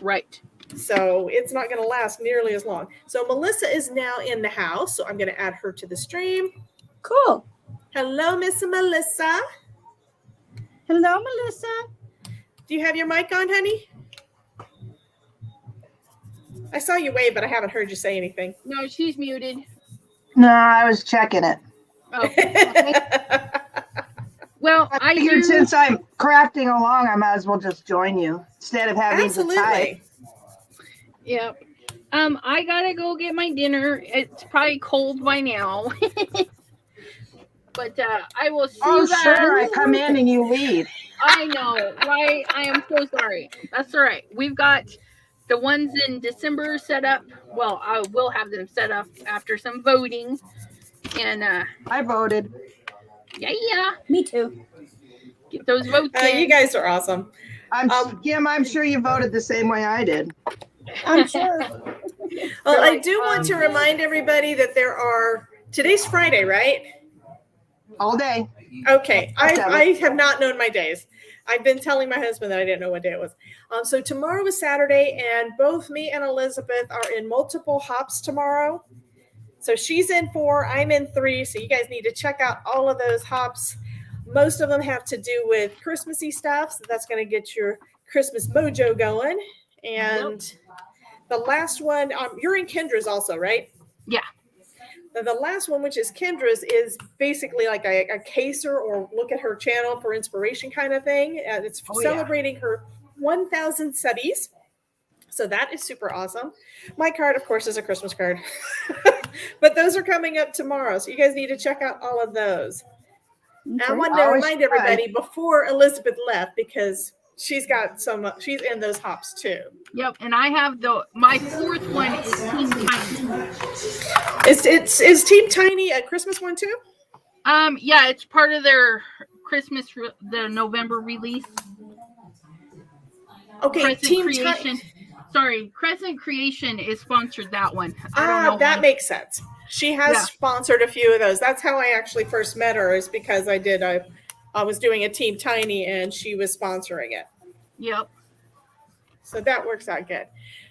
Right. So it's not going to last nearly as long. So Melissa is now in the house, so I'm going to add her to the stream. Cool. Hello, Miss Melissa. Hello, Melissa. Do you have your mic on, honey? I saw you wave, but I haven't heard you say anything. No, she's muted. No, I was checking it. Oh. Well, I figured since I'm crafting along, I might as well just join you instead of having to type. Yeah. I gotta go get my dinner. It's probably cold by now. But I will see you guys. Sure, I come in and you leave. I know, right? I am so sorry. That's all right. We've got the ones in December set up. Well, I will have them set up after some voting. And I voted. Yeah. Me too. Get those votes in. You guys are awesome. Kim, I'm sure you voted the same way I did. I'm sure. Well, I do want to remind everybody that today's Friday, right? All day. Okay. I have not known my days. I've been telling my husband that I didn't know what day it was. So tomorrow is Saturday, and both me and Elizabeth are in multiple hops tomorrow. So she's in 4, I'm in 3. So you guys need to check out all of those hops. Most of them have to do with Christmassy stuff. So that's going to get your Christmas mojo going. And the last one, you're in Kendra's also, right? Yeah. The last one, which is Kendra's, is basically like a caser or look at her channel for inspiration kind of thing. And it's celebrating her 1,000 subbies. So that is super awesome. My card, of course, is a Christmas card. But those are coming up tomorrow. So you guys need to check out all of those. And I wanted to remind everybody before Elizabeth left, because she's in those hops too. Yep, and I have my 4th one is Team Tiny. Is Team Tiny a Christmas one too? Yeah, it's part of their Christmas, the November release. Okay, Team Creation. Sorry, Crescent Creation is sponsored that one. I don't know that makes sense. She has sponsored a few of those. That's how I actually first met her, is because I was doing a Team Tiny and she was sponsoring it. Yep. So that works out good.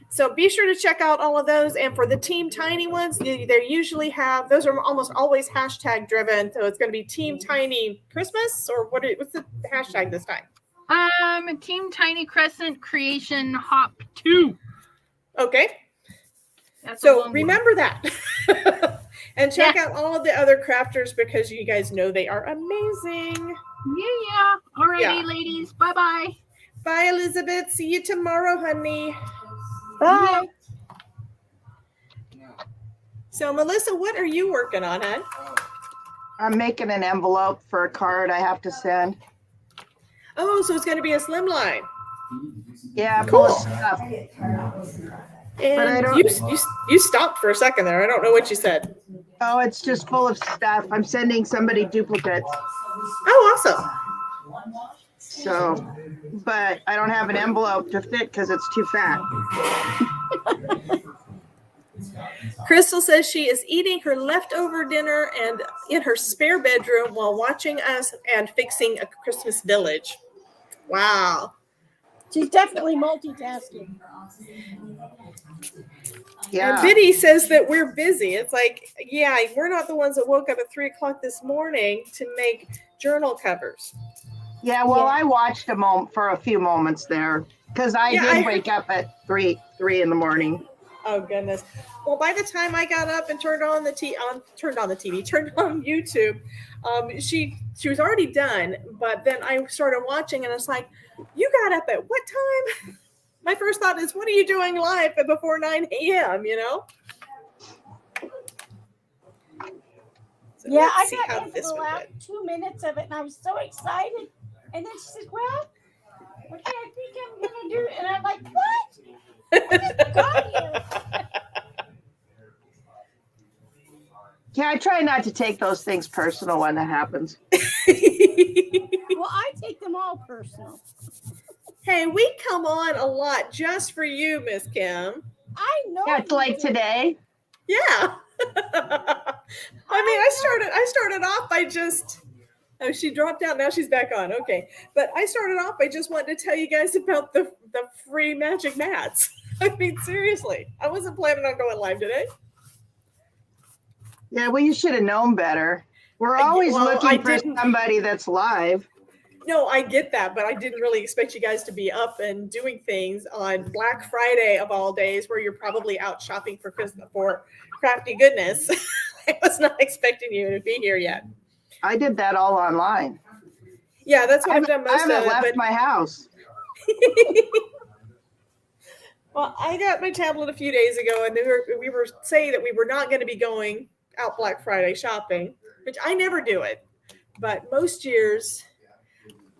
So be sure to check out all of those. And for the Team Tiny ones, they usually have, those are almost always hashtag driven. So it's going to be Team Tiny Christmas, or what's the hashtag this time? Team Tiny Crescent Creation Hop 2. Okay. So remember that. And check out all of the other crafters, because you guys know they are amazing. Yeah. Alrighty, ladies. Bye-bye. Bye, Elizabeth. See you tomorrow, honey. Bye. So, Melissa, what are you working on, hon? I'm making an envelope for a card I have to send. Oh, so it's going to be a slimline. Yeah, cool. Full of stuff. And don't- you stopped for a second there. I don't know what you said. Oh, it's just full of stuff. I'm sending somebody duplicates. Oh, awesome. So, but I don't have an envelope to fit because it's too fat. Crystal says she is eating her leftover dinner and in her spare bedroom while watching us and fixing a Christmas village. Wow. She's definitely multitasking. Yeah. And Biddy says that we're busy. It's like, yeah, we're not the ones that woke up at 3:00 this morning to make journal covers. Yeah, well, Yeah. I watched for a few moments there because I did wake up at three in the morning. Oh goodness. Well, by the time I got up and turned on YouTube, she was already done. But then I started watching, and it's like, you got up at what time? My first thought is, what are you doing live before 9 a.m., you know? So Yeah, I let's see got how into this the one last did. 2 minutes of it, and I was so excited. And then she said, well, okay, I think I'm going to do it. And I'm like, what? I just got here. Yeah, I try not to take those things personal when that happens. Well, I take them all personal. Hey, we come on a lot just for you, Miss Kim. I know. Yeah, it's you like do. today. Yeah. I started off by just, oh, she dropped out. Now she's back on. Okay. But I started off by just wanting to tell you guys about the free magic mats. I mean, seriously, I wasn't planning on going live today. Yeah, well, you should have known better. We're always looking for somebody that's live. No, I get that, but I didn't really expect you guys to be up and doing things on Black Friday of all days, where you're probably out shopping for Christmas for crafty goodness. I was not expecting you to be here yet. I did that all online. Yeah, that's what I've done most of it. I haven't left my house. Well, I got my tablet a few days ago, and we were saying that we were not going to be going out Black Friday shopping, which I never do it. But most years,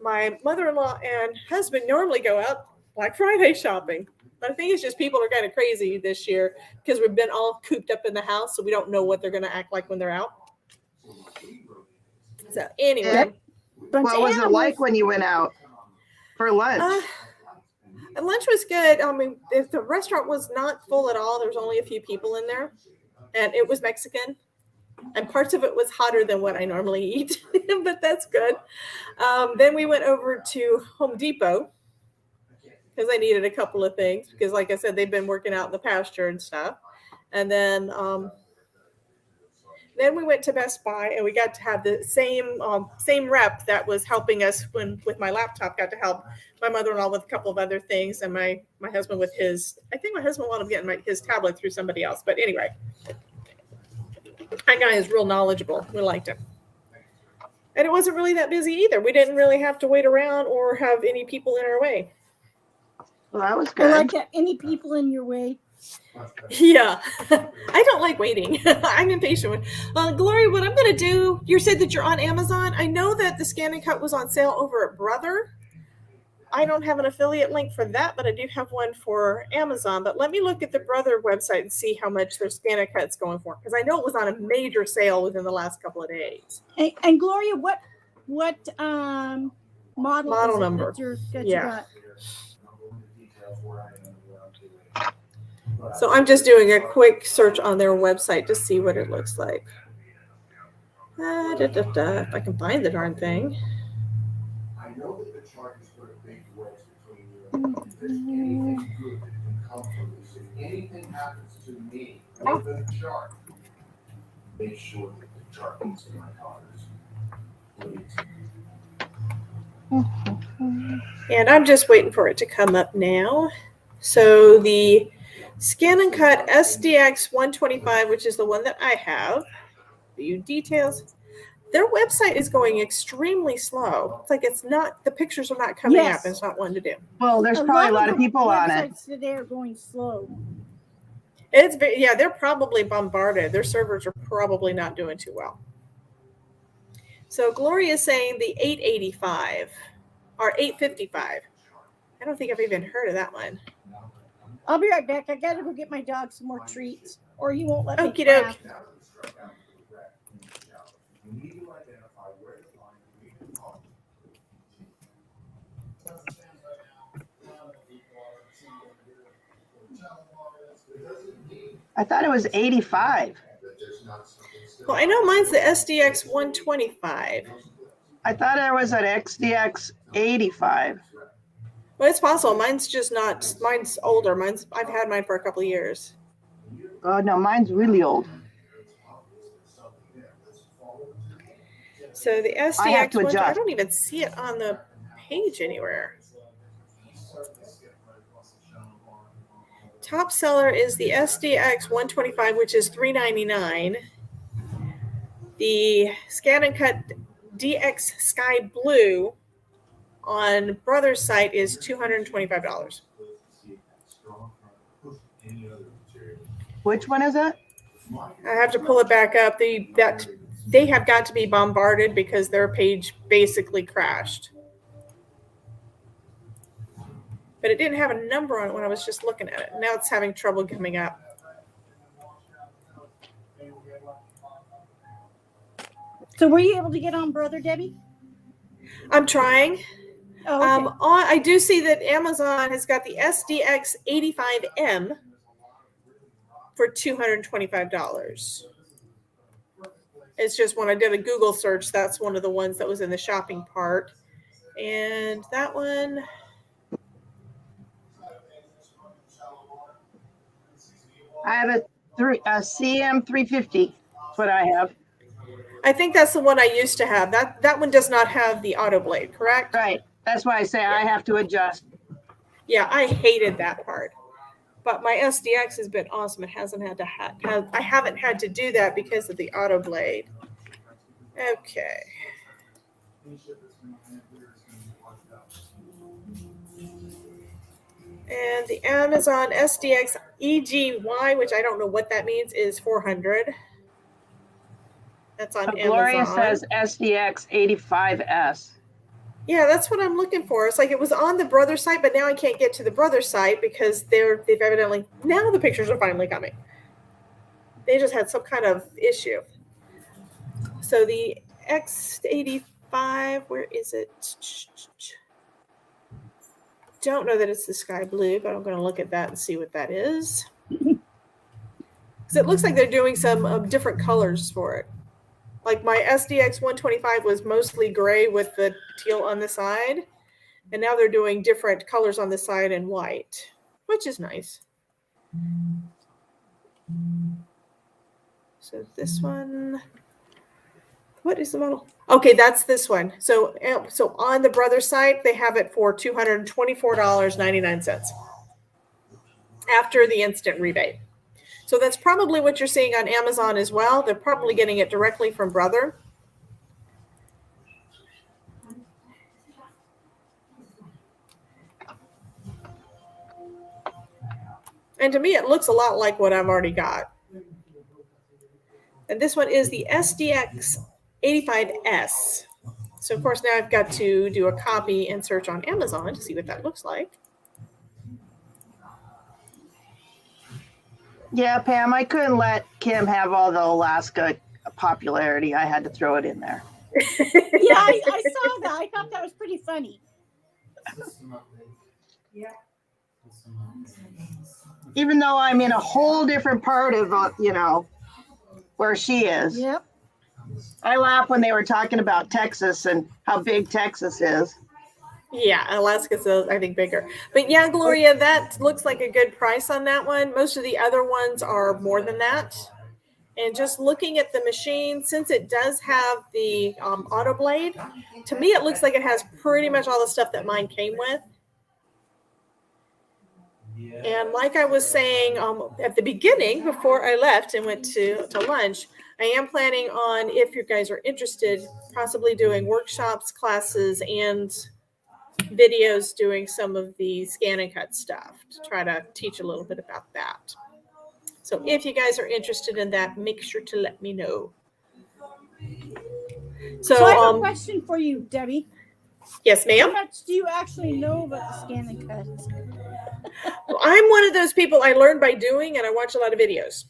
my mother-in-law and husband normally go out Black Friday shopping. But I think it's just people are kind of crazy this year because we've been all cooped up in the house, so we don't know what they're going to act like when they're out. So anyway. What was it like when you went out for lunch? Lunch was good. I mean, if the restaurant was not full at all, there was only a few people in there, and it was Mexican. And parts of it was hotter than what I normally eat, but that's good. Then we went over to Home Depot because I needed a couple of things because, like I said, they've been working out in the pasture and stuff. And then we went to Best Buy, and we got to have the same rep that was helping us with my laptop got to help my mother-in-law with a couple of other things, and my husband with his. I think my husband wound up getting his tablet through somebody else, but anyway. That guy is real knowledgeable. We liked him. And it wasn't really that busy either. We didn't really have to wait around or have any people in our way. Well, that was good. I like that. Any people in your way? Yeah. I don't like waiting. I'm impatient. Glory, what I'm going to do, you said that you're on Amazon. I know that the Scan and Cut was on sale over at Brother. I don't have an affiliate link for that, but I do have one for Amazon. But let me look at the Brother website and see how much their Scan and Cut's going for, because I know it was on a major sale within the last couple of days. And Gloria, what model number? You Yeah. got? So I'm just doing a quick search on their website to see what it looks like. If I can find the darn thing. I know that the chart has put a big wedge between you and me. If anything good that can come from this, if anything happens to me or the chart, make sure that the chart gets to my daughters. Please. And I'm just waiting for it to come up now. So the Scan and Cut SDX 125, which is the one that I have, view details. Their website is going extremely slow. It's like the pictures are not coming up. It's not one to do. Well, there's probably a lot of people on it. Today are going slow. They're probably bombarded. Their servers are probably not doing too well. So Gloria is saying the 885 or 855. I don't think I've even heard of that one. I'll be right back. I gotta go get my dog some more treats, or he won't let me Okie doke. craft. I thought it was 85. Well, I know mine's the SDX 125. I thought there was an XDX 85. Well, it's possible. Mine's just not. Mine's older. I've had mine for a couple of years. Oh no, mine's really old. So the SDX I have to 1, I adjust. don't even see it on the page anywhere. Top seller is the SDX 125, which is $399. The Scan and Cut DX Sky Blue on Brother's site is $225. Which one is it? I have to pull it back up. They have got to be bombarded because their page basically crashed. But it didn't have a number on it when I was just looking at it. Now it's having trouble coming up. So were you able to get on Brother, Debbie? I'm trying. Oh, okay. I do see that Amazon has got the SDX 85M for $225. It's just when I did a Google search, that's one of the ones that was in the shopping part. And that one, I have a CM 350. That's what I have. I think that's the one I used to have. That one does not have the auto blade, correct? Right. That's why I say I have to adjust. Yeah, I hated that part. But my SDX has been awesome. It hasn't had to I haven't had to do that because of the auto blade. Okay. And the Amazon SDX EGY, which I don't know what that means, is $400. That's on Amazon. Gloria says SDX 85S. Yeah, that's what I'm looking for. It's like it was on the Brother site, but now I can't get to the Brother site because they've evidently, now the pictures are finally coming. They just had some kind of issue. So the X85, where is it? Don't know that it's the sky blue, but I'm going to look at that and see what that is. Because it looks like they're doing some different colors for it. Like my SDX 125 was mostly gray with the teal on the side. And now they're doing different colors on the side and white, which is nice. So this one, what is the model? Okay, that's this one. So on the Brother site, they have it for $224.99 after the instant rebate. So that's probably what you're seeing on Amazon as well. They're probably getting it directly from Brother. And to me, it looks a lot like what I've already got. And this one is the SDX 85S. So, of course, now I've got to do a copy and search on Amazon to see what that looks like. Yeah, Pam, I couldn't let Kim have all the Alaska popularity. I had to throw it in there. Yeah, I saw that. I thought that was pretty funny. Yeah. Even though I'm in a whole different part of, where she is. Yep. I laugh when they were talking about Texas and how big Texas is. Yeah, Alaska's, I think, bigger. But yeah, Gloria, that looks like a good price on that one. Most of the other ones are more than that. And just looking at the machine, since it does have the auto blade, to me it looks like it has pretty much all the stuff that mine came with. And like I was saying at the beginning, before I left and went to lunch, I am planning on, if you guys are interested, possibly doing workshops, classes, and videos doing some of the scan and cut stuff to try to teach a little bit about that. So if you guys are interested in that, make sure to let me know. So I have a question for you, Debbie. Yes, ma'am. How much do you actually know about the scan and cuts? Well, I'm one of those people I learn by doing, and I watch a lot of videos.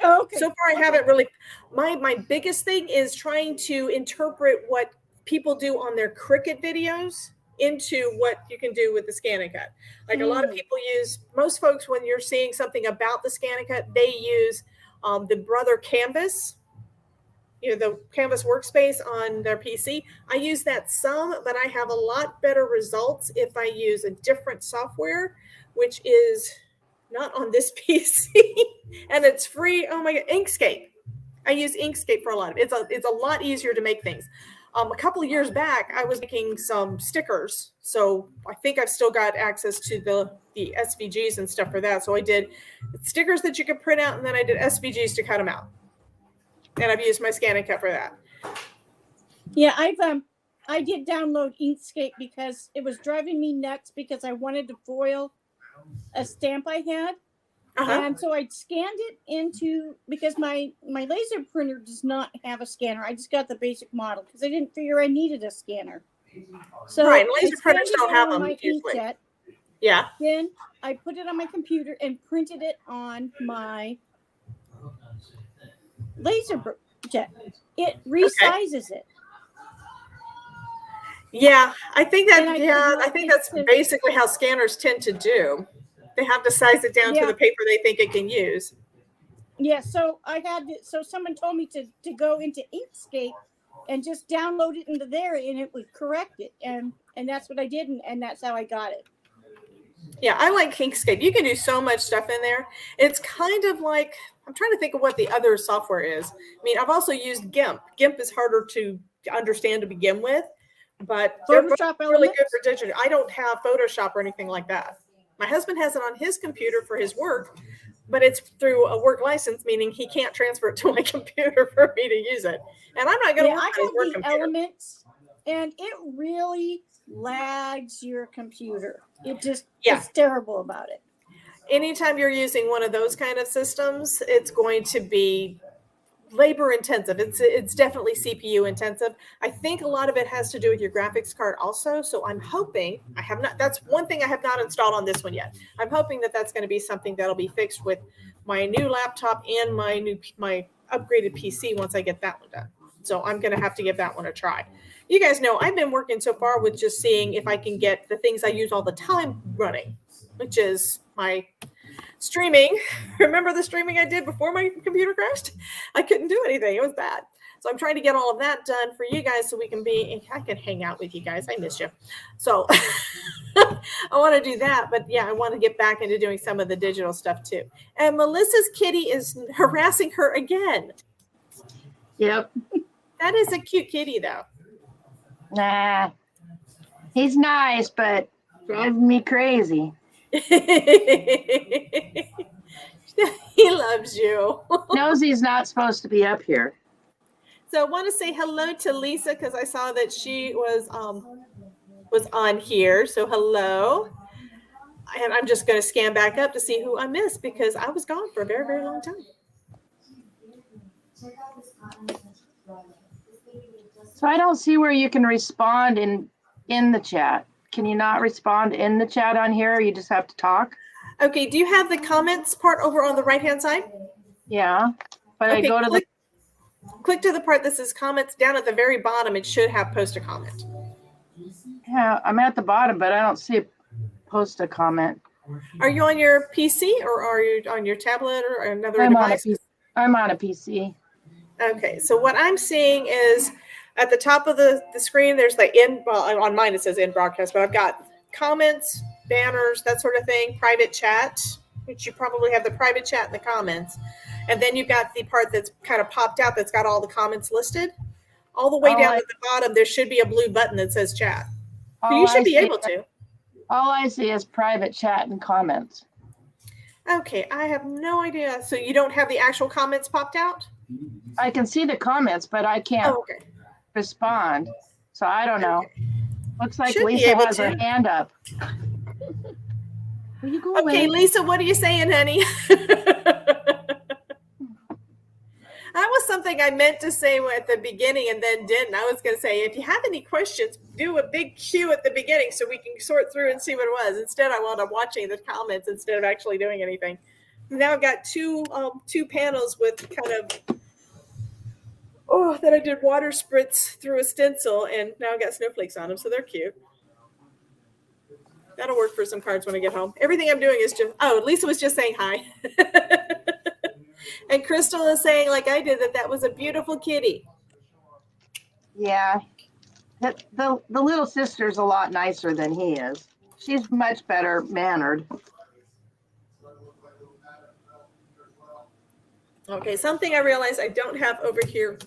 Okay. So far, I haven't really. My biggest thing is trying to interpret what people do on their Cricut videos into what you can do with the Scan and Cut. Like a lot of people use, most folks, when you're seeing something about the Scan and Cut, they use the Brother Canvas, the Canvas workspace on their PC. I use that some, but I have a lot better results if I use a different software, which is not on this PC, and it's free. Oh my God, Inkscape. I use Inkscape for a lot of it. It's a lot easier to make things. A couple of years back, I was making some stickers, so I think I've still got access to the SVGs and stuff for that. So I did stickers that you could print out, and then I did SVGs to cut them out, and I've used my Scan and Cut for that. Yeah, I did download Inkscape because it was driving me nuts because I wanted to foil a stamp I had. And so I scanned it into, because my laser printer does not have a scanner. I just got the basic model because I didn't figure I needed a scanner. So right, laser printers don't have them usually. Inkjet, yeah. Then I put it on my computer and printed it on my laser jet. It resizes it. Yeah, I think that's basically how scanners tend to do. They have to size it down to the paper they think it can use. Yeah, so someone told me to go into Inkscape and just download it into there, and it would correct it, and that's what I did, and that's how I got it. Yeah, I like Inkscape. You can do so much stuff in there. It's kind of like, I'm trying to think of what the other software is. I mean, I've also used GIMP. GIMP is harder to understand to begin with, but they're both really good for digital. I don't have Photoshop or anything like that. My husband has it on his computer for his work, but it's through a work license, meaning he can't transfer it to my computer for me to use it. And I'm not going to work on his work computer. Elements, and it really lags your computer. It just is terrible about it. Anytime you're using one of those kind of systems, it's going to be labor intensive. It's definitely CPU intensive. I think a lot of it has to do with your graphics card also. So I'm hoping, that's one thing I have not installed on this one yet. I'm hoping that that's going to be something that'll be fixed with my new laptop and my upgraded PC once I get that one done. So I'm going to have to give that one a try. You guys know I've been working so far with just seeing if I can get the things I use all the time running, which is my streaming. Remember the streaming I did before my computer crashed? I couldn't do anything. It was bad. So I'm trying to get all of that done for you guys so I can hang out with you guys. I miss you. So I want to do that. But yeah, I want to get back into doing some of the digital stuff too. And Melissa's kitty is harassing her again. Yep. That is a cute kitty though. Nah. He's nice, but driving me crazy. He loves you. Knows he's not supposed to be up here. So I want to say hello to Lisa because I saw that she was on here. So hello. And I'm just going to scan back up to see who I missed because I was gone for a very, very long time. So I don't see where you can respond in the chat. Can you not respond in the chat on here, or you just have to talk? Okay, do you have the comments part over on the right-hand side? Yeah, but okay, I go to click to the part that says comments down at the very bottom. It should have post a comment. Yeah, I'm at the bottom, but I don't see a post a comment. Are you on your PC or are you on your tablet or another device? I'm on a PC. Okay, so what I'm seeing is at the top of the screen, there's on mine it says in broadcast, but I've got comments, banners, that sort of thing, private chat, which you probably have the private chat in the comments. And then you've got the part that's kind of popped out that's got all the comments listed. All the way down at the bottom, there should be a blue button that says chat. So you should be able to. All I see is private chat and comments. Okay, I have no idea. So you don't have the actual comments popped out? I can see the comments, but I can't respond. So I don't know. Looks like Lisa has her hand up. Will you go away? Okay, Lisa, what are you saying, honey? That was something I meant to say at the beginning and then didn't. I was going to say, if you have any questions, do a big Q at the beginning so we can sort through and see what it was. Instead, I wound up watching the comments instead of actually doing anything. Now I've got two panels with kind of, that I did water spritz through a stencil, and now I've got snowflakes on them, so they're cute. That'll work for some cards when I get home. Everything I'm doing is just, Lisa was just saying hi. And Crystal is saying, like I did, that was a beautiful kitty. Yeah. The little sister's a lot nicer than he is. She's much better mannered. Okay, something I realized I don't have over here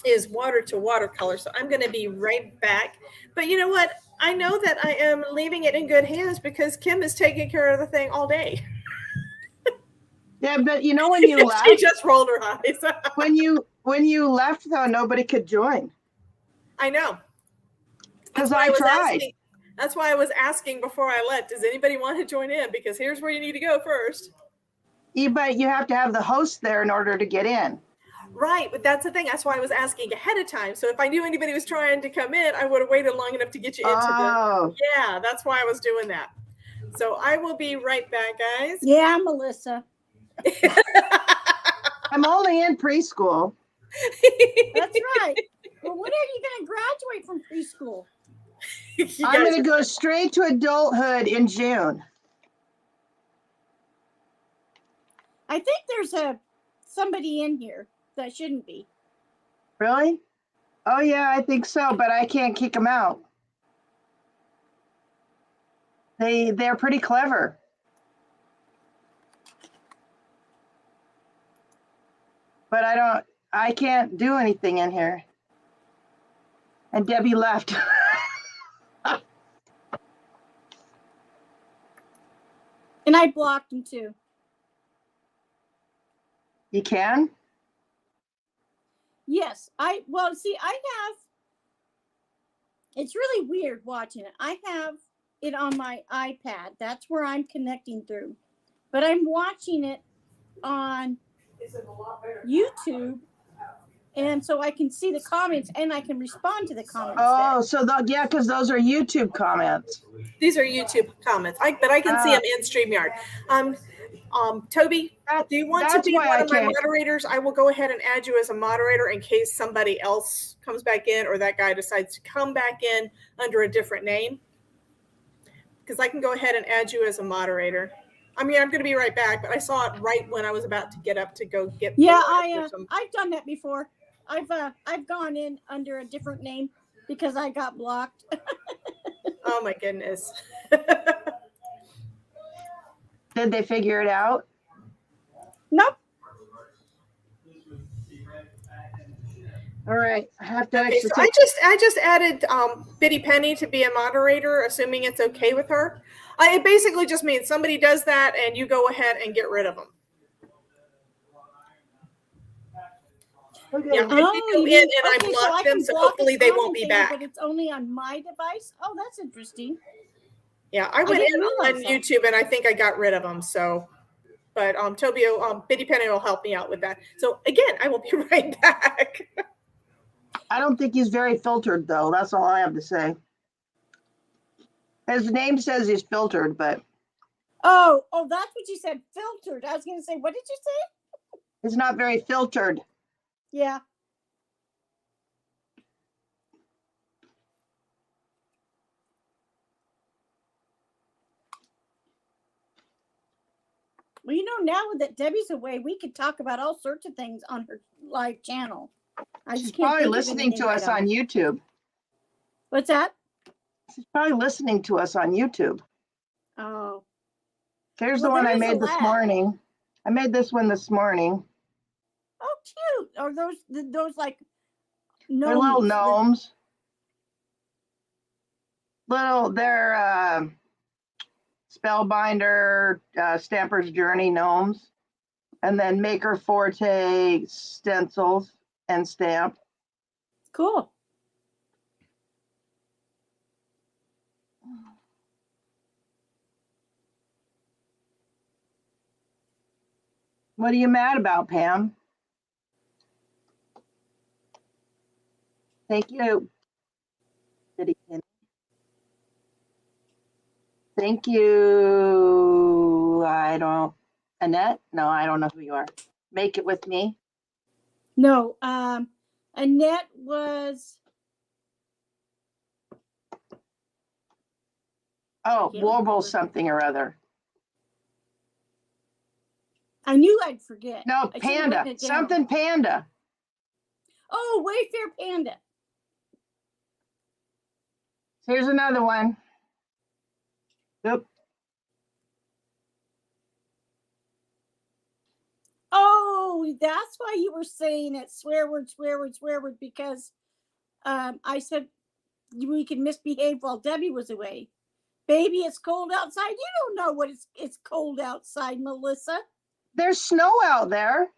is water to watercolor. So I'm going to be right back. But you know what? I know that I am leaving it in good hands because Kim is taking care of the thing all day. Yeah, but you know, when you left, she just rolled her eyes. when you left, though, nobody could join. I know. Because I tried. That's why I was asking before I left. Does anybody want to join in? Because here's where you need to go first. But you have to have the host there in order to get in. Right, but that's the thing. That's why I was asking ahead of time. So if I knew anybody was trying to come in, I would have waited long enough to get you into Yeah, that's why I was doing that. So I will be right back, guys. Yeah, Melissa. I'm only in preschool. That's right. Well, when are you going to graduate from preschool? I'm going to go straight to adulthood in June. I think there's somebody in here that shouldn't be. Really? Oh, yeah, I think so, but I can't kick them out. They're pretty clever. But I can't do anything in here. And Debbie left. And I blocked him too. You can? Yes. I have, it's really weird watching it. I have it on my iPad. That's where I'm connecting through. But I'm watching it on YouTube. And so I can see the comments and I can respond to the comments. Oh, so because those are YouTube comments. These are YouTube comments. But I can see them in StreamYard. Toby, do you want to be one of my moderators? I will go ahead and add you as a moderator in case somebody else comes back in or that guy decides to come back in under a different name. Because I can go ahead and add you as a moderator. I mean, I'm going to be right back, but I saw it right when I was about to get up to go get. Yeah, I've done that before. I've gone in under a different name because I got blocked. Oh my goodness. Did they figure it out? Nope. All right, I have to. Okay, so I just added Biddy Penny to be a moderator, assuming it's okay with her. It basically just means somebody does that, and you go ahead and get rid of them. Okay. Yeah, if you go in and I block them, so hopefully they won't be back. But it's only on my device. Oh, that's interesting. Yeah, I went in on YouTube and I think I got rid of them. So, but Biddy Penny will help me out with that. So again, I will be right back. I don't think he's very filtered, though. That's all I have to say. His name says he's filtered, but. Oh, that's what you said, filtered. I was going to say, what did you say? He's not very filtered. Yeah. Well, now that Debbie's away, we could talk about all sorts of things on her live channel. She's probably listening to us on YouTube. What's that? She's probably listening to us on YouTube. Oh. Here's the one I made this morning. I made this one this morning. Oh, cute. Are those like gnomes? They're little gnomes. They're Spellbinder, Stamper's Journey gnomes. And then Maker Forte stencils and stamp. Cool. What are you mad about, Pam? Thank you. Thank you. Annette? No, I don't know who you are. Make it with me. No, Annette was. Oh, Warble something or other. I knew I'd forget. No, Panda. Something Panda. Oh, Wayfair Panda. Here's another one. Yep. Oh, that's why you were saying it. Swear word, because I said we could misbehave while Debbie was away. Baby, it's cold outside. You don't know what it's cold outside, Melissa. There's snow out there.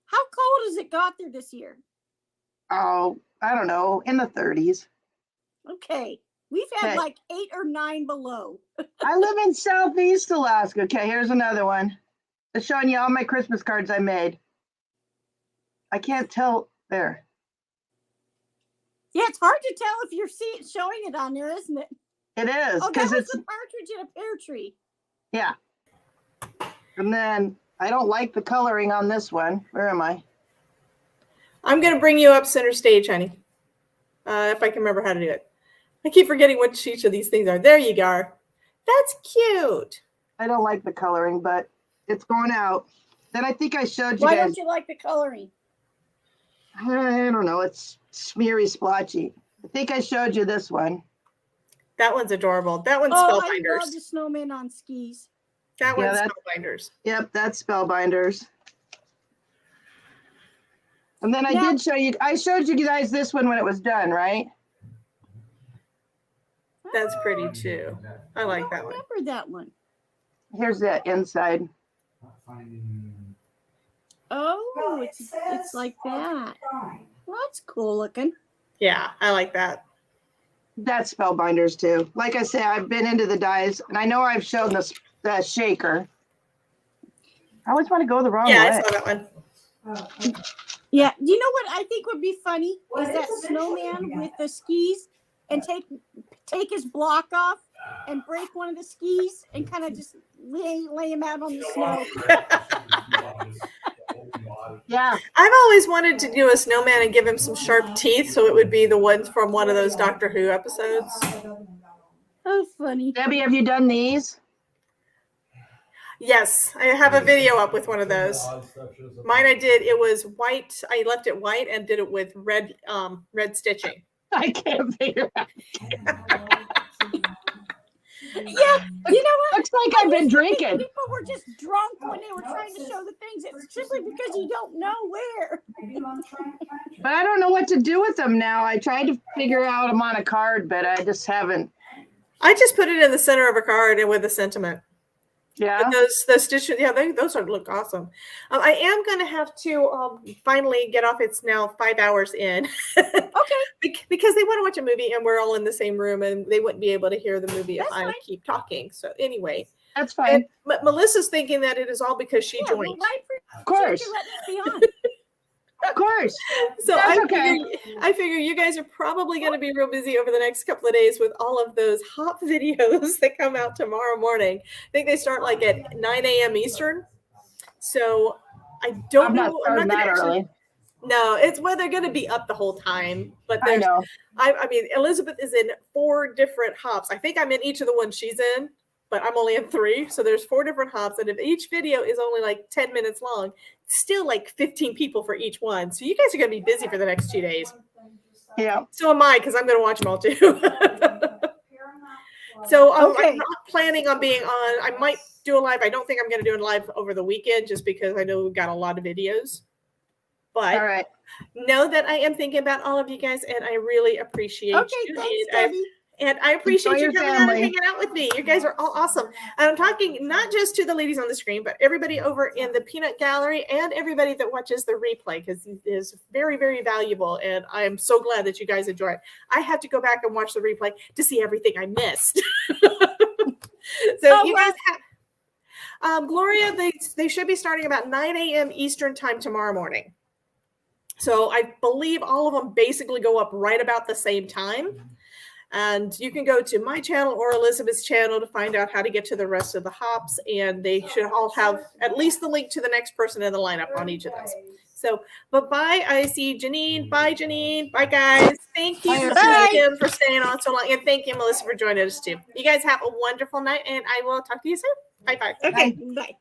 How cold has it got there this year? Oh, I don't know, in the 30s. Okay. We've had like 8 or 9 below. I live in Southeast Alaska. Okay, here's another one. It's showing you all my Christmas cards I made. I can't tell there. Yeah, it's hard to tell if you're showing it on there, isn't it? It is. Oh, that was the partridge in a pear tree. Yeah. And then I don't like the coloring on this one. Where am I? I'm going to bring you up center stage, honey. If I can remember how to do it. I keep forgetting what each of these things are. There you go. That's cute. I don't like the coloring, but it's going out. Then I think I showed you Why guys. don't you like the coloring? I don't know. It's smeary, splotchy. I think I showed you this one. That one's adorable. That one's I Spellbinders. love the snowman on skis. That one's Spellbinders. Yep, that's Spellbinders. And then I showed you guys this one when it was done, right? That's pretty too. I like that one. Remember that one? Here's the inside. Oh, it's like that. Well, that's cool looking. Yeah, I like that. That's Spellbinders too. Like I say, I've been into the dyes, and I know I've shown the shaker. I always want to go the wrong way. Yeah, I saw that one. Yeah, you know what I think would be funny is that snowman with the skis and take his block off and break one of the skis and kind of just lay him out on the snow. Yeah. I've always wanted to do a snowman and give him some sharp teeth, so it would be the ones from one of those Doctor Who episodes. Oh, funny. Debbie, have you done these? Yes, I have a video up with one of those. Mine I did, it was white. I left it white and did it with red stitching. I can't figure out. Yeah, you know what? Looks like I've been drinking. People were just drunk when they were trying to show the things. It's simply because you don't know where. But I don't know what to do with them now. I tried to figure out them on a card, but I just haven't. I just put it in the center of a card and with a sentiment. Yeah. But those stitches, yeah, those look awesome. I am going to have to finally get off. It's now 5 hours in. Okay. Because they want to watch a movie and we're all in the same room and they wouldn't be able to hear the movie if I keep talking. So anyway. That's fine. But Melissa's thinking that it is all because she joined. Well, of course. Of course. So I figure you guys are probably going to be real busy over the next couple of days with all of those hop videos that come out tomorrow morning. I think they start like at 9 a.m. Eastern. So I don't know. I'm not that early. No, they're going to be up the whole time. But I know. I mean, Elizabeth is in 4 different hops. I think I'm in each of the ones she's in, but I'm only in 3. So there's 4 different hops. And if each video is only like 10 minutes long, still like 15 people for each one. So you guys are going to be busy for the next 2 days. Yeah. So am I, because I'm going to watch them all too. So I'm not planning on being on. I might do a live. I don't think I'm going to do a live over the weekend just because I know we've got a lot of videos. But all right. Know that I am thinking about all of you guys, and I really appreciate you. Thanks, Debbie. And I appreciate you coming out and hanging out with me. You guys are all awesome. And I'm talking not just to the ladies on the screen, but everybody over in the peanut gallery and everybody that watches the replay, because it is very, very valuable. And I am so glad that you guys enjoy it. I have to go back and watch the replay to see everything I missed. So you guys have Gloria, they should be starting about 9 a.m. Eastern time tomorrow morning. So I believe all of them basically go up right about the same time. And you can go to my channel or Elizabeth's channel to find out how to get to the rest of the hops. And they should all have at least the link to the next person in the lineup on each of those. So, but bye. I see Janine. Bye, Janine. Bye, guys. Thank you, Kim, for staying on so long. And thank you, Melissa, for joining us too. You guys have a wonderful night, and I will talk to you soon. Bye-bye. Okay, bye.